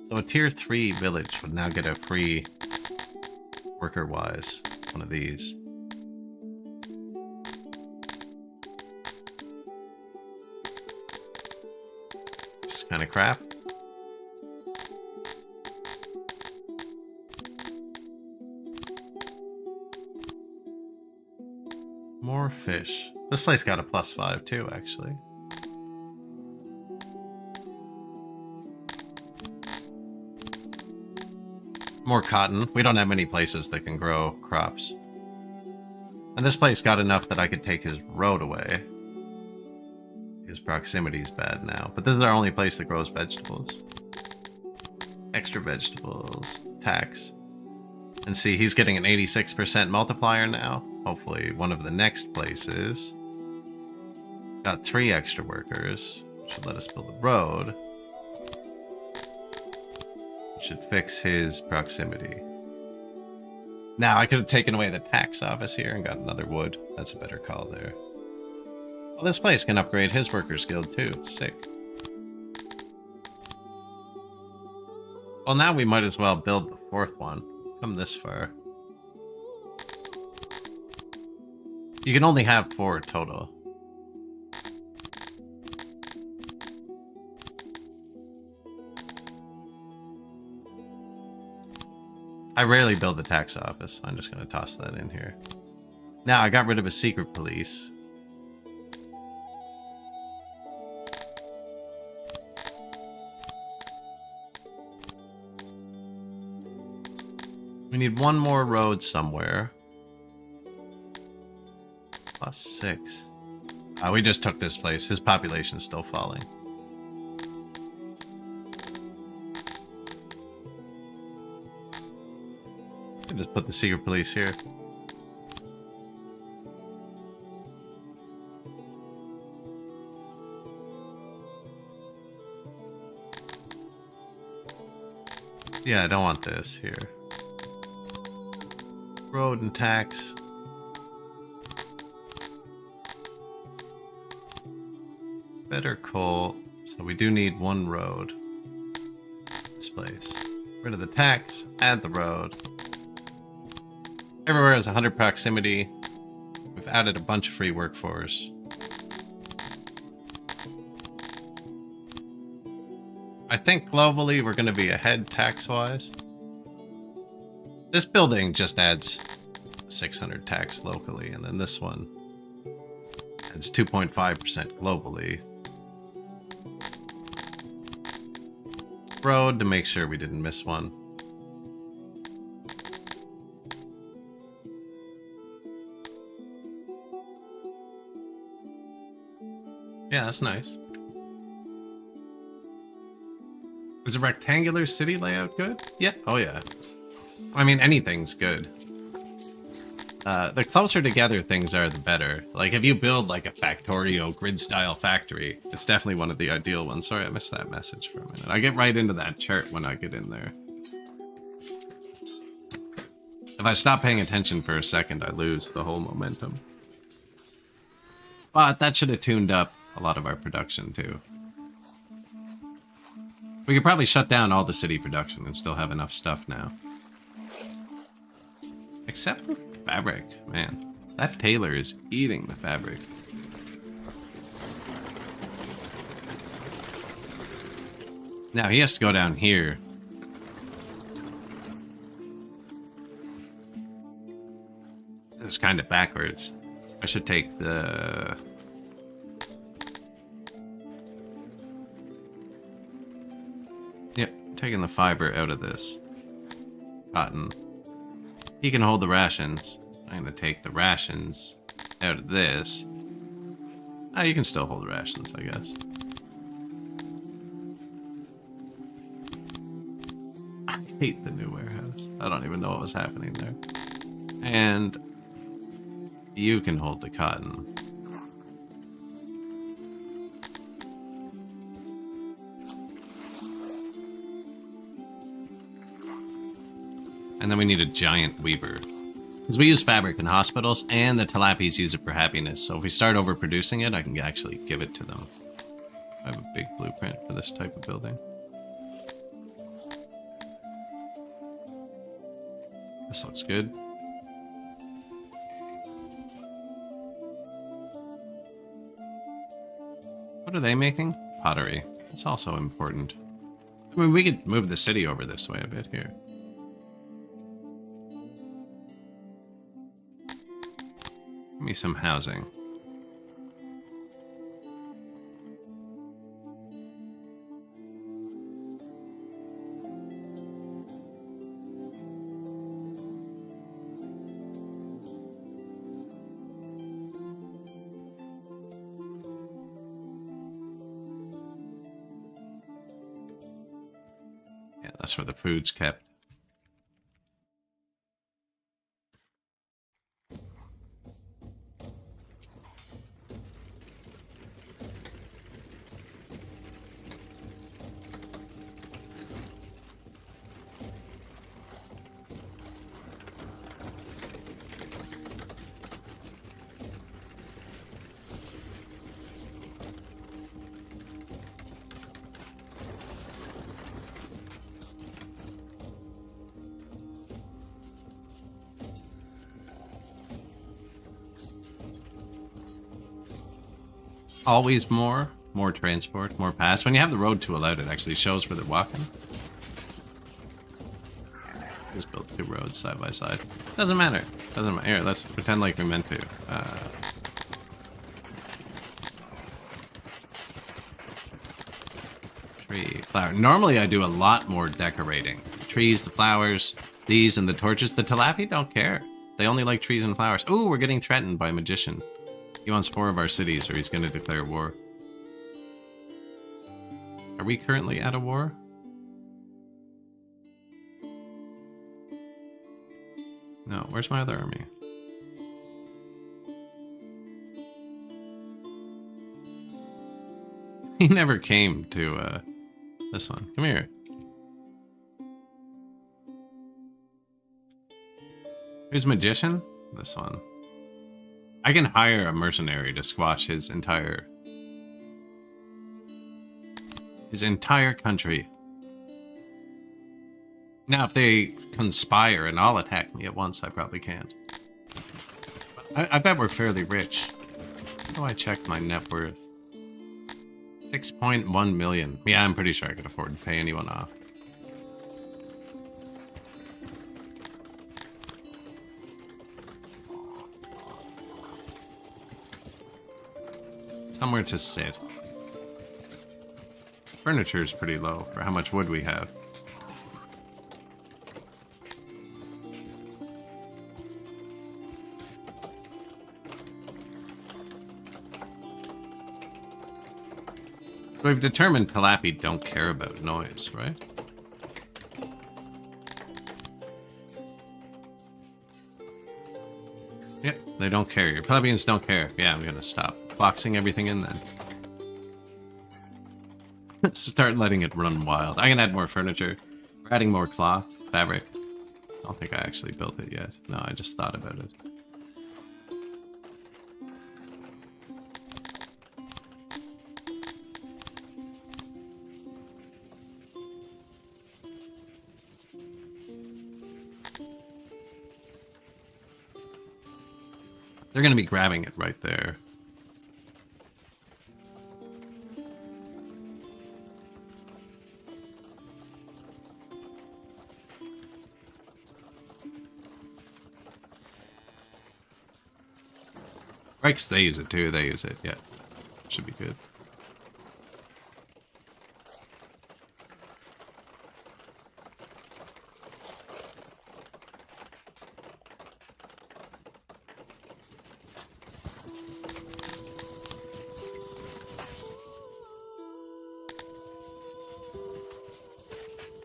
So a tier 3 village would now get a free worker-wise one of these. This is kind of crap. More fish. This place got a +5 too, actually. More cotton. We don't have many places that can grow crops. And this place got enough that I could take his road away. His proximity is bad now. But this is our only place that grows vegetables. Extra vegetables. Tax. And see, he's getting an 86% multiplier now. Hopefully one of the next places. Got 3 extra workers. Should let us build a road. Should fix his proximity. Now, I could have taken away the tax office here and got another wood. That's a better call there. Well, this place can upgrade his workers guild too. Sick. Well, now we might as well build the 4th one. Come this far. You can only have 4 total. I rarely build the tax office. I'm just going to toss that in here. Now, I got rid of a secret police. We need 1 more road somewhere. +6. We just took this place. His population's still falling. Just put the secret police here. Yeah, I don't want this here. Road and tax. Better coal. So we do need 1 road. This place. Rid of the tax, add the road. Everywhere has 100 proximity. We've added a bunch of free workforce. I think globally we're going to be ahead tax-wise. This building just adds 600 tax locally, and then this one adds 2.5% globally. Road to make sure we didn't miss one. Yeah, that's nice. Is a rectangular city layout good? Yeah. Oh, yeah. I mean, anything's good. The closer together things are, the better. Like, if you build, like, a Factorio grid-style factory, it's definitely one of the ideal ones. Sorry, I missed that message for a minute. I get right into that chart when I get in there. If I stop paying attention for a second, I lose the whole momentum. But that should have tuned up a lot of our production, too. We could probably shut down all the city production and still have enough stuff now. Except for fabric, man. That tailor is eating the fabric. Now he has to go down here. This is kind of backwards. I should take the... Yep, taking the fiber out of this. Cotton. He can hold the rations. I'm going to take the rations out of this. Ah, you can still hold rations, I guess. I hate the new warehouse. I don't even know what was happening there. And you can hold the cotton. And then we need a giant weaver. Because we use fabric in hospitals, and the tilapis use it for happiness. So if we start overproducing it, I can actually give it to them. I have a big blueprint for this type of building. This looks good. What are they making? Pottery. That's also important. I mean, we could move the city over this way a bit here. Give me some housing. Yeah, that's where the food's kept. Always more transport, more pass. When you have the road tool out, it actually shows where they're walking. Just build two roads side by side. Doesn't matter. Doesn't matter. Here, let's pretend like we meant to. Tree, flower. Normally I do a lot more decorating. The trees, the flowers, these, and the torches. The tilapia don't care. They only like trees and flowers. Ooh, we're getting threatened by a magician. He wants 4 of our cities, or he's going to declare war. Are we currently at a war? No, where's my other army? He never came to, this one. Come here. Who's magician? This one. I can hire a mercenary to squash his entire country. Now, if they conspire and all attack me at once, I probably can't. I bet we're fairly rich. How do I check my net worth? 6.1 million. Yeah, I'm pretty sure I could afford to pay anyone off. Somewhere to sit. Furniture is pretty low for how much wood we have. We've determined Talapi don't care about noise, right? Yeah, they don't care. Your plebeians don't care. Yeah, I'm gonna stop boxing everything in then. Start letting it run wild. I can add more furniture. We're adding more cloth, fabric. I don't think I actually built it yet. No, I just thought about it. They're going to be grabbing it right there. Right, 'cause they use it too. They use it. Yeah. Should be good.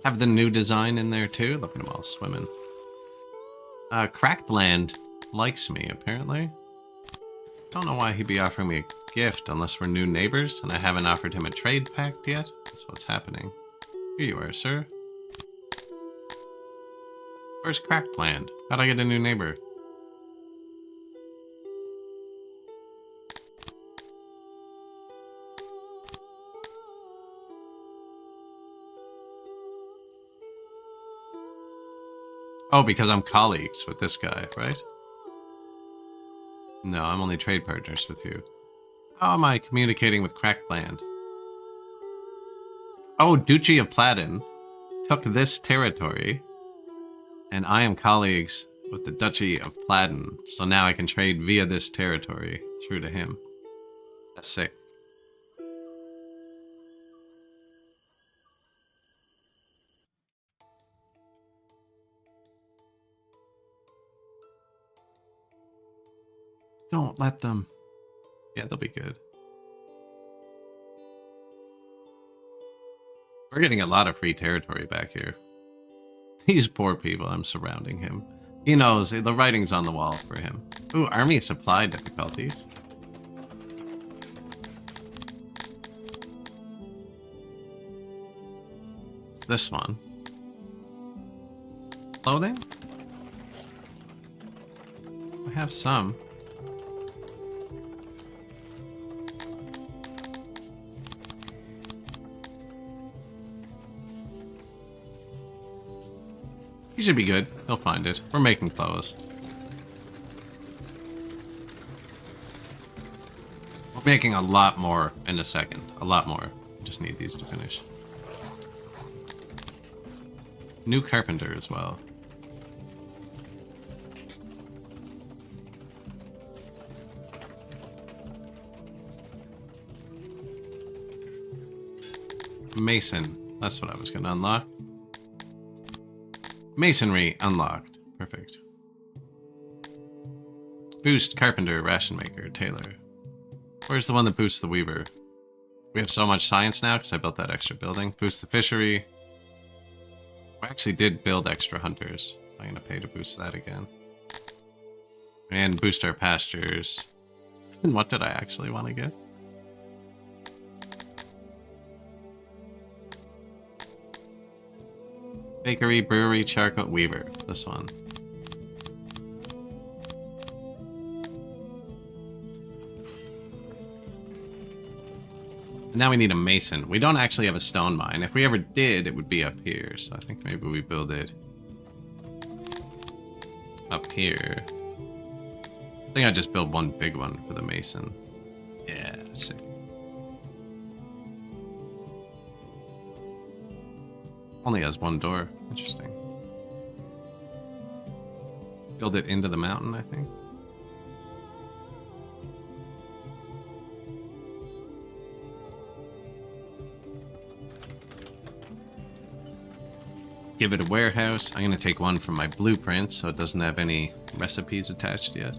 Have the new design in there too. Look at them all swimming. Cracked Land likes me, apparently. Don't know why he'd be offering me a gift unless we're new neighbors and I haven't offered him a trade pact yet. That's what's happening. Here you are, sir. Where's Cracked Land? How'd I get a new neighbor? Oh, because I'm colleagues with this guy, right? No, I'm only trade partners with you. How am I communicating with Cracked Land? Oh, Duchy of Pladen took this territory, and I am colleagues with the Duchy of Pladen, so now I can trade via this territory through to him. That's sick. Don't let them. Yeah, they'll be good. We're getting a lot of free territory back here. These poor people I'm surrounding him. He knows, the writing's on the wall for him. Ooh, army supply difficulties. It's this one. Clothing? I have some. He should be good. He'll find it. We're making clothes. We're making a lot more in a second. A lot more. Just need these to finish. New carpenter as well. Mason. That's what I was going to unlock. Masonry unlocked. Perfect. Boost carpenter, ration maker, tailor. Where's the one that boosts the weaver? We have so much science now because I built that extra building. Boost the fishery. I actually did build extra hunters. I'm going to pay to boost that again. And boost our pastures. And what did I actually want to get? Bakery, brewery, charcoal, weaver. This one. Now we need a mason. We don't actually have a stone mine. If we ever did, it would be up here. So I think maybe we build it up here. I think I just build one big one for the mason. Yeah, sick. Only has one door. Interesting. Build it into the mountain, I think. Give it a warehouse. I'm going to take one from my blueprint so it doesn't have any recipes attached yet.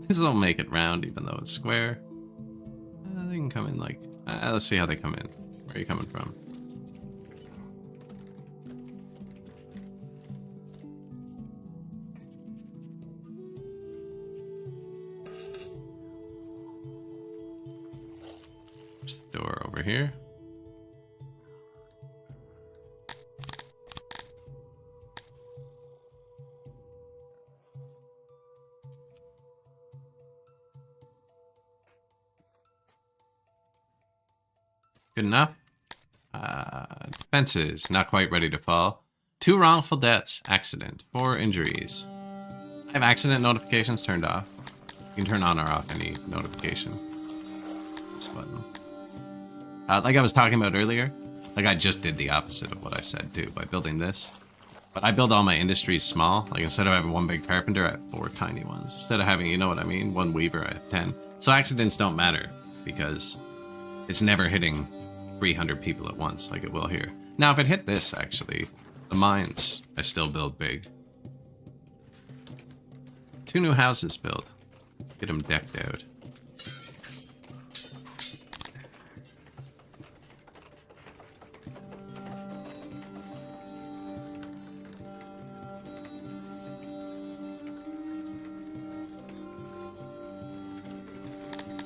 This will make it round even though it's square. They can come in like... let's see how they come in. Where are you coming from? There's the door over here. Good enough. Defenses, not quite ready to fall. 2 wrongful deaths, accident, 4 injuries. I have accident notifications turned off. You can turn on or off any notification. This button. Like I was talking about earlier, like I just did the opposite of what I said too by building this. But I build all my industries small. Like instead of having 1 big carpenter, I have 4 tiny ones. Instead of having, you know what I mean, 1 weaver, I have 10. So accidents don't matter because it's never hitting 300 people at once like it will here. Now, if it hit this, actually, the mines, I still build big. 2 new houses built. Get them decked out.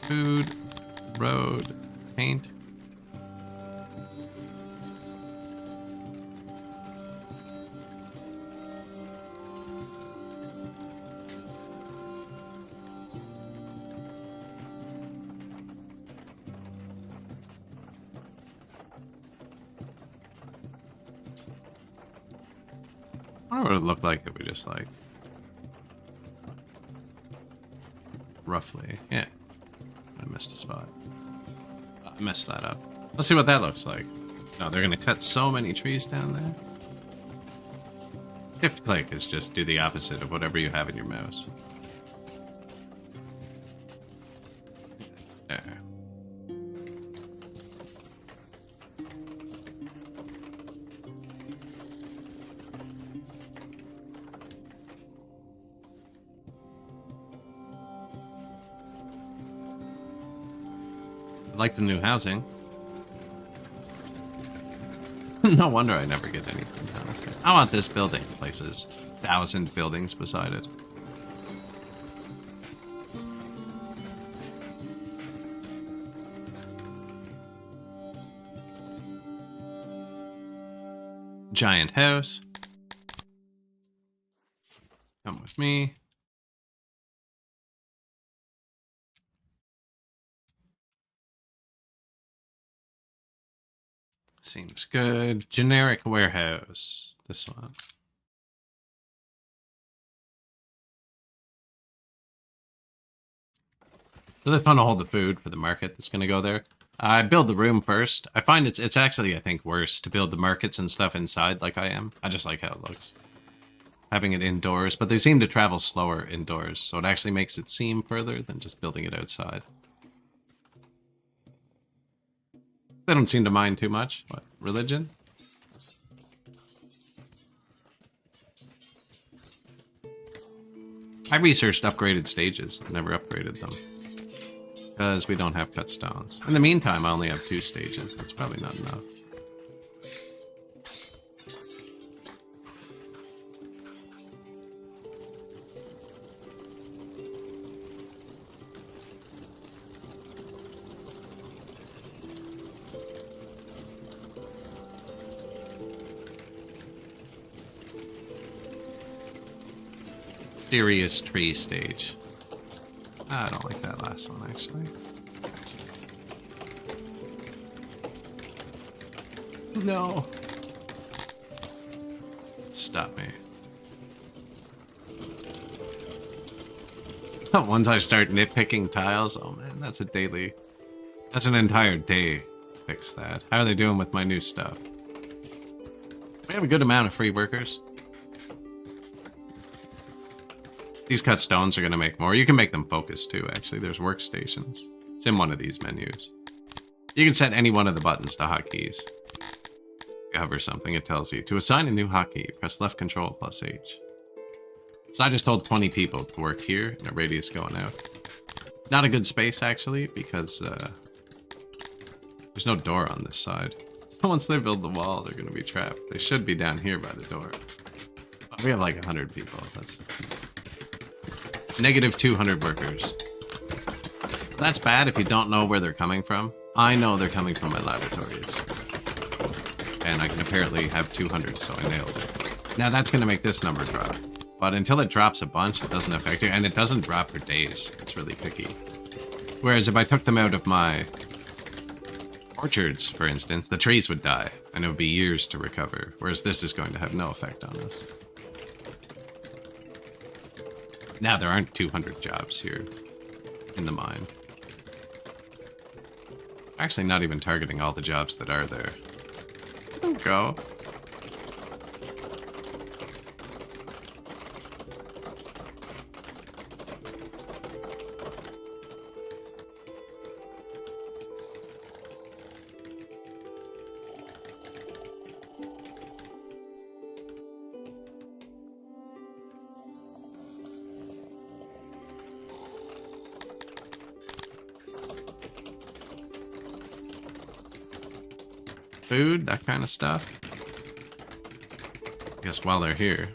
Food, road, paint. What would it look like if we just like roughly? Yeah, I missed a spot. I messed that up. Let's see what that looks like. No, they're gonna cut so many trees down there. Shift click is just do the opposite of whatever you have in your mouse. There. I like the new housing. No wonder I never get anything done. Okay. I want this building. Places 1,000 buildings beside it. Giant house. Come with me. Seems good. Generic warehouse. This one. So this one will hold the food for the market that's going to go there. I build the room first. I find it's actually, I think, worse to build the markets and stuff inside like I am. I just like how it looks. Having it indoors, but they seem to travel slower indoors, so it actually makes it seem further than just building it outside. They don't seem to mind too much. What? Religion? I researched upgraded stages. I never upgraded them. Because we don't have cut stones. In the meantime, I only have 2 stages. That's probably not enough. Serious tree stage. I don't like that last one, actually. No. Stop me. Once I start nitpicking tiles, oh man, that's a daily... That's an entire day to fix that. How are they doing with my new stuff? We have a good amount of free workers. These cut stones are going to make more. You can make them focus too, actually. There's workstations. It's in one of these menus. You can set any one of the buttons to hotkeys. You hover something, it tells you. To assign a new hotkey, press left control plus H. So I just told 20 people to work here in a radius going out. Not a good space, actually, because there's no door on this side. So once they build the wall, they're going to be trapped. They should be down here by the door. Oh, we have like 100 people. That's negative 200 workers. That's bad if you don't know where they're coming from. I know they're coming from my laboratories. And I can apparently have 200, so I nailed it. Now that's going to make this number drop. But until it drops a bunch, it doesn't affect you. And it doesn't drop for days. It's really picky. Whereas if I took them out of my orchards, for instance, the trees would die. And it would be years to recover. Whereas this is going to have no effect on us. Now there aren't 200 jobs here in the mine. Actually, not even targeting all the jobs that are there. Don't go. Food, that kind of stuff. I guess while they're here,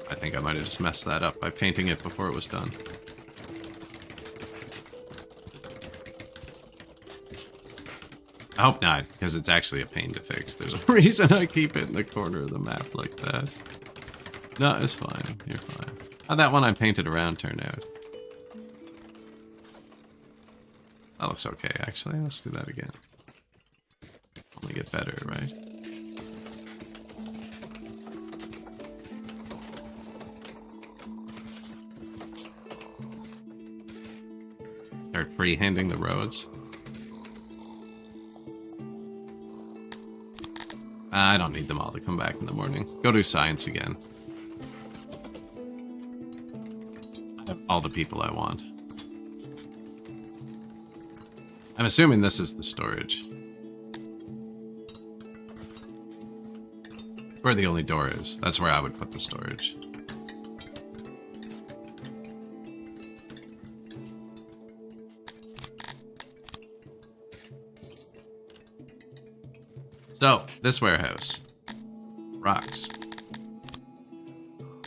I think I might have just messed that up by painting it before it was done. I hope not, because it's actually a pain to fix. There's a reason I keep it in the corner of the map like that. No, it's fine. You're fine. How'd that one I painted around turn out? That looks okay, actually. Let's do that again. Only get better, right? Start freehanding the roads. I don't need them all to come back in the morning. Go do science again. I have all the people I want. I'm assuming this is the storage. Where the only door is. That's where I would put the storage. So, this warehouse. Rocks.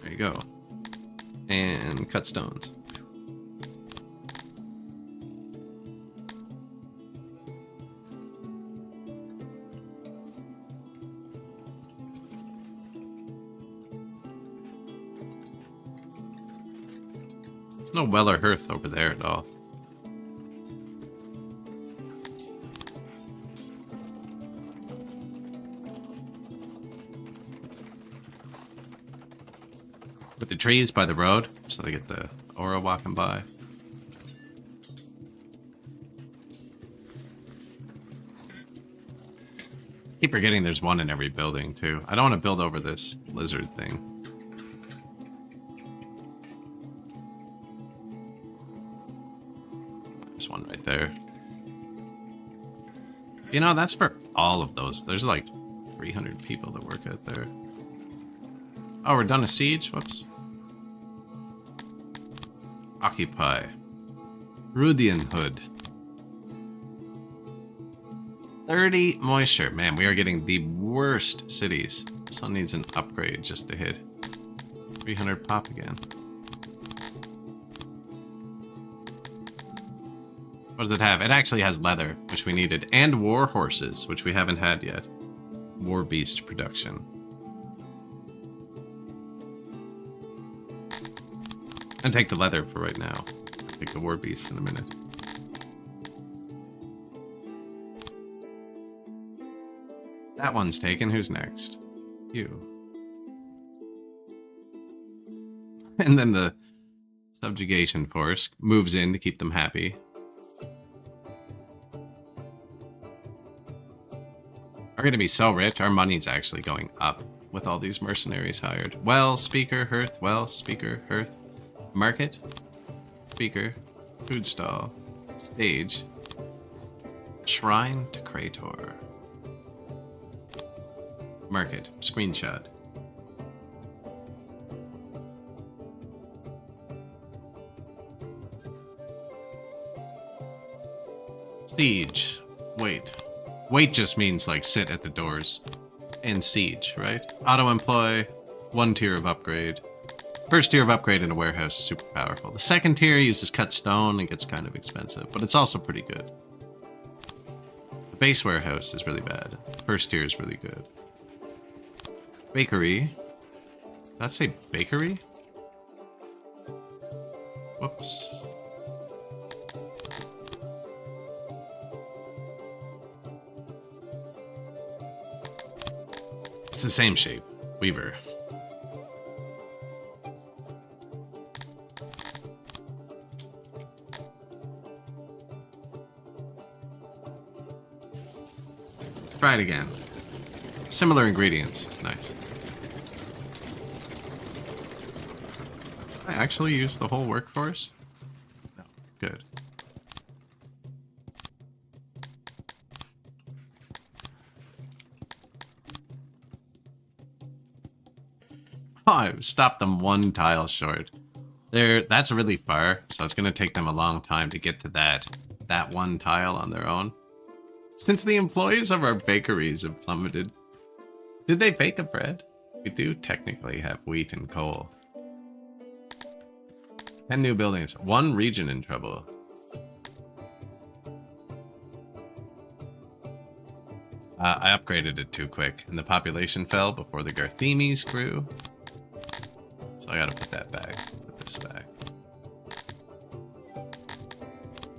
There you go. And cut stones. No well or hearth over there at all. With the trees by the road, so they get the aura walking by. Keep forgetting there's one in every building, too. I don't want to build over this lizard thing. There's one right there. You know, that's for all of those. There's like 300 people that work out there. Oh, we're done a siege? Whoops. Occupy. Rudian Hood. 30 moisture. Man, we are getting the worst cities. This one needs an upgrade just to hit 300 pop again. What does it have? It actually has leather, which we needed, and war horses, which we haven't had yet. War beast production. And take the leather for right now. Take the war beast in a minute. That one's taken. Who's next? You. And then the subjugation force moves in to keep them happy. We're going to be so rich. Our money's actually going up with all these mercenaries hired. Well, speaker, hearth. Well, speaker, hearth. Market. Speaker. Food stall. Stage. Shrine to Krator. Market. Screenshot. Siege. Wait. Wait just means like sit at the doors. And siege, right? Auto-employ. 1 tier of upgrade. First tier of upgrade in a warehouse is super powerful. The second tier uses cut stone and gets kind of expensive, but it's also pretty good. The base warehouse is really bad. First tier is really good. Bakery. Did that say bakery? Whoops. It's the same shape. Weaver. Try it again. Similar ingredients. Nice. I actually use the whole workforce? No. Good. Oh, I stopped them 1 tile short. That's really far, so it's gonna take them a long time to get to that 1 tile on their own. Since the employees of our bakeries have plummeted. Did they bake a bread? We do technically have wheat and coal. 10 new buildings. 1 region in trouble. I upgraded it too quick, and the population fell before the Garthemes grew. So I gotta put that back. Put this back.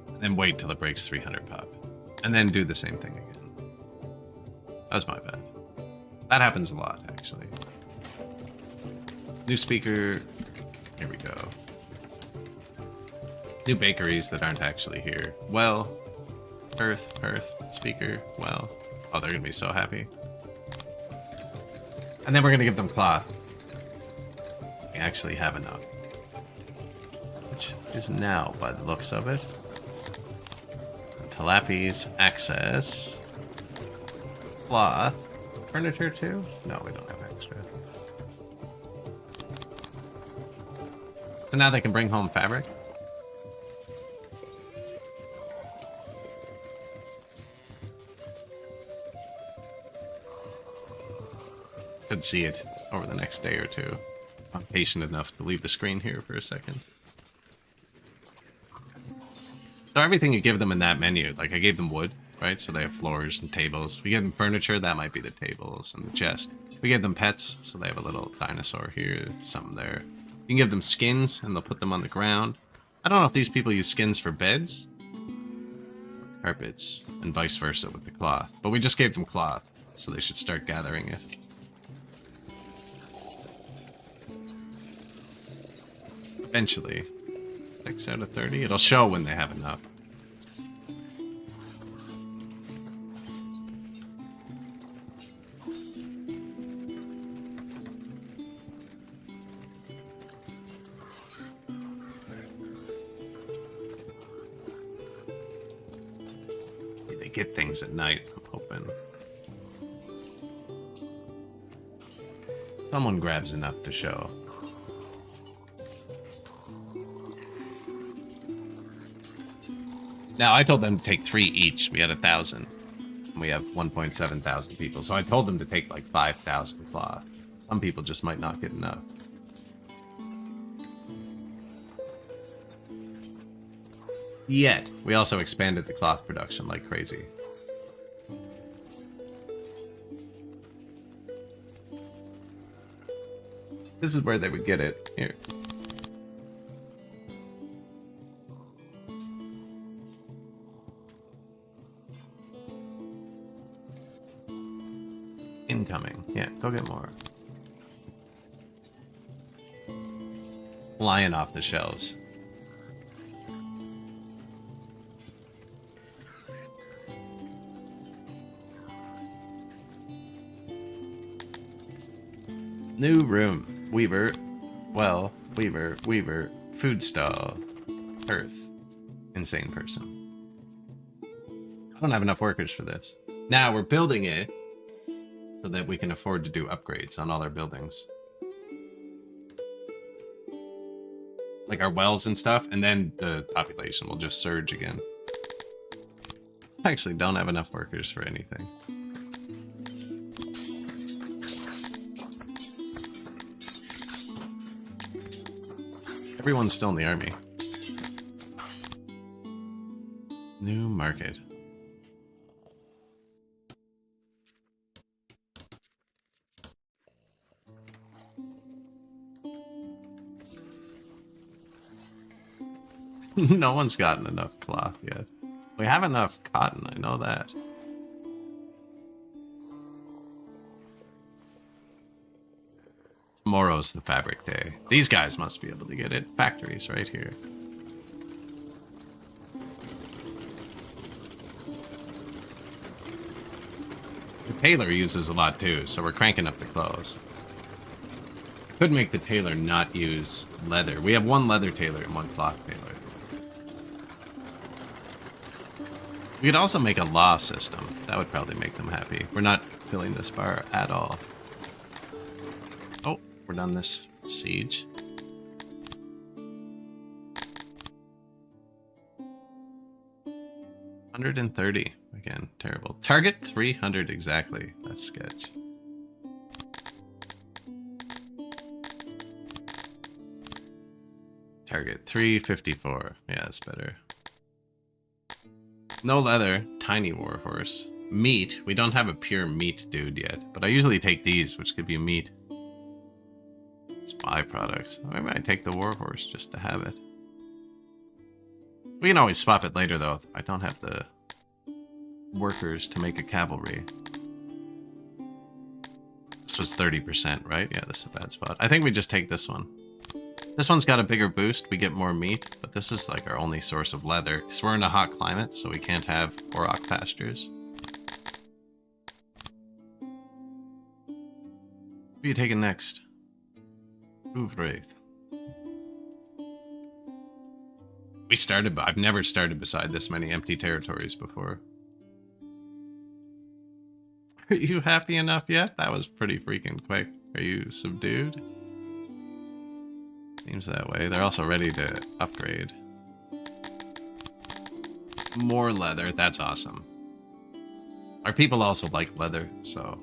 And then wait till it breaks 300 pop. And then do the same thing again. That was my bad. That happens a lot, actually. New speaker. Here we go. New bakeries that aren't actually here. Well. Earth, speaker, well. Oh, they're gonna be so happy. And then we're gonna give them cloth. We actually have enough. Which is now, by the looks of it. Tilapis, access. Cloth. Furniture too? No, we don't have extra. So now they can bring home fabric? Could see it over the next day or two. I'm patient enough to leave the screen here for a second. So everything you give them in that menu, like I gave them wood, right? So they have floors and tables. We give them furniture, that might be the tables and the chest. We give them pets, so they have a little dinosaur here, something there. You can give them skins, and they'll put them on the ground. I don't know if these people use skins for beds, or carpets, and vice versa with the cloth. But we just gave them cloth, so they should start gathering it. Eventually. 6 out of 30. It'll show when they have enough. They get things at night, I'm hoping. Someone grabs enough to show. Now, I told them to take 3 each. We had 1,000. And we have 1.7 thousand people. So I told them to take like 5,000 cloth. Some people just might not get enough. Yet, we also expanded the cloth production like crazy. This is where they would get it. Here. Incoming. Yeah, go get more. Flying off the shelves. New room. Weaver. Well, Weaver. Food stall. Earth. Insane person. I don't have enough workers for this. Now we're building it so that we can afford to do upgrades on all our buildings. Like our wells and stuff, and then the population will just surge again. actually don't have enough workers for anything. Everyone's still in the army. New market. No one's gotten enough cloth yet. We have enough cotton, I know that. Tomorrow's the fabric day. These guys must be able to get it. Factories right here. The tailor uses a lot too, so we're cranking up the clothes. Could make the tailor not use leather. We have one leather tailor and one cloth tailor. We could also make a law system. That would probably make them happy. We're not filling this bar at all. Oh, we're done this siege. $130. Again, terrible. Target 300 exactly. That's sketch. Target 354. Yeah, that's better. No leather. Tiny warhorse. Meat. We don't have a pure meat dude yet, but I usually take these, which give you meat. It's byproducts. I might take the warhorse just to have it. We can always swap it later, though. I don't have the workers to make a cavalry. This was 30%, right? Yeah, this is a bad spot. I think we just take this one. This one's got a bigger boost. We get more meat, but this is like our only source of leather because we're in a hot climate, so we can't have auroch pastures. Who are you taking next? Wraith. We started, but I've never started beside this many empty territories before. Are you happy enough yet? That was pretty freaking quick. Are you subdued? Seems that way. They're also ready to upgrade. More leather. That's awesome. Our people also like leather, so...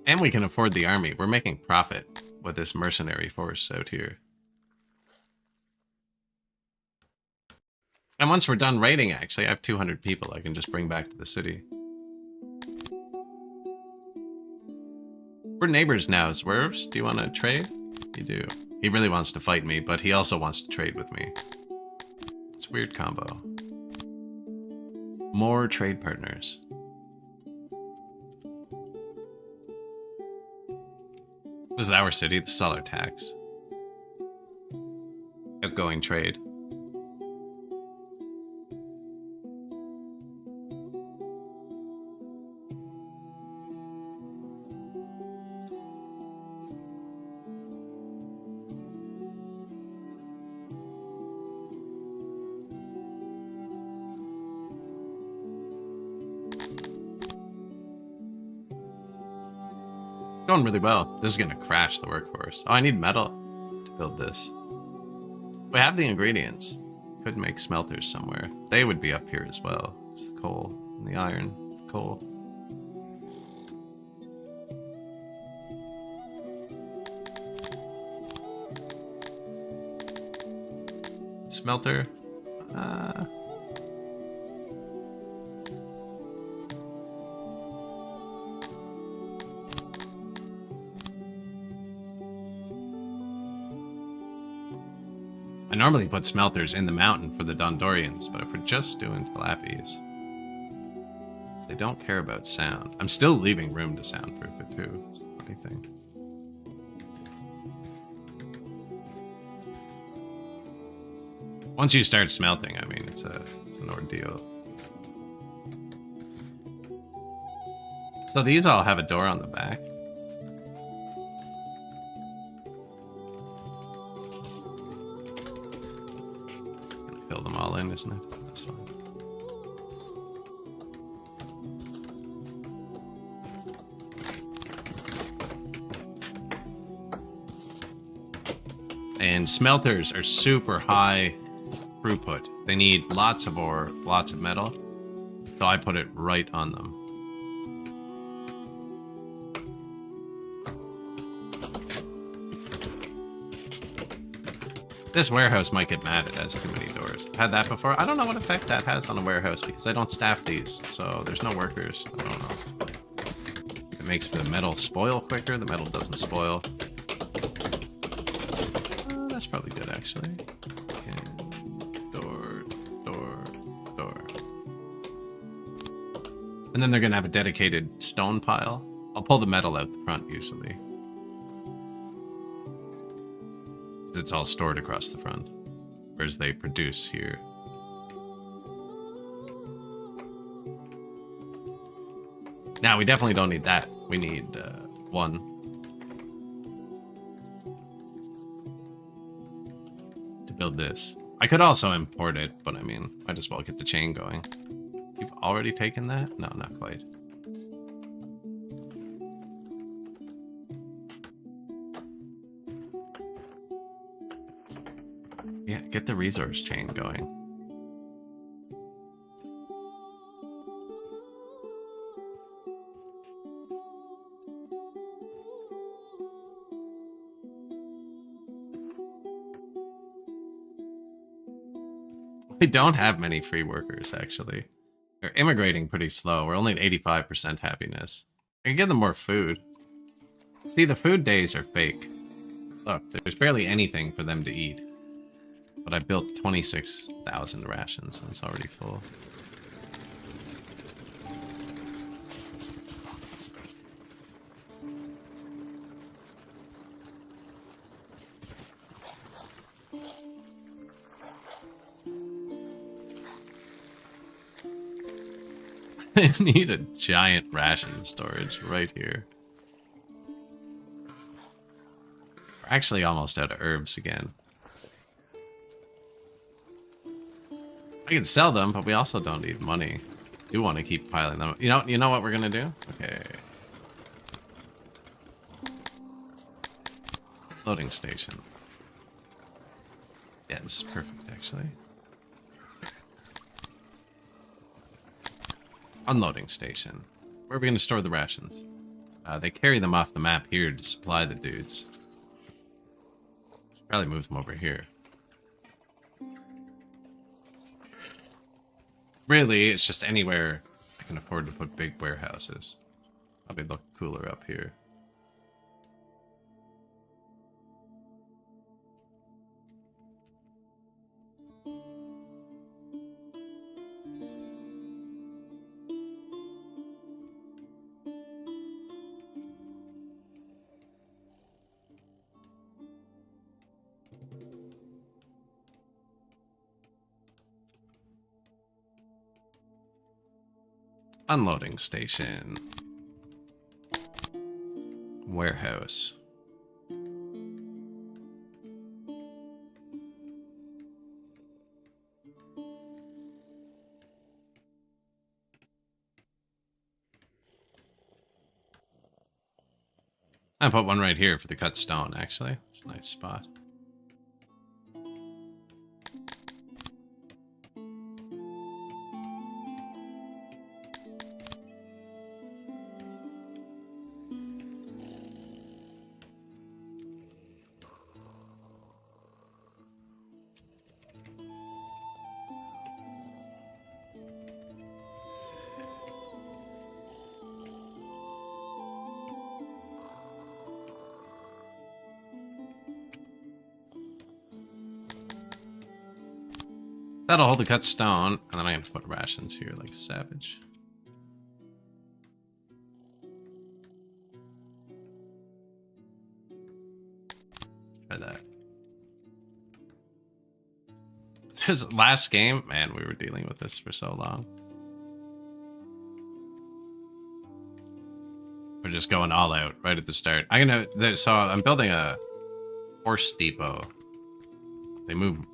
And we can afford the army. We're making profit with this mercenary force out here. And once we're done raiding, actually, I have 200 people I can just bring back to the city. We're neighbors now, Zwerves. Do you want to trade? You do. He really wants to fight me, but he also wants to trade with me. It's a weird combo. More trade partners. This is our city. This is all our tax. Outgoing trade. Going really well. This is going to crash the workforce. Oh, I need metal to build this. We have the ingredients. Could make smelters somewhere. They would be up here as well. It's the coal and the iron. Coal. Smelter. I normally put smelters in the mountain for the Dondorians, but if we're just doing Talapis, they don't care about sound. I'm still leaving room to soundproof it too. It's the funny thing. Once you start smelting, I mean, it's an ordeal. So these all have a door on the back. Fill them all in, isn't it? That's fine. And smelters are super high throughput. They need lots of ore, lots of metal. So I put it right on them. This warehouse might get mad it has too many doors. I've had that before. I don't know what effect that has on a warehouse because I don't staff these, so there's no workers. I don't know. It makes the metal spoil quicker. The metal doesn't spoil. That's probably good, actually. Okay. Door. And then they're going to have a dedicated stone pile. I'll pull the metal out the front, usually. Because it's all stored across the front. Whereas they produce here. Now, we definitely don't need that. We need one. To build this. I could also import it, but I mean, might as well get the chain going. You've already taken that? No, not quite. Yeah, get the resource chain going. We don't have many free workers, actually. They're immigrating pretty slow. We're only at 85% happiness. I can give them more food. See, the food days are fake. Look, there's barely anything for them to eat. But I built 26,000 rations, and it's already full. I need a giant ration storage right here. We're actually almost out of herbs again. I can sell them, but we also don't need money. We want to keep piling them. You know what we're gonna do? Okay. Loading station. Yeah, this is perfect, actually. Unloading station. Where are we going to store the rations? They carry them off the map here to supply the dudes. Should probably move them over here. Really, it's just anywhere I can afford to put big warehouses. Probably look cooler up here. Unloading station. Warehouse. I put one right here for the cut stone, actually. It's a nice spot. That'll hold the cut stone, and then I have to put rations here like a savage. Try that. Just last game, man, we were dealing with this for so long. We're just going all out right at the start. So I'm building a horse depot. They move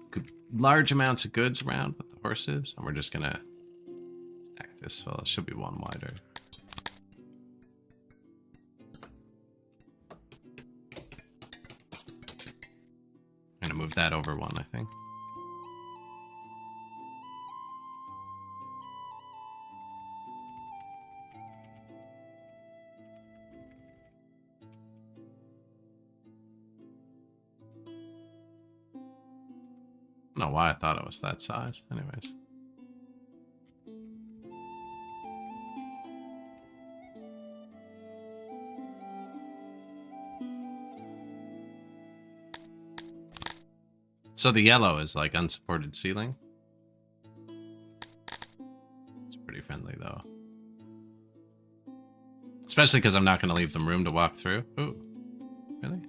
large amounts of goods around with the horses, and we're just gonna stack this full. It should be one wider. I'm gonna move that over one, I think. I don't know why I thought it was that size. Anyways. So the yellow is like unsupported ceiling. It's pretty friendly though. Especially because I'm not going to leave them room to walk through. Ooh, really?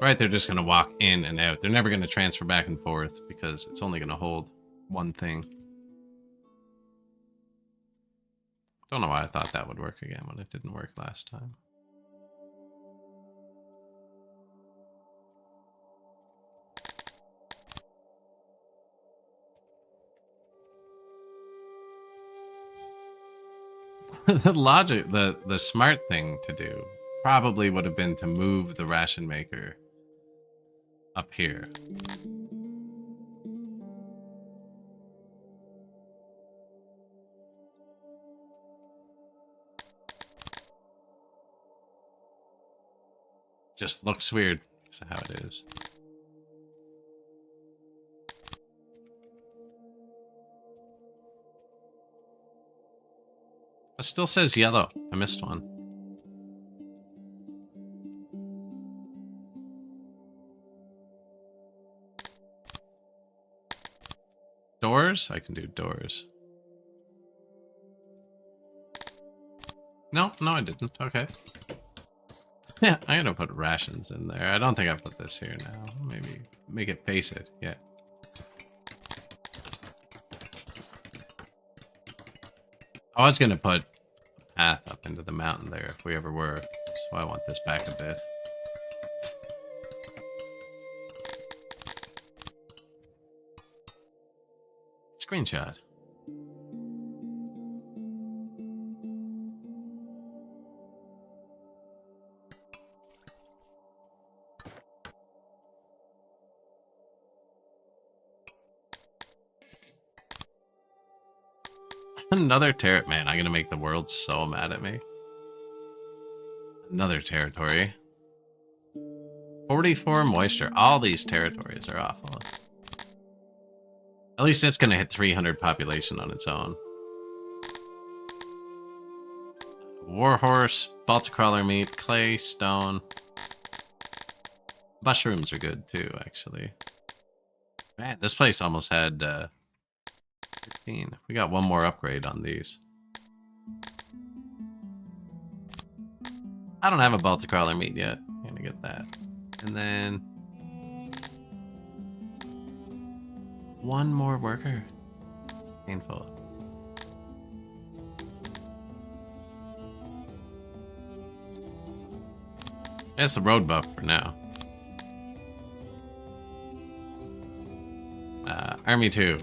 Right, they're just going to walk in and out. They're never going to transfer back and forth because it's only going to hold one thing. Don't know why I thought that would work again when it didn't work last time. The logic, the smart thing to do probably would have been to move the ration maker up here. Just looks weird. That's how it is. It still says yellow. I missed one. Doors? I can do doors. No, I didn't. Okay. Yeah, I'm gonna put rations in there. I don't think I put this here now. Maybe make it face it. Yeah. I was gonna put a path up into the mountain there if we ever were. So I want this back a bit. Screenshot. Another man, I'm gonna make the world so mad at me. Another territory. 44 moisture. All these territories are awful. At least it's gonna hit 300 population on its own. Warhorse, Balticrawler meat, clay, stone. Mushrooms are good too, actually. Man, this place almost had 15. We got one more upgrade on these. I don't have a Balticrawler meat yet. I'm gonna get that. And then one more worker. Painful. That's the road buff for now. Army 2.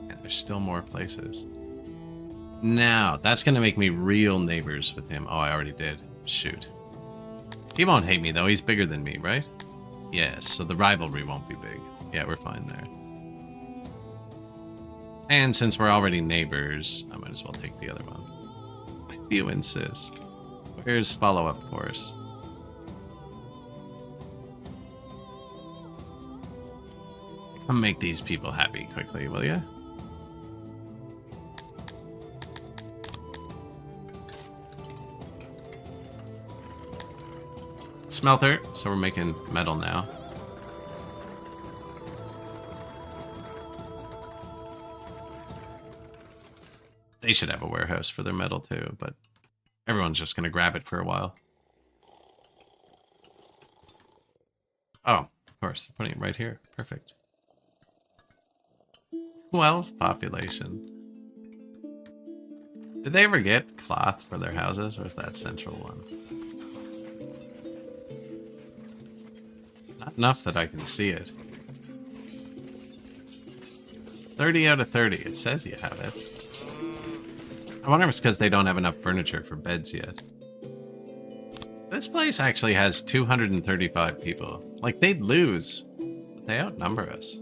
And there's still more places. Now, that's going to make me real neighbors with him. Oh, I already did. Shoot. He won't hate me, though. He's bigger than me, right? Yes, so the rivalry won't be big. Yeah, we're fine there. And since we're already neighbors, I might as well take the other one. If you insist. Where's follow-up course? Come make these people happy quickly, will ya? Smelter, so we're making metal now. They should have a warehouse for their metal too, but everyone's just gonna grab it for a while. Oh, of course, they're putting it right here. Perfect. 12 population. Did they ever get cloth for their houses, or is that central one? enough that I can see it. 30 out of 30. It says you have it. I wonder if it's because they don't have enough furniture for beds yet. This place actually has 235 people. Like, they'd lose, but they outnumber us.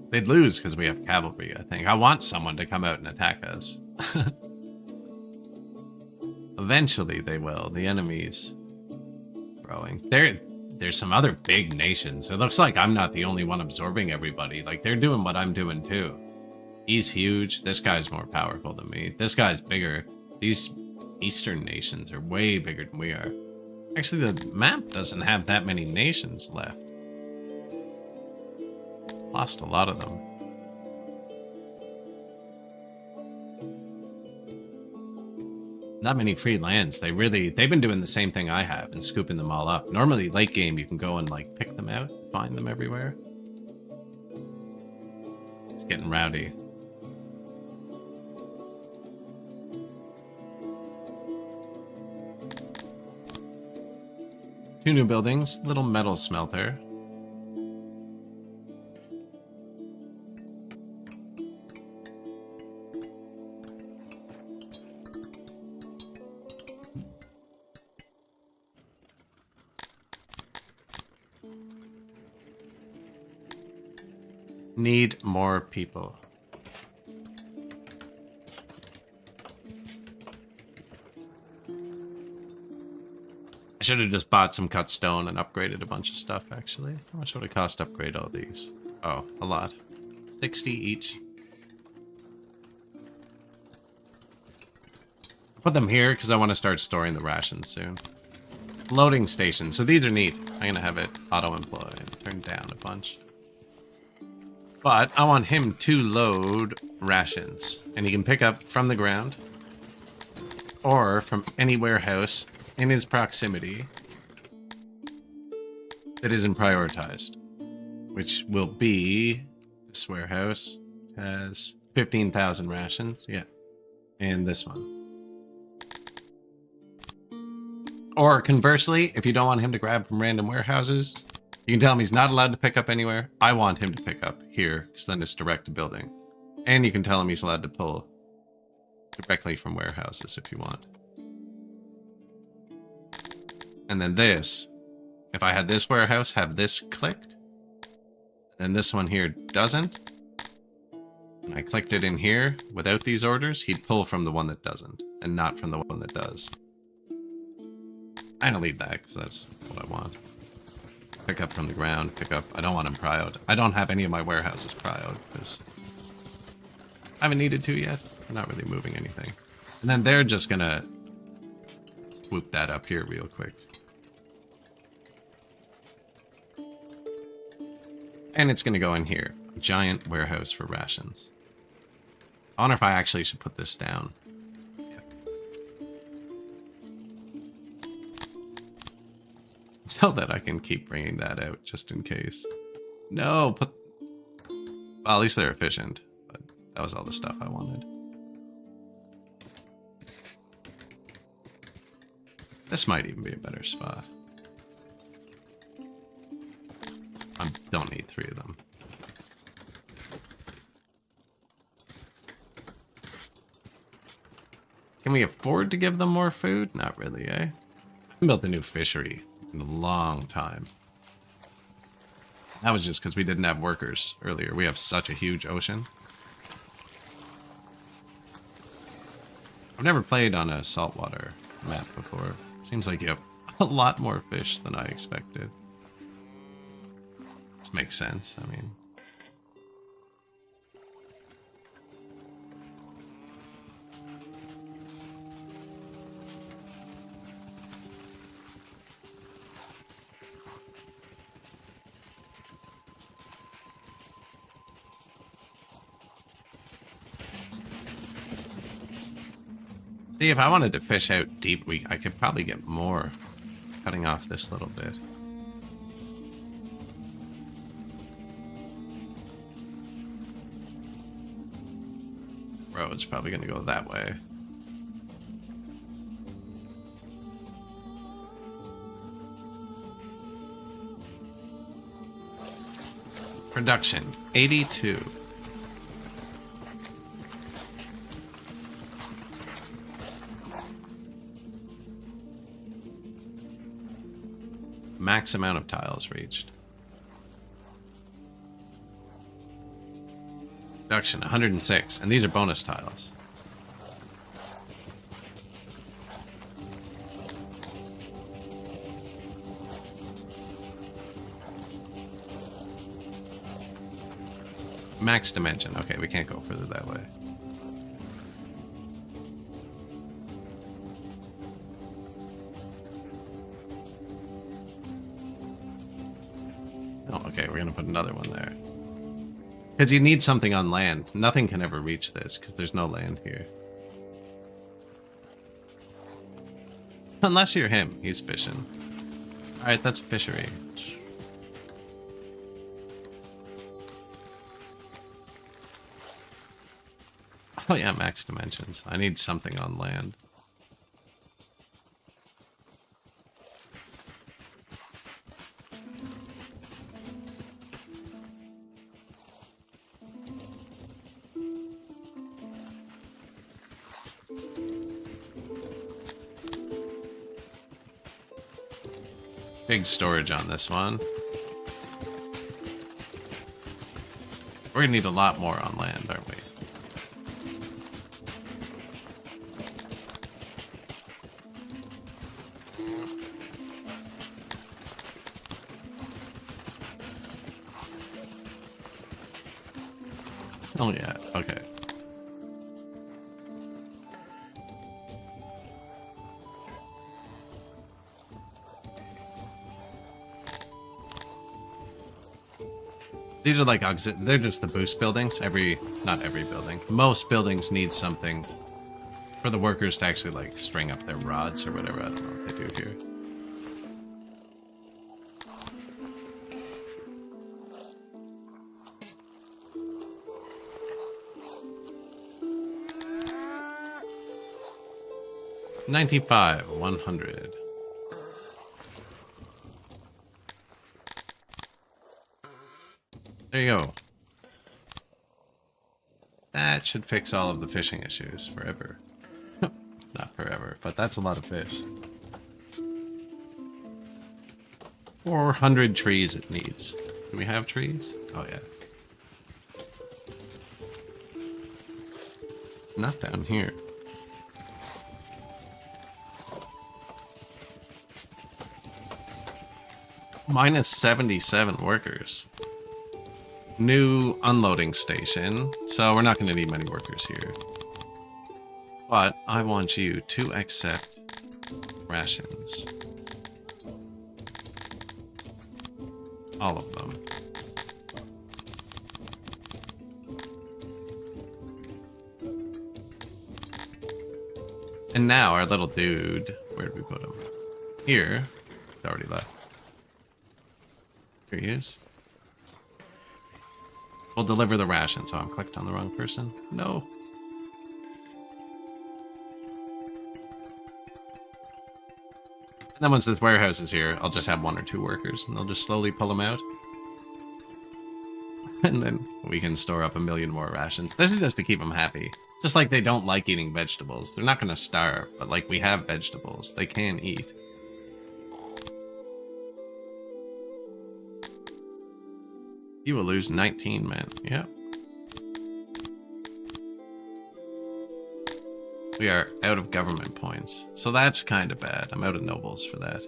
They'd lose because we have cavalry, I think. I want someone to come out and attack us. Eventually they will. The enemy's growing. There's some other big nations. It looks like I'm not the only one absorbing everybody. Like, they're doing what I'm doing too. He's huge. This guy's more powerful than me. This guy's bigger. These Eastern nations are way bigger than we are. Actually, the map doesn't have that many nations left. Lost a lot of them. Not many free lands. They've been doing the same thing I have and scooping them all up. Normally, late game, you can go and like pick them out, find them everywhere. It's getting rowdy. Two new buildings, little metal smelter. Need more people. I should have just bought some cut stone and upgraded a bunch of stuff, actually. How much would it cost to upgrade all these? Oh, a lot. 60 each. Put them here because I want to start storing the rations soon. Loading station. So these are neat. I'm going to have it auto-employ and turn down a bunch. But I want him to load rations. And he can pick up from the ground or from any warehouse in his proximity that isn't prioritized, which will be this warehouse has 15,000 rations. Yeah. And this one. Or conversely, if you don't want him to grab from random warehouses, you can tell him he's not allowed to pick up anywhere. I want him to pick up here, because then it's direct to building. And you can tell him he's allowed to pull directly from warehouses if you want. And then this, if I had this warehouse have this clicked, and this one here doesn't, and I clicked it in here without these orders, he'd pull from the one that doesn't, and not from the one that does. I'm gonna leave that, because that's what I want. Pick up from the ground, pick up. I don't want them prioed. I don't have any of my warehouses prioed because I haven't needed to yet. I'm not really moving anything. And then they're just gonna swoop that up here real quick. And it's gonna go in here. A giant warehouse for rations. I wonder if I actually should put this down. So that I can keep bringing that out just in case. No, well, at least they're efficient. But that was all the stuff I wanted. This might even be a better spot. I don't need 3 of them. Can we afford to give them more food? Not really, eh? I built a new fishery in a long time. That was just because we didn't have workers earlier. We have such a huge ocean. I've never played on a saltwater map before. Seems like you have a lot more fish than I expected. Which makes sense, I mean. See, if I wanted to fish out deep, I could probably get more cutting off this little bit. Road's probably going to go that way. Production, 82. Max amount of tiles reached. Production, 106. And these are bonus tiles. Max dimension. Okay, we can't go further that way. Oh, okay, we're gonna put another one there. Because you need something on land. Nothing can ever reach this, because there's no land here. Unless you're him, he's fishing. Alright, that's a fishery. Oh yeah, max dimensions. I need something on land. Big storage on this one. We're gonna need a lot more on land, aren't we? Oh yeah, okay. These are like they're just the boost buildings. Not every building. Most buildings need something for the workers to actually like string up their rods or whatever. I don't know what they do here. $95, 100. There you go. That should fix all of the fishing issues forever. Not forever, but that's a lot of fish. 400 trees it needs. Do we have trees? Oh yeah. Not down here. Minus 77 workers. New unloading station, so we're not going to need many workers here. But I want you to accept rations. All of them. And now our little dude, where did we put him? Here. He's already left. Here he is. We'll deliver the ration, so I'm clicked on the wrong person. No. And then once this warehouse is here, I'll just have 1 or 2 workers, and they'll just slowly pull them out. And then we can store up 1 million more rations. This is just to keep them happy. Just like they don't like eating vegetables. They're not going to starve, but like we have vegetables. They can eat. You will lose 19 men. Yeah. We are out of government points. So that's kind of bad. I'm out of nobles for that.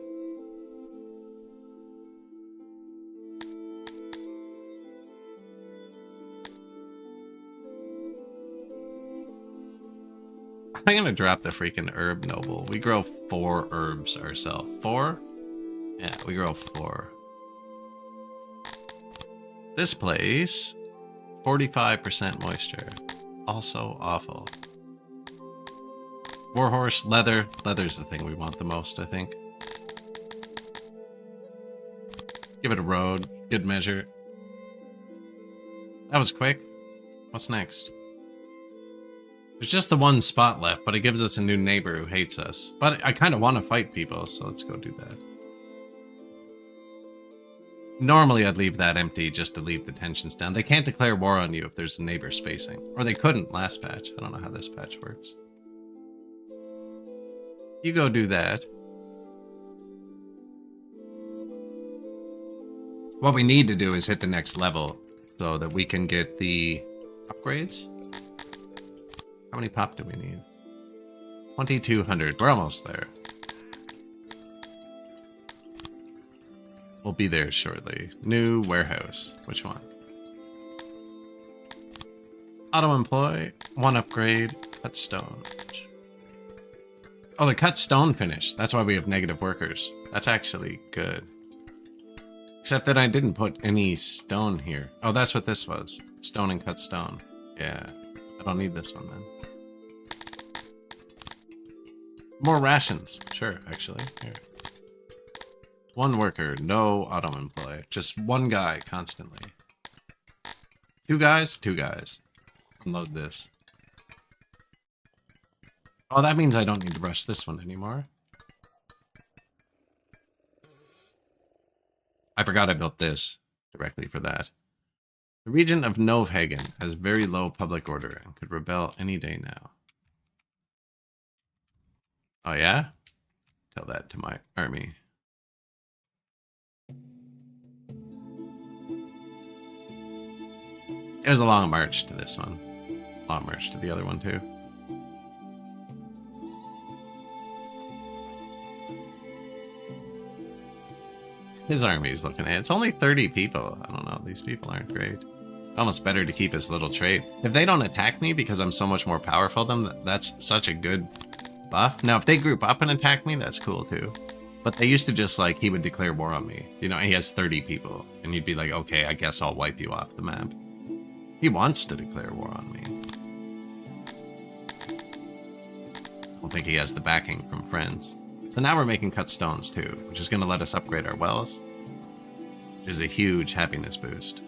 I'm gonna drop the freaking herb noble. We grow 4 herbs ourselves. 4? Yeah, we grow 4. This place, 45% moisture. Also awful. Warhorse, leather. Leather's the thing we want the most, I think. Give it a road. Good measure. That was quick. What's next? There's just the 1 spot left, but it gives us a new neighbor who hates us. But I kind of want to fight people, so let's go do that. Normally, I'd leave that empty just to leave the tensions down. They can't declare war on you if there's a neighbor spacing. Or they couldn't last patch. I don't know how this patch works. You go do that. What we need to do is hit the next level so that we can get the upgrades. How many pop do we need? 2,200. We're almost there. We'll be there shortly. New warehouse. Which one? Auto employ. One upgrade. Cut stone. Oh, the cut stone finish. That's why we have negative workers. That's actually good. Except that I didn't put any stone here. Oh, that's what this was. Stone and cut stone. Yeah. I don't need this one then. More rations. Sure, actually. Here. One worker, no auto employ. Just one guy constantly. Two guys? Two guys. Unload this. Oh, that means I don't need to brush this one anymore. I forgot I built this directly for that. The region of Novhagen has very low public order and could rebel any day now. Oh yeah? Tell that to my army. It was a long march to this one. Long march to the other one too. His army's looking at it. It's only 30 people. I don't know. These people aren't great. Almost better to keep his little trade. If they don't attack me because I'm so much more powerful than them, that's such a good buff. Now, if they group up and attack me, that's cool too. But they used to just like, he would declare war on me. You know, he has 30 people. And you'd be like, okay, I guess I'll wipe you off the map. He wants to declare war on me. I don't think he has the backing from friends. So now we're making cut stones too, which is going to let us upgrade our wells, which is a huge happiness boost.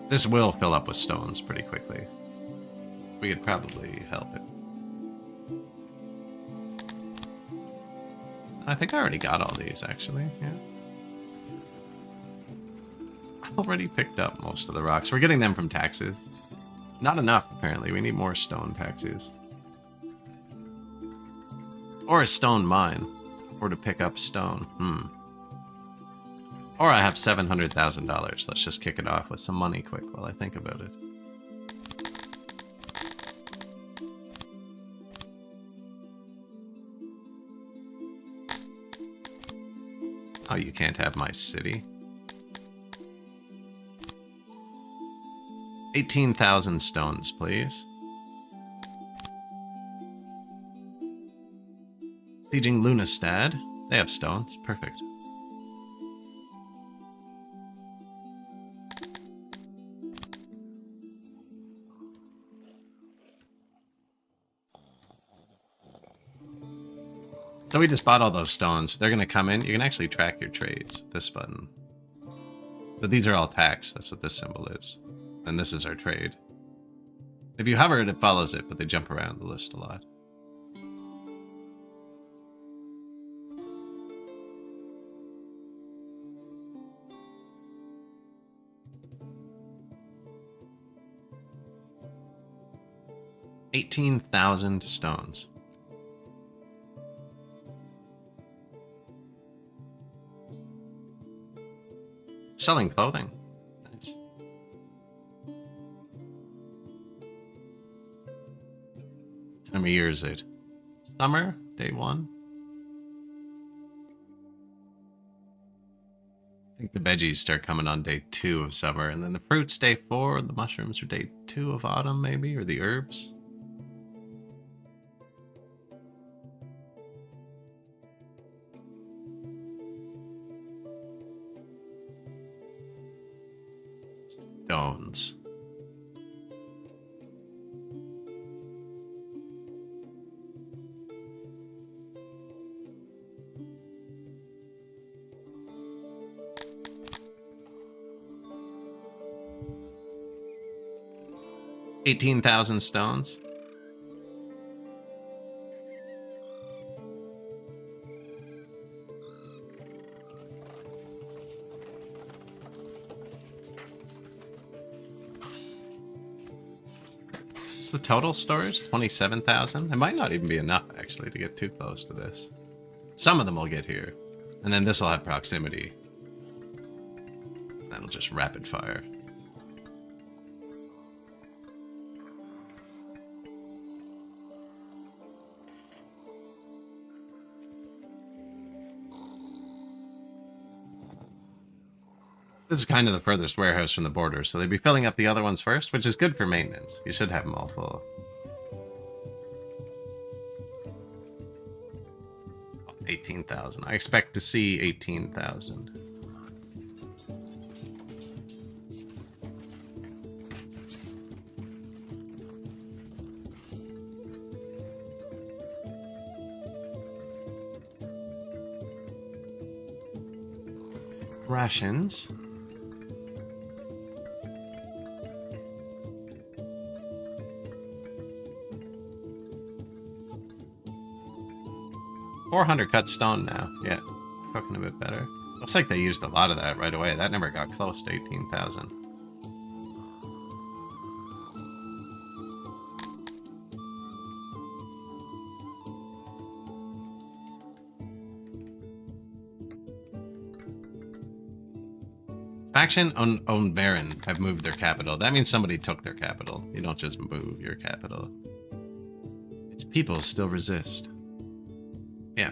This will fill up with stones pretty quickly. We could probably help it. I think I already got all these, actually, yeah. Already picked up most of the rocks. We're getting them from taxes. Not enough, apparently. We need more stone taxes. Or a stone mine. Or to pick up stone. Or I have $700,000. Let's just kick it off with some money quick while I think about it. Oh, you can't have my city. 18,000 stones, please. Sieging Lunastad. They have stones. Perfect. So we just bought all those stones. They're going to come in. You can actually track your trades. This button. So these are all taxed. That's what this symbol is. And this is our trade. If you hover it, it follows it, but they jump around the list a lot. $18,000 stones. Selling clothing. Nice. Time of year is it? Summer, day 1. I think the veggies start coming on day 2 of summer, and then the fruits day 4, and the mushrooms are day 2 of autumn, maybe, or the herbs. Stones. $18,000 stones. total storage? 27,000? It might not even be enough, actually, to get too close to this. Some of them will get here. And then this will have proximity. That'll just rapid fire. This is kind of the furthest warehouse from the border, so they'd be filling up the other ones first, which is good for maintenance. You should have them all full. 18,000. I expect to see 18,000. Rations. $400 cut stone now. Yeah, cooking a bit better. Looks like they used a lot of that right away. That never got close to 18,000. Faction owned Baron have moved their capital. That means somebody took their capital. You don't just move your capital. Its people still resist. Yeah.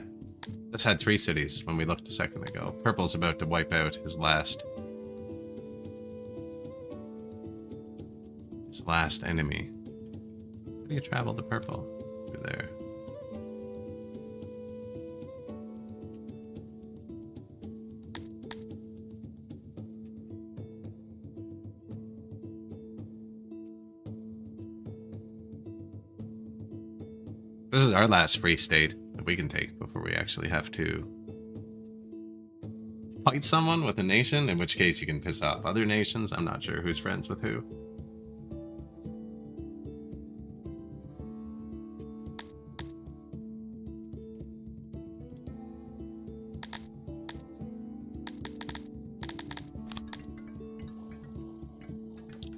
This had 3 cities when we looked a second ago. Purple's about to wipe out his last enemy. How do you travel to purple? Through there. This is our last free state that we can take before we actually have to fight someone with a nation, in which case you can piss off other nations. I'm not sure who's friends with who.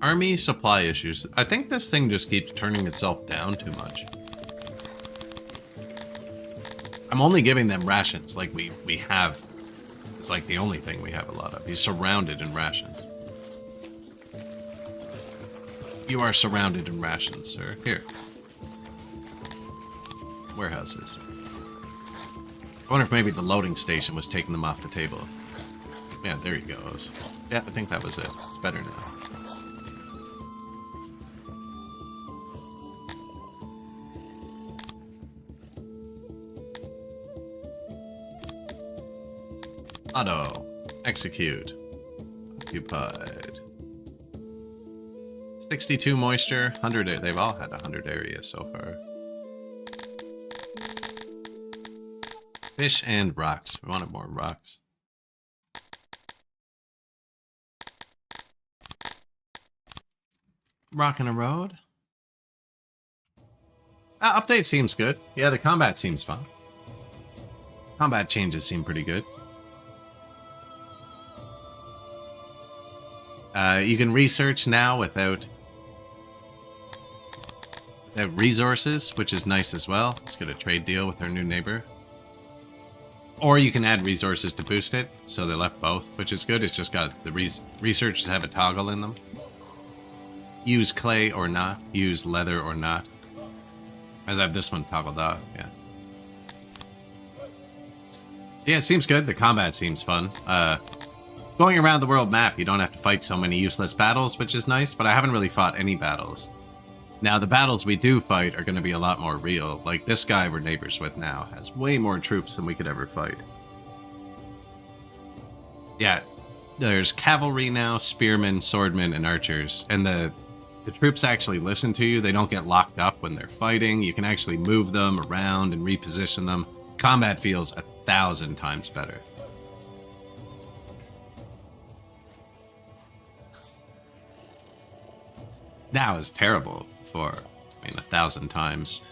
Army supply issues. I think this thing just keeps turning itself down too much. I'm only giving them rations, like we have. It's like the only thing we have a lot of. He's surrounded in rations. You are surrounded in rations, sir. Here. Warehouses. I wonder if maybe the loading station was taking them off the table. Yeah, there he goes. Yeah, I think that was it. It's better now. Auto. Execute. Occupied. 62 moisture. 100. They've all had 100 areas so far. Fish and rocks. We wanted more rocks. Rocking a road. Update seems good. Yeah, the combat seems fun. Combat changes seem pretty good. You can research now without resources, which is nice as well. Let's get a trade deal with our new neighbor. Or you can add resources to boost it, so they left both, which is good. It's just got the researchers have a toggle in them. Use clay or not, use leather or not. As I have this one toggled off, yeah. Yeah, it seems good. The combat seems fun. Going around the world map, you don't have to fight so many useless battles, which is nice, but I haven't really fought any battles. Now, the battles we do fight are going to be a lot more real. Like, this guy we're neighbors with now has way more troops than we could ever fight. Yeah, there's cavalry now, spearmen, swordmen, and archers. And the troops actually listen to you. They don't get locked up when they're fighting. You can actually move them around and reposition them. Combat feels 1,000 times better. That was terrible for, 1,000 times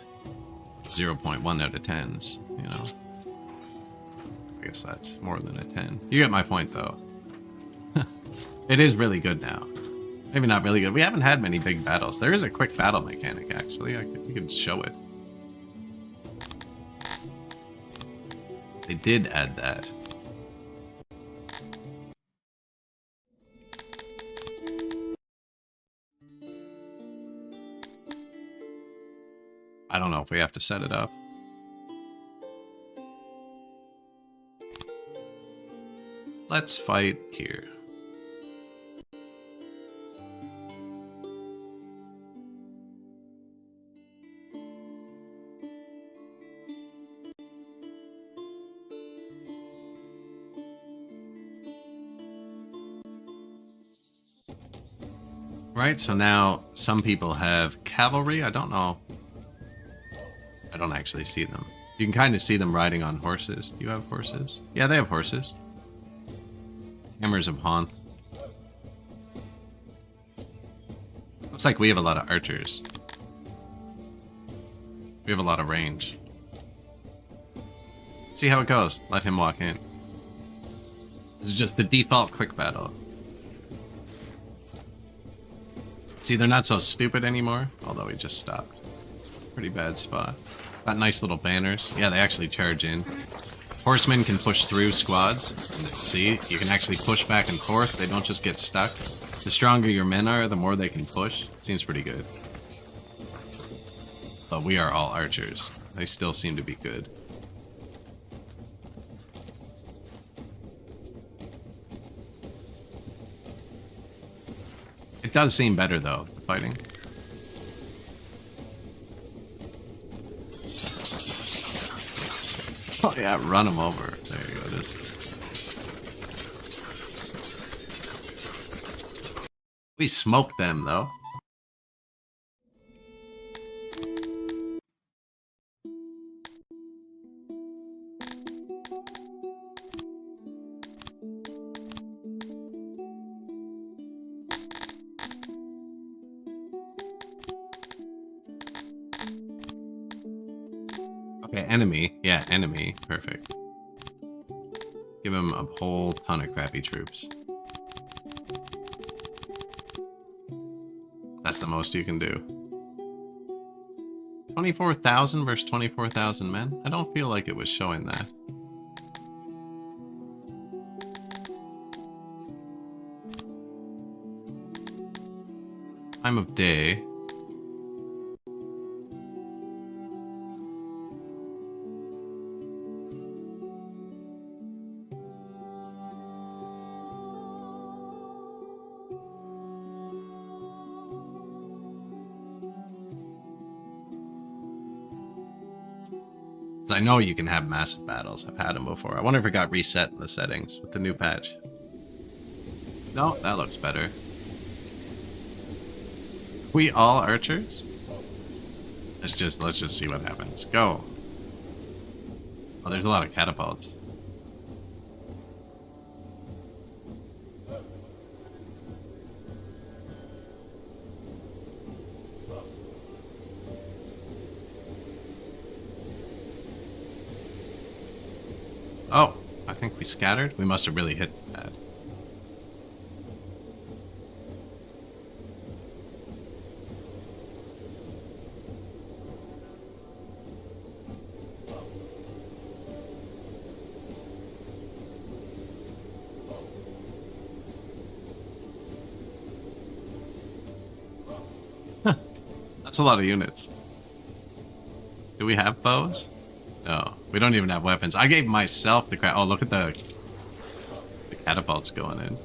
0.1 out of 10s, you know. I guess that's more than a 10. You get my point, though. It is really good now. Maybe not really good. We haven't had many big battles. There is a quick battle mechanic, actually. You could show it. They did add that. I don't know if we have to set it up. Let's fight here. Right, so now some people have cavalry. I don't know. I don't actually see them. You can kind of see them riding on horses. Do you have horses? Yeah, they have horses. Hammers of Honth. Looks like we have a lot of archers. We have a lot of range. See how it goes. Let him walk in. This is just the default quick battle. See, they're not so stupid anymore, although we just stopped. Pretty bad spot. Got nice little banners. Yeah, they actually charge in. Horsemen can push through squads. See, you can actually push back and forth. They don't just get stuck. The stronger your men are, the more they can push. Seems pretty good. But we are all archers. They still seem to be good. It does seem better, though, the fighting. Oh, yeah, run them over. There you go. We smoked them, though. Okay, enemy. Yeah, enemy. Perfect. Give him a whole ton of crappy troops. That's the most you can do. 24,000 versus 24,000 men? I don't feel like it was showing that. Time of day. I know you can have massive battles. I've had them before. I wonder if it got reset in the settings with the new patch. No, that looks better. We all archers? Let's just see what happens. Go. Oh, there's a lot of catapults. Oh, I think we scattered. We must have really hit that. That's a lot of units. Do we have bows? No, we don't even have weapons. I gave myself the crap. Oh, look at the catapults going in.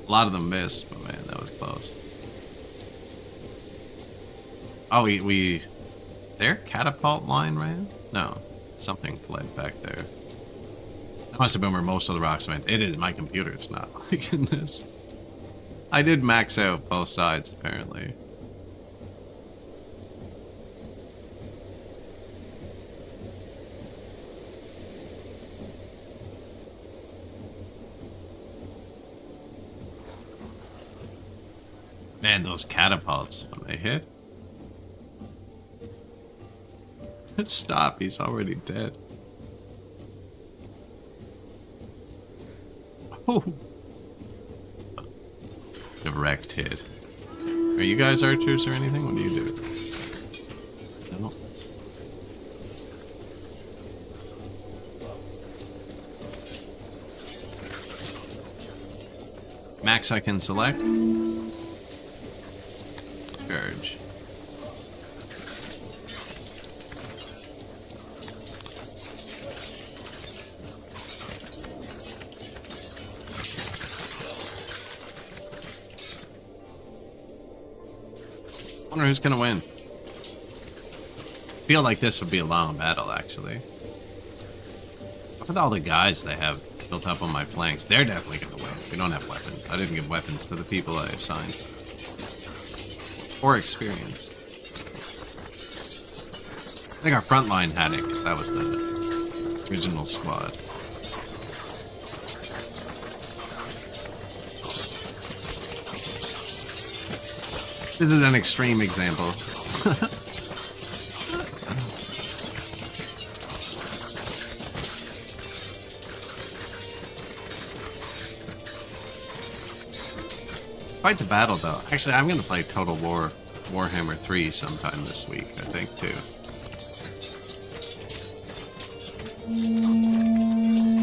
A lot of them missed, but man, that was close. Oh, their catapult line ran? No, something fled back there. That must have been where most of the rocks went. It is, my computer's not liking this. I did max out both sides, apparently. Man, those catapults, when they hit. Stop, he's already dead. Oh. We have have wrecked hit. Are you guys archers or anything? What do you do? No. Max I can select. Scourge. Wonder who's gonna win. Feel like this would be a long battle, actually. Look at all the guys they have built up on my flanks. They're definitely gonna win. We don't have weapons. I didn't give weapons to the people I assigned. Or experience. I think our front line had it, because that was the original squad. This is an extreme example. Fight the battle, though. Actually, I'm going to play Total War Warhammer 3 sometime this week, I think, too.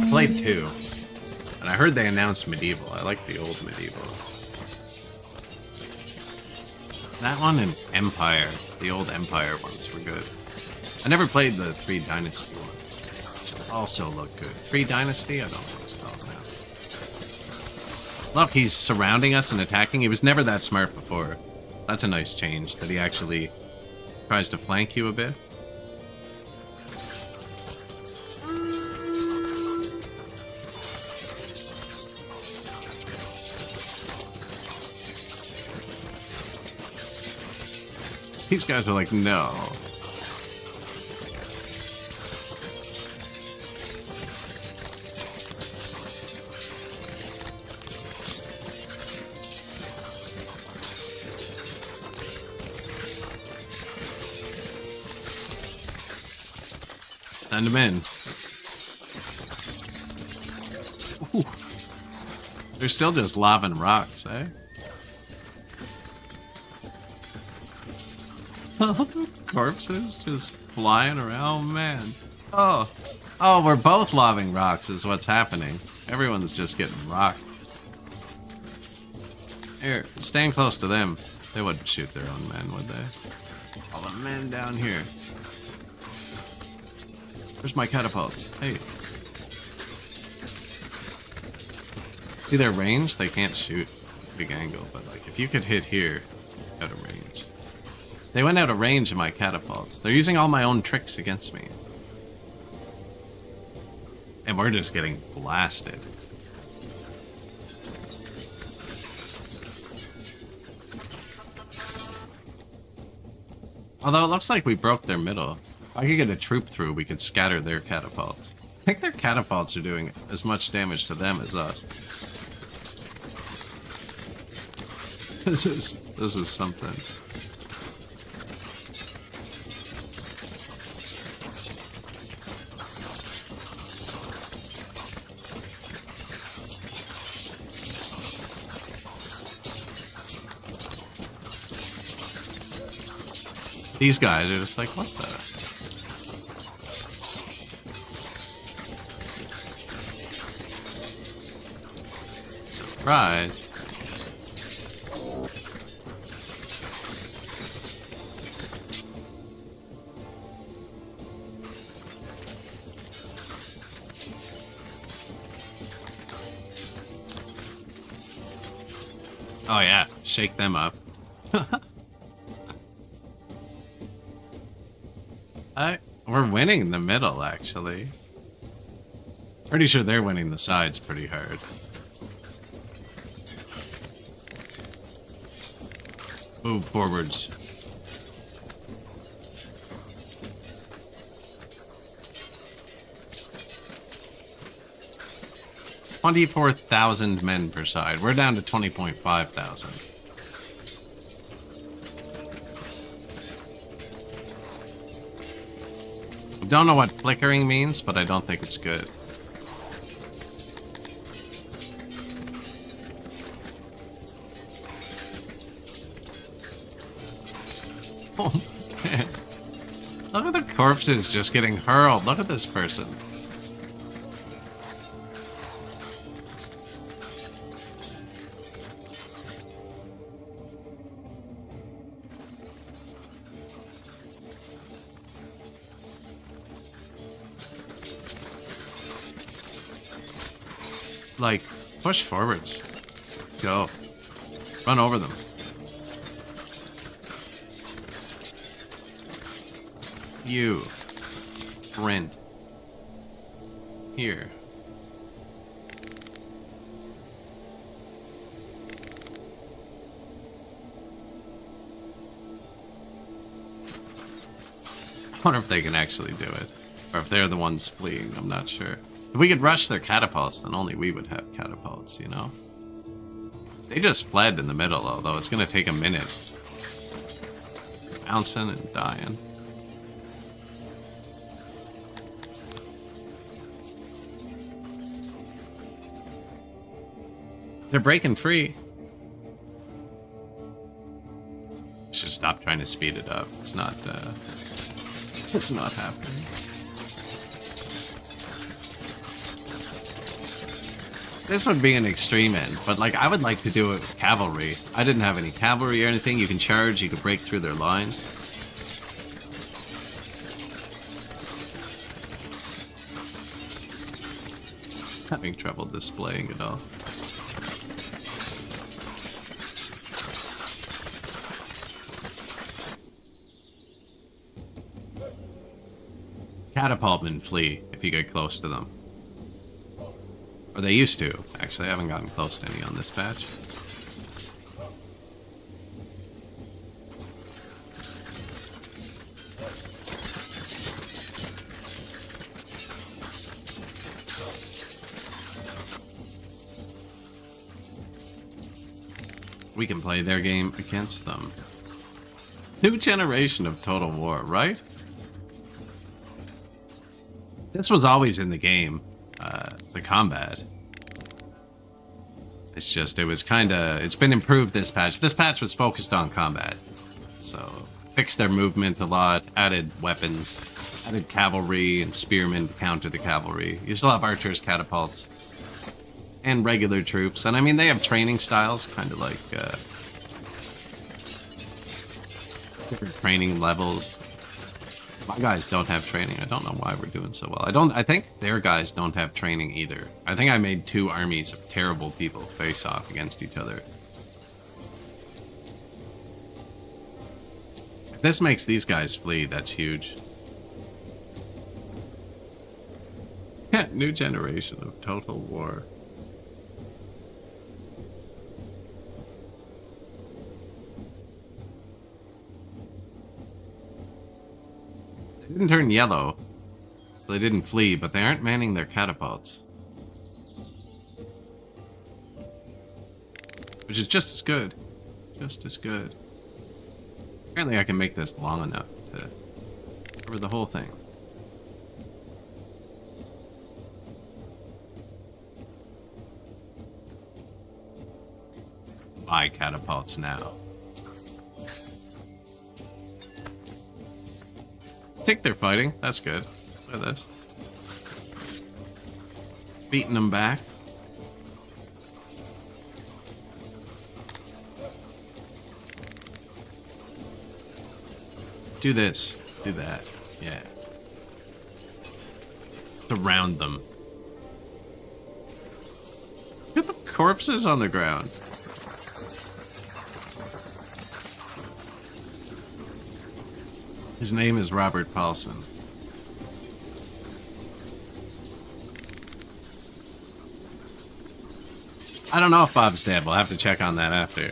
I played 2, and I heard they announced Medieval. I like the old Medieval. That one and Empire. The old Empire ones were good. I never played the 3 Dynasty one. Also looked good. 3 Dynasty? I don't know what it's called now. Look, he's surrounding us and attacking. He was never that smart before. That's a nice change, that he actually tries to flank you a bit. These guys are like, no. Send them in. Ooh. They're still just lobbing rocks, eh? Corpses just flying around, oh, man. Oh, we're both lobbing rocks is what's happening. Everyone's just getting rocked. Here, staying close to them. They wouldn't shoot their own men, would they? All the men down here. Where's my catapults? Hey. See their range? They can't shoot big angle, but like if you could hit here, out of range. They went out of range of my catapults. They're using all my own tricks against me. And we're just getting blasted. Although it looks like we broke their middle. If I could get a troop through, we could scatter their catapults. I think their catapults are doing as much damage to them as us. This is something. These guys are just like, what the? Surprise. Oh yeah, shake them up. We're winning the middle, actually. Pretty sure they're winning the sides pretty hard. Move forwards. $24,000 men per side. We're down to 20.5 thousand. Don't know what flickering means, but I don't think it's good. Look at the corpses just getting hurled. Look at this person. Like, push forwards. Go. Run over them. You. Sprint. Here. I wonder if they can actually do it. Or if they're the ones fleeing, I'm not sure. If we could rush their catapults, then only we would have catapults, you know? They just fled in the middle, although it's gonna take a minute. Bouncing and dying. They're breaking free. Should stop trying to speed it up. It's not happening. This would be an extreme end, but like I would like to do it with cavalry. I didn't have any cavalry or anything. You can charge, you can break through their lines. Having trouble displaying it all. Catapult and flee if you get close to them. Or they used to. Actually, I haven't gotten close to any on this patch. We can play their game against them. New generation of Total War, right? This was always in the game. The combat. It's just, it was it's been improved this patch. This patch was focused on combat. So, fixed their movement a lot, added weapons, added cavalry and spearmen to counter the cavalry. You still have archers, catapults, and regular troops. And I mean, they have training styles, kind of like, different training levels. My guys don't have training. I don't know why we're doing so well. I think their guys don't have training either. I think I made two armies of terrible people face off against each other. If this makes these guys flee, that's huge. New generation of Total War. They didn't turn yellow, so they didn't flee, but they aren't manning their catapults. Which is just as good. Just as good. Apparently I can make this long enough to cover the whole thing. Buy catapults now. I think they're fighting. That's good. Look at this. Beating them back. Do this. Do that. Yeah. Surround them. Look at the corpses on the ground. His name is Robert Paulson. I don't know if Bob's dead. We'll have to check on that after.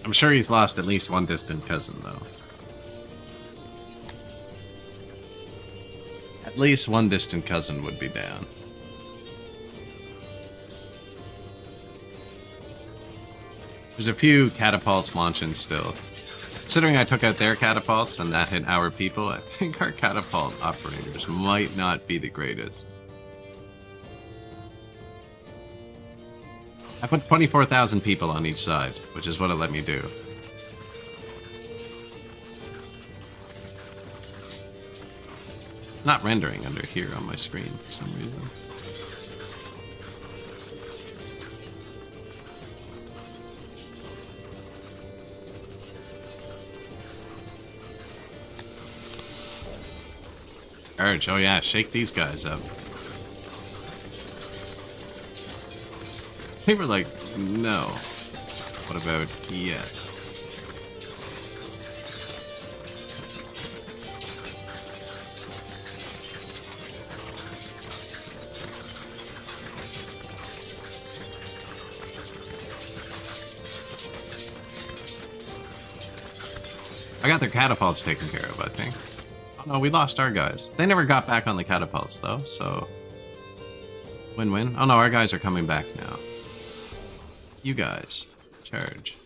I'm sure he's lost at least one distant cousin, though. At least one distant cousin would be down. There's a few catapults launching still. Considering I took out their catapults and that hit our people, I think our catapult operators might not be the greatest. I put 24,000 people on each side, which is what it let me do. Not rendering under here on my screen for some reason. Urge, oh yeah, shake these guys up. They were like, no. What about yes? I got their catapults taken care of, I think. Oh no, we lost our guys. They never got back on the catapults though, so... Win-win. Oh no, our guys are coming back now. You guys, charge.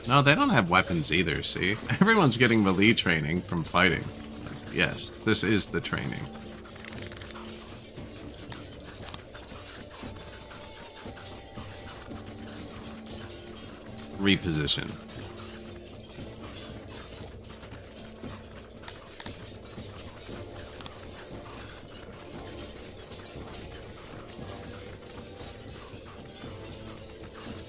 No, they don't have weapons either, see? Everyone's getting melee training from fighting. Yes, this is the training. Reposition.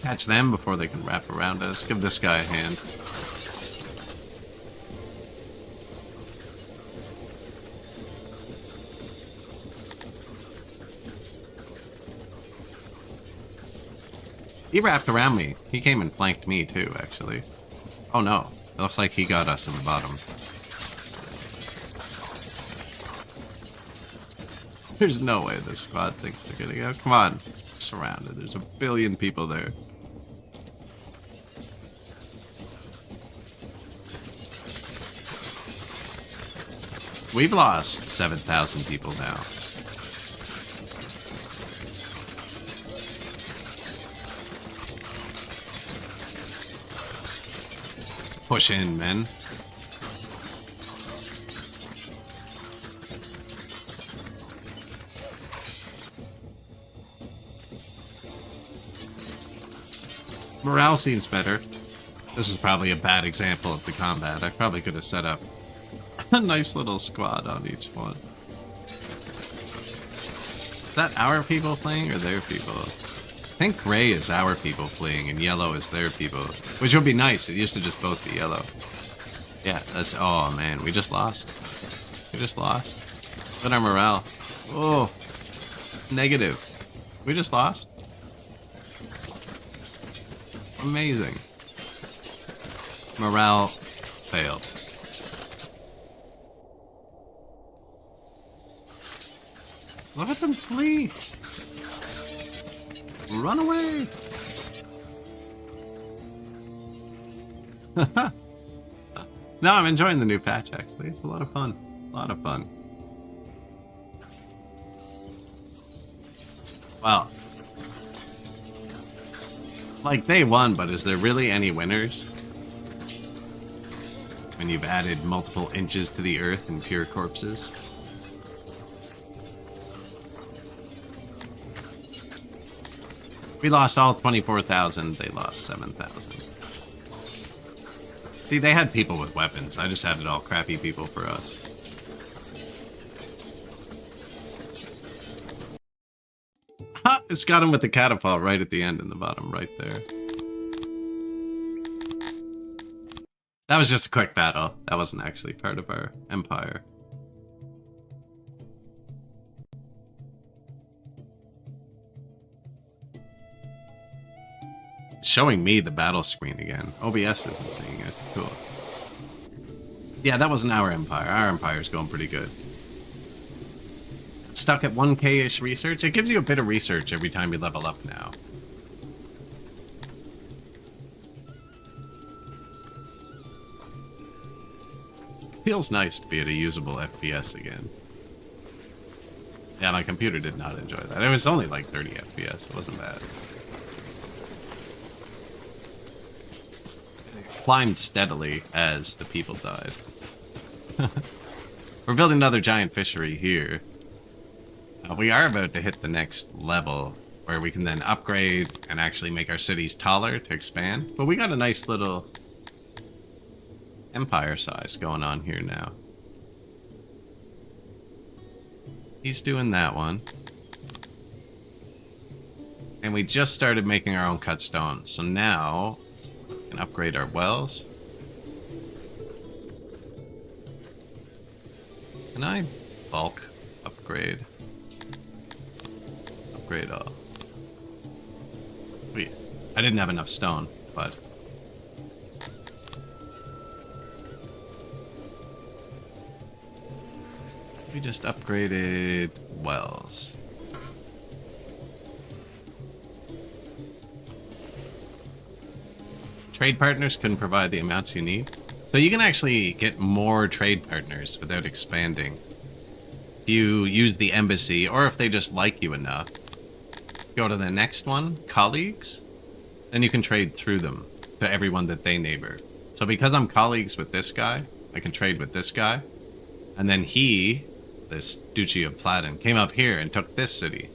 Catch them before they can wrap around us. Give this guy a hand. He wrapped around me. He came and flanked me too, actually. Oh no. It looks like he got us in the bottom. There's no way this squad thinks they're gonna go. Come on. Surrounded. There's a billion people there. We've lost 7,000 people now. Push in, men. Morale seems better. This is probably a bad example of the combat. I probably could have set up a nice little squad on each one. Is that our people playing or their people? I think gray is our people fleeing and yellow is their people, which would be nice. It used to just both be yellow. Yeah, that's... Oh, man. We just lost. We just lost. Look at our morale. Oh. Negative. We just lost. Amazing. Morale failed. Look at them flee. Run away! No, I'm enjoying the new patch, actually. It's a lot of fun. A lot of fun. Well. Like, day one, but is there really any winners? When you've added multiple inches to the earth in pure corpses? We lost all 24,000, they lost 7,000. See, they had people with weapons. I just had it all crappy people for us. Ha! It's got him with the catapult right at the end in the bottom, right there. That was just a quick battle. That wasn't actually part of our empire. Showing me the battle screen again. OBS isn't seeing it. Cool. Yeah, that wasn't our empire. Our empire's going pretty good. Stuck at 1k-ish research. It gives you a bit of research every time you level up now. Feels nice to be at a usable FPS again. Yeah, my computer did not enjoy that. It was only like 30 FPS. It wasn't bad. Climbed steadily as the people died. We're building another giant fishery here. But we are about to hit the next level where we can then upgrade and actually make our cities taller to expand. But we got a nice little empire size going on here now. He's doing that one. And we just started making our own cut stones. So now we can upgrade our wells. Can I bulk upgrade? Upgrade all. Sweet. I didn't have enough stone, but... we just upgraded wells. Trade partners can provide the amounts you need. So you can actually get more trade partners without expanding. If you use the embassy, or if they just like you enough, go to the next one, colleagues, then you can trade through them to everyone that they neighbor. So because I'm colleagues with this guy, I can trade with this guy. And then he, this Duchy of Platen, came up here and took this city.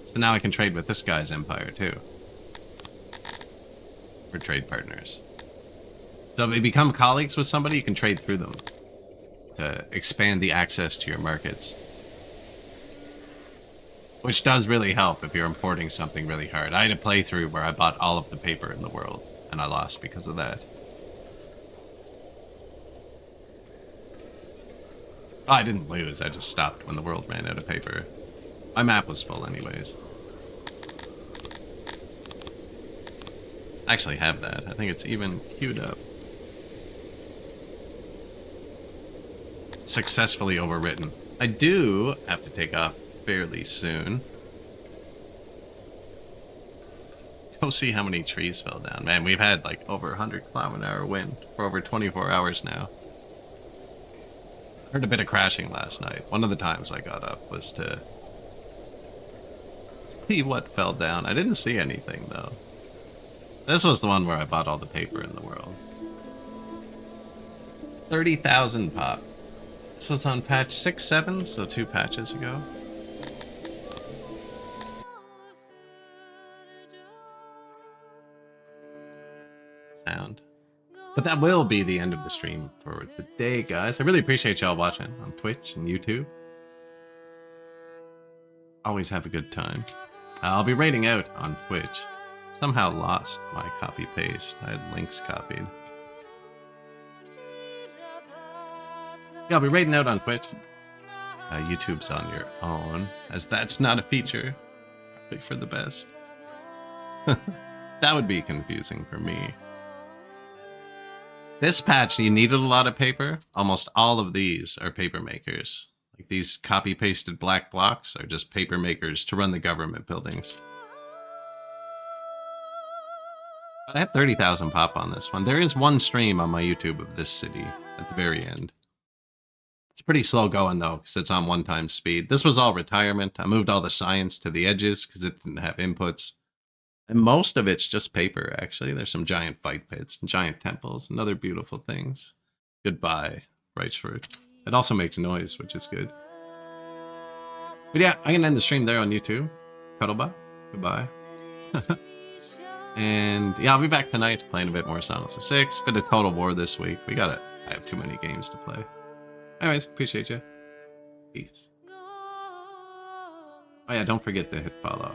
So now I can trade with this guy's empire too. For trade partners. So if you become colleagues with somebody, you can trade through them to expand the access to your markets. Which does really help if you're importing something really hard. I had a playthrough where I bought all of the paper in the world, and I lost because of that. Oh, I didn't lose, I just stopped when the world ran out of paper. My map was full anyways. I actually have that. I think it's even queued up. Successfully overwritten. I do have to take off fairly soon. Go see how many trees fell down. Man, we've had like over 100-km/h wind for over 24 hours now. Heard a bit of crashing last night. One of the times I got up was to see what fell down. I didn't see anything though. This was the one where I bought all the paper in the world. 30,000 pop. This was on patch 6.7, so 2 patches ago. Sound. But that will be the end of the stream for the day, guys. I really appreciate y'all watching on Twitch and YouTube. Always have a good time. I'll be raiding out on Twitch. Somehow lost my copy-paste. I had links copied. Yeah, I'll be raiding out on Twitch. YouTube's on your own, as that's not a feature. Probably for the best. That would be confusing for me. This patch, you needed a lot of paper. Almost all of these are paper makers. Like these copy-pasted black blocks are just paper makers to run the government buildings. I have 30,000 pop on this one. There is one stream on my YouTube of this city at the very end. It's pretty slow going though, because it's on 1x speed. This was all retirement. I moved all the science to the edges because it didn't have inputs. And most of it's just paper, actually. There's some giant fight pits and giant temples and other beautiful things. Goodbye, Reichsfurt. It also makes noise, which is good. But yeah, I'm going to end the stream there on YouTube. Cuddlebot. Goodbye. And yeah, I'll be back tonight playing a bit more Silence of Six. Bit of Total War this week. I have too many games to play. Anyways, appreciate you. Peace. Oh yeah, don't forget to hit follow.